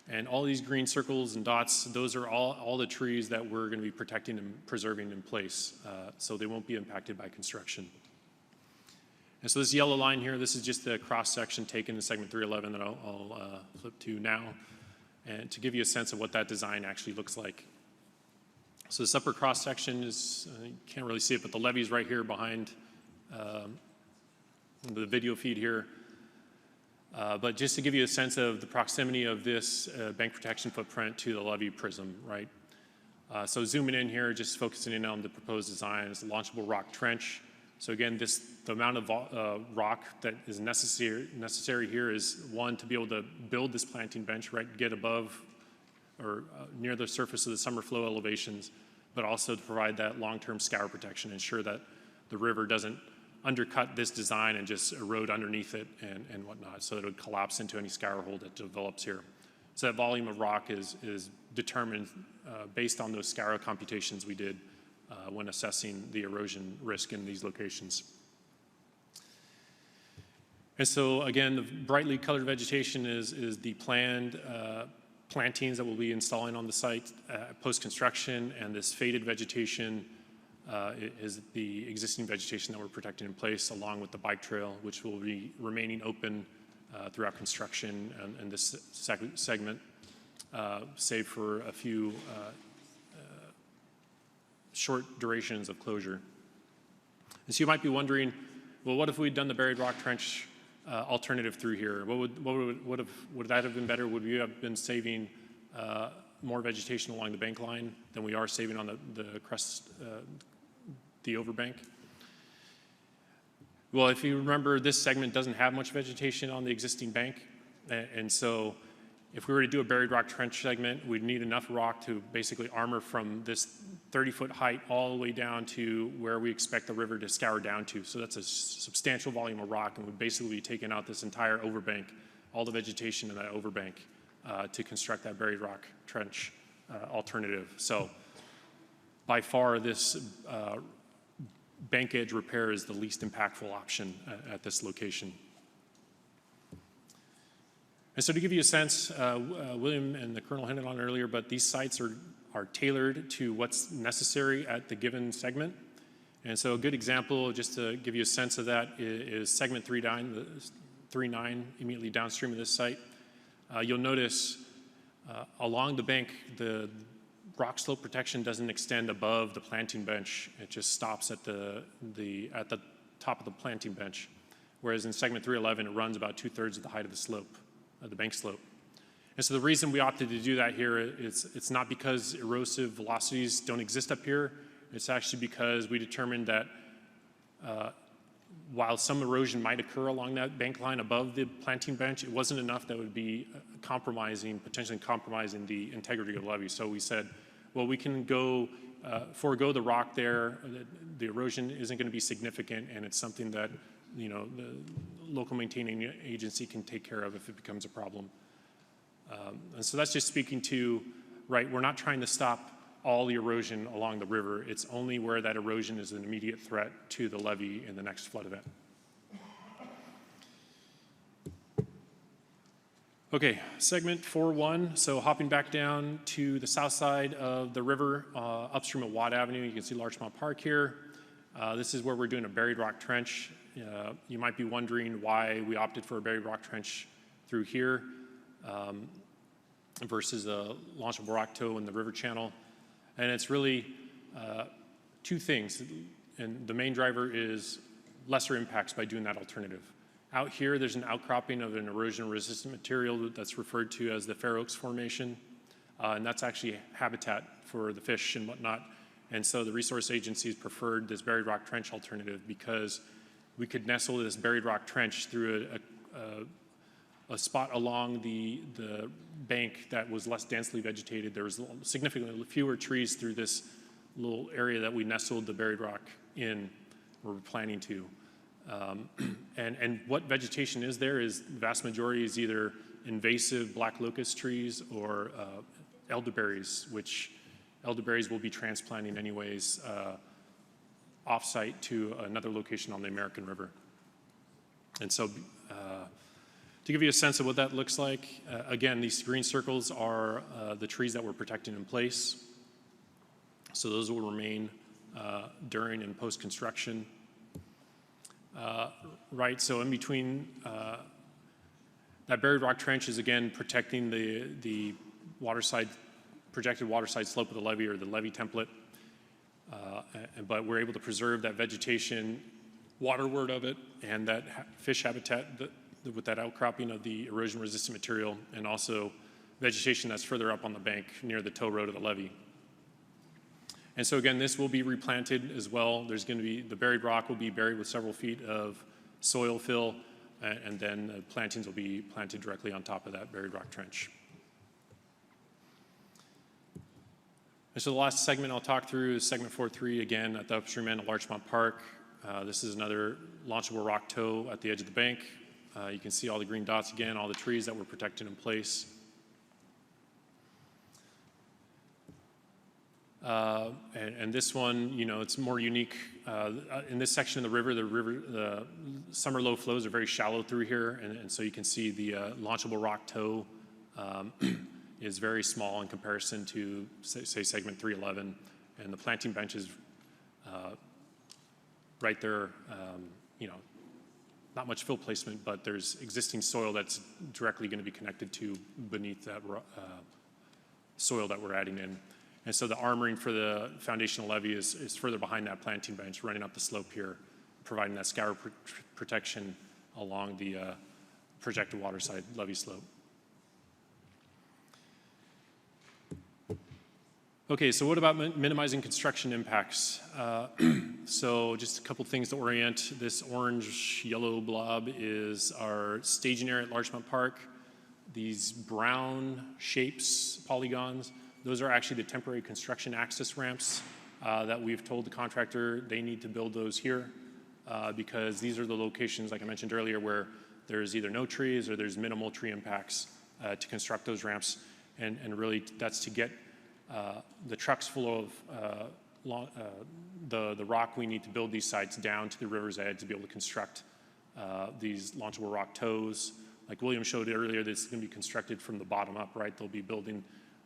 And all these green circles and dots, those are all the trees that we're going to be protecting and preserving in place, so they won't be impacted by construction. And so this yellow line here, this is just the cross-section taken in segment 311 that I'll flip to now, and to give you a sense of what that design actually looks like. So this upper cross-section is, you can't really see it, but the levee's right here behind the video feed here. But just to give you a sense of the proximity of this bank protection footprint to the levee prism, right? So zooming in here, just focusing in on the proposed design, it's a launchable rock trench. So again, the amount of rock that is necessary here is, one, to be able to build this planting bench, right, get above or near the surface of the summer flow elevations, but also to provide that long-term scour protection, ensure that the river doesn't undercut this design and just erode underneath it and whatnot, so that it would collapse into any scour hole that develops here. So that volume of rock is determined based on those scour computations we did when assessing the erosion risk in these locations. And so again, the brightly colored vegetation is the planned plantings that we'll be installing on the site post-construction, and this faded vegetation is the existing vegetation that we're protecting in place, along with the bike trail, which will be remaining open throughout construction and this segment, save for a few short durations of closure. And so you might be wondering, well, what if we'd done the buried rock trench alternative through here? Would that have been better? Would we have been saving more vegetation along the bank line than we are saving on the crest, the overbank? Well, if you remember, this segment doesn't have much vegetation on the existing bank, and so if we were to do a buried rock trench segment, we'd need enough rock to basically armor from this 30-foot height all the way down to where we expect the river to scour down to. So that's a substantial volume of rock, and we'd basically be taking out this entire overbank, all the vegetation in that overbank, to construct that buried rock trench alternative. So by far, this bank edge repair is the least impactful option at this location. And so to give you a sense, William and the Colonel hinted on it earlier, but these sites are tailored to what's necessary at the given segment. And so a good example, just to give you a sense of that, is segment 3-9, immediately downstream of this site. You'll notice along the bank, the rock slope protection doesn't extend above the planting bench. It just stops at the top of the planting bench. Whereas in segment 311, it runs about 2/3 of the height of the slope, of the bank slope. And so the reason we opted to do that here is it's not because erosive velocities don't exist up here. It's actually because we determined that while some erosion might occur along that bank line above the planting bench, it wasn't enough that would be potentially compromising the integrity of the levee. So we said, well, we can go forego the rock there. The erosion isn't going to be significant, and it's something that the local maintaining agency can take care of if it becomes a problem. And so that's just speaking to, right, we're not trying to stop all the erosion along the river. It's only where that erosion is an immediate threat to the levee in the next flood event. Okay, segment 4-1, so hopping back down to the south side of the river, upstream of Watt Avenue, you can see Larchmont Park here. This is where we're doing a buried rock trench. You might be wondering why we opted for a buried rock trench through here versus a launchable rock toe in the river channel. And it's really two things. And the main driver is lesser impacts by doing that alternative. Out here, there's an outcropping of an erosion-resistant material that's referred to as the Fair Oaks Formation. And that's actually habitat for the fish and whatnot. And so the resource agencies preferred this buried rock trench alternative because we could nestle this buried rock trench through a spot along the bank that was less densely vegetated. There was significantly fewer trees through this little area that we nestled the buried rock in, or we're planning to. And what vegetation is there is the vast majority is either invasive black locust trees or elderberries, which elderberries will be transplanting anyways off-site to another location on the American River. And so to give you a sense of what that looks like, again, these green circles are the trees that we're protecting in place. So those will remain during and post-construction. Right, so in between, that buried rock trench is again protecting the waterside, projected waterside slope of the levee or the levee template. But we're able to preserve that vegetation, waterward of it, and that fish habitat with that outcropping of the erosion-resistant material, and also vegetation that's further up on the bank near the tow road of the levee. And so again, this will be replanted as well. There's going to be, the buried rock will be buried with several feet of soil fill, and then the plantings will be planted directly on top of that buried rock trench. And so the last segment I'll talk through is segment 4.3, again at the upstream end of Larchmont Park. This is another launchable rock tow at the edge of the bank. You can see all the green dots again, all the trees that were protected in place. And this one, you know, it's more unique. In this section of the river, the summer low flows are very shallow through here, and so you can see the launchable rock tow is very small in comparison to, say segment 311, and the planting bench is right there, you know, not much fill placement, but there's existing soil that's directly going to be connected to beneath that soil that we're adding in. And so the armoring for the foundational levee is further behind that planting bench, running up the slope here, providing that scour protection along the projected waterside levee slope. Okay, so what about minimizing construction impacts? So just a couple things to orient. This orange-yellow blob is our staging area at Larchmont Park. These brown shapes, polygons, those are actually the temporary construction access ramps that we've told the contractor they need to build those here because these are the locations, like I mentioned earlier, where there's either no trees or there's minimal tree impacts to construct those ramps. And really that's to get the trucks full of the rock we need to build these sites down to the river's edge to be able to construct these launchable rock tows. Like William showed earlier, this is going to be constructed from the bottom up, right? They'll be building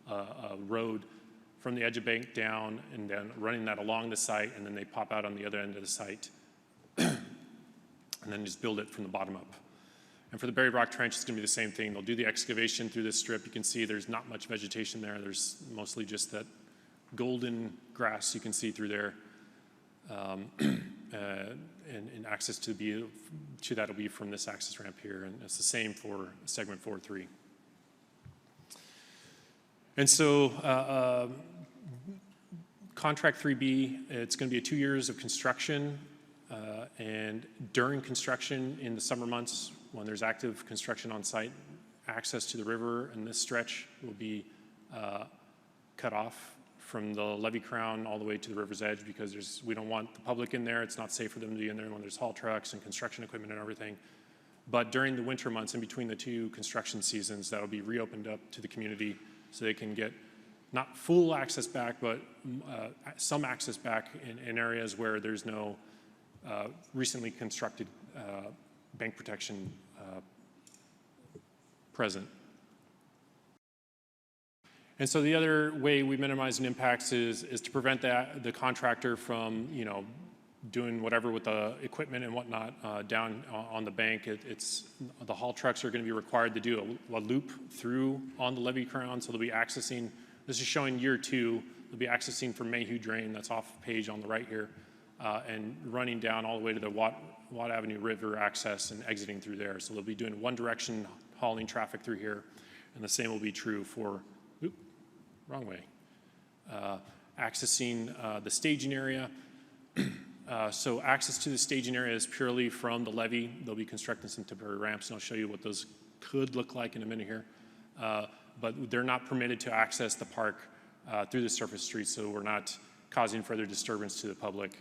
a road from the edge of bank down and then running that along the site, and then they pop out on the other end of the site and then just build it from the bottom up. And for the buried rock trench, it's going to be the same thing. They'll do the excavation through this strip. You can see there's not much vegetation there. There's mostly just that golden grass you can see through there. And access to that will be from this access ramp here. And it's the same for segment 4.3. And so contract 3B, it's going to be 2 years of construction. And during construction in the summer months, when there's active construction on site, access to the river and this stretch will be cut off from the levee crown all the way to the river's edge because we don't want the public in there. It's not safe for them to be in there when there's haul trucks and construction equipment and everything. But during the winter months, in between the two construction seasons, that'll be reopened up to the community so they can get not full access back, but some access back in areas where there's no recently constructed bank protection present. And so the other way we minimize impacts is to prevent the contractor from, you know, doing whatever with the equipment and whatnot down on the bank. The haul trucks are going to be required to do a loop through on the levee crown, so they'll be accessing. This is showing year 2. They'll be accessing from Mayhew Drain, that's off page on the right here, and running down all the way to the Watt Avenue River access and exiting through there. So they'll be doing one direction hauling traffic through here, and the same will be true for, wrong way, accessing the staging area. So access to the staging area is purely from the levee. They'll be constructing some temporary ramps, and I'll show you what those could look like in a minute here. But they're not permitted to access the park through the surface streets, so we're not causing further disturbance to the public.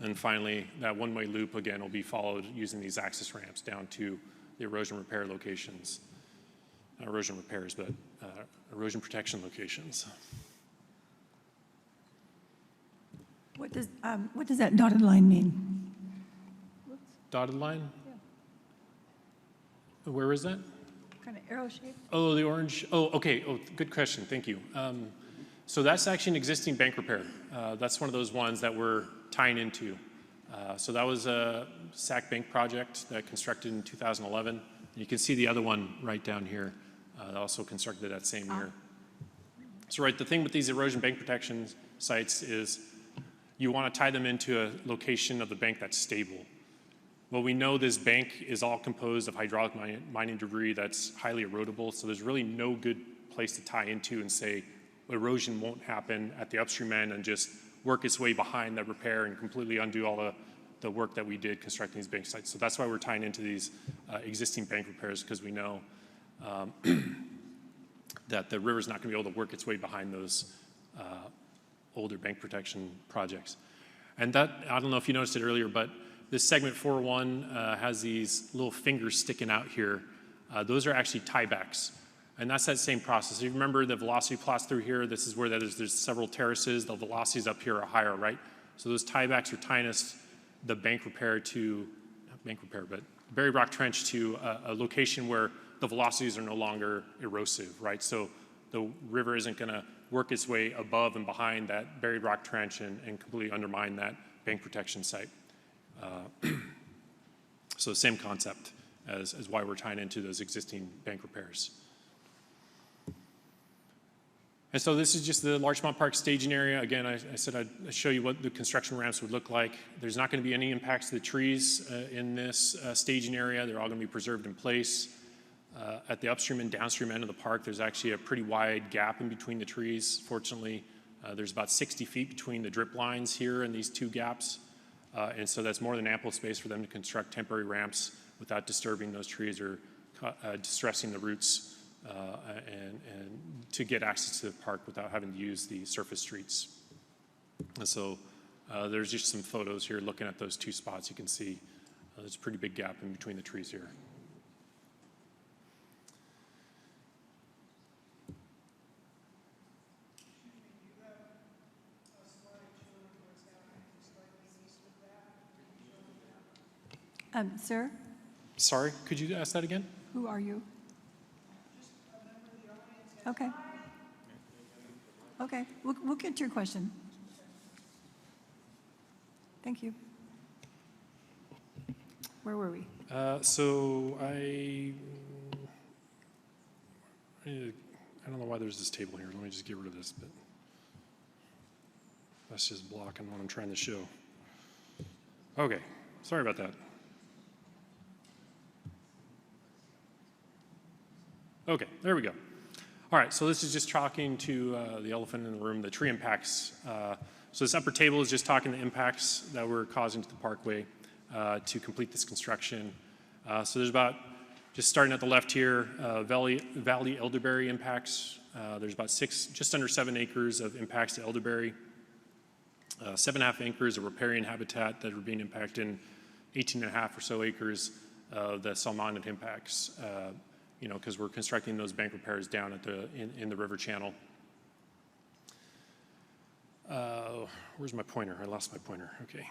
And finally, that one-way loop, again, will be followed using these access ramps down to the erosion repair locations. Not erosion repairs, but erosion protection locations. What does that dotted line mean? Dotted line? Yeah. Where is that? Kind of arrow shape? Oh, the orange. Oh, okay. Oh, good question. Thank you. So that's actually an existing bank repair. That's one of those ones that we're tying into. So that was a Sac Bank project that constructed in 2011. And you can see the other one right down here, also constructed that same year. So right, the thing with these erosion bank protection sites is you want to tie them into a location of the bank that's stable. Well, we know this bank is all composed of hydraulic mining debris that's highly erodible, so there's really no good place to tie into and say erosion won't happen at the upstream end and just work its way behind that repair and completely undo all the work that we did constructing these bank sites. So that's why we're tying into these existing bank repairs, because we know that the river's not going to be able to work its way behind those older bank protection projects. And that, I don't know if you noticed it earlier, but this segment 4.1 has these little fingers sticking out here. Those are actually tiebacks. And that's that same process. You remember the velocity plots through here. This is where there's several terraces. The velocities up here are higher, right? So those tiebacks are tying us the bank repair to, not bank repair, but buried rock trench to a location where the velocities are no longer erosive, right? So the river isn't going to work its way above and behind that buried rock trench and completely undermine that bank protection site. So same concept as why we're tying into those existing bank repairs. And so this is just the Larchmont Park staging area. Again, I said I'd show you what the construction ramps would look like. There's not going to be any impacts to the trees in this staging area. They're all going to be preserved in place. At the upstream and downstream end of the park, there's actually a pretty wide gap in between the trees. Fortunately, there's about 60 feet between the drip lines here and these two gaps. And so that's more than ample space for them to construct temporary ramps without disturbing those trees or distressing the roots and to get access to the park without having to use the surface streets. And so there's just some photos here looking at those two spots. You can see there's a pretty big gap in between the trees here. Sir, Sorry, could you ask that again? who are you? Okay. Okay, we'll get to your question. Thank you. Where were we? So I don't know why there's this table here. Let me just get rid of this, but that's just blocking what I'm trying to show. Okay, sorry about that. Okay, there we go. All right, so this is just talking to the elephant in the room, the tree impacts. So this upper table is just talking the impacts that we're causing to the parkway to complete this construction. So there's about, just starting at the left here, Valley elderberry impacts. There's about just under 7 acres of impacts to elderberry. 7.5 acres of riparian habitat that are being impacted, and 18.5 or so acres of the salmoniid impacts. Because we're constructing those bank repairs down at in the river channel. Where's my pointer? I lost my pointer. Okay.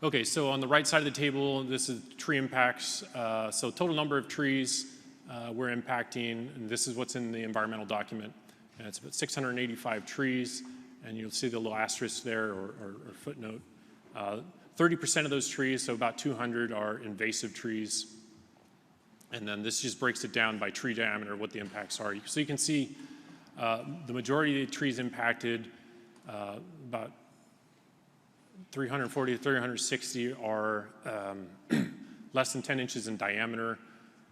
Okay, so on the right side of the table, this is tree impacts. So total number of trees we're impacting, and this is what's in the environmental document. And it's about 685 trees, and you'll see the little asterisk there or footnote. 30% of those trees, so about 200, are invasive trees. And then this just breaks it down by tree diameter, what the impacts are. So you can see the majority of the trees impacted, about 340 to 360 are less than 10 inches in diameter.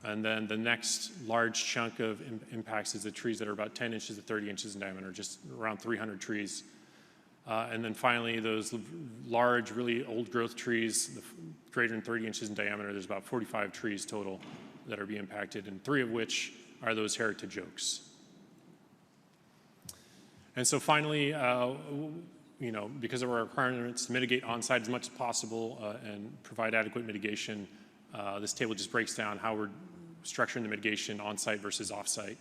And then the next large chunk of impacts is the trees that are about 10 inches to 30 inches in diameter, just around 300 trees. And then finally, those large, really old growth trees, greater than 30 inches in diameter, there's about 45 trees total that are being impacted, and 3 of which are those heritage oaks. And so finally, because of our requirements to mitigate on-site as much as possible and provide adequate mitigation, this table just breaks down how we're structuring the mitigation on-site versus off-site.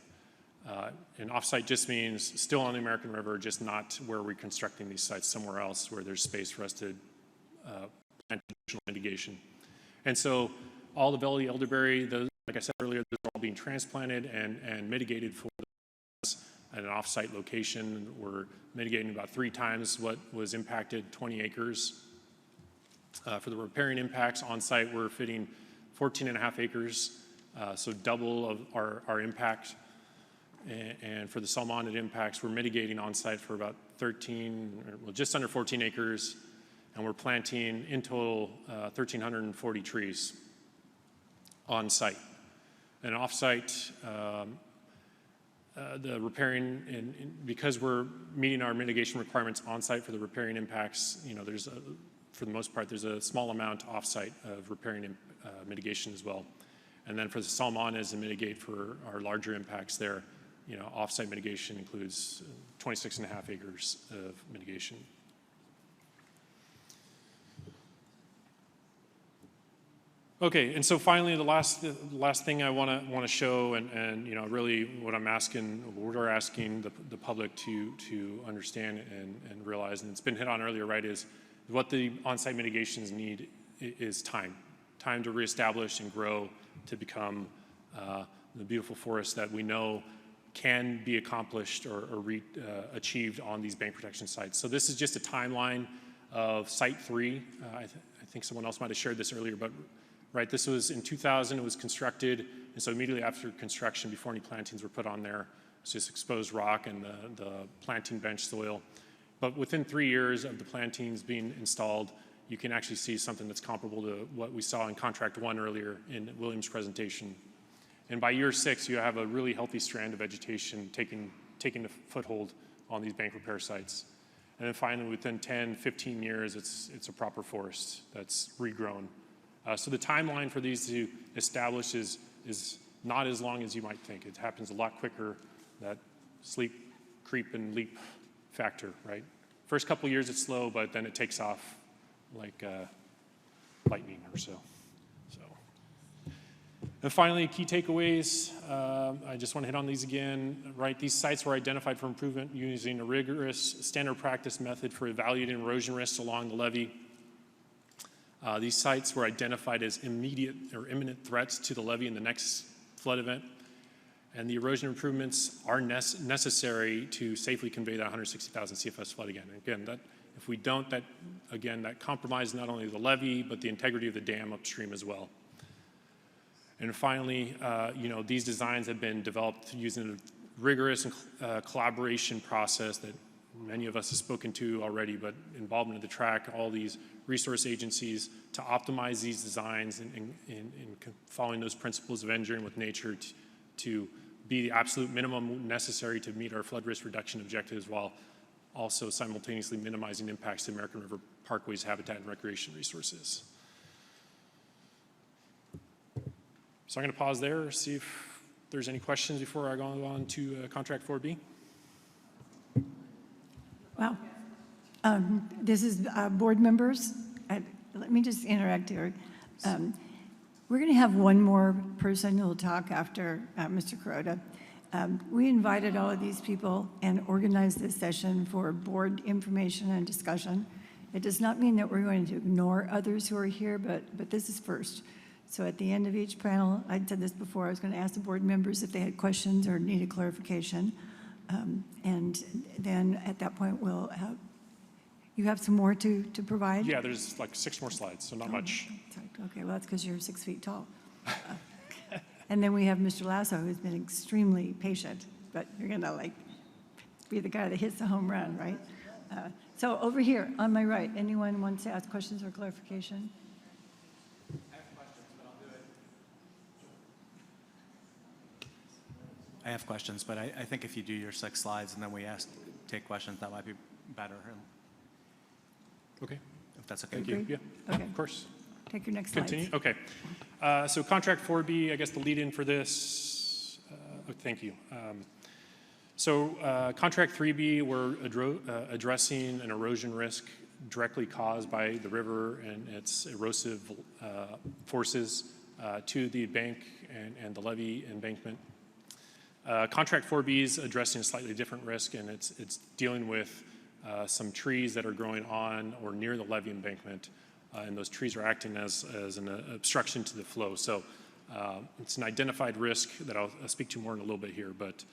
And off-site just means still on the American River, just not where we're constructing these sites, somewhere else where there's space for us to plan additional mitigation. And so all the Valley elderberry, those, like I said earlier, those are all being transplanted and mitigated for at an off-site location. We're mitigating about 3 times what was impacted, 20 acres. For the riparian impacts on-site, we're fitting 14.5 acres, so double of our impact. And for the salmonid impacts, we're mitigating on-site for about 13, just under 14 acres, and we're planting in total 1,340 trees on-site. And off-site, the riparian, because we're meeting our mitigation requirements on-site for the riparian impacts, there's for the most part, there's a small amount off-site of riparian mitigation as well. And then for the salmonids and mitigate for our larger impacts there, off-site mitigation includes 26.5 acres of mitigation. Okay, and so finally, the last thing I want to show, and really what we're asking the public to understand and realize, and it's been hit on earlier, right, is what the on-site mitigations need is time to reestablish and grow to become the beautiful forest that we know can be accomplished or achieved on these bank protection sites. So this is just a timeline of Site 3. I think someone else might have shared this earlier, but right, this was in 2000, it was constructed, and so immediately after construction, before any plantings were put on there, it's just exposed rock and the planting bench soil. But within 3 years of the plantings being installed, you can actually see something that's comparable to what we saw in Contract 1 earlier in William's presentation. And by year 6, you have a really healthy strand of vegetation taking a foothold on these bank repair sites. And then finally, within 10, 15 years, it's a proper forest that's regrown. So the timeline for these to establish is not as long as you might think. It happens a lot quicker, that sleep, creep, and leap factor, right? First couple years it's slow, but then it takes off like lightning or so. And finally, key takeaways. I just want to hit on these again, right? These sites were identified for improvement using a rigorous standard practice method for evaluating erosion risks along the levee. These sites were identified as immediate or imminent threats to the levee in the next flood event. And the erosion improvements are necessary to safely convey that 160,000 CFS flood again. And again, if we don't, that compromises not only the levee, but the integrity of the dam upstream as well. And finally, these designs have been developed using a rigorous collaboration process that many of us have spoken to already, but involvement of the track, all these resource agencies to optimize these designs and following those principles of engineering with nature to be the absolute minimum necessary to meet our flood risk reduction objectives while also simultaneously minimizing impacts to American River Parkway's habitat and recreation resources. So I'm going to pause there, see if there's any questions before I go on to Contract 4B. Well, this is board members. Let me just interact here. We're going to have one more person who will talk after Mr. Kuroda. We invited all of these people and organized this session for board information and discussion. It does not mean that we're going to ignore others who are here, but this is first. So at the end of each panel, I said this before, I was going to ask the board members if they had questions or needed clarification. And then at that point, we'll have, you have some more to provide? Yeah, there's like 6 more slides, so not much. Okay, well, that's because you're 6 feet tall. And then we have Mr. Lasso, who's been extremely patient, but you're going to be the guy that hits the home run, right? So over here on my right, anyone wants to ask questions or clarification? I have questions, but I think if you do your 6 slides and then we take questions, that might be better. Okay. If that's okay. Thank you. Yeah, Okay. of course. Take your next slide. Continue. Okay. So Contract 4B, I guess the lead-in for this. Thank you. So contract 3B, we're addressing an erosion risk directly caused by the river and its erosive forces to the bank and the levee embankment. Contract 4B is addressing a slightly different risk, and it's dealing with some trees that are growing on or near the levee embankment, and those trees are acting as an obstruction to the flow. So it's an identified risk that I'll speak to more in a little bit here, but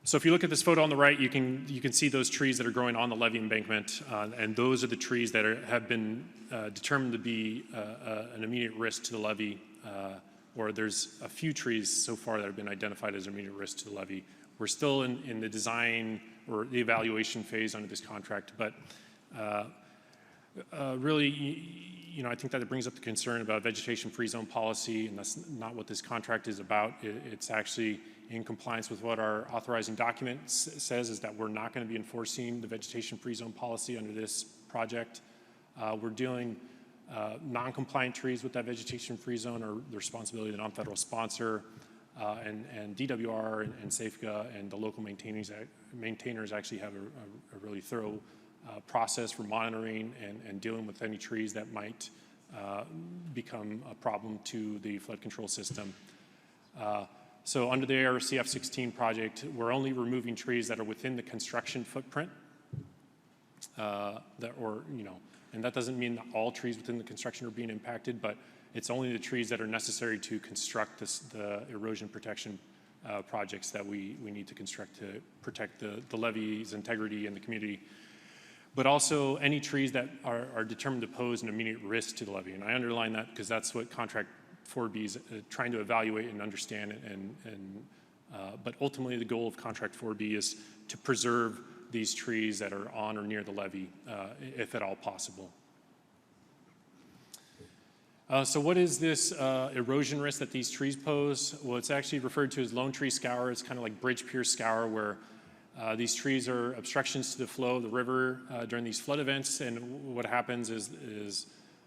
so if you look at this photo on the right, you can see those trees that are growing on the levee embankment, and those are the trees that have been determined to be an immediate risk to the levee, or there's a few trees so far that have been identified as an immediate risk to the levee. We're still in the design or the evaluation phase under this contract, but really, I think that it brings up the concern about vegetation-free zone policy, and that's not what this contract is about. It's actually in compliance with what our authorizing document says, is that we're not going to be enforcing the vegetation-free zone policy under this project. We're dealing non-compliant trees with that vegetation-free zone are the responsibility of the non-federal sponsor, and DWR and SAFEGA and the local maintainers actually have a really thorough process for monitoring and dealing with any trees that might become a problem to the flood control system. So under the ARCF 16 project, we're only removing trees that are within the construction footprint, and that doesn't mean that all trees within the construction are being impacted, but it's only the trees that are necessary to construct the erosion protection projects that we need to construct to protect the levee's integrity and the community. But also any trees that are determined to pose an immediate risk to the levee. And I underline that because that's what contract 4B is trying to evaluate and understand. But ultimately the goal of contract 4B is to preserve these trees that are on or near the levee, if at all possible. So what is this erosion risk that these trees pose? Well, it's actually referred to as lone tree scour. It's kind of like bridge pier scour, where these trees are obstructions to the flow of the river during these flood events, and what happens is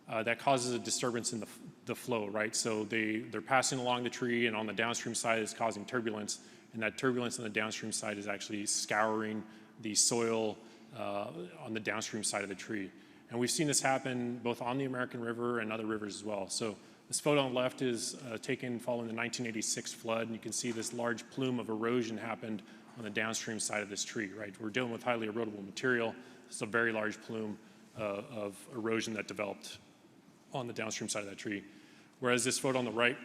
that causes a disturbance in the flow, right? So they're passing along the tree, and on the downstream side it's causing turbulence, and that turbulence on the downstream side is actually scouring the soil on the downstream side of the tree. And we've seen this happen both on the American River and other rivers as well. So this photo on the left is taken following the 1986 flood, and you can see this large plume of erosion happened on the downstream side of this tree, right? We're dealing with highly erodible material. It's a very large plume of erosion that developed on the downstream side of that tree. Whereas this photo on the right,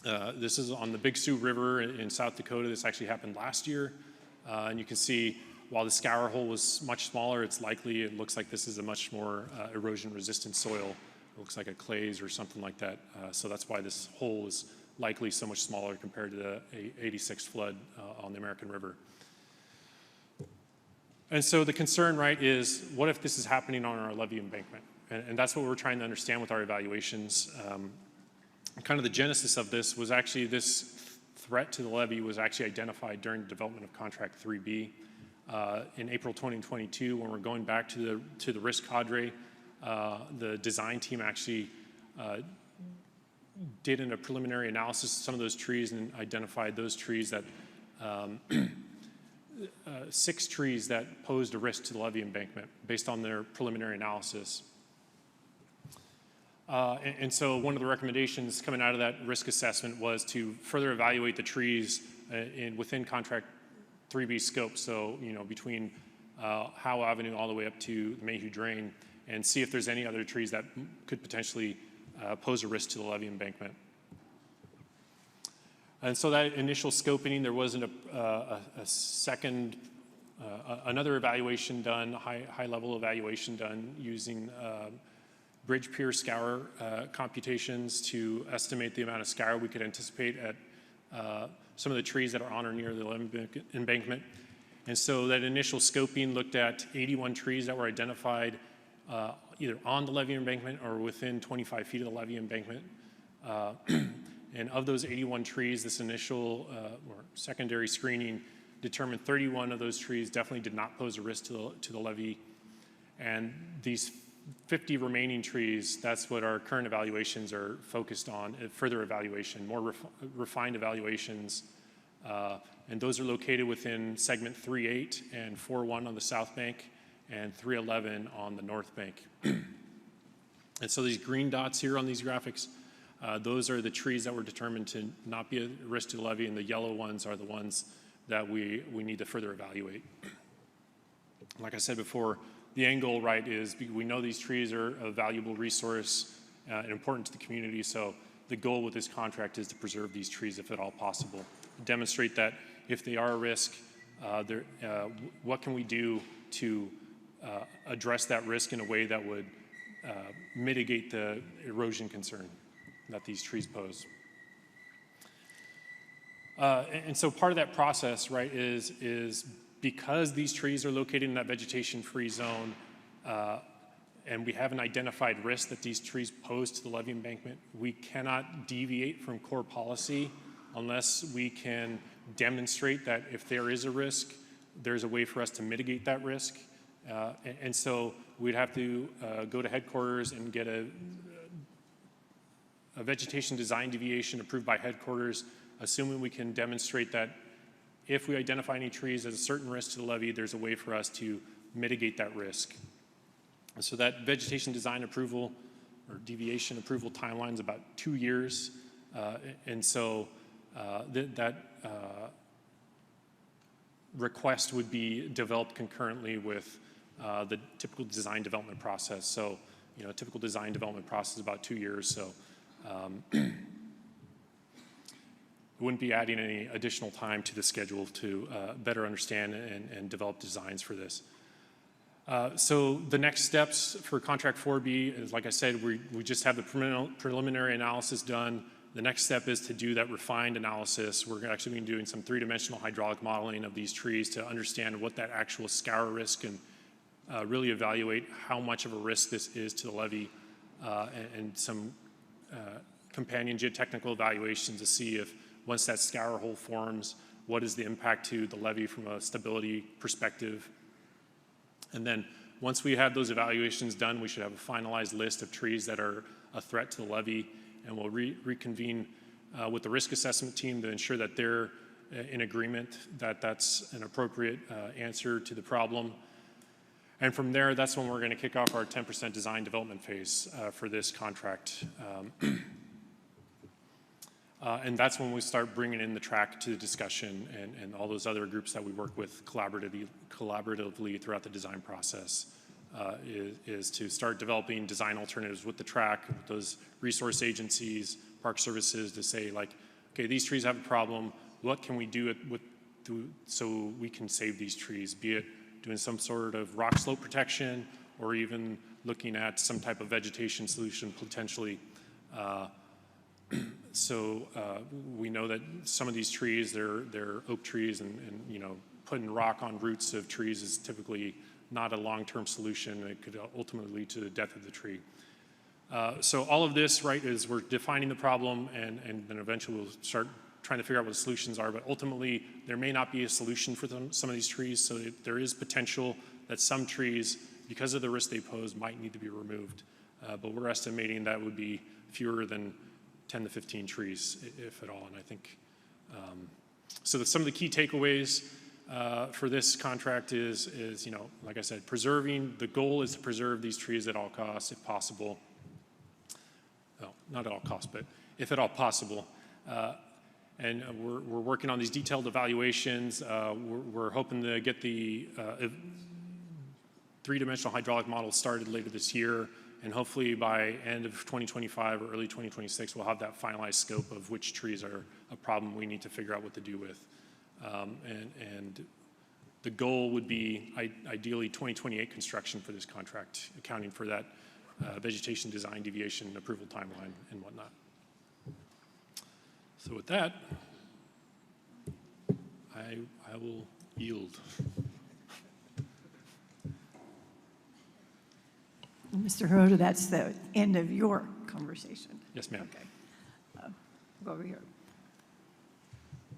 this is on the Big Sioux River in South Dakota. This actually happened last year. And you can see while the scour hole was much smaller, it looks like this is a much more erosion-resistant soil. It looks like a clays or something like that. So that's why this hole is likely so much smaller compared to the 86 flood on the American River. And so the concern, right, is what if this is happening on our levee embankment? And that's what we're trying to understand with our evaluations. Kind of the genesis of this was actually this threat to the levee was actually identified during the development of Contract 3B. In April 2022, when we're going back to the risk cadre, the design team actually did a preliminary analysis of some of those trees and identified those trees that 6 trees that posed a risk to the levee embankment based on their preliminary analysis. And so one of the recommendations coming out of that risk assessment was to further evaluate the trees within Contract 3B scope, so between Howe Avenue all the way up to the Mayhew Drain, and see if there's any other trees that could potentially pose a risk to the levee embankment. And so that initial scoping, there wasn't another evaluation done, high-level evaluation done using bridge pier scour computations to estimate the amount of scour we could anticipate at some of the trees that are on or near the levee embankment. And so that initial scoping looked at 81 trees that were identified either on the levee embankment or within 25 feet of the levee embankment. And of those 81 trees, this initial or secondary screening determined 31 of those trees definitely did not pose a risk to the levee. And these 50 remaining trees, that's what our current evaluations are focused on, further evaluation, more refined evaluations. And those are located within segment 3.8 and 4.1 on the south bank and 3.11 on the north bank. And so these green dots here on these graphics, those are the trees that were determined to not be a risk to the levee, and the yellow ones are the ones that we need to further evaluate. Like I said before, the end goal, right, is we know these trees are a valuable resource and important to the community, so the goal with this contract is to preserve these trees if at all possible. Demonstrate that if they are a risk, what can we do to address that risk in a way that would mitigate the erosion concern that these trees pose. And so part of that process, right, is because these trees are located in that vegetation-free zone, and we haven't identified risk that these trees pose to the levee embankment, we cannot deviate from core policy unless we can demonstrate that if there is a risk, there's a way for us to mitigate that risk. And so we'd have to go to headquarters and get a vegetation design deviation approved by headquarters, assuming we can demonstrate that if we identify any trees as a certain risk to the levee, there's a way for us to mitigate that risk. And so that vegetation design approval or deviation approval timeline is about 2 years. And so that request would be developed concurrently with the typical design development process. So, you know, a typical design development process is about 2 years. So we wouldn't be adding any additional time to the schedule to better understand and develop designs for this. So the next steps for contract 4B is, like I said, we just have the preliminary analysis done. The next step is to do that refined analysis. We're actually going to be doing some three-dimensional hydraulic modeling of these trees to understand what that actual scour risk and really evaluate how much of a risk this is to the levee, and some companion geotechnical evaluations to see if once that scour hole forms, what is the impact to the levee from a stability perspective. And then once we have those evaluations done, we should have a finalized list of trees that are a threat to the levee, and we'll reconvene with the risk assessment team to ensure that they're in agreement that that's an appropriate answer to the problem. And from there, that's when we're going to kick off our 10% design development phase for this contract. And that's when we start bringing in the track to the discussion and all those other groups that we work with collaboratively throughout the design process, is to start developing design alternatives with the track, with those resource agencies, park services, to say, like, okay, these trees have a problem. What can we do so we can save these trees, be it doing some sort of rock slope protection or even looking at some type of vegetation solution potentially. So we know that some of these trees, they're oak trees, and you know, putting rock on roots of trees is typically not a long-term solution. It could ultimately lead to the death of the tree. So all of this, right, is we're defining the problem, and then eventually we'll start trying to figure out what the solutions are. But ultimately, there may not be a solution for some of these trees, so there is potential that some trees, because of the risk they pose, might need to be removed. But we're estimating that would be fewer than 10 to 15 trees, if at all. And I think, so some of the key takeaways for this contract is, you know, like I said, the goal is to preserve these trees at all costs, if possible. Well, not at all costs, but if at all possible. And we're working on these detailed evaluations. We're hoping to get the three-dimensional hydraulic model started later this year. And hopefully by end of 2025 or early 2026, we'll have that finalized scope of which trees are a problem we need to figure out what to do with. And the goal would be ideally 2028 construction for this contract, accounting for that vegetation design deviation approval timeline and whatnot. So with that, I will yield. Mr. Hirota, that's the end of your conversation. Yes, ma'am. Okay. Go over here.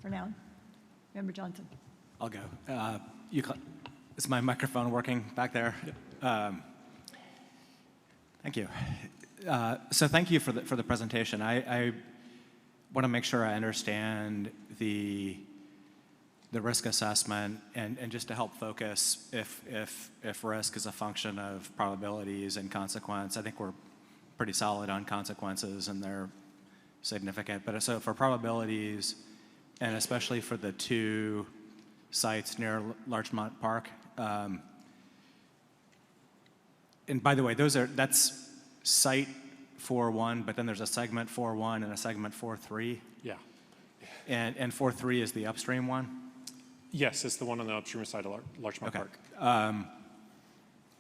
For now, Member Johnson. I'll go. Is my microphone working back there? Yep. Thank you. So thank you for the presentation. I want to make sure I understand the risk assessment and just to help focus if risk is a function of probabilities and consequence. I think we're pretty solid on consequences and they're significant. But so for probabilities, and especially for the two sites near Larchmont Park, and by the way, that's site 4-1, but then there's a segment 4-1 and a segment 4-3. Yeah. And 4-3 is the upstream one? Yes, it's the one on the upstream side of Larchmont Park.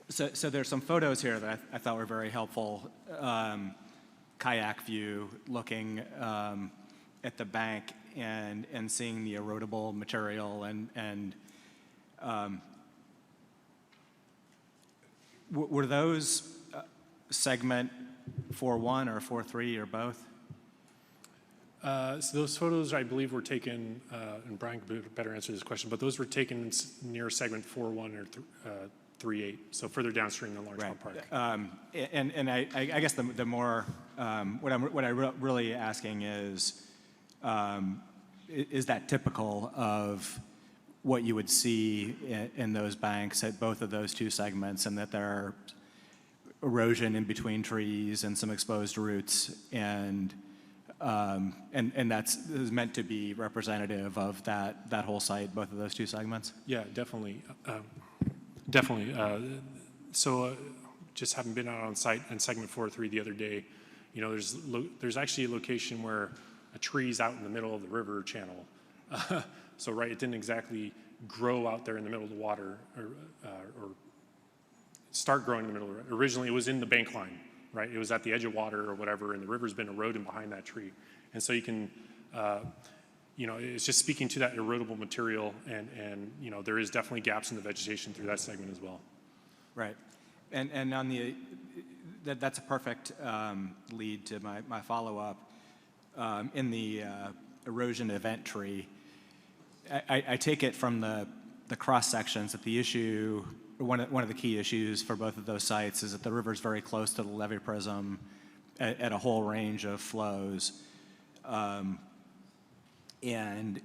So there's some photos here that I thought were very helpful. Kayak view, looking at the bank and seeing the erodible material and were those segment 4-1 or 4-3 or both? So those photos, I believe, were taken, and Brian could better answer this question, but those were taken near segment 4-1 or 3-8, so further downstream than Larchmont Park. And I guess the more, what I'm really asking is that typical of what you would see in those banks at both of those two segments, and that there are erosion in between trees and some exposed roots, and that's is meant to be representative of that whole site, both of those two segments? Yeah, definitely. Definitely. Just having been out on site in segment 4-3 the other day, you know, there's actually a location where a tree's out in the middle of the river channel. So right, it didn't exactly grow out there in the middle of the water or start growing in the middle of it. Originally, it was in the bank line, right? It was at the edge of water or whatever, and the river's been eroding behind that tree. And so you can, you know, it's just speaking to that erodible material, and you know, there is definitely gaps in the vegetation through that segment as well. Right. And on the, that's a perfect lead to my follow-up. In the erosion event tree, I take it from the cross sections that the issue, one of the key issues for both of those sites is that the river's very close to the levee prism at a whole range of flows. And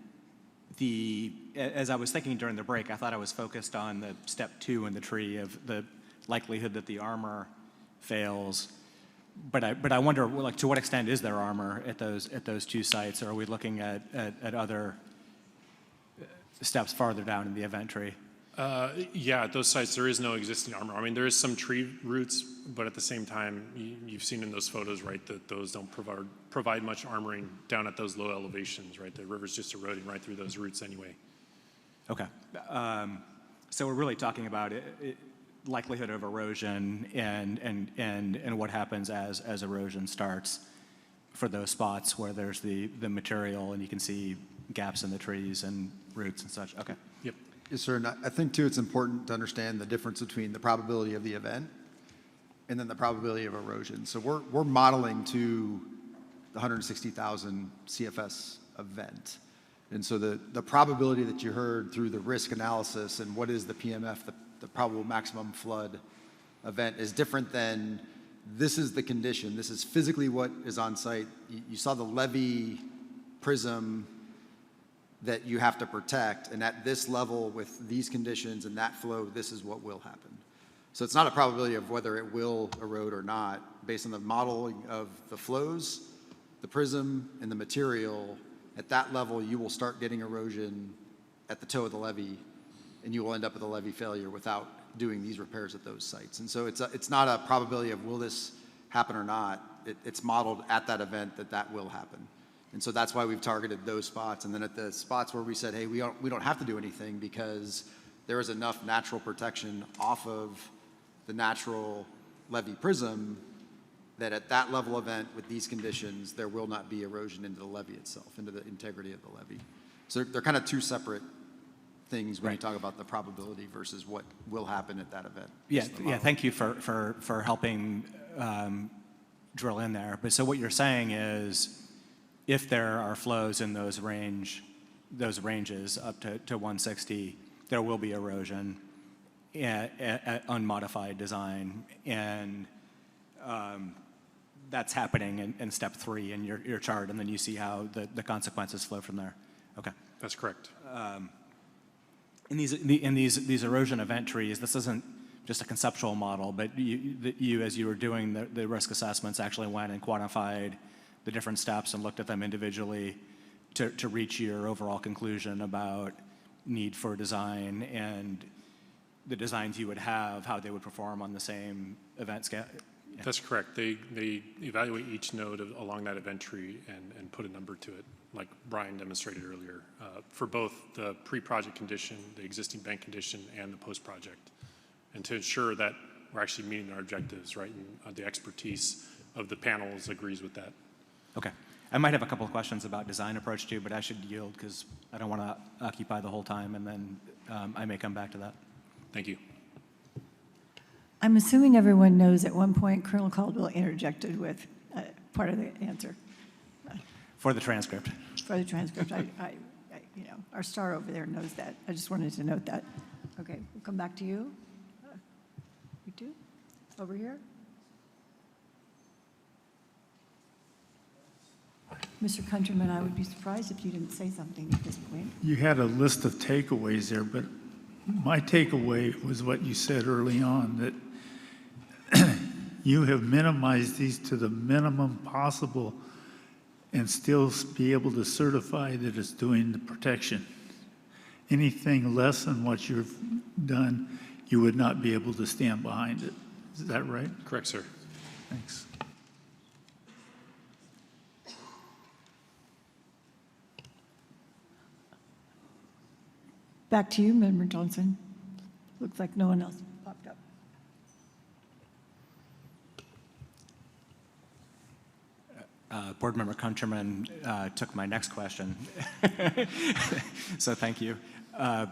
as I was thinking during the break, I thought I was focused on the step 2 in the tree of the likelihood that the armor fails. But I wonder, like, to what extent is there armor at those two sites? Or are we looking at other steps farther down in the event tree? Yeah, at those sites there is no existing armor. I mean, there is some tree roots, but at the same time, you've seen in those photos, right, that those don't provide much armoring down at those low elevations, right? The river's just eroding right through those roots anyway. Okay. So we're really talking about likelihood of erosion and what happens as erosion starts for those spots where there's the material and you can see gaps in the trees and roots and such. Okay. Yep. Yes, sir. And I think, too, it's important to understand the difference between the probability of the event and then the probability of erosion. So we're modeling to the 160,000 CFS event. And so the probability that you heard through the risk analysis and what is the PMF, the probable maximum flood event, is different than this is the condition. This is physically what is on site. You saw the levee prism that you have to protect, and at this level with these conditions and that flow, this is what will happen. So it's not a probability of whether it will erode or not. Based on the modeling of the flows, the prism, and the material, at that level you will start getting erosion at the toe of the levee, and you will end up with a levee failure without doing these repairs at those sites. And so it's not a probability of will this happen or not. It's modeled at that event that will happen. And so that's why we've targeted those spots. And then at the spots where we said, hey, we don't have to do anything because there is enough natural protection off of the natural levee prism that at that level event with these conditions, there will not be erosion into the levee itself, into the integrity of the levee. So they're kind of two separate things when you talk about the probability versus what will happen at that event. Yeah, thank you for helping drill in there. But so what you're saying is, if there are flows in those ranges up to 160, there will be erosion at unmodified design, and that's happening in step 3 in your chart, and then you see how the consequences flow from there. Okay. That's correct. In these erosion event trees, this isn't just a conceptual model, but you as you were doing the risk assessments, actually went and quantified the different steps and looked at them individually to reach your overall conclusion about need for design and the designs you would have, how they would perform on the same event scale. Yeah. That's correct. They evaluate each node along that event tree and put a number to it, like Brian demonstrated earlier, for both the pre-project condition, the existing bank condition, and the post-project, and to ensure that we're actually meeting our objectives, right? And the expertise of the panels agrees with that. Okay. I might have a couple of questions about design approach too, but I should yield because I don't want to occupy the whole time, and then I may come back to that. Thank you. I'm assuming everyone knows at one point Colonel Caldwell interjected with part of the answer. For the transcript. For the transcript, our star over there knows that. I just wanted to note that. Okay, we'll come back to you. You do? Over here? Mr. Countryman, I would be surprised if you didn't say something at this point. You had a list of takeaways there, but my takeaway was what you said early on, that you have minimized these to the minimum possible and still be able to certify that it's doing the protection. Anything less than what you've done, you would not be able to stand behind it. Is that right? Correct, sir. Thanks. Back to you, Member Johnson. Looks like no one else popped up. Board Member Countryman took my next question, so thank you. I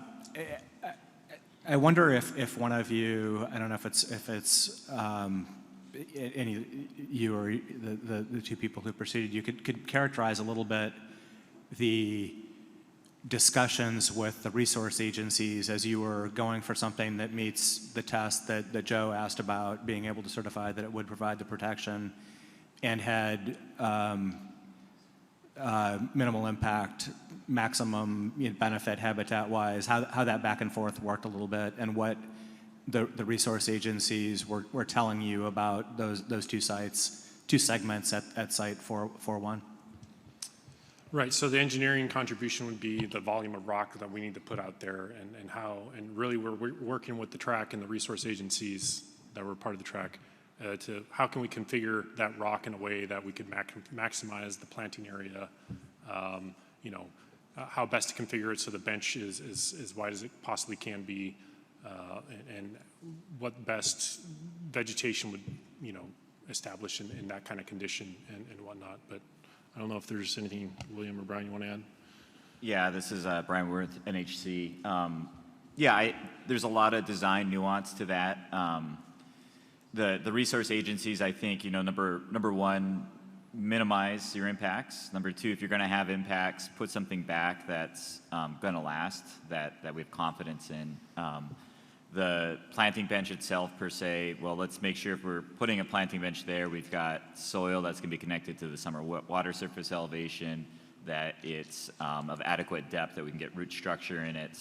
wonder if one of you, I don't know if it's any you or the two people who preceded you, could characterize a little bit the discussions with the resource agencies as you were going for something that meets the test that Joe asked about, being able to certify that it would provide the protection and had minimal impact, maximum benefit habitat-wise, how that back and forth worked a little bit, and what the resource agencies were telling you about those two segments at Site 441. Right, so the engineering contribution would be the volume of rock that we need to put out there and really we're working with the track and the resource agencies that were part of the track to how can we configure that rock in a way that we could maximize the planting area, how best to configure it so the bench is as wide as it possibly can be, and what best vegetation would, establish in that kind of condition and whatnot. But I don't know if there's anything, William or Brian, you want to add? Yeah, this is Brian Worth, NHC. There's a lot of design nuance to that. The resource agencies, I think, number one, minimize your impacts. Number two, if you're going to have impacts, put something back that's going to last, that we have confidence in. The planting bench itself, per se, well, let's make sure if we're putting a planting bench there, we've got soil that's going to be connected to the summer water surface elevation, that it's of adequate depth, that we can get root structure in it,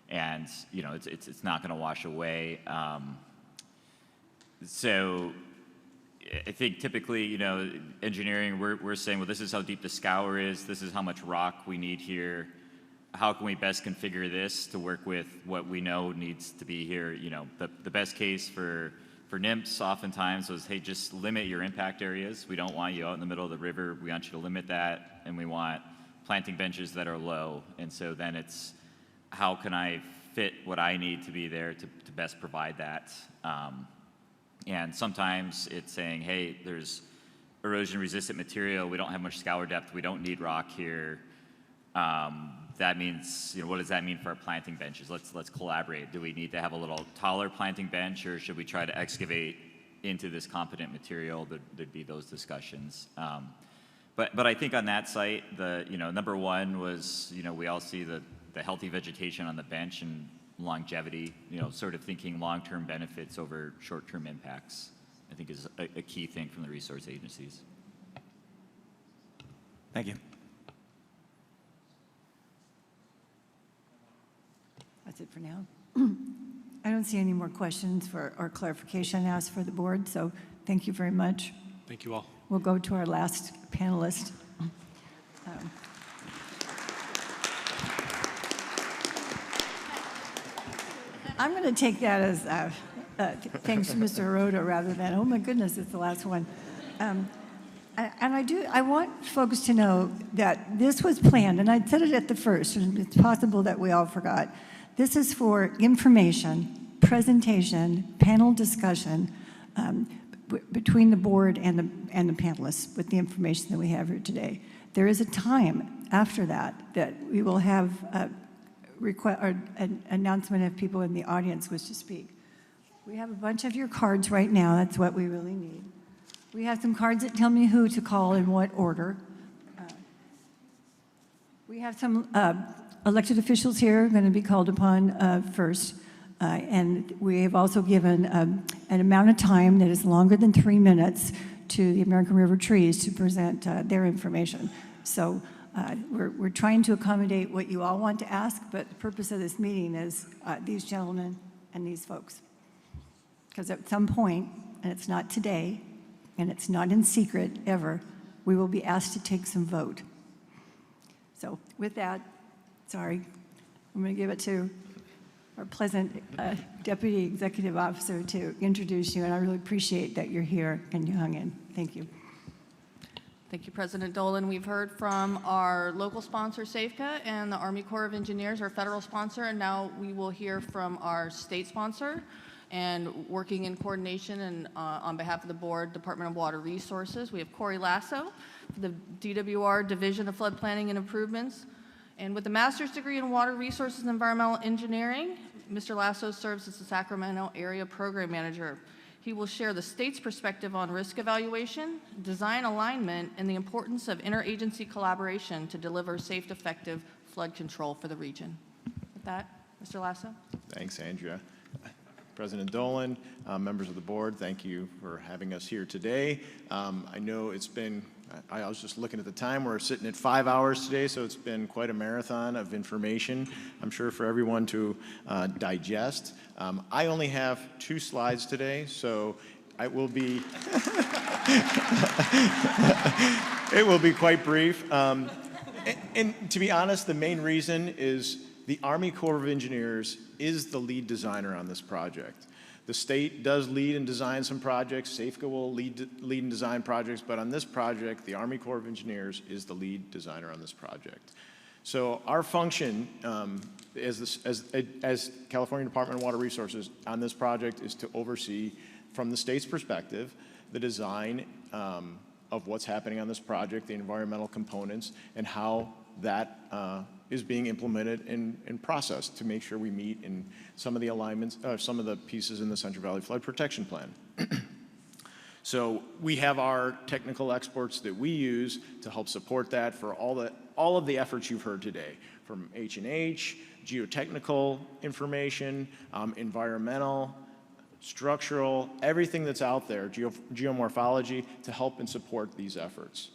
and it's not going to wash away. So I think typically, engineering, we're saying, well, this is how deep the scour is, this is how much rock we need here. How can we best configure this to work with what we know needs to be here? The best case for NIMPS oftentimes was, hey, just limit your impact areas. We don't want you out in the middle of the river. We want you to limit that, and we want planting benches that are low. And so then it's, how can I fit what I need to be there to best provide that? And sometimes it's saying, hey, there's erosion-resistant material. We don't have much scour depth. We don't need rock here. That means, what does that mean for our planting benches? Let's collaborate. Do we need to have a little taller planting bench, or should we try to excavate into this competent material? There'd be those discussions. But I think on that site, number one was, we all see the healthy vegetation on the bench and longevity, sort of thinking long-term benefits over short-term impacts. I think is a key thing from the resource agencies. Thank you. That's it for now. I don't see any more questions or clarification asked for the board, so thank you very much. Thank you all. We'll go to our last panelist. I'm going to take that as thanks to Mr. Arota rather than, oh my goodness, it's the last one. I want folks to know that this was planned, and I said it at the first, and it's possible that we all forgot. This is for information, presentation, panel discussion between the board and the panelists with the information that we have here today. There is a time after that we will have an announcement if people in the audience wish to speak. We have a bunch of your cards right now. That's what we really need. We have some cards that tell me who to call in what order. We have some elected officials here going to be called upon first. And we have also given an amount of time that is longer than 3 minutes to the American River Trees to present their information. So we're trying to accommodate what you all want to ask, but the purpose of this meeting is these gentlemen and these folks. Because at some point, and it's not today, and it's not in secret ever, we will be asked to take some vote. So with that, sorry, I'm going to give it to our pleasant Deputy Executive Officer to introduce you, and I really appreciate that you're here and you hung in. Thank you. Thank you, President Dolan. We've heard from our local sponsor, Safeca, and the Army Corps of Engineers, our federal sponsor, and now we will hear from our state sponsor, and working in coordination and on behalf of the board, Department of Water Resources. We have Corey Lasso, the DWR Division of Flood Planning and Improvements. And with a master's degree in water resources and environmental engineering, Mr. Lasso serves as the Sacramento Area Program Manager. He will share the state's perspective on risk evaluation, design alignment, and the importance of interagency collaboration to deliver safe, effective flood control for the region. With that, Mr. Lasso. Thanks, Andrea. President Dolan, members of the board, thank you for having us here today. I know it's been, I was just looking at the time, we're sitting at 5 hours today, so it's been quite a marathon of information, I'm sure, for everyone to digest. I only have 2 slides today, so I will be, it will be quite brief. And to be honest, the main reason is the Army Corps of Engineers is the lead designer on this project. The state does lead and design some projects. Safeca will lead and design projects, but on this project, the Army Corps of Engineers is the lead designer on this project. So our function as California Department of Water Resources on this project is to oversee, from the state's perspective, the design of what's happening on this project, the environmental components, and how that is being implemented and processed to make sure we meet in some of the alignments, some of the pieces in the Central Valley Flood Protection Plan. So we have our technical experts that we use to help support that for all of the efforts you've heard today, from H&H, geotechnical information, environmental, structural, everything that's out there, geomorphology, to help and support these efforts.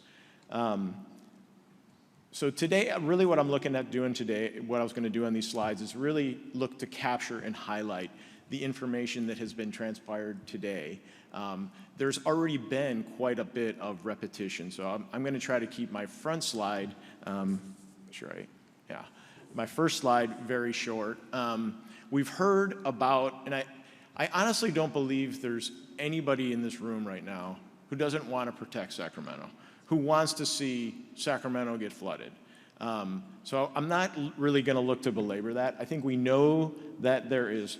So today, really what I'm looking at doing today, what I was going to do on these slides, is really look to capture and highlight the information that has been transpired today. There's already been quite a bit of repetition, so I'm going to try to keep my front slide, my first slide very short. We've heard about, and I honestly don't believe there's anybody in this room right now who doesn't want to protect Sacramento, who wants to see Sacramento get flooded. So I'm not really going to look to belabor that. I think we know that there is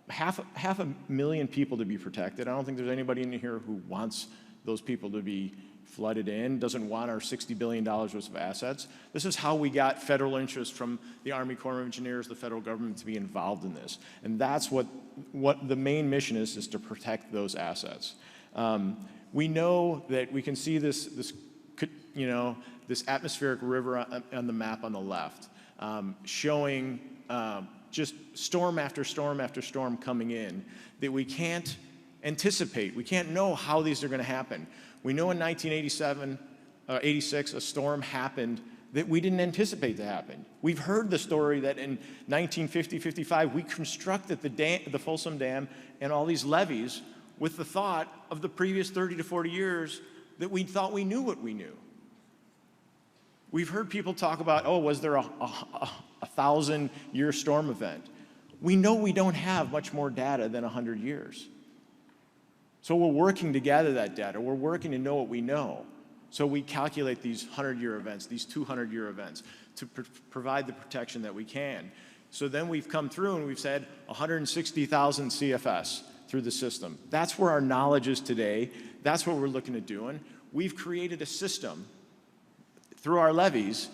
half a million people to be protected. I don't think there's anybody in here who wants those people to be flooded in, doesn't want our $60 billion worth of assets. This is how we got federal interest from the Army Corps of Engineers, the federal government, to be involved in this. And that's what the main mission is to protect those assets. We know that we can see this atmospheric river on the map on the left, showing just storm after storm after storm coming in, that we can't anticipate. We can't know how these are going to happen. We know in 86, a storm happened that we didn't anticipate to happen. We've heard the story that in 1950-55, we constructed the Folsom Dam and all these levees with the thought of the previous 30 to 40 years that we thought we knew what we knew. We've heard people talk about, oh, was there a 1,000-year storm event? We know we don't have much more data than 100 years. So we're working to gather that data. We're working to know what we know. So we calculate these 100-year events, these 200-year events, to provide the protection that we can. So then we've come through and we've said 160,000 CFS through the system. That's where our knowledge is today. That's what we're looking at doing. We've created a system through our levees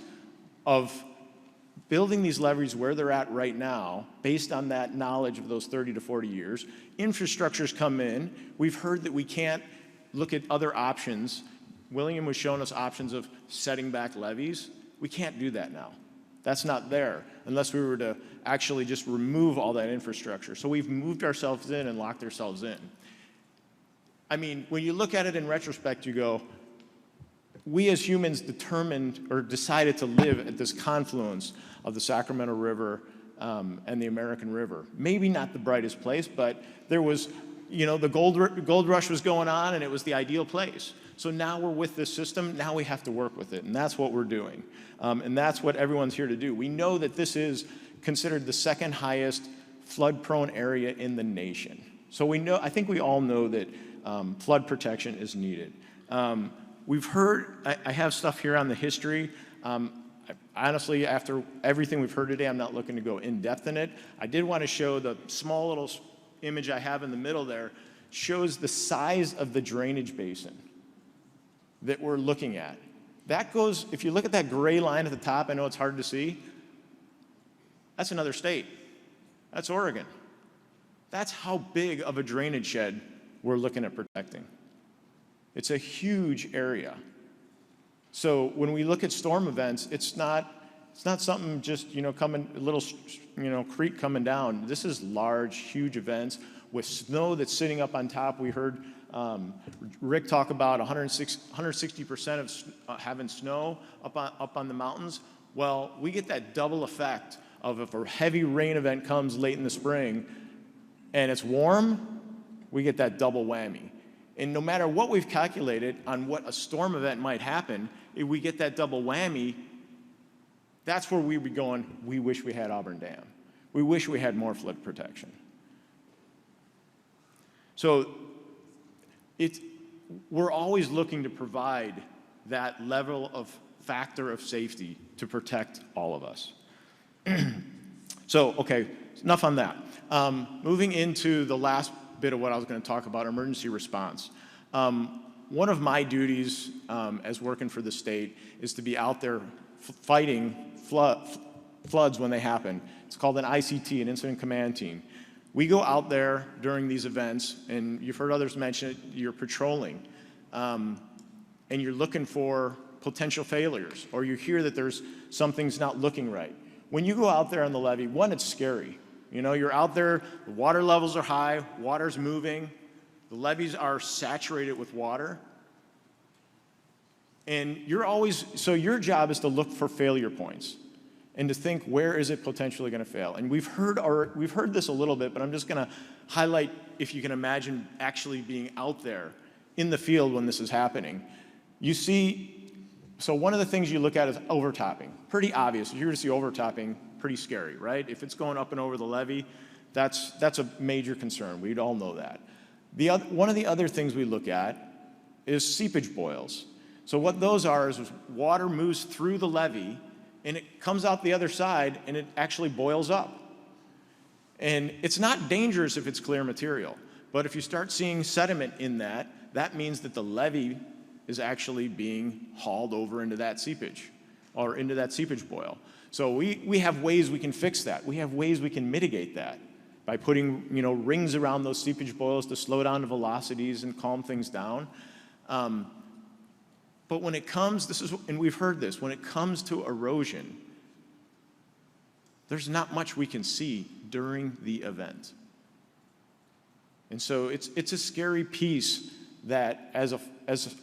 of building these levees where they're at right now based on that knowledge of those 30 to 40 years. Infrastructure's come in. We've heard that we can't look at other options. William was showing us options of setting back levees. We can't do that now. That's not there unless we were to actually just remove all that infrastructure. So we've moved ourselves in and locked ourselves in. I mean, when you look at it in retrospect, you go, we as humans determined or decided to live at this confluence of the Sacramento River and the American River. Maybe not the brightest place, but there was, the gold rush was going on and it was the ideal place. So now we're with this system, now we have to work with it, and that's what we're doing. And that's what everyone's here to do. We know that this is considered the second highest flood-prone area in the nation. So I think we all know that flood protection is needed. We've heard, I have stuff here on the history. Honestly, after everything we've heard today, I'm not looking to go in depth in it. I did want to show the small little image I have in the middle there, shows the size of the drainage basin that we're looking at. That goes, if you look at that gray line at the top, I know it's hard to see, that's another state. That's Oregon. That's how big of a drainage shed we're looking at protecting. It's a huge area. So when we look at storm events, it's not something just, coming, a little, creek coming down. This is large, huge events with snow that's sitting up on top. We heard Rick talk about 160% of having snow up on the mountains. Well, we get that double effect of if a heavy rain event comes late in the spring and it's warm, we get that double whammy. And no matter what we've calculated on what a storm event might happen, if we get that double whammy, that's where we'd be going, we wish we had Auburn Dam. We wish we had more flood protection. So we're always looking to provide that level of factor of safety to protect all of us. So, okay, enough on that. Moving into the last bit of what I was going to talk about, emergency response. One of my duties as working for the state is to be out there fighting floods when they happen. It's called an ICT, an Incident Command Team. We go out there during these events, and you've heard others mention it, you're patrolling, and you're looking for potential failures, or you hear that something's not looking right. When you go out there on the levee, one, it's scary. You're out there, the water levels are high, water's moving, the levees are saturated with water, and so your job is to look for failure points and to think, where is it potentially going to fail? And we've heard this a little bit, but I'm just going to highlight, if you can imagine actually being out there in the field when this is happening. So one of the things you look at is overtopping. Pretty obvious. If you were to see overtopping, pretty scary, right? If it's going up and over the levee, that's a major concern. We'd all know that. One of the other things we look at is seepage boils. So what those are is water moves through the levee and it comes out the other side and it actually boils up. And it's not dangerous if it's clear material, but if you start seeing sediment in that, that means that the levee is actually being hauled over into that seepage or into that seepage boil. So we have ways we can fix that. We have ways we can mitigate that by putting rings around those seepage boils to slow down the velocities and calm things down. But when it comes, and we've heard this, when it comes to erosion, there's not much we can see during the event. And so it's a scary piece that as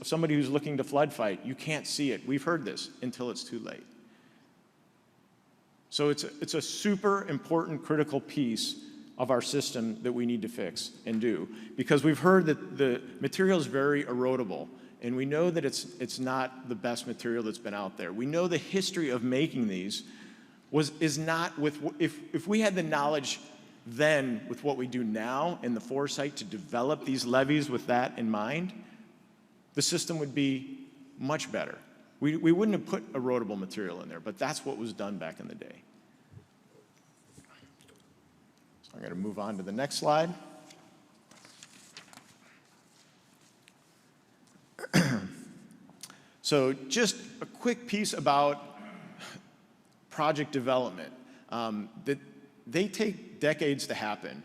somebody who's looking to flood fight, you can't see it. We've heard this until it's too late. So it's a super important, critical piece of our system that we need to fix and do, because we've heard that the material is very erodible, and we know that it's not the best material that's been out there. We know the history of making these is not with, if we had the knowledge then with what we do now and the foresight to develop these levees with that in mind, the system would be much better. We wouldn't have put erodible material in there, but that's what was done back in the day. So I'm going to move on to the next slide. So just a quick piece about project development. That they take decades to happen.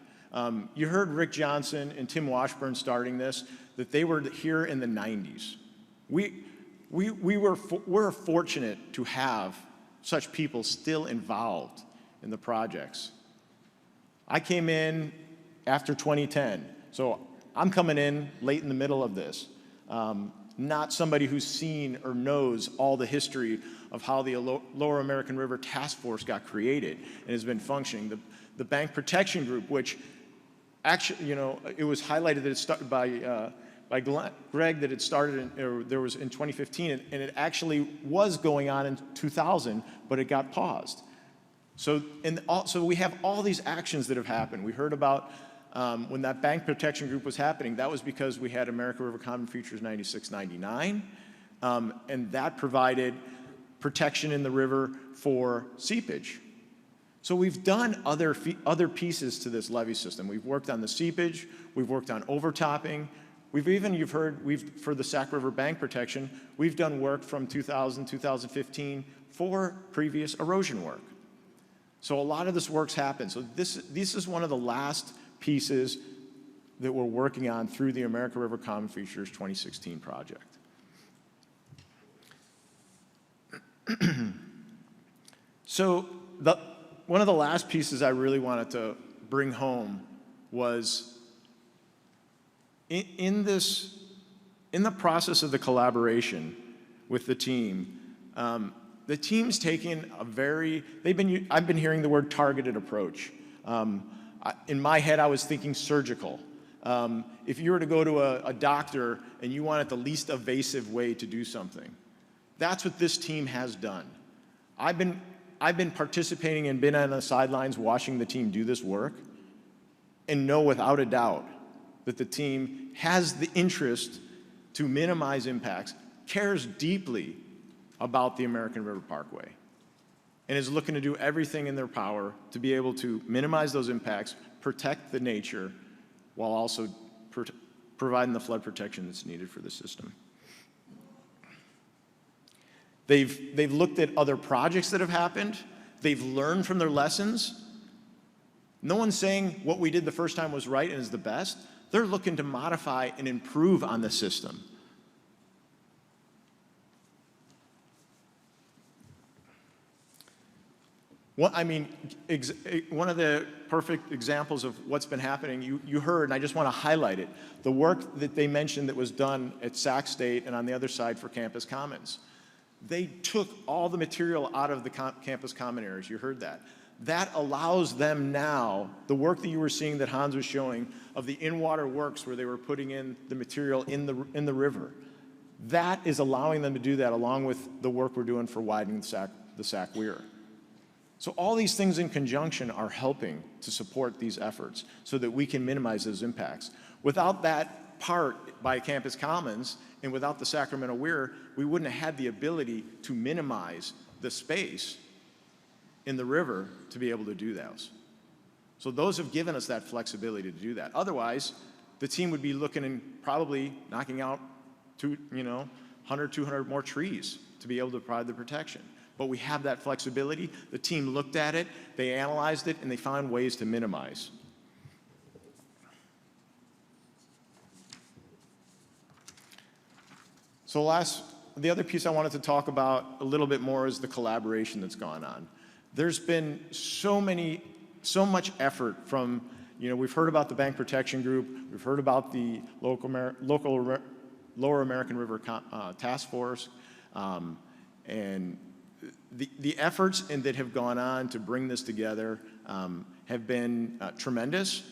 You heard Rick Johnson and Tim Washburn starting this, that they were here in the 90s. We're fortunate to have such people still involved in the projects. I came in after 2010, so I'm coming in late in the middle of this. Not somebody who's seen or knows all the history of how the Lower American River Task Force got created and has been functioning. The Bank Protection Group, which actually, you know, it was highlighted that it started by Greg, that it started in 2015, and it actually was going on in 2000, but it got paused. So we have all these actions that have happened. We heard about when that Bank Protection Group was happening, that was because we had American River Common Features 96-99, and that provided protection in the river for seepage. So we've done other pieces to this levee system. We've worked on the seepage, we've worked on overtopping, you've heard, for the Sac River bank protection, we've done work from 2000, 2015 for previous erosion work. So a lot of this work's happened. So this is one of the last pieces that we're working on through the American River Common Features 2016 project. So one of the last pieces I really wanted to bring home was in the process of the collaboration with the team, the team's taken I've been hearing the word targeted approach. In my head, I was thinking surgical. If you were to go to a doctor and you wanted the least invasive way to do something, that's what this team has done. I've been participating and been on the sidelines watching the team do this work, and know without a doubt that the team has the interest to minimize impacts, cares deeply about the American River Parkway, and is looking to do everything in their power to be able to minimize those impacts, protect the nature, while also providing the flood protection that's needed for the system. They've looked at other projects that have happened. They've learned from their lessons. No one's saying what we did the first time was right and is the best. They're looking to modify and improve on the system. One of the perfect examples of what's been happening, you heard, and I just want to highlight it, the work that they mentioned that was done at Sac State and on the other side for Campus Commons. They took all the material out of the campus common areas. You heard that. That allows them now, the work that you were seeing that Hans was showing of the in-water works where they were putting in the material in the river, that is allowing them to do that along with the work we're doing for widening the Sac Weir. So all these things in conjunction are helping to support these efforts so that we can minimize those impacts. Without that part by Campus Commons and without the Sacramento Weir, we wouldn't have had the ability to minimize the space in the river to be able to do those. So those have given us that flexibility to do that. Otherwise, the team would be looking and probably knocking out 100, 200 more trees to be able to provide the protection. But we have that flexibility. The team looked at it, they analyzed it, and they found ways to minimize. So the other piece I wanted to talk about a little bit more is the collaboration that's gone on. There's been so much effort from You know, we've heard about the Bank Protection Group, we've heard about the Lower American River Task Force, and the efforts that have gone on to bring this together have been tremendous,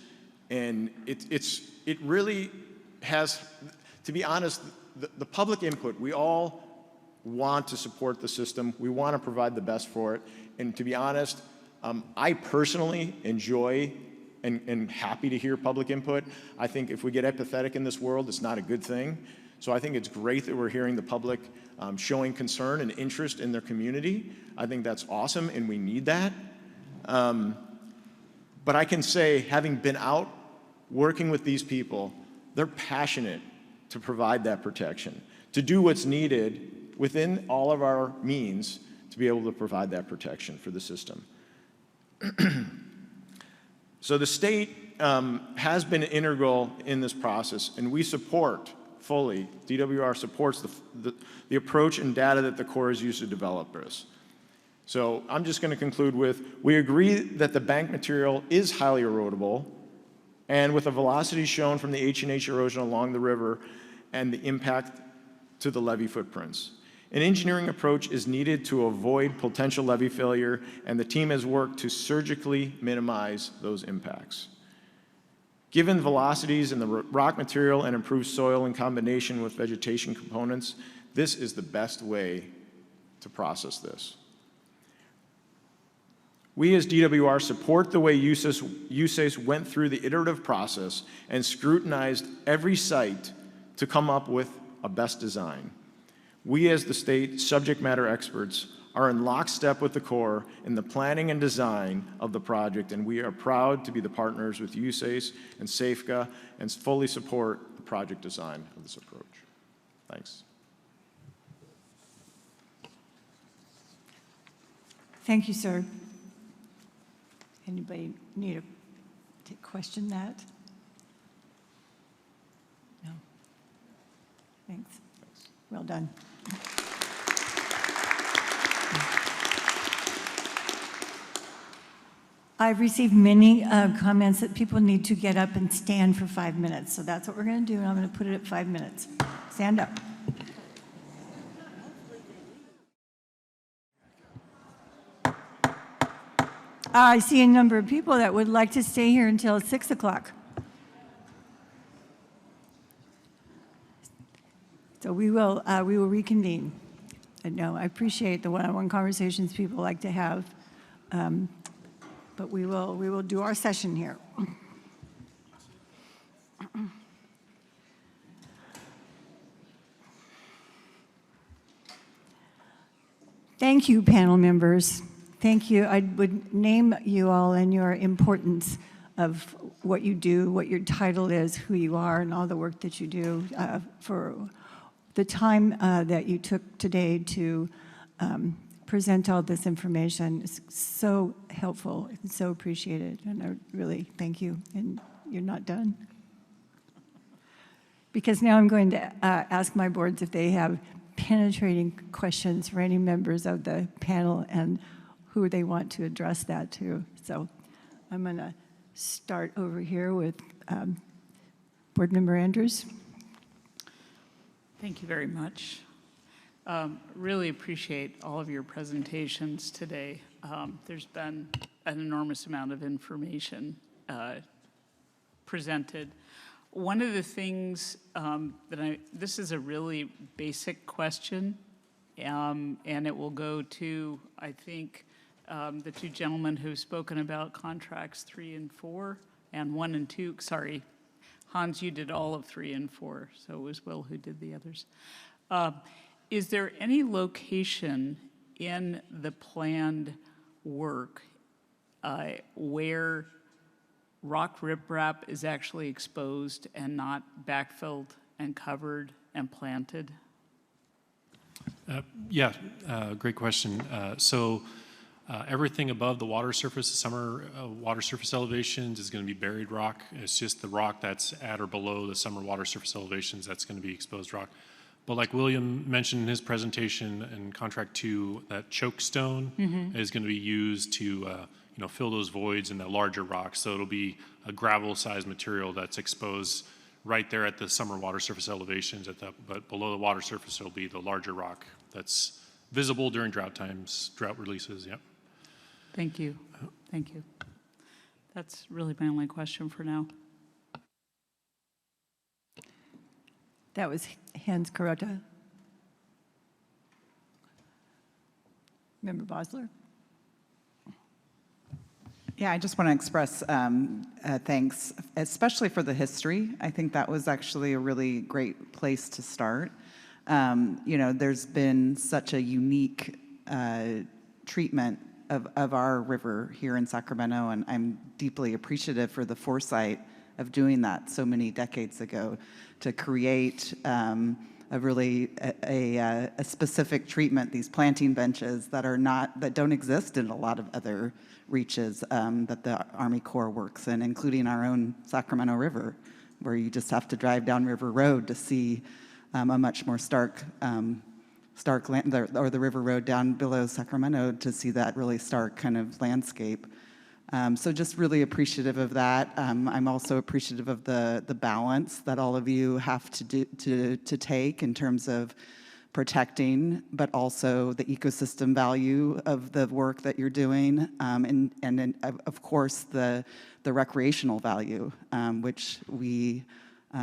and it really has, to be honest, the public input, we all want to support the system, we want to provide the best for it, and to be honest, I personally enjoy and happy to hear public input. I think if we get apathetic in this world, it's not a good thing. So I think it's great that we're hearing the public showing concern and interest in their community. I think that's awesome, and we need that. But I can say, having been out working with these people, they're passionate to provide that protection, to do what's needed within all of our means to be able to provide that protection for the system. So the state has been integral in this process, and we support fully, DWR supports the approach and data that the Corps has used to develop this. So I'm just going to conclude with, we agree that the bank material is highly erodible, and with the velocity shown from the H&H erosion along the river and the impact to the levee footprints. An engineering approach is needed to avoid potential levee failure, and the team has worked to surgically minimize those impacts. Given velocities in the rock material and improved soil in combination with vegetation components, this is the best way to process this. We as DWR support the way USACE went through the iterative process and scrutinized every site to come up with a best design. We as the state subject matter experts are in lockstep with the Corps in the planning and design of the project, and we are proud to be the partners with USACE and SAFECA and fully support the project design of this approach. Thanks. Thank you, sir. Anybody need to question that? No. Thanks. Well done. I've received many comments that people need to get up and stand for 5 minutes. So that's what we're going to do, and I'm going to put it at 5 minutes. Stand up. I see a number of people that would like to stay here until 6 o'clock. So we will reconvene. And no, I appreciate the one-on-one conversations people like to have, but we will do our session here. Thank you, panel members. Thank you. I would name you all and your importance of what you do, what your title is, who you are, and all the work that you do for the time that you took today to present all this information. Is so helpful and so appreciated, and I really thank you. And you're not done. Because now I'm going to ask my boards if they have penetrating questions for any members of the panel and who they want to address that to. So I'm going to start over here with Board Member Andrews. Thank you very much. Really appreciate all of your presentations today. There's been an enormous amount of information presented. One of the things this is a really basic question, and it will go to, I think, the two gentlemen who've spoken about contracts 3 and 4, and 1 and 2. Sorry, Hans, you did all of 3 and 4, so it was Will who did the others. Is there any location in the planned work where rock riprap is actually exposed and not backfilled and covered and planted? Yeah, great question. So everything above the water surface, the summer water surface elevations is going to be buried rock. It's just the rock that's at or below the summer water surface elevations that's going to be exposed rock. But like William mentioned in his presentation in contract 2, that choke stone is going to be used to fill those voids in the larger rocks. So it'll be a gravel-sized material that's exposed right there at the summer water surface elevations, but below the water surface will be the larger rock that's visible during drought times, drought releases, yep. Thank you. Thank you. That's really my only question for now. That was Hans Carota. Member Bosler? Yeah, I just want to express thanks, especially for the history. I think that was actually a really great place to start. There's been such a unique treatment of our river here in Sacramento, and I'm deeply appreciative for the foresight of doing that so many decades ago to create a specific treatment, these planting benches that don't exist in a lot of other reaches that the Army Corps works in, including our own Sacramento River, where you just have to drive down River Road to see a much more stark land, or the River Road down below Sacramento to see that really stark kind of landscape. So just really appreciative of that. I'm also appreciative of the balance that all of you have to take in terms of protecting, but also the ecosystem value of the work that you're doing, and then, of course, the recreational value, which we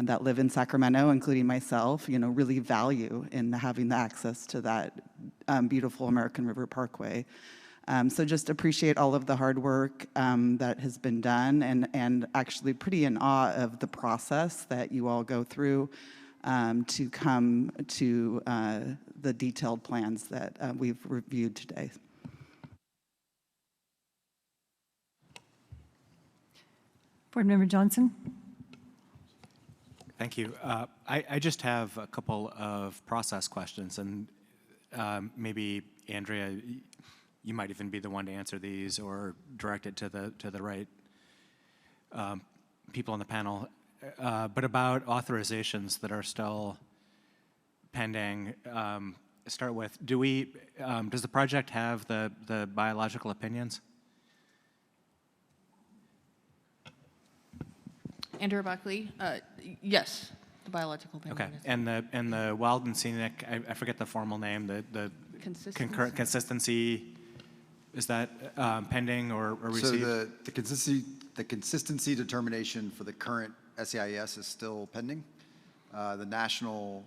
that live in Sacramento, including myself, really value in having the access to that beautiful American River Parkway. So just appreciate all of the hard work that has been done, and actually pretty in awe of the process that you all go through to come to the detailed plans that we've reviewed today. Board Member Johnson? Thank you. I just have a couple of process questions, and maybe Andrea, you might even be the one to answer these or direct it to the right people on the panel. But about authorizations that are still pending, start with, does the project have the biological opinions? Andrea Buckley, yes, the biological opinion. Okay, is- and the wild and scenic, I forget the formal name, the consistency, is that pending or received? So the consistency determination for the current SEIS is still pending. The National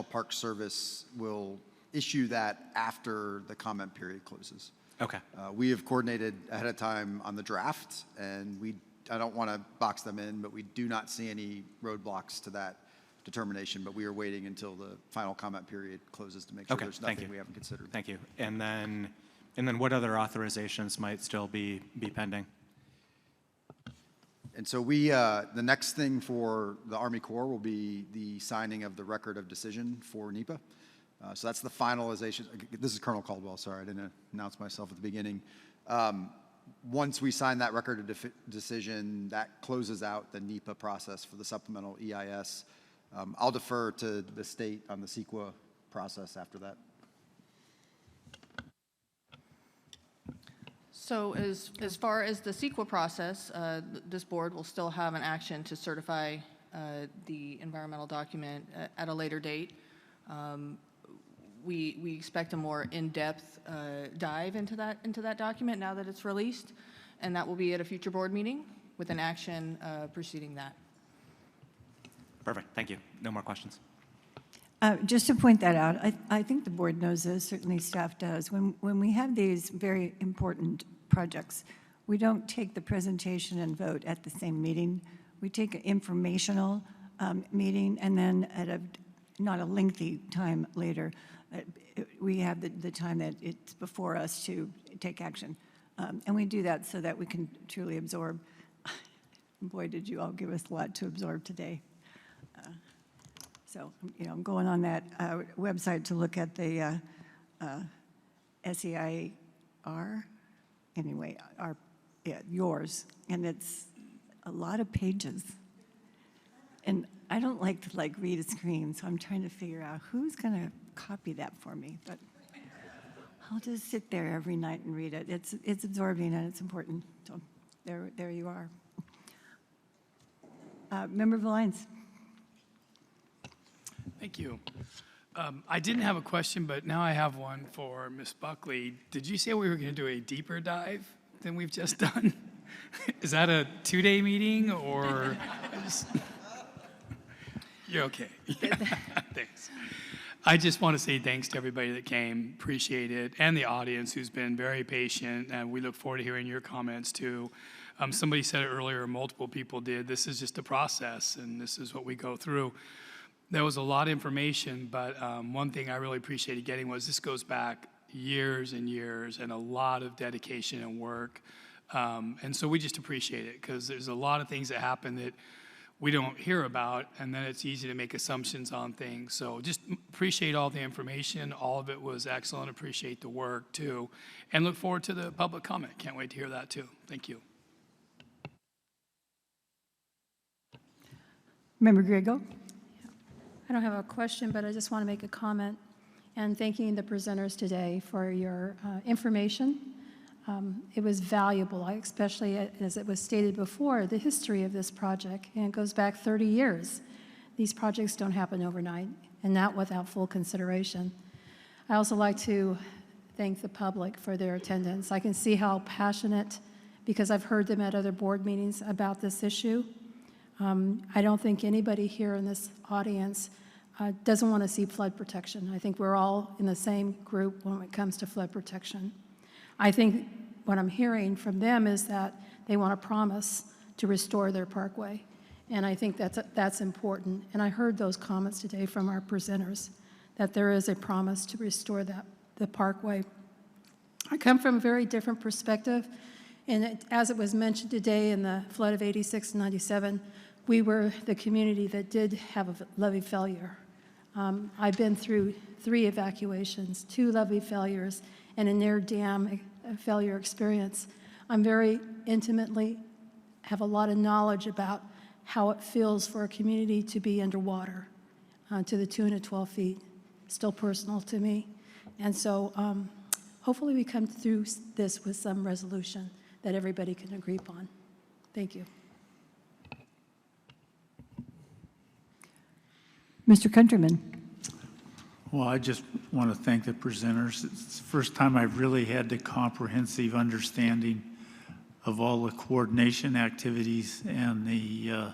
Park Service will issue that after the comment period closes. Okay. We have coordinated ahead of time on the draft, and I don't want to box them in, but we do not see any roadblocks to that determination, but we are waiting until the final comment period closes to make sure there's nothing we haven't considered. Thank you. And then what other authorizations might still be pending? And so the next thing for the Army Corps will be the signing of the record of decision for NEPA. So that's the finalization. This is Colonel Caldwell, sorry, I didn't announce myself at the beginning. Once we sign that record of decision, that closes out the NEPA process for the supplemental EIS. I'll defer to the state on the CEQA process after that. So as far as the CEQA process, this board will still have an action to certify the environmental document at a later date. We expect a more in-depth dive into that document now that it's released, and that will be at a future board meeting with an action preceding that. Perfect, thank you. No more questions. Just to point that out, I think the board knows this, certainly staff does. When we have these very important projects, we don't take the presentation and vote at the same meeting. We take an informational meeting, and then at not a lengthy time later, we have the time that it's before us to take action. And we do that so that we can truly absorb. Boy, did you all give us a lot to absorb today. So, I'm going on that website to look at the SEIR, anyway, yours, and it's a lot of pages. And I don't like to read a screen, so I'm trying to figure out who's going to copy that for me. But I'll just sit there every night and read it. It's absorbing and it's important. So there you are. Member Vines. Thank you. I didn't have a question, but now I have one for Ms. Buckley. Did you say we were going to do a deeper dive than we've just done? Is that a 2-day meeting or? You're okay. Thanks. I just want to say thanks to everybody that came, appreciate it, and the audience who's been very patient, and we look forward to hearing your comments too. Somebody said it earlier, multiple people did, this is just a process, and this is what we go through. There was a lot of information, but one thing I really appreciated getting was this goes back years and years, and a lot of dedication and work, and so we just appreciate it, because there's a lot of things that happen that we don't hear about, and then it's easy to make assumptions on things. So just appreciate all the information. All of it was excellent. Appreciate the work, too. And look forward to the public comment. Can't wait to hear that, too. Thank you. Member Griego? I don't have a question, but I just want to make a comment and thanking the presenters today for your information. It was valuable, especially as it was stated before, the history of this project, and it goes back 30 years. These projects don't happen overnight, and not without full consideration. I also like to thank the public for their attendance. I can see how passionate, because I've heard them at other board meetings about this issue. I don't think anybody here in this audience doesn't want to see flood protection. I think we're all in the same group when it comes to flood protection. I think what I'm hearing from them is that they want a promise to restore their parkway, and I think that's important. And I heard those comments today from our presenters, that there is a promise to restore the parkway. I come from a very different perspective, and as it was mentioned today in the flood of 86 and 97, we were the community that did have a levee failure. I've been through 3 evacuations, 2 levee failures, and a near dam failure experience. I'm very intimately, have a lot of knowledge about how it feels for a community to be underwater to the tune of 12 feet. Still personal to me. And so hopefully we come through this with some resolution that everybody can agree upon. Thank you. Mr. Countryman. Well, I just want to thank the presenters. It's the first time I've really had the comprehensive understanding of all the coordination activities and the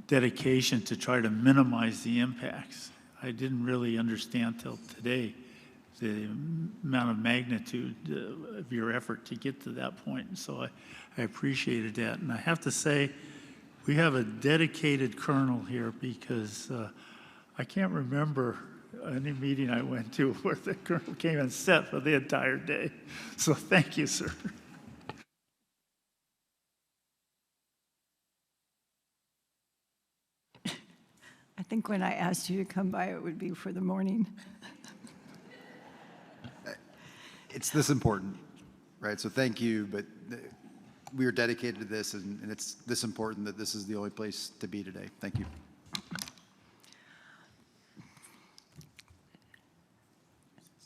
dedication to try to minimize the impacts. I didn't really understand till today the amount of magnitude of your effort to get to that point. And so I appreciated that. And I have to say, we have a dedicated colonel here, because I can't remember any meeting I went to where the colonel came and sat for the entire day. So thank you, sir. I think when I asked you to come by, it would be for the morning. It's this important, right? So thank you, but we are dedicated to this, and it's this important that this is the only place to be today. Thank you.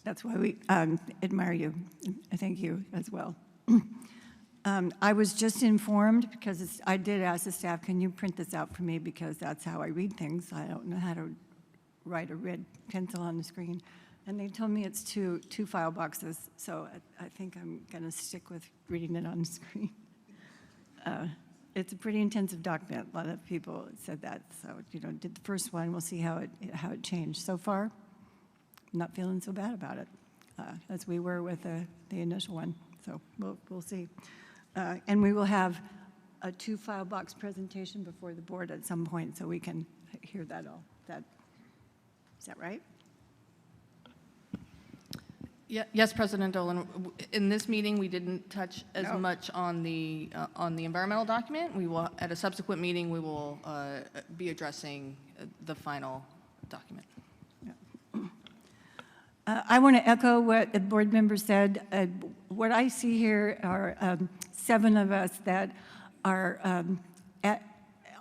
That's why we admire you. Thank you as well. I was just informed, because I did ask the staff, can you print this out for me, because that's how I read things. I don't know how to write a red pencil on the screen. And they told me it's two file boxes, so I think I'm going to stick with reading it on the screen. It's a pretty intensive document. A lot of people said that. So, did the first one. We'll see how it changed. So far, I'm not feeling so bad about it, as we were with the initial one. So we'll see. And we will have a 2 file box presentation before the board at some point, so we can hear that all. Is that right? Yes, President Dolan. In this meeting, we didn't touch as much on the environmental document. We will, at a subsequent meeting, we will be addressing the final document. I want to echo what the board member said. What I see here are 7 of us that are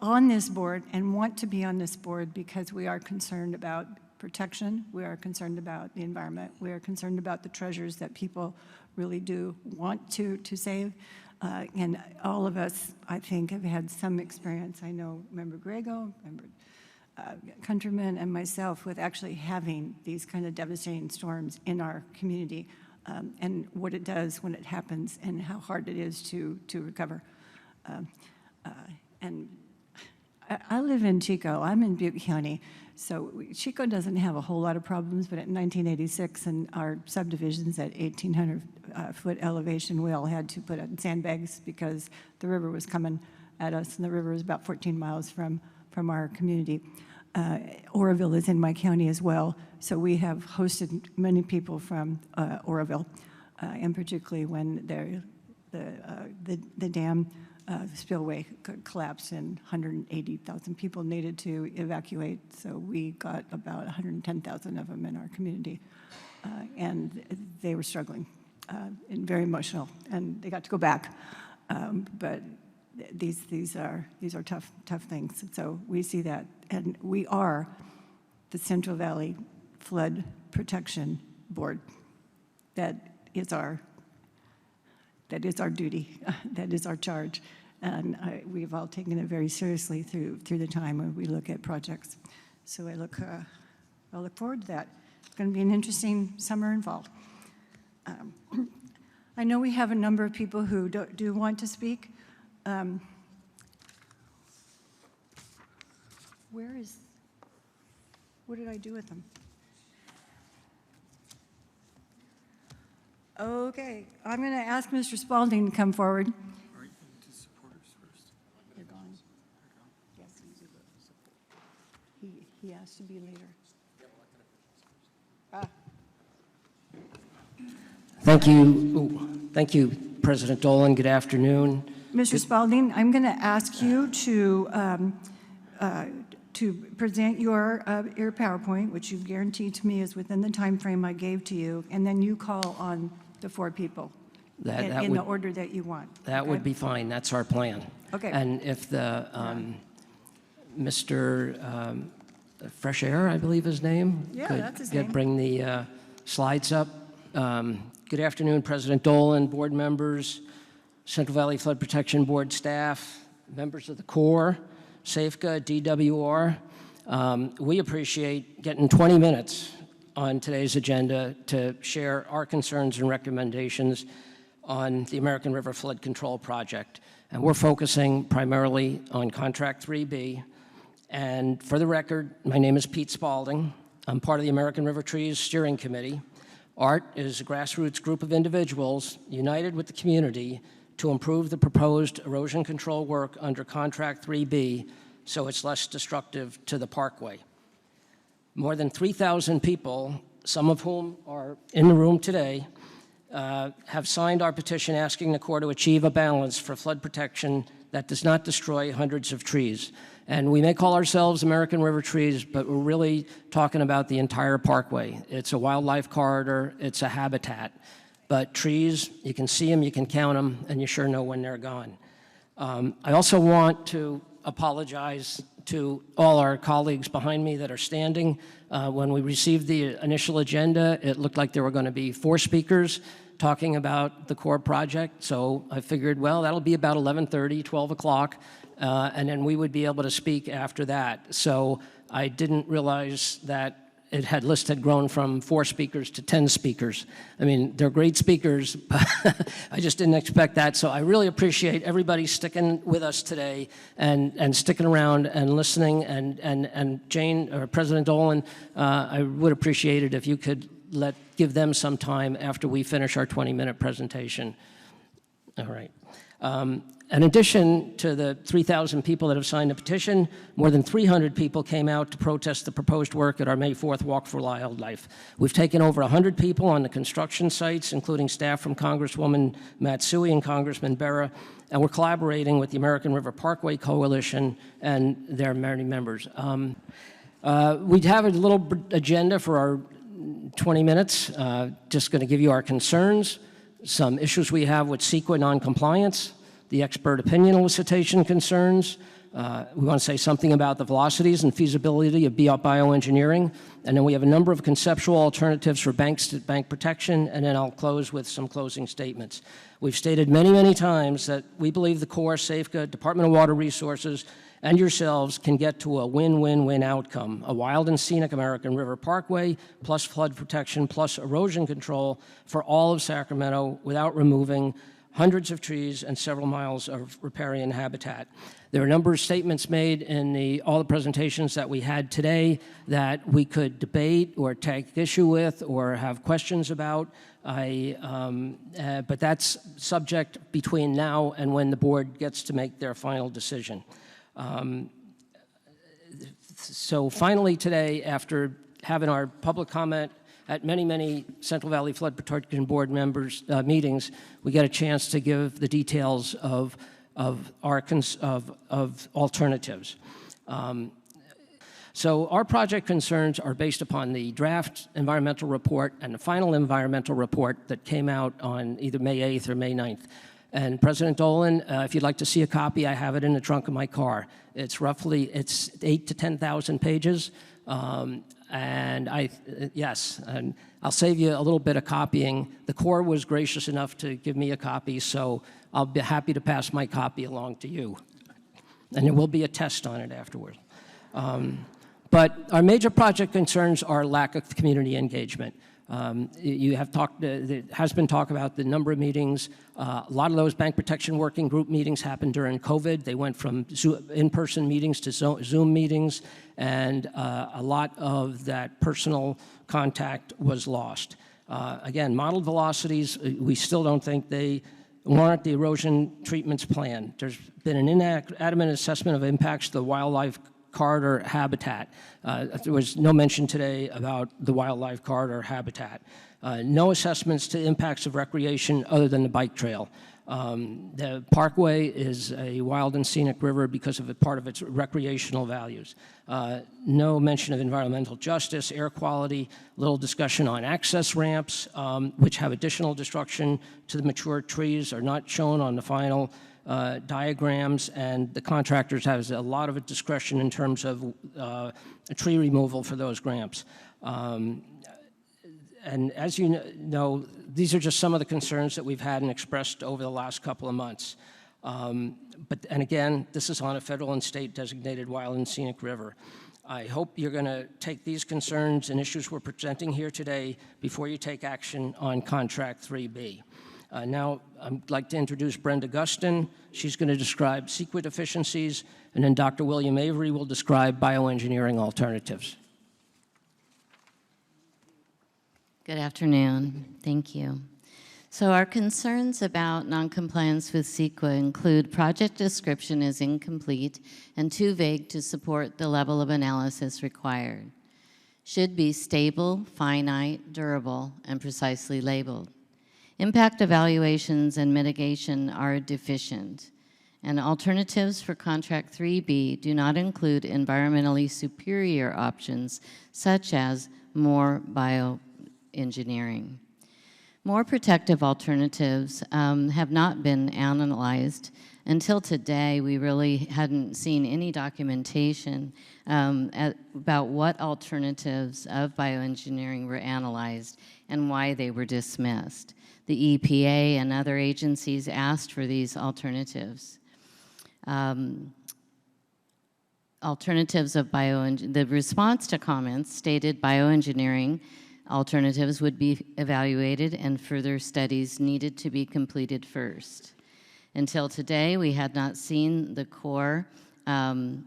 on this board and want to be on this board because we are concerned about protection. We are concerned about the environment. We are concerned about the treasures that people really do want to save. And all of us, I think, have had some experience. I know Member Grego, Member Countryman, and myself with actually having these kind of devastating storms in our community, and what it does when it happens and how hard it is to recover. And I live in Chico. I'm in Butte County. So Chico doesn't have a whole lot of problems, but in 1986, in our subdivisions at 1,800-foot elevation, we all had to put up sandbags because the river was coming at us, and the river is about 14 miles from our community. Oroville is in my county as well, so we have hosted many people from Oroville, and particularly when the dam spillway collapsed and 180,000 people needed to evacuate, so we got about 110,000 of them in our community, and they were struggling and very emotional, and they got to go back, but these are tough things. So we see that, and we are the Central Valley Flood Protection Board. That is our duty. That is our charge, and we've all taken it very seriously through the time when we look at projects. So I look forward to that. It's going to be an interesting summer and fall. I know we have a number of people who do want to speak. What did I do with them? Okay, I'm going to ask Mr. Spalding to come forward. They're gone. Yes, he has to be later. Thank you. Thank you, President Dolan. Good afternoon. Mr. Spalding, I'm going to ask you to present your PowerPoint, which you've guaranteed to me is within the time frame I gave to you, and then you call on the 4 people in the order that you want. That would be fine. That's our plan. Okay. And if the Mr. Fresh Air, I believe his name, Yeah, could that's his name. bring the slides up. Good afternoon, President Dolan, board members, Central Valley Flood Protection Board staff, members of the Corps, SAFCA, DWR. We appreciate getting 20 minutes on today's agenda to share our concerns and recommendations on the American River Flood Control Project. And we're focusing primarily on Contract 3B. And for the record, my name is Pete Spalding. I'm part of the American River Trees Steering Committee. ART is a grassroots group of individuals united with the community to improve the proposed erosion control work under Contract 3B so it's less destructive to the parkway. More than 3,000 people, some of whom are in the room today, have signed our petition asking the Corps to achieve a balance for flood protection that does not destroy hundreds of trees. And we may call ourselves American River Trees, but we're really talking about the entire parkway. It's a wildlife corridor, it's a habitat. But trees, you can see them, you can count them, and you sure know when they're gone. I also want to apologize to all our colleagues behind me that are standing. When we received the initial agenda, it looked like there were going to be 4 speakers talking about the Corps project. So I figured, well, that'll be about 11:30, 12 o'clock, and then we would be able to speak after that. So I didn't realize that it had grown from 4 speakers to 10 speakers. I mean, they're great speakers, but I just didn't expect that. So I really appreciate everybody sticking with us today and sticking around and listening. And Jane, or President Dolan, I would appreciate it if you could give them some time after we finish our 20-minute presentation. All right. In addition to the 3,000 people that have signed the petition, more than 300 people came out to protest the proposed work at our May 4th Walk for Wildlife. We've taken over 100 people on the construction sites, including staff from Congresswoman Matsui and Congressman Berra, and we're collaborating with the American River Parkway Coalition and their many members. We'd have a little agenda for our 20 minutes, just going to give you our concerns, some issues we have with CEQA noncompliance, the expert opinion elicitation concerns, We want to say something about the velocities and feasibility of bioengineering, and then we have a number of conceptual alternatives for bank protection, and then I'll close with some closing statements. We've stated many, many times that we believe the Corps, Safeco, Department of Water Resources, and yourselves can get to a win-win-win outcome, a wild and scenic American River Parkway, plus flood protection, plus erosion control for all of Sacramento without removing hundreds of trees and several miles of riparian habitat. There are a number of statements made in all the presentations that we had today that we could debate or take issue with or have questions about. But that's subject between now and when the board gets to make their final decision. So finally today, after having our public comment at many, many Central Valley Flood Protection Board members' meetings, we get a chance to give the details of alternatives. So our project concerns are based upon the draft environmental report and the final environmental report that came out on either May 8th or May 9th. And President Dolan, if you'd like to see a copy, I have it in the trunk of my car. It's 8,000 to 10,000 pages. And I'll save you a little bit of copying. The Corps was gracious enough to give me a copy, so I'll be happy to pass my copy along to you. And there will be a test on it afterward. But our major project concerns are lack of community engagement. You have talked, there has been talk about the number of meetings. A lot of those bank protection working group meetings happened during COVID. They went from in-person meetings to Zoom meetings, and a lot of that personal contact was lost. Again, modeled velocities, we still don't think they warrant the erosion treatments plan. There's been an inadequate assessment of impacts to the wildlife corridor habitat. There was no mention today about the wildlife corridor habitat. No assessments to impacts of recreation other than the bike trail. The Parkway is a wild and scenic river because of part of its recreational values. No mention of environmental justice, air quality, little discussion on access ramps, which have additional destruction to the mature trees, are not shown on the final diagrams, and the contractors has a lot of discretion in terms of tree removal for those ramps. And as you know, these are just some of the concerns that we've had and expressed over the last couple of months. And again, this is on a federal and state designated wild and scenic river. I hope you're going to take these concerns and issues we're presenting here today before you take action on Contract 3B. Now, I'd like to introduce Brenda Gustin. She's going to describe CEQA deficiencies, and then Dr. William Avery will describe bioengineering alternatives. Good afternoon. Thank you. So our concerns about noncompliance with CEQA include project description is incomplete and too vague to support the level of analysis required. Should be stable, finite, durable, and precisely labeled. Impact evaluations and mitigation are deficient, and alternatives for Contract 3B do not include environmentally superior options, such as more bioengineering. More protective alternatives have not been analyzed. Until today, we really hadn't seen any documentation about what alternatives of bioengineering were analyzed and why they were dismissed. The EPA and other agencies asked for these alternatives. Alternatives of bioengineering, the response to comments stated bioengineering alternatives would be evaluated and further studies needed to be completed first. Until today, we had not seen the Corps and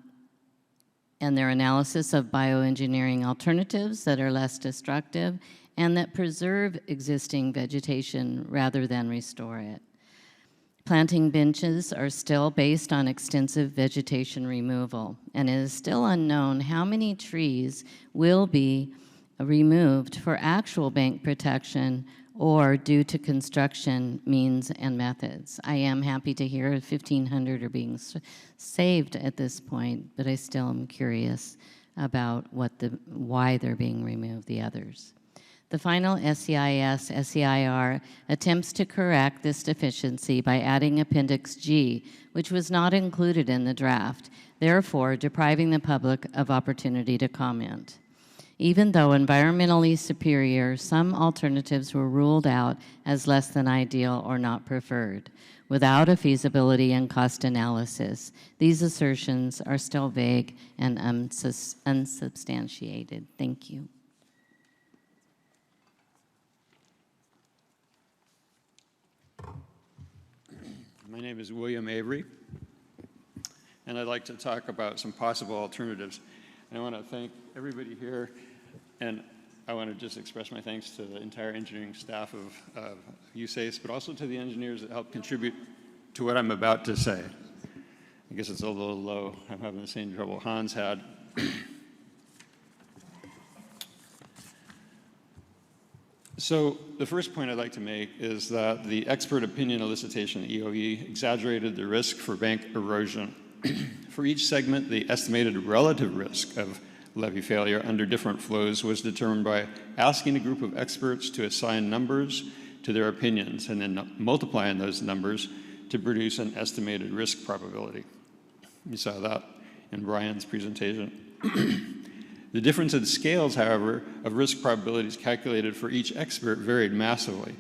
their analysis of bioengineering alternatives that are less destructive and that preserve existing vegetation rather than restore it. Planting benches are still based on extensive vegetation removal, and it is still unknown how many trees will be removed for actual bank protection or due to construction means and methods. I am happy to hear 1,500 are being saved at this point, but I still am curious about why they're being removed, the others. The final SEIS-SEIR attempts to correct this deficiency by adding Appendix G, which was not included in the draft, therefore depriving the public of opportunity to comment. Even though environmentally superior, some alternatives were ruled out as less than ideal or not preferred. Without a feasibility and cost analysis, these assertions are still vague and unsubstantiated. Thank you. My name is William Avery, and I'd like to talk about some possible alternatives. I want to thank everybody here, and I want to just express my thanks to the entire engineering staff of USACE, but also to the engineers that helped contribute to what I'm about to say. I guess it's a little low. I'm having the same trouble Hans had. So the first point I'd like to make is that the expert opinion elicitation, EOE, exaggerated the risk for bank erosion. For each segment, the estimated relative risk of levee failure under different flows was determined by asking a group of experts to assign numbers to their opinions and then multiplying those numbers to produce an estimated risk probability. You saw that in Brian's presentation. The difference in scales, however, of risk probabilities calculated for each expert varied massively.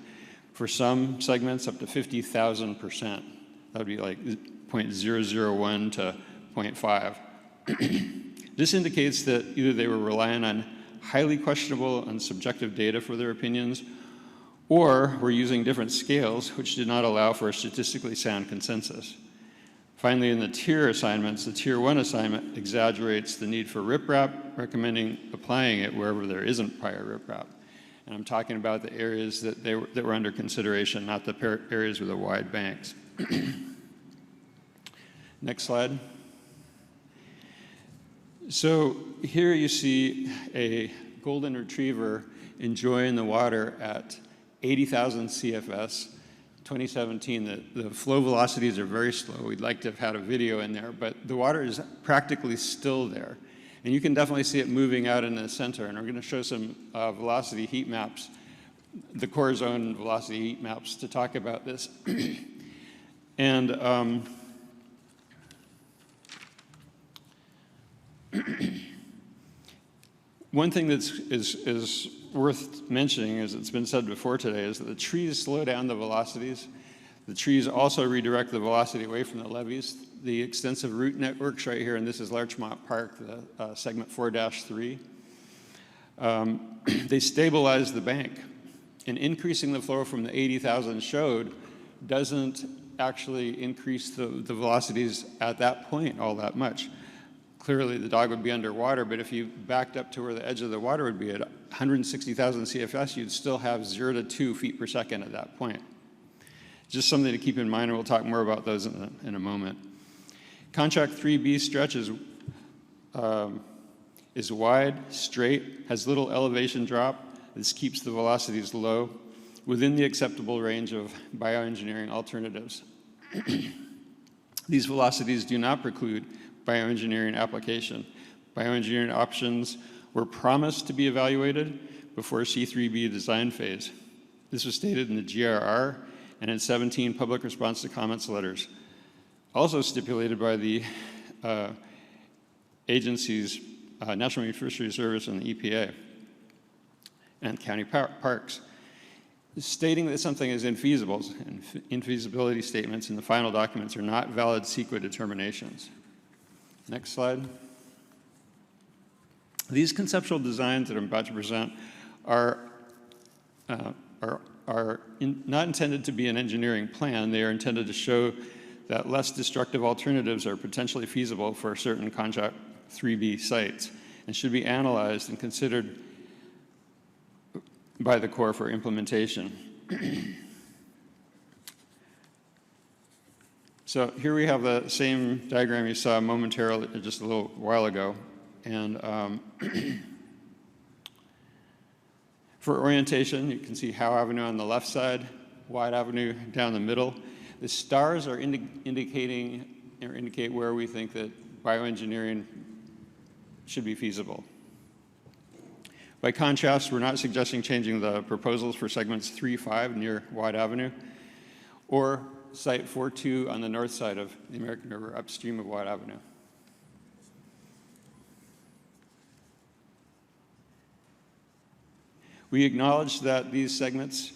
For some segments, up to 50,000%. That would be like 0.001 to 0.5. This indicates that either they were relying on highly questionable and subjective data for their opinions, or were using different scales which did not allow for a statistically sound consensus. Finally, in the tier assignments, the Tier 1 assignment exaggerates the need for riprap, recommending applying it wherever there isn't prior riprap. And I'm talking about the areas that were under consideration, not the areas with the wide banks. Next slide. So here you see a golden retriever enjoying the water at 80,000 CFS. 2017, the flow velocities are very slow. We'd like to have had a video in there, but the water is practically still there. And you can definitely see it moving out in the center. And we're going to show some velocity heat maps, the Corps' own velocity heat maps to talk about this. And one thing that is worth mentioning, as it's been said before today, is that the trees slow down the velocities. The trees also redirect the velocity away from the levees. The extensive root networks right here, and this is Larchmont Park, the segment 4-3, they stabilize the bank. And increasing the flow from the 80,000 showed doesn't actually increase the velocities at that point all that much. Clearly, the dog would be underwater, but if you backed up to where the edge of the water would be at 160,000 CFS, you'd still have 0 to 2 feet per second at that point. Just something to keep in mind, and we'll talk more about those in a moment. Contract 3B stretch is wide, straight, has little elevation drop. This keeps the velocities low within the acceptable range of bioengineering alternatives. These velocities do not preclude bioengineering application. Bioengineering options were promised to be evaluated before C3B design phase. This was stated in the GRR and in 17 public response to comments letters, also stipulated by the agencies, National Marine Fisheries Service and the EPA and county parks, stating that something is infeasible, and infeasibility statements in the final documents are not valid CEQA determinations. Next slide. These conceptual designs that I'm about to present are not intended to be an engineering plan. They are intended to show that less destructive alternatives are potentially feasible for certain Contract 3B sites and should be analyzed and considered by the Corps for implementation. So here we have the same diagram you saw momentarily just a little while ago. And for orientation, you can see Howe Avenue on the left side, Wide Avenue down the middle. The stars are indicate where we think that bioengineering should be feasible. By contrast, we're not suggesting changing the proposals for segments 3-5 near Watt Avenue or Site 4-2 on the north side of the American River upstream of Watt Avenue. We acknowledge that these segments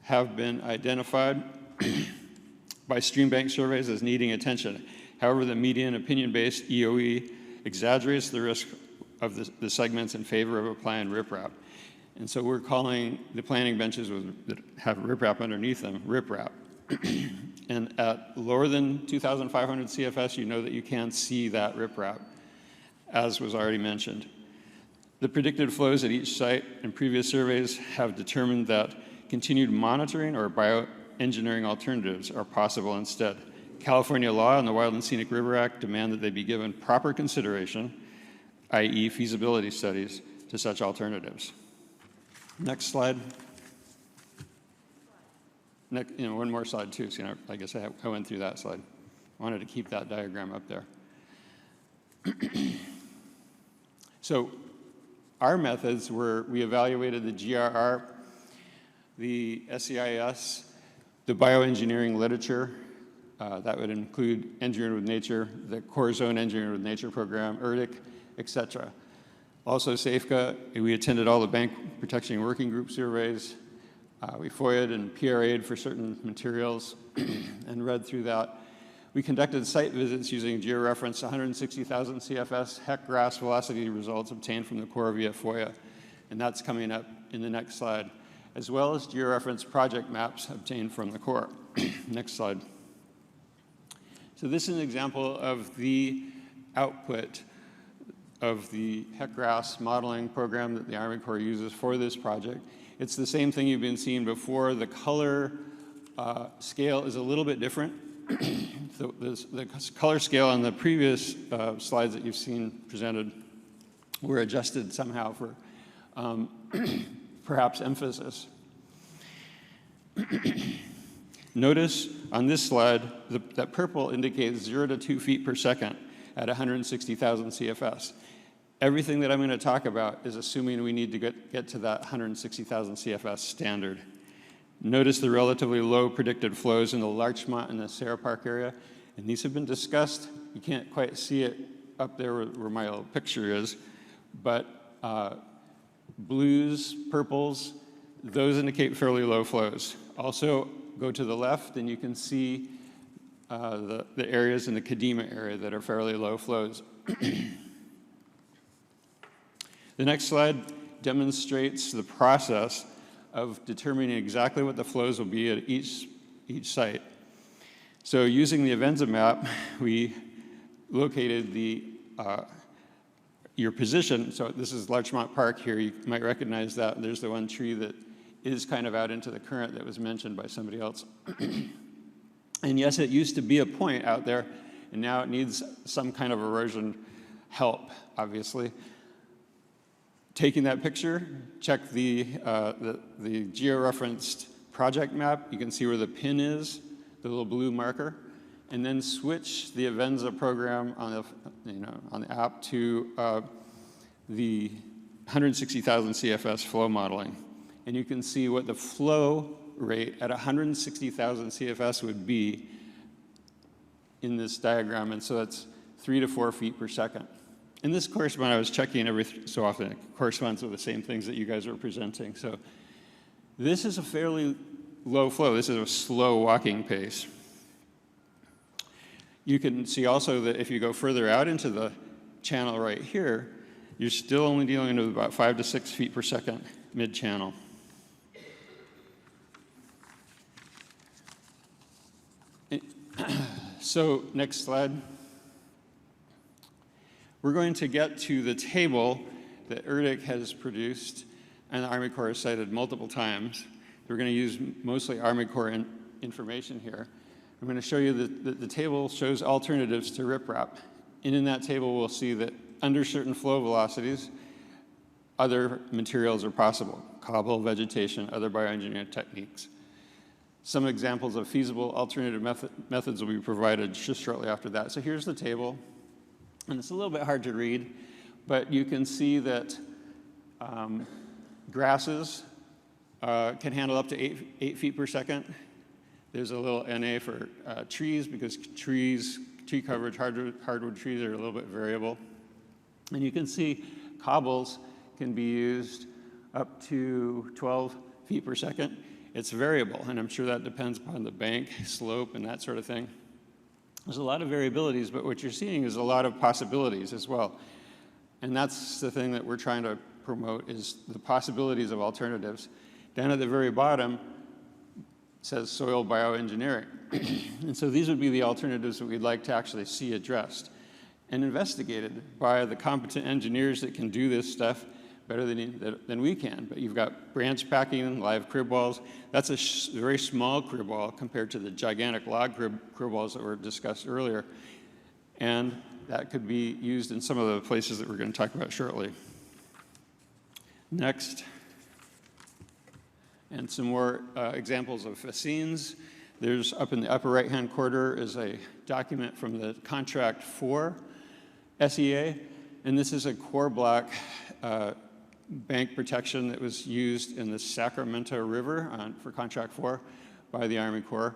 have been identified by stream bank surveys as needing attention. However, the median opinion-based EOE exaggerates the risk of the segments in favor of applying riprap. And so we're calling the planting benches that have riprap underneath them riprap. And at lower than 2,500 CFS, you know that you can see that riprap, as was already mentioned. The predicted flows at each site in previous surveys have determined that continued monitoring or bioengineering alternatives are possible instead. California law and the Wild and Scenic River Act demand that they be given proper consideration, i.e. feasibility studies, to such alternatives. Next slide. Next, one more slide too, so I guess I went through that slide. I wanted to keep that diagram up there. So our methods were, we evaluated the GRR, the SEIS, the bioengineering literature, that would include Engineering with Nature, the Core Zone Engineering with Nature program, ERDIC, et cetera. Also SAFECA, we attended all the bank protection working group surveys. We FOIA'd and PRA'd for certain materials and read through that. We conducted site visits using georeference 160,000 CFS heck grass velocity results obtained from the Corps via FOIA, and that's coming up in the next slide, as well as georeference project maps obtained from the Corps. Next slide. So this is an example of the output of the heck grass modeling program that the Army Corps uses for this project. It's the same thing you've been seeing before. The color scale is a little bit different. The color scale on the previous slides that you've seen presented were adjusted somehow for perhaps emphasis. Notice on this slide that purple indicates 0 to 2 feet per second at 160,000 CFS. Everything that I'm going to talk about is assuming we need to get to that 160,000 CFS standard. Notice the relatively low predicted flows in the Larchmont and the Sarah Park area, and these have been discussed. You can't quite see it up there where my little picture is, but blues, purples, those indicate fairly low flows. Also, go to the left and you can see the areas in the Kadima area that are fairly low flows. The next slide demonstrates the process of determining exactly what the flows will be at each site. So using the Avenza map, we located your position. So this is Larchmont Park here. You might recognize that. There's the one tree that is kind of out into the current that was mentioned by somebody else. And yes, it used to be a point out there, and now it needs some kind of erosion help, obviously. Taking that picture, check the georeferenced project map. You can see where the pin is, the little blue marker, and then switch the Avenza program on the app to the 160,000 CFS flow modeling. And you can see what the flow rate at 160,000 CFS would be in this diagram, and so that's 3 to 4 feet per second. And this corresponds, I was checking every so often, it corresponds with the same things that you guys are presenting. So this is a fairly low flow. This is a slow walking pace. You can see also that if you go further out into the channel right here, you're still only dealing with about 5 to 6 feet per second mid-channel. So next slide. We're going to get to the table that ERDIC has produced and the Army Corps has cited multiple times. We're going to use mostly Army Corps information here. I'm going to show you that the table shows alternatives to riprap. And in that table, we'll see that under certain flow velocities, other materials are possible: cobble, vegetation, other bioengineering techniques. Some examples of feasible alternative methods will be provided just shortly after that. So here's the table. And it's a little bit hard to read, but you can see that Grasses can handle up to 8 feet per second. There's a little NA for trees because tree coverage, hardwood trees are a little bit variable. And you can see cobbles can be used up to 12 feet per second. It's variable, and I'm sure that depends upon the bank, slope, and that sort of thing. There's a lot of variabilities, but what you're seeing is a lot of possibilities as well. And that's the thing that we're trying to promote, is the possibilities of alternatives. Down at the very bottom, it says soil bioengineering. And so these would be the alternatives that we'd like to actually see addressed and investigated by the competent engineers that can do this stuff better than we can. But you've got branch packing, live crib walls. That's a very small crib wall compared to the gigantic log crib walls that were discussed earlier. And that could be used in some of the places that we're going to talk about shortly. Next. And some more examples of fascines. There's up in the upper right-hand corner is a document from the Contract 4 SEA, and this is a core block bank protection that was used in the Sacramento River for Contract 4 by the Army Corps.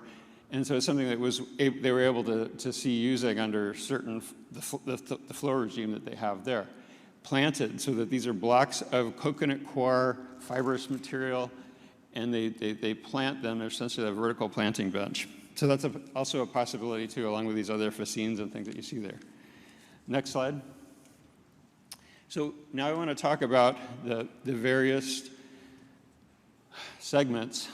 And so it's something that they were able to see using under the flow regime that they have there. Planted so that these are blocks of coconut coir, fibrous material, and they plant them. They're essentially a vertical planting bench. So that's also a possibility too, along with these other fascines and things that you see there. Next slide. So now I want to talk about the various segments,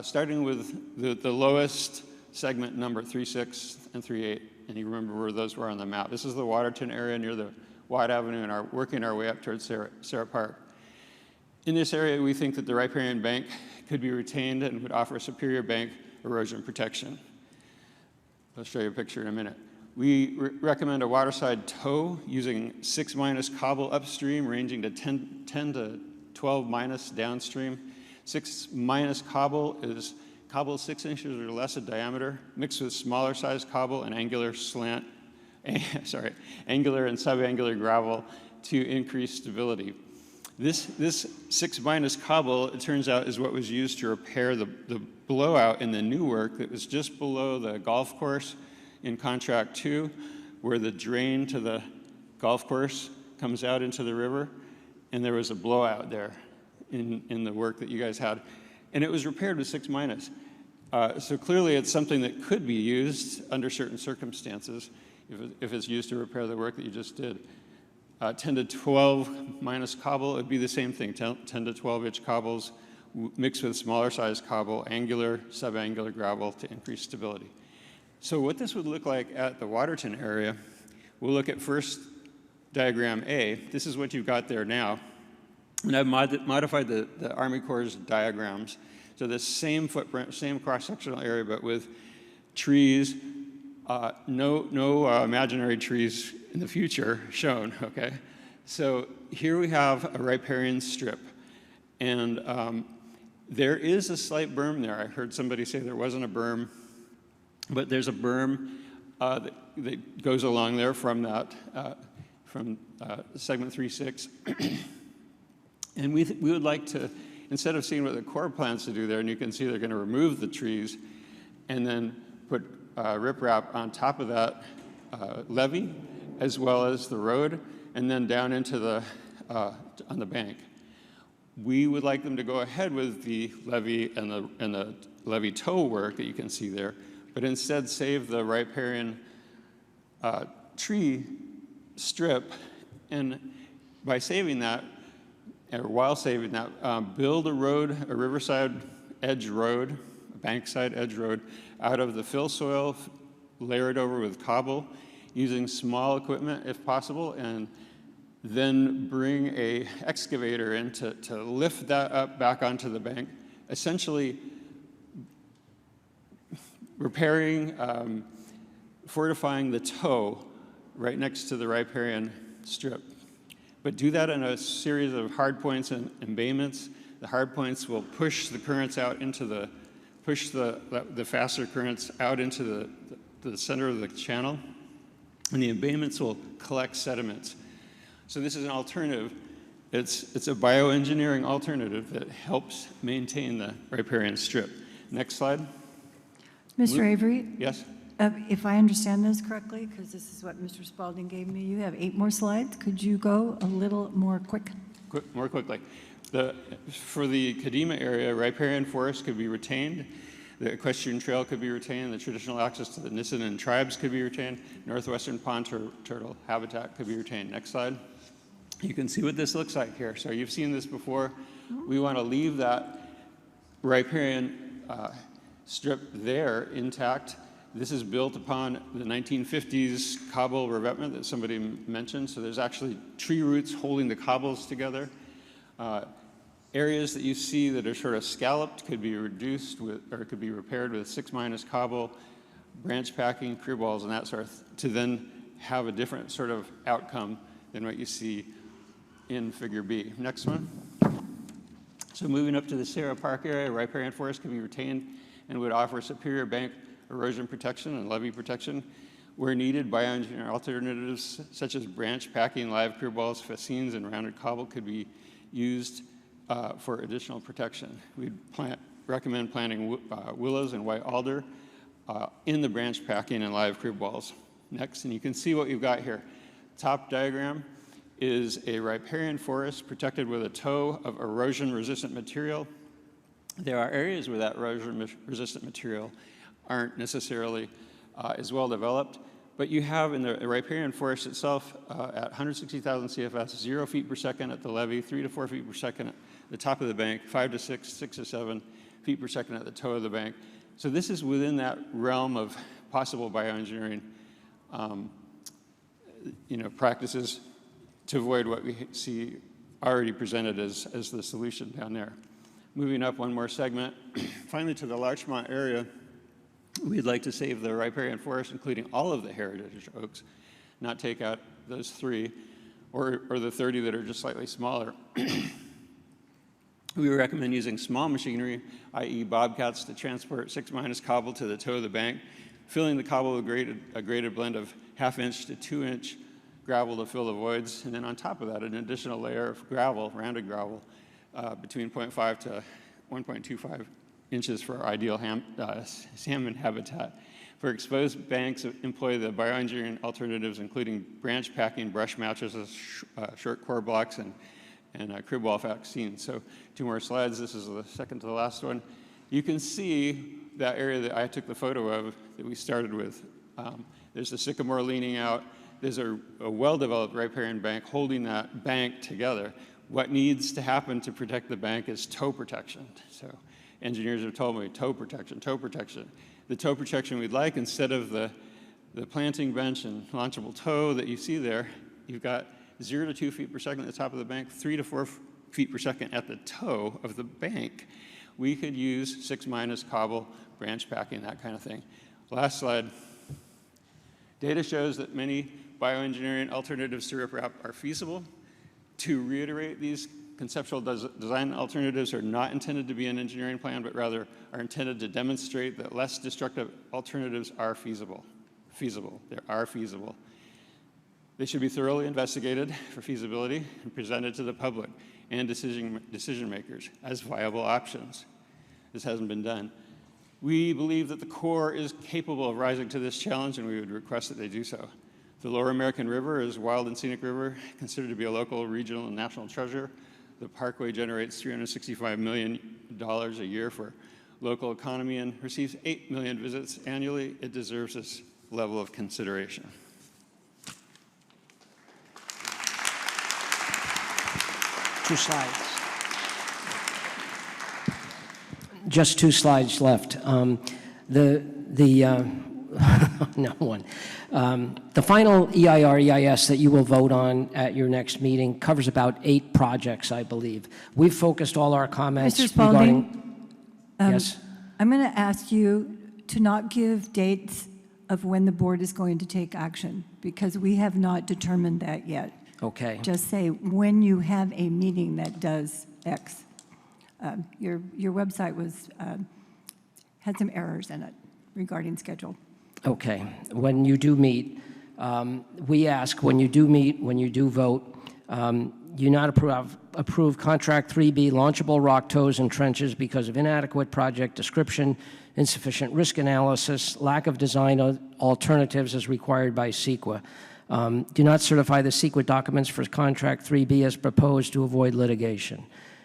starting with the lowest segment number, 3.6 and 3.8. And you remember where those were on the map. This is the Waterton area near the Watt Avenue, and working our way up towards Sarah Park. In this area, we think that the riparian bank could be retained and would offer superior bank erosion protection. I'll show you a picture in a minute. We recommend a waterside toe using 6- cobble upstream, ranging to 10 to 12- downstream. 6- cobble is cobble 6 inches or less in diameter, mixed with smaller size cobble and angular and subangular gravel to increase stability. This 6- cobble, it turns out, is what was used to repair the blowout in the new work that was just below the golf course in Contract 2, where the drain to the golf course comes out into the river, and there was a blowout there in the work that you guys had. And it was repaired with 6-. So clearly it's something that could be used under certain circumstances if it's used to repair the work that you just did. 10 to 12- cobble, it'd be the same thing, 10 to 12-inch cobbles mixed with smaller size cobble, angular, subangular gravel to increase stability. So what this would look like at the Waterton area, we'll look at first diagram A. This is what you've got there now. And I've modified the Army Corps' diagrams. So the same footprint, same cross-sectional area, but with trees, no imaginary trees in the future shown, okay? So here we have a riparian strip. And there is a slight berm there. I heard somebody say there wasn't a berm, but there's a berm that goes along there from segment 3.6. And we would like to, instead of seeing what the Corps plans to do there, and you can see they're going to remove the trees and then put riprap on top of that levee, as well as the road, and then down into on the bank. We would like them to go ahead with the levee and the levee toe work that you can see there, but instead save the riparian tree strip, and by saving that, or while saving that, build a road, a riverside edge road, a bankside edge road, out of the fill soil, layer it over with cobble, using small equipment if possible, and then bring a excavator in to lift that up back onto the bank, essentially repairing, fortifying the toe right next to the riparian strip. But do that in a series of hard points and embayments. The hard points will push the currents out into push the faster currents out into the center of the channel, and the embayments will collect sediments. So this is an alternative It's a bioengineering alternative that helps maintain the riparian strip. Next slide. Mr. Avery? Yes? If I understand this correctly, because this is what Mr. Spalding gave me, you have 8 more slides. Could you go a little more quick? More quickly. For the Kadima area, riparian forest could be retained. The equestrian trail could be retained. The traditional access to the Nisenan tribes could be retained. Northwestern pond turtle habitat could be retained. Next slide. You can see what this looks like here. So you've seen this before. We want to leave that riparian strip there intact. This is built upon the 1950s cobble revetment that somebody mentioned. So there's actually tree roots holding the cobbles together. Areas that you see that are sort of scalloped could be reduced with, or could be repaired with 6- cobble, branch packing, clear balls, and that sort of, to then have a different sort of outcome than what you see in Figure B. Next one. So moving up to the Sarah Park area, riparian forest can be retained and would offer superior bank erosion protection and levee protection. Where needed, bioengineering alternatives such as branch packing, live clear balls, fascines, and rounded cobble could be used for additional protection. We'd recommend planting willows and white alder in the branch packing and live clear balls. Next, and you can see what you've got here. Top diagram is a riparian forest protected with a toe of erosion-resistant material. There are areas where that erosion-resistant material aren't necessarily as well developed, but you have in the riparian forest itself at 160,000 CFS, 0 feet per second at the levee, 3 to 4 feet per second at the top of the bank, 5 to 6, 6 to 7 feet per second at the toe of the bank. So this is within that realm of possible bioengineering practices to avoid what we see already presented as the solution down there. Moving up one more segment, finally to the Larchmont area, we'd like to save the riparian forest, including all of the heritage oaks, not take out those 3 or the 30 that are just slightly smaller. We recommend using small machinery, i.e. bobcats, to transport 6- cobble to the toe of the bank, filling the cobble with a graded blend of 1/2 inch to 2 inch gravel to fill the voids, and then on top of that, an additional layer of gravel, rounded gravel, between 0.5 to 1.25 inches for our ideal salmon habitat. For exposed banks, employ the bioengineering alternatives, including branch packing, brush mattresses, short core blocks, and crib wall vaccines. So 2 more slides. This is the second to the last one. You can see that area that I took the photo of that we started with. There's a sycamore leaning out. There's a well-developed riparian bank holding that bank together. What needs to happen to protect the bank is toe protection. So engineers have told me toe protection, toe protection. The toe protection we'd like, instead of the planting bench and launchable toe that you see there, you've got 0 to 2 feet per second at the top of the bank, 3 to 4 feet per second at the toe of the bank. We could use 6- cobble, branch packing, that kind of thing. Last slide. Data shows that many bioengineering alternatives to riprap are feasible. To reiterate, these conceptual design alternatives are not intended to be an engineering plan, but rather are intended to demonstrate that less destructive alternatives are feasible. They are feasible. They should be thoroughly investigated for feasibility and presented to the public and decision makers as viable options. This hasn't been done. We believe that the Corps is capable of rising to this challenge, and we would request that they do so. The Lower American River is a wild and scenic river, considered to be a local, regional, and national treasure. The parkway generates $365 million a year for local economy and receives 8 million visits annually. It deserves this level of consideration. Two slides. Just 2 slides left. No one. The final EIR-EIS that you will vote on at your next meeting covers about 8 projects, I believe. We've focused all our comments Mr. Spalding, regarding... Yes? I'm going to ask you to not give dates of when the board is going to take action, because we have not determined that yet. Okay. Just say when you have a meeting that does X. Your website had some errors in it regarding schedule. Okay. When you do meet, we ask when you do meet, when you do vote, You not approve Contract 3B launchable rock tows and trenches because of inadequate project description, insufficient risk analysis, lack of design alternatives as required by CEQA. Do not certify the CEQA documents for Contract 3B as proposed to avoid litigation.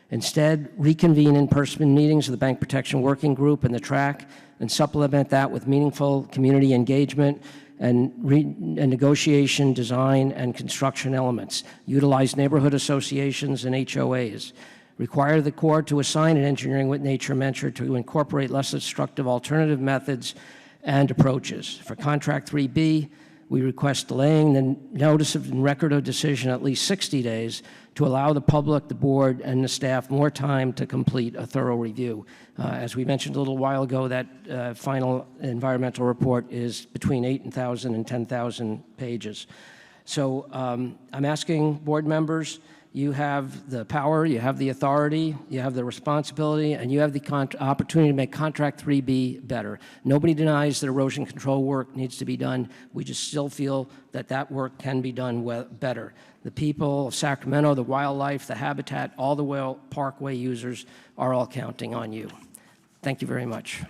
Instead, reconvene in-person meetings of the Bank Protection Working Group and the TRAC and supplement that with meaningful community engagement and negotiation, design, and construction elements. Utilize neighborhood associations and HOAs. Require the Corps to assign an engineering with nature mentor to incorporate less destructive alternative methods and approaches. For Contract 3B, we request delaying the notice of record of decision at least 60 days to allow the public, the board, and the staff more time to complete a thorough review. As we mentioned a little while ago, that final environmental report is between 8,000 and 10,000 pages. So I'm asking board members, you have the power, you have the authority, you have the responsibility, and you have the opportunity to make Contract 3B better. Nobody denies that erosion control work needs to be done. We just still feel that that work can be done better. The people of Sacramento, the wildlife, the habitat, all the Whale Parkway users are all counting on you. Thank you very much.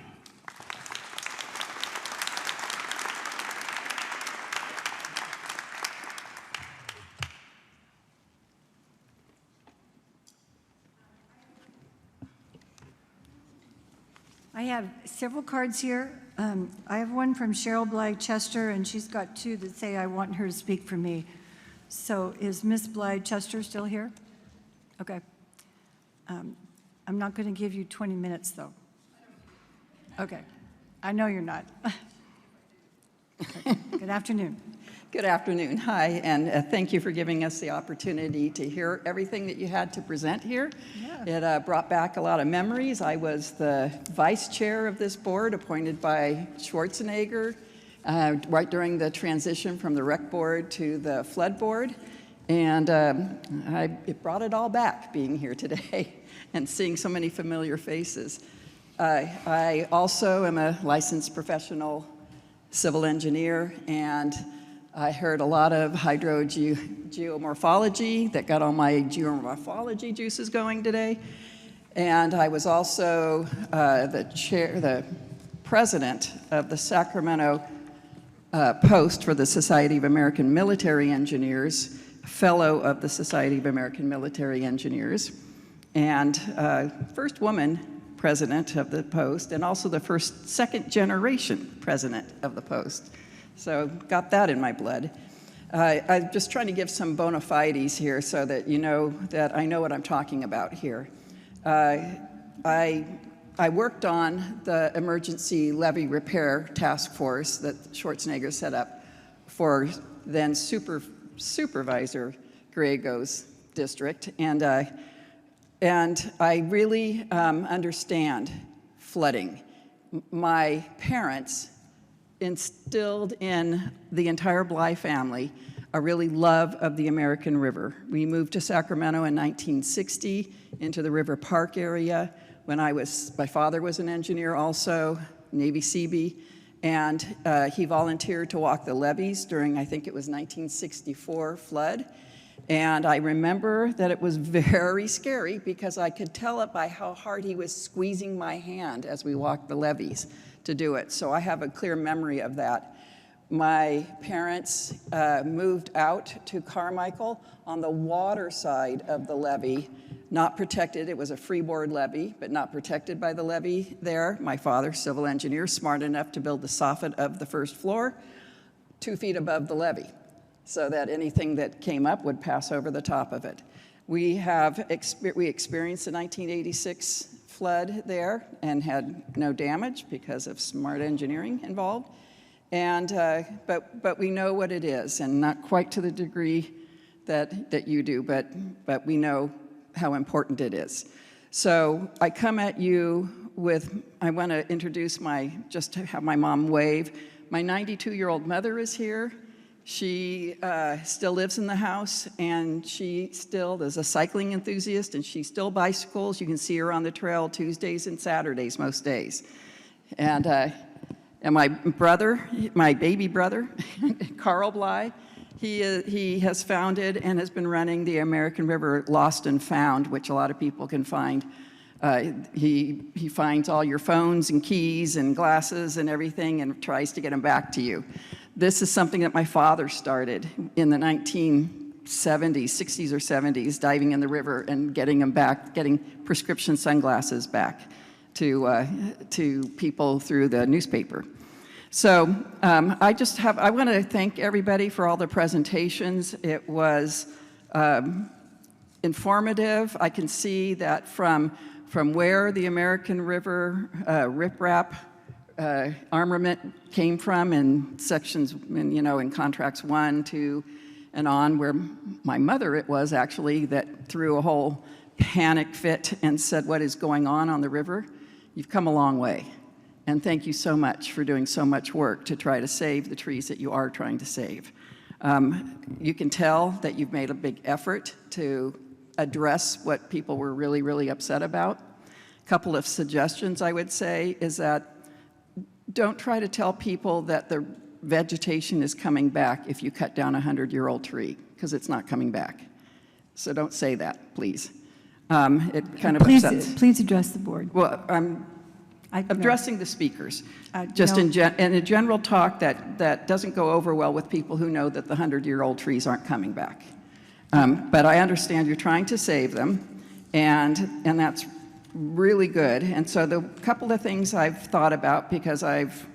I have several cards here. I have one from Cheryl Blythe Chester, and she's got two that say I want her to speak for me. So is Ms. Blythe Chester still here? Okay. I'm not going to give you 20 minutes, though. Okay. I know you're not. Okay. Good afternoon. Good afternoon. Hi, and thank you for giving us the opportunity to hear everything that you had to present here. Yeah. It brought back a lot of memories. I was the vice chair of this board, appointed by Schwarzenegger, right during the transition from the rec board to the flood board. And it brought it all back, being here today and seeing so many familiar faces. I also am a licensed professional civil engineer, and I heard a lot of geomorphology that got all my geomorphology juices going today. And I was also the president of the Sacramento Post for the Society of American Military Engineers, fellow of the Society of American Military Engineers, and first woman president of the Post, and also the first second-generation president of the Post. So got that in my blood. I'm just trying to give some bona fides here so that you know that I know what I'm talking about here. I worked on the emergency levee repair task force that Schwarzenegger set up for then Supervisor Griego's district, and I really understand flooding. My parents instilled in the entire Bly family a really love of the American River. We moved to Sacramento in 1960 into the River Park area when my father was an engineer also, Navy Seabee, and he volunteered to walk the levees during, I think it was 1964 flood. And I remember that it was very scary because I could tell it by how hard he was squeezing my hand as we walked the levees to do it. So I have a clear memory of that. My parents moved out to Carmichael on the water side of the levee, not protected. It was a freeboard levee, but not protected by the levee there. My father, civil engineer, smart enough to build the soffit of the first floor 2 feet above the levee, so that anything that came up would pass over the top of it. We experienced the 1986 flood there and had no damage because of smart engineering involved. And but we know what it is, and not quite to the degree that you do, but we know how important it is. So I come at you with, I want to introduce just to have my mom wave. My 92-year-old mother is here. She still lives in the house, and she still is a cycling enthusiast, and she still bicycles. You can see her on the trail Tuesdays and Saturdays most days. And my brother, my baby brother, Carl Bly, He has founded and has been running the American River Lost and Found, which a lot of people can find. He finds all your phones and keys and glasses and everything and tries to get them back to you. This is something that my father started in the 1970s, 60s or 70s, diving in the river and getting them back, getting prescription sunglasses back to people through the newspaper. So I want to thank everybody for all the presentations. It was informative. I can see that from where the American River riprap armament came from in sections, in contracts 1, 2, and on, where my mother, it was actually, that threw a whole panic fit and said, what is going on the river? You've come a long way. And thank you so much for doing so much work to try to save the trees that you are trying to save. You can tell that you've made a big effort to address what people were really, really upset about. A couple of suggestions I would say is that don't try to tell people that the vegetation is coming back if you cut down a 100-year-old tree, because it's not coming back. So don't say that, please. It kind of upsets. Please address the board. Well, I'm addressing the speakers. Just in a general talk that doesn't go over well with people who know that the 100-year-old trees aren't coming back. But I understand you're trying to save them, and that's really good. And so the couple of things I've thought about, because I've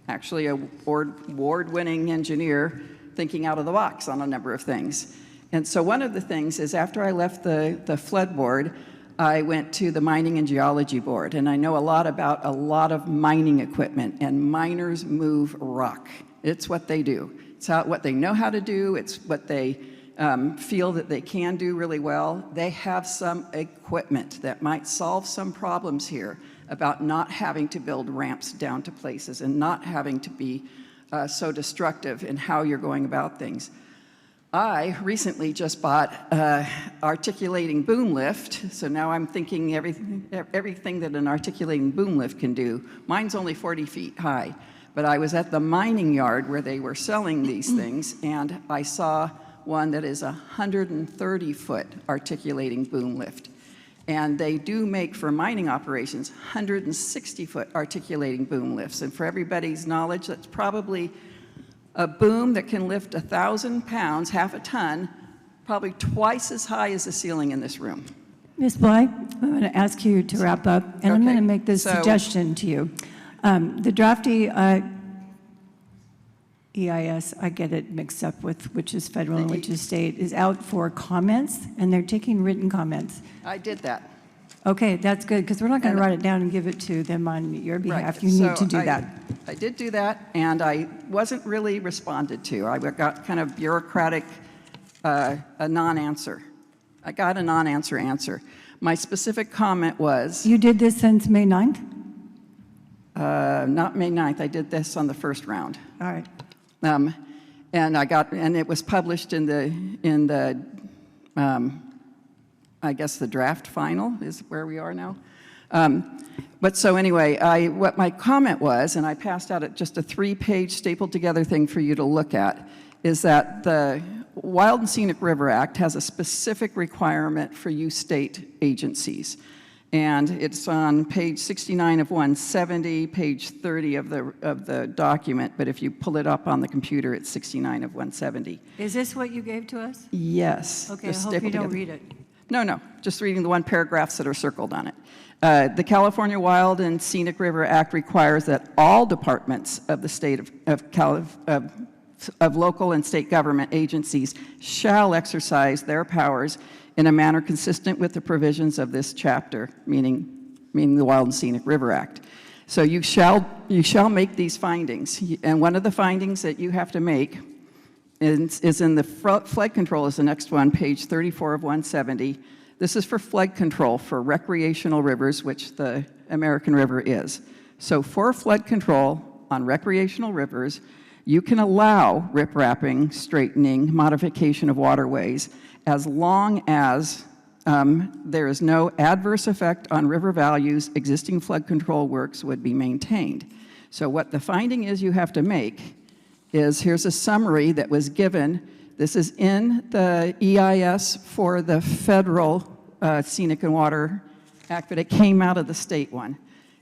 actually an award-winning engineer thinking out of the box on a number of things. And so one of the things is, after I left the flood board, I went to the mining and geology board, and I know a lot about a lot of mining equipment, and miners move rock. It's what they do. It's what they know how to do. It's what they feel that they can do really well. They have some equipment that might solve some problems here about not having to build ramps down to places and not having to be so destructive in how you're going about things. I recently just bought articulating boom lift, so now I'm thinking everything that an articulating boom lift can do. Mine's only 40 feet high, but I was at the mining yard where they were selling these things, and I saw one that is a 130-foot articulating boom lift. And they do make, for mining operations, 160-foot articulating boom lifts. And for everybody's knowledge, that's probably a boom that can lift 1,000 pounds, half a ton, probably twice as high as the ceiling in this room. Ms. Bly, I'm going to ask you to wrap up, and I'm going to make this suggestion to you. The draftee EIS, I get it mixed up with which is federal and which is state, is out for comments, and they're taking written comments. I did that. Okay, that's good, because we're not going to write it down and give it to them on your behalf. You need to do that. I did do that, and I wasn't really responded to. I got kind of bureaucratic, a non-answer. I got a non-answer answer. My specific comment was... You did this since May 9th? Not May 9th. I did this on the first round. All right. And it was published in the I guess the draft final is where we are now. But so anyway, what my comment was, and I passed out just a 3-page stapled together thing for you to look at, is that the Wild and Scenic River Act has a specific requirement for you state agencies. And it's on page 69 of 170, page 30 of the document, but if you pull it up on the computer, it's 69 of 170. Is this what you gave to us? Yes. Okay, I hope you don't read it. No, just reading the one paragraphs that are circled on it. The California Wild and Scenic River Act requires that all departments of the state of local and state government agencies shall exercise their powers in a manner consistent with the provisions of this chapter, meaning the Wild and Scenic River Act. So you shall make these findings, and one of the findings that you have to make is in the flood control is the next one, page 34 of 170. This is for flood control for recreational rivers, which the American River is. So for flood control on recreational rivers, you can allow riprapping, straightening, modification of waterways, as long as there is no adverse effect on river values, existing flood control works would be maintained. So what the finding is you have to make is, here's a summary that was given This is in the EIS for the federal Scenic and Water Act, but it came out of the state one.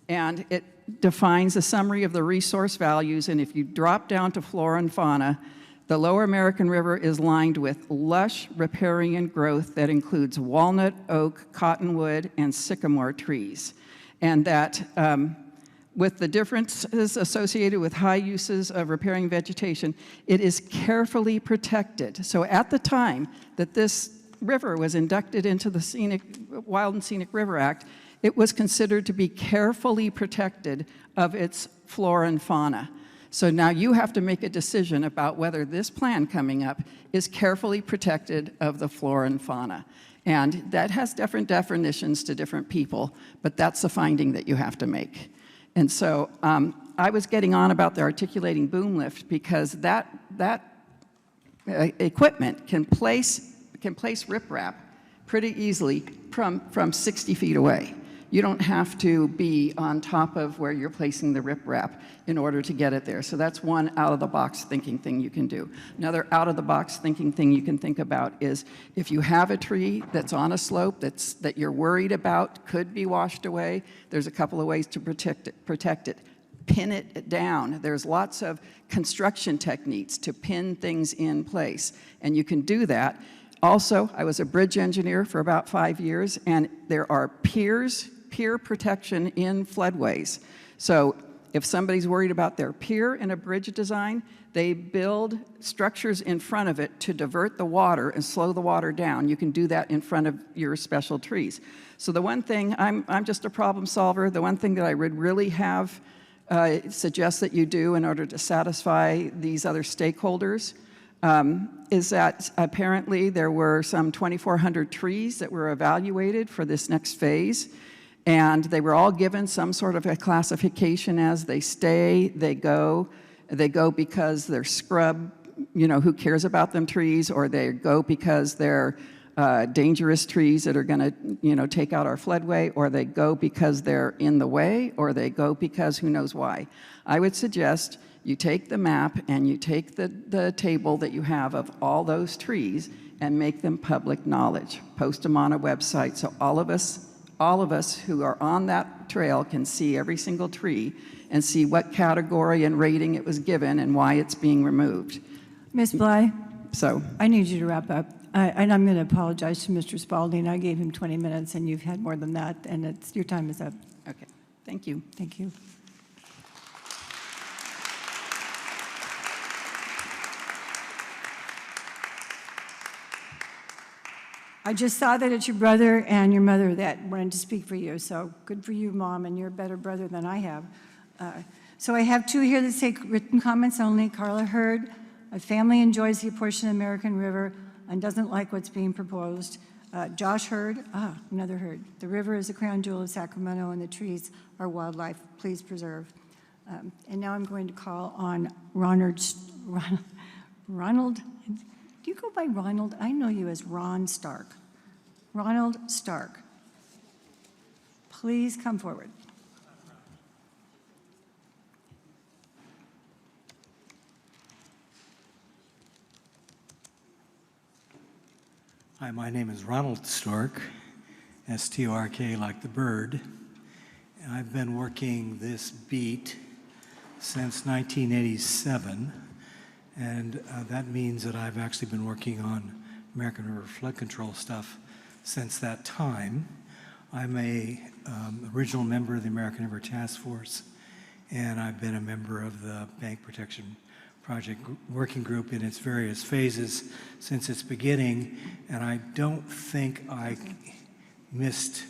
And it defines a summary of the resource values, and if you drop down to flora and fauna, the Lower American River is lined with lush riparian growth that includes walnut, oak, cottonwood, and sycamore trees. And that with the differences associated with high uses of riparian vegetation, it is carefully protected. So at the time that this river was inducted into the Wild and Scenic River Act, it was considered to be carefully protected of its flora and fauna. So now you have to make a decision about whether this plan coming up is carefully protected of the flora and fauna. And that has different definitions to different people, but that's the finding that you have to make. And so I was getting on about the articulating boom lift because that equipment can place riprap pretty easily from 60 feet away. You don't have to be on top of where you're placing the riprap in order to get it there. So that's one out-of-the-box thinking thing you can do. Another out-of-the-box thinking thing you can think about is if you have a tree that's on a slope that you're worried about could be washed away, there's a couple of ways to protect it. Pin it down. There's lots of construction techniques to pin things in place, and you can do that. Also, I was a bridge engineer for about 5 years, and there are peer protection in floodways. So if somebody's worried about their pier in a bridge design, they build structures in front of it to divert the water and slow the water down. You can do that in front of your special trees. So the one thing, I'm just a problem solver. The one thing that I would really have suggest that you do in order to satisfy these other stakeholders is that apparently there were some 2,400 trees that were evaluated for this next phase, and they were all given some sort of a classification as they stay, they go because they're scrub, who cares about them trees, or they go because they're dangerous trees that are going to, take out our floodway, or they go because they're in the way, or they go because who knows why. I would suggest you take the map and you take the table that you have of all those trees and make them public knowledge. Post them on a website so all of us who are on that trail can see every single tree and see what category and rating it was given and why it's being removed. Ms. Bly? So I need you to wrap up. And I'm going to apologize to Mr. Spalding. I gave him 20 minutes, and you've had more than that, and your time is up. Okay. Thank you. Thank you. I just saw that it's your brother and your mother that wanted to speak for you, so good for you, Mom, and you're a better brother than I have. So I have two here that say written comments only. Carla Hurd, a family enjoys the portion of American River and doesn't like what's being proposed. Josh Hurd, another Hurd. The river is the crown jewel of Sacramento, and the trees are wildlife. Please preserve. And now I'm going to call on Ronald. Do you go by Ronald? I know you as Ron Stark. Ronald Stark. Please come forward. Hi, my name is Ronald Stork, S-T-O-R-K like the bird. I've been working this beat since 1987, and that means that I've actually been working on American River flood control stuff since that time. I'm a original member of the American River Task Force, and I've been a member of the Bank Protection Project Working Group in its various phases since its beginning, and I don't think I missed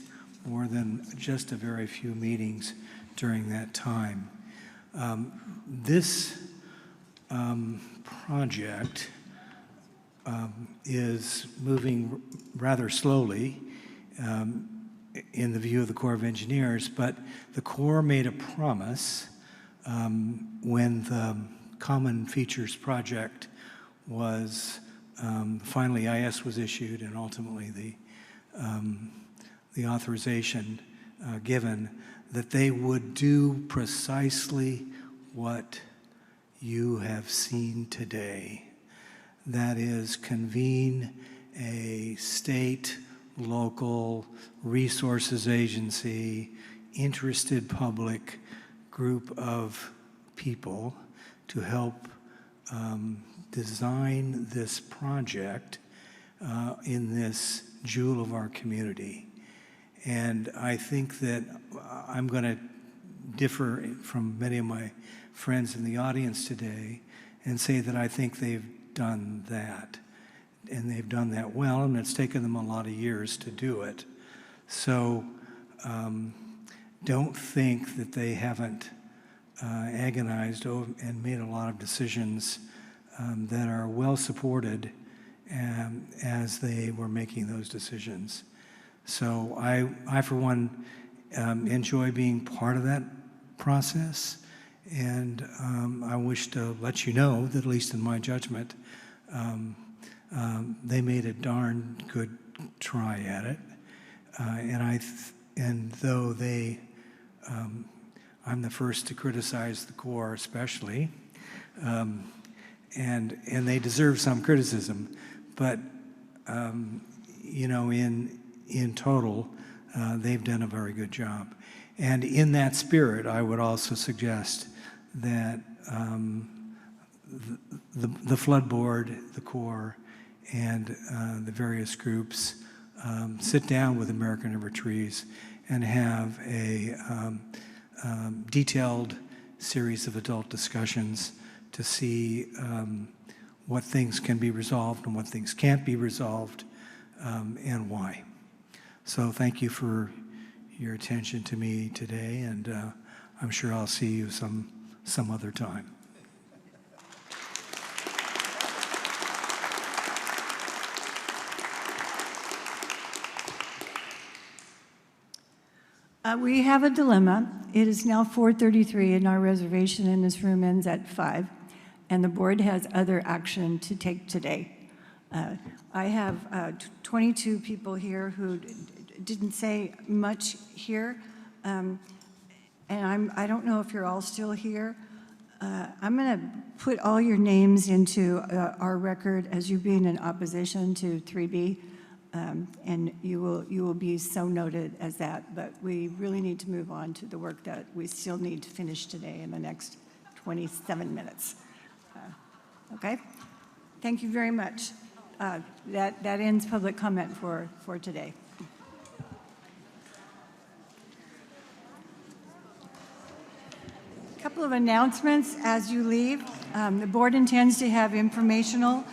more than just a very few meetings during that time. This project is moving rather slowly in the view of the Corps of Engineers, but the Corps made a promise when the Common Features Project was finally EIS was issued and ultimately the authorization given, that they would do precisely what you have seen today. That is, convene a state, local resources agency, interested public group of people to help design this project in this jewel of our community. And I think that I'm going to differ from many of my friends in the audience today and say that I think they've done that. And they've done that well, and it's taken them a lot of years to do it. So don't think that they haven't agonized and made a lot of decisions that are well supported as they were making those decisions. So I for one, enjoy being part of that process, and I wish to let you know that, at least in my judgment, they made a darn good try at it, and though they, I'm the first to criticize the Corps, especially, and they deserve some criticism, but you know, in total, they've done a very good job. And in that spirit, I would also suggest that the Flood Board, the Corps, and the various groups sit down with American River Trees and have a detailed series of adult discussions to see what things can be resolved and what things can't be resolved, and why. So thank you for your attention to me today, and I'm sure I'll see you some other time. We have a dilemma. It is now 4:33, and our reservation in this room ends at 5, and the board has other action to take today. I have 22 people here who didn't say much here, and I don't know if you're all still here. I'm going to put all your names into our record as you being in opposition to 3B. And you will be so noted as that, but we really need to move on to the work that we still need to finish today in the next 27 minutes. Okay? Thank you very much. That ends public comment for today. A couple of announcements as you leave. The board intends to have informational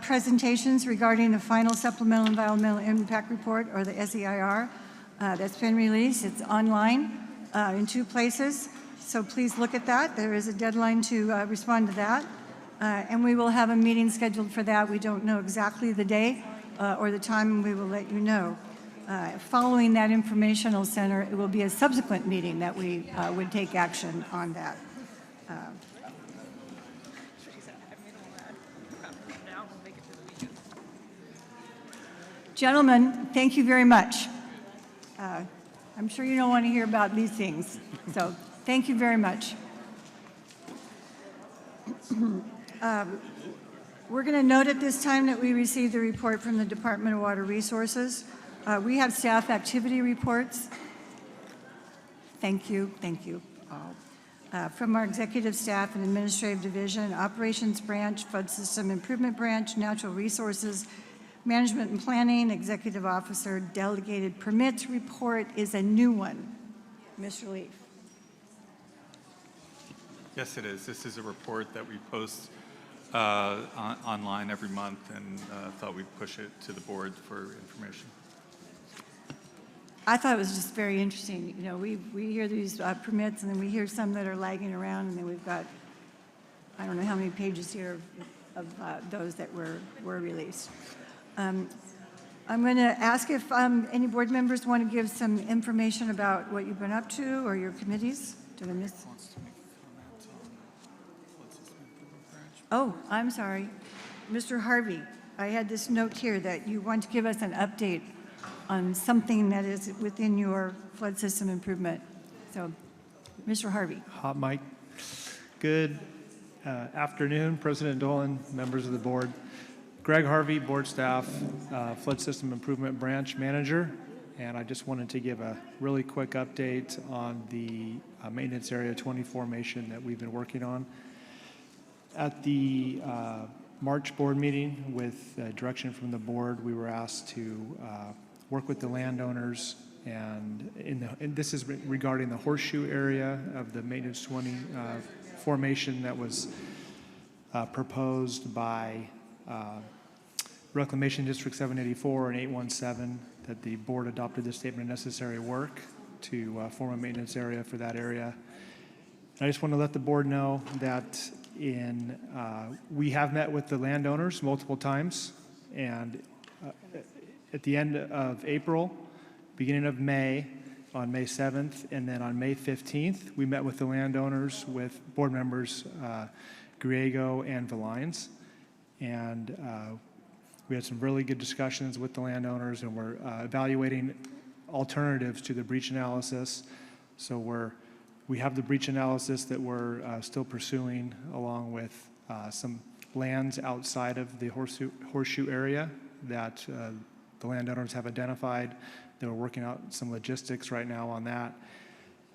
presentations regarding the final Supplemental Environmental Impact Report, or the SEIR, that's been released. It's online in 2 places, so please look at that. There is a deadline to respond to that, and we will have a meeting scheduled for that. We don't know exactly the day or the time, and we will let you know. Following that informational center, it will be a subsequent meeting that we would take action on that. Gentlemen, thank you very much. I'm sure you don't want to hear about these things, so thank you very much. We're going to note at this time that we received the report from the Department of Water Resources. We have staff activity reports. Thank you all. From our executive staff and administrative division, operations branch, flood system improvement branch, natural resources, management and planning, executive officer, delegated permits report is a new one. Mr. Leaf. Yes, it is. This is a report that we post online every month, and thought we'd push it to the board for information. I thought it was just very interesting. You know, we hear these permits, and then we hear some that are lagging around, and then we've got, I don't know how many pages here of those that were released. I'm going to ask if any board members want to give some information about what you've been up to or your committees. Did I miss? Oh, I'm sorry. Mr. Harvey, I had this note here that you want to give us an update on something that is within your flood system improvement. So, Mr. Harvey. Hot mic. Good Afternoon, President Dolan, members of the board. Greg Harvey, board staff, Flood System Improvement Branch Manager, and I just wanted to give a really quick update on the Maintenance Area 20 formation that we've been working on. At the March board meeting, with direction from the board, we were asked to work with the landowners, and this is regarding the horseshoe area of the Maintenance 20 formation that was proposed by Reclamation District 784 and 817, that the board adopted the statement of necessary work to form a maintenance area for that area. I just want to let the board know that we have met with the landowners multiple times, and at the end of April, beginning of May, on May 7th, and then on May 15th, we met with the landowners, with board members Griego and Valines, and we had some really good discussions with the landowners, and we're evaluating alternatives to the breach analysis. So we have the breach analysis that we're still pursuing, along with some lands outside of the horseshoe area that the landowners have identified. They're working out some logistics right now on that.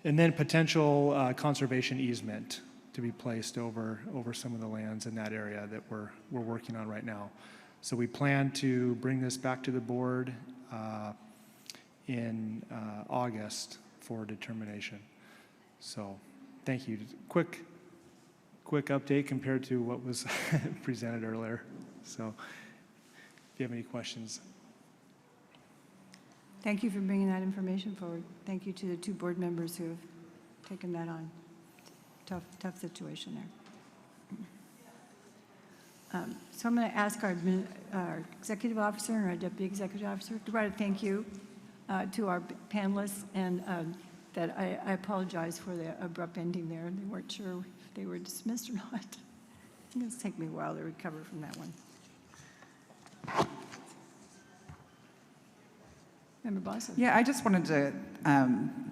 And then potential conservation easement to be placed over some of the lands in that area that we're working on right now. So we plan to bring this back to the board in August for determination. So thank you. Quick update compared to what was presented earlier. So if you have any questions. Thank you for bringing that information forward. Thank you to the two board members who have taken that on. Tough situation there. So I'm going to ask our executive officer and our deputy executive officer to write a thank you to our panelists, and that I apologize for the abrupt ending there. They weren't sure if they were dismissed or not. It's going to take me a while to recover from that one. Member Bosson. Yeah, I just wanted to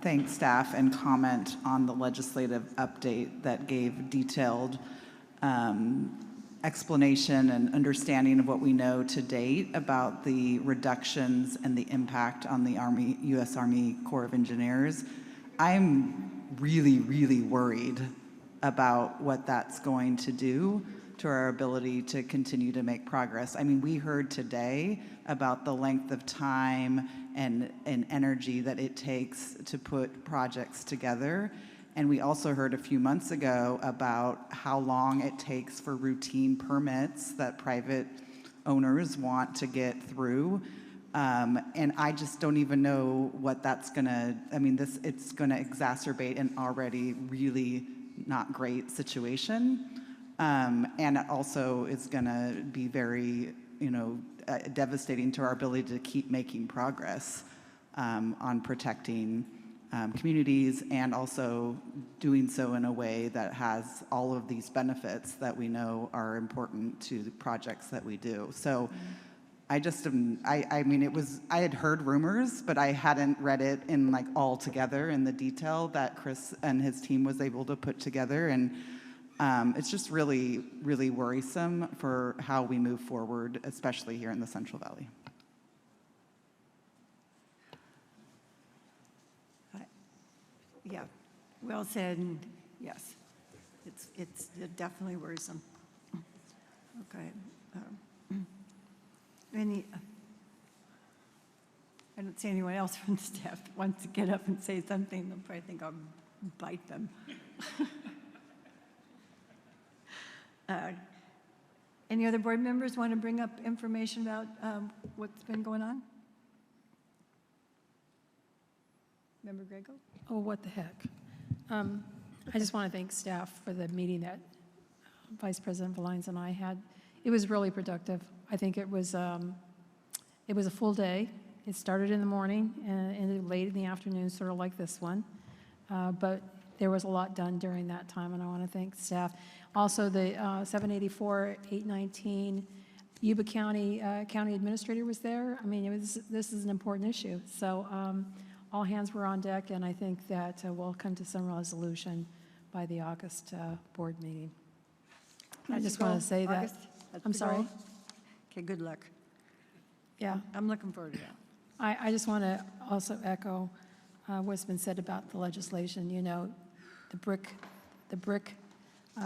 thank staff and comment on the legislative update that gave detailed explanation and understanding of what we know to date about the reductions and the impact on the Army, U.S. Army Corps of Engineers. I'm really, really worried about what that's going to do to our ability to continue to make progress. I mean, we heard today about the length of time and energy that it takes to put projects together. And we also heard a few months ago about how long it takes for routine permits that private owners want to get through. And I just don't even know what that's gonna, I mean, it's gonna exacerbate an already really not great situation. And it also is gonna be very, devastating to our ability to keep making progress on protecting communities, and also doing so in a way that has all of these benefits that we know are important to the projects that we do. So I just I mean, I had heard rumors, but I hadn't read it in all together in the detail that Chris and his team was able to put together. And it's just really, really worrisome for how we move forward, especially here in the Central Valley. Yeah, well said, and yes, it's definitely worrisome. Okay. I don't see anyone else from the staff that wants to get up and say something. They'll probably think I'll bite them. Any other board members want to bring up information about what's been going on? Member Grego? Oh, what the heck. I just want to thank staff for the meeting that Vice President Valines and I had. It was really productive. I think it was a full day. It started in the morning and ended late in the afternoon, sort of like this one. But there was a lot done during that time, and I want to thank staff. Also, the 784, 819 Yuba County County Administrator was there. I mean, this is an important issue. So all hands were on deck, and I think that we'll come to some resolution by the August board meeting. I just want to say that, I'm sorry. Okay, good luck. Yeah. I'm looking forward to that. I just want to also echo what's been said about the legislation. You know, the brick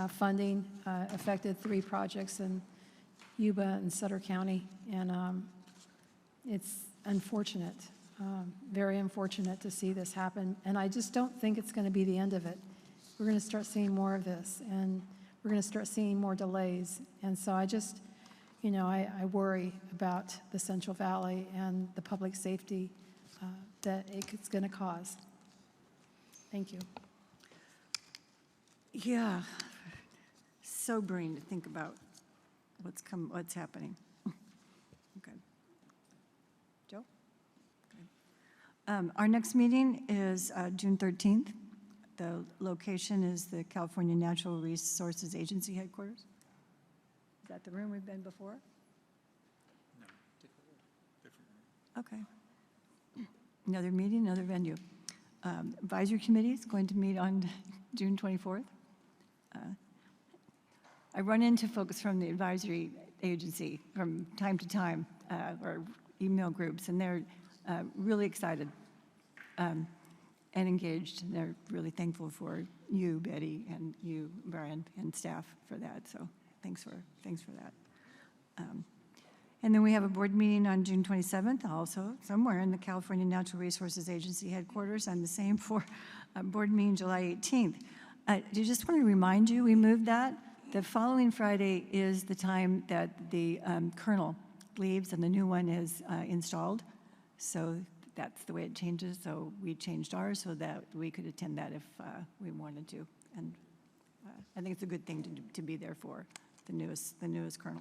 funding affected 3 projects in Yuba and Sutter County, and it's unfortunate, very unfortunate to see this happen. And I just don't think it's going to be the end of it. We're going to start seeing more of this, and we're going to start seeing more delays. And so I just, you know, I worry about the Central Valley and the public safety that it's going to cause. Thank you. Yeah, sobering to think about what's happening. Okay. Joe? Okay. Our next meeting is June 13th. The location is the California Natural Resources Agency headquarters. Is that the room we've been before? No, different room. Okay. Another meeting, another venue. Advisory committee is going to meet on June 24th. I run into folks from the advisory agency from time to time, or email groups, and they're really excited and engaged. And they're really thankful for you, Betty, and you, Brian, and staff for that. So thanks for that. And then we have a board meeting on June 27th, also somewhere in the California Natural Resources Agency headquarters, and the same for a board meeting July 18th. I just want to remind you, we moved that. The following Friday is the time that the kernel leaves and the new one is installed. So that's the way it changes. So we changed ours so that we could attend that if we wanted to. And I think it's a good thing to be there for the newest kernel.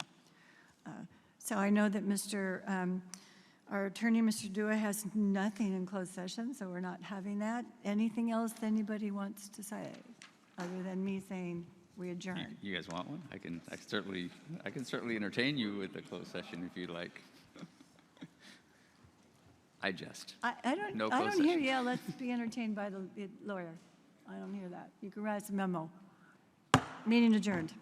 So I know that our attorney, Mr. Dua, has nothing in closed session, so we're not having that. Anything else that anybody wants to say, other than me saying we adjourn? You guys want one? I can certainly entertain you with a closed session if you'd like. I jest. I don't hear, yeah, let's be entertained by the lawyer. I don't hear that. You can write us a memo. Meeting adjourned.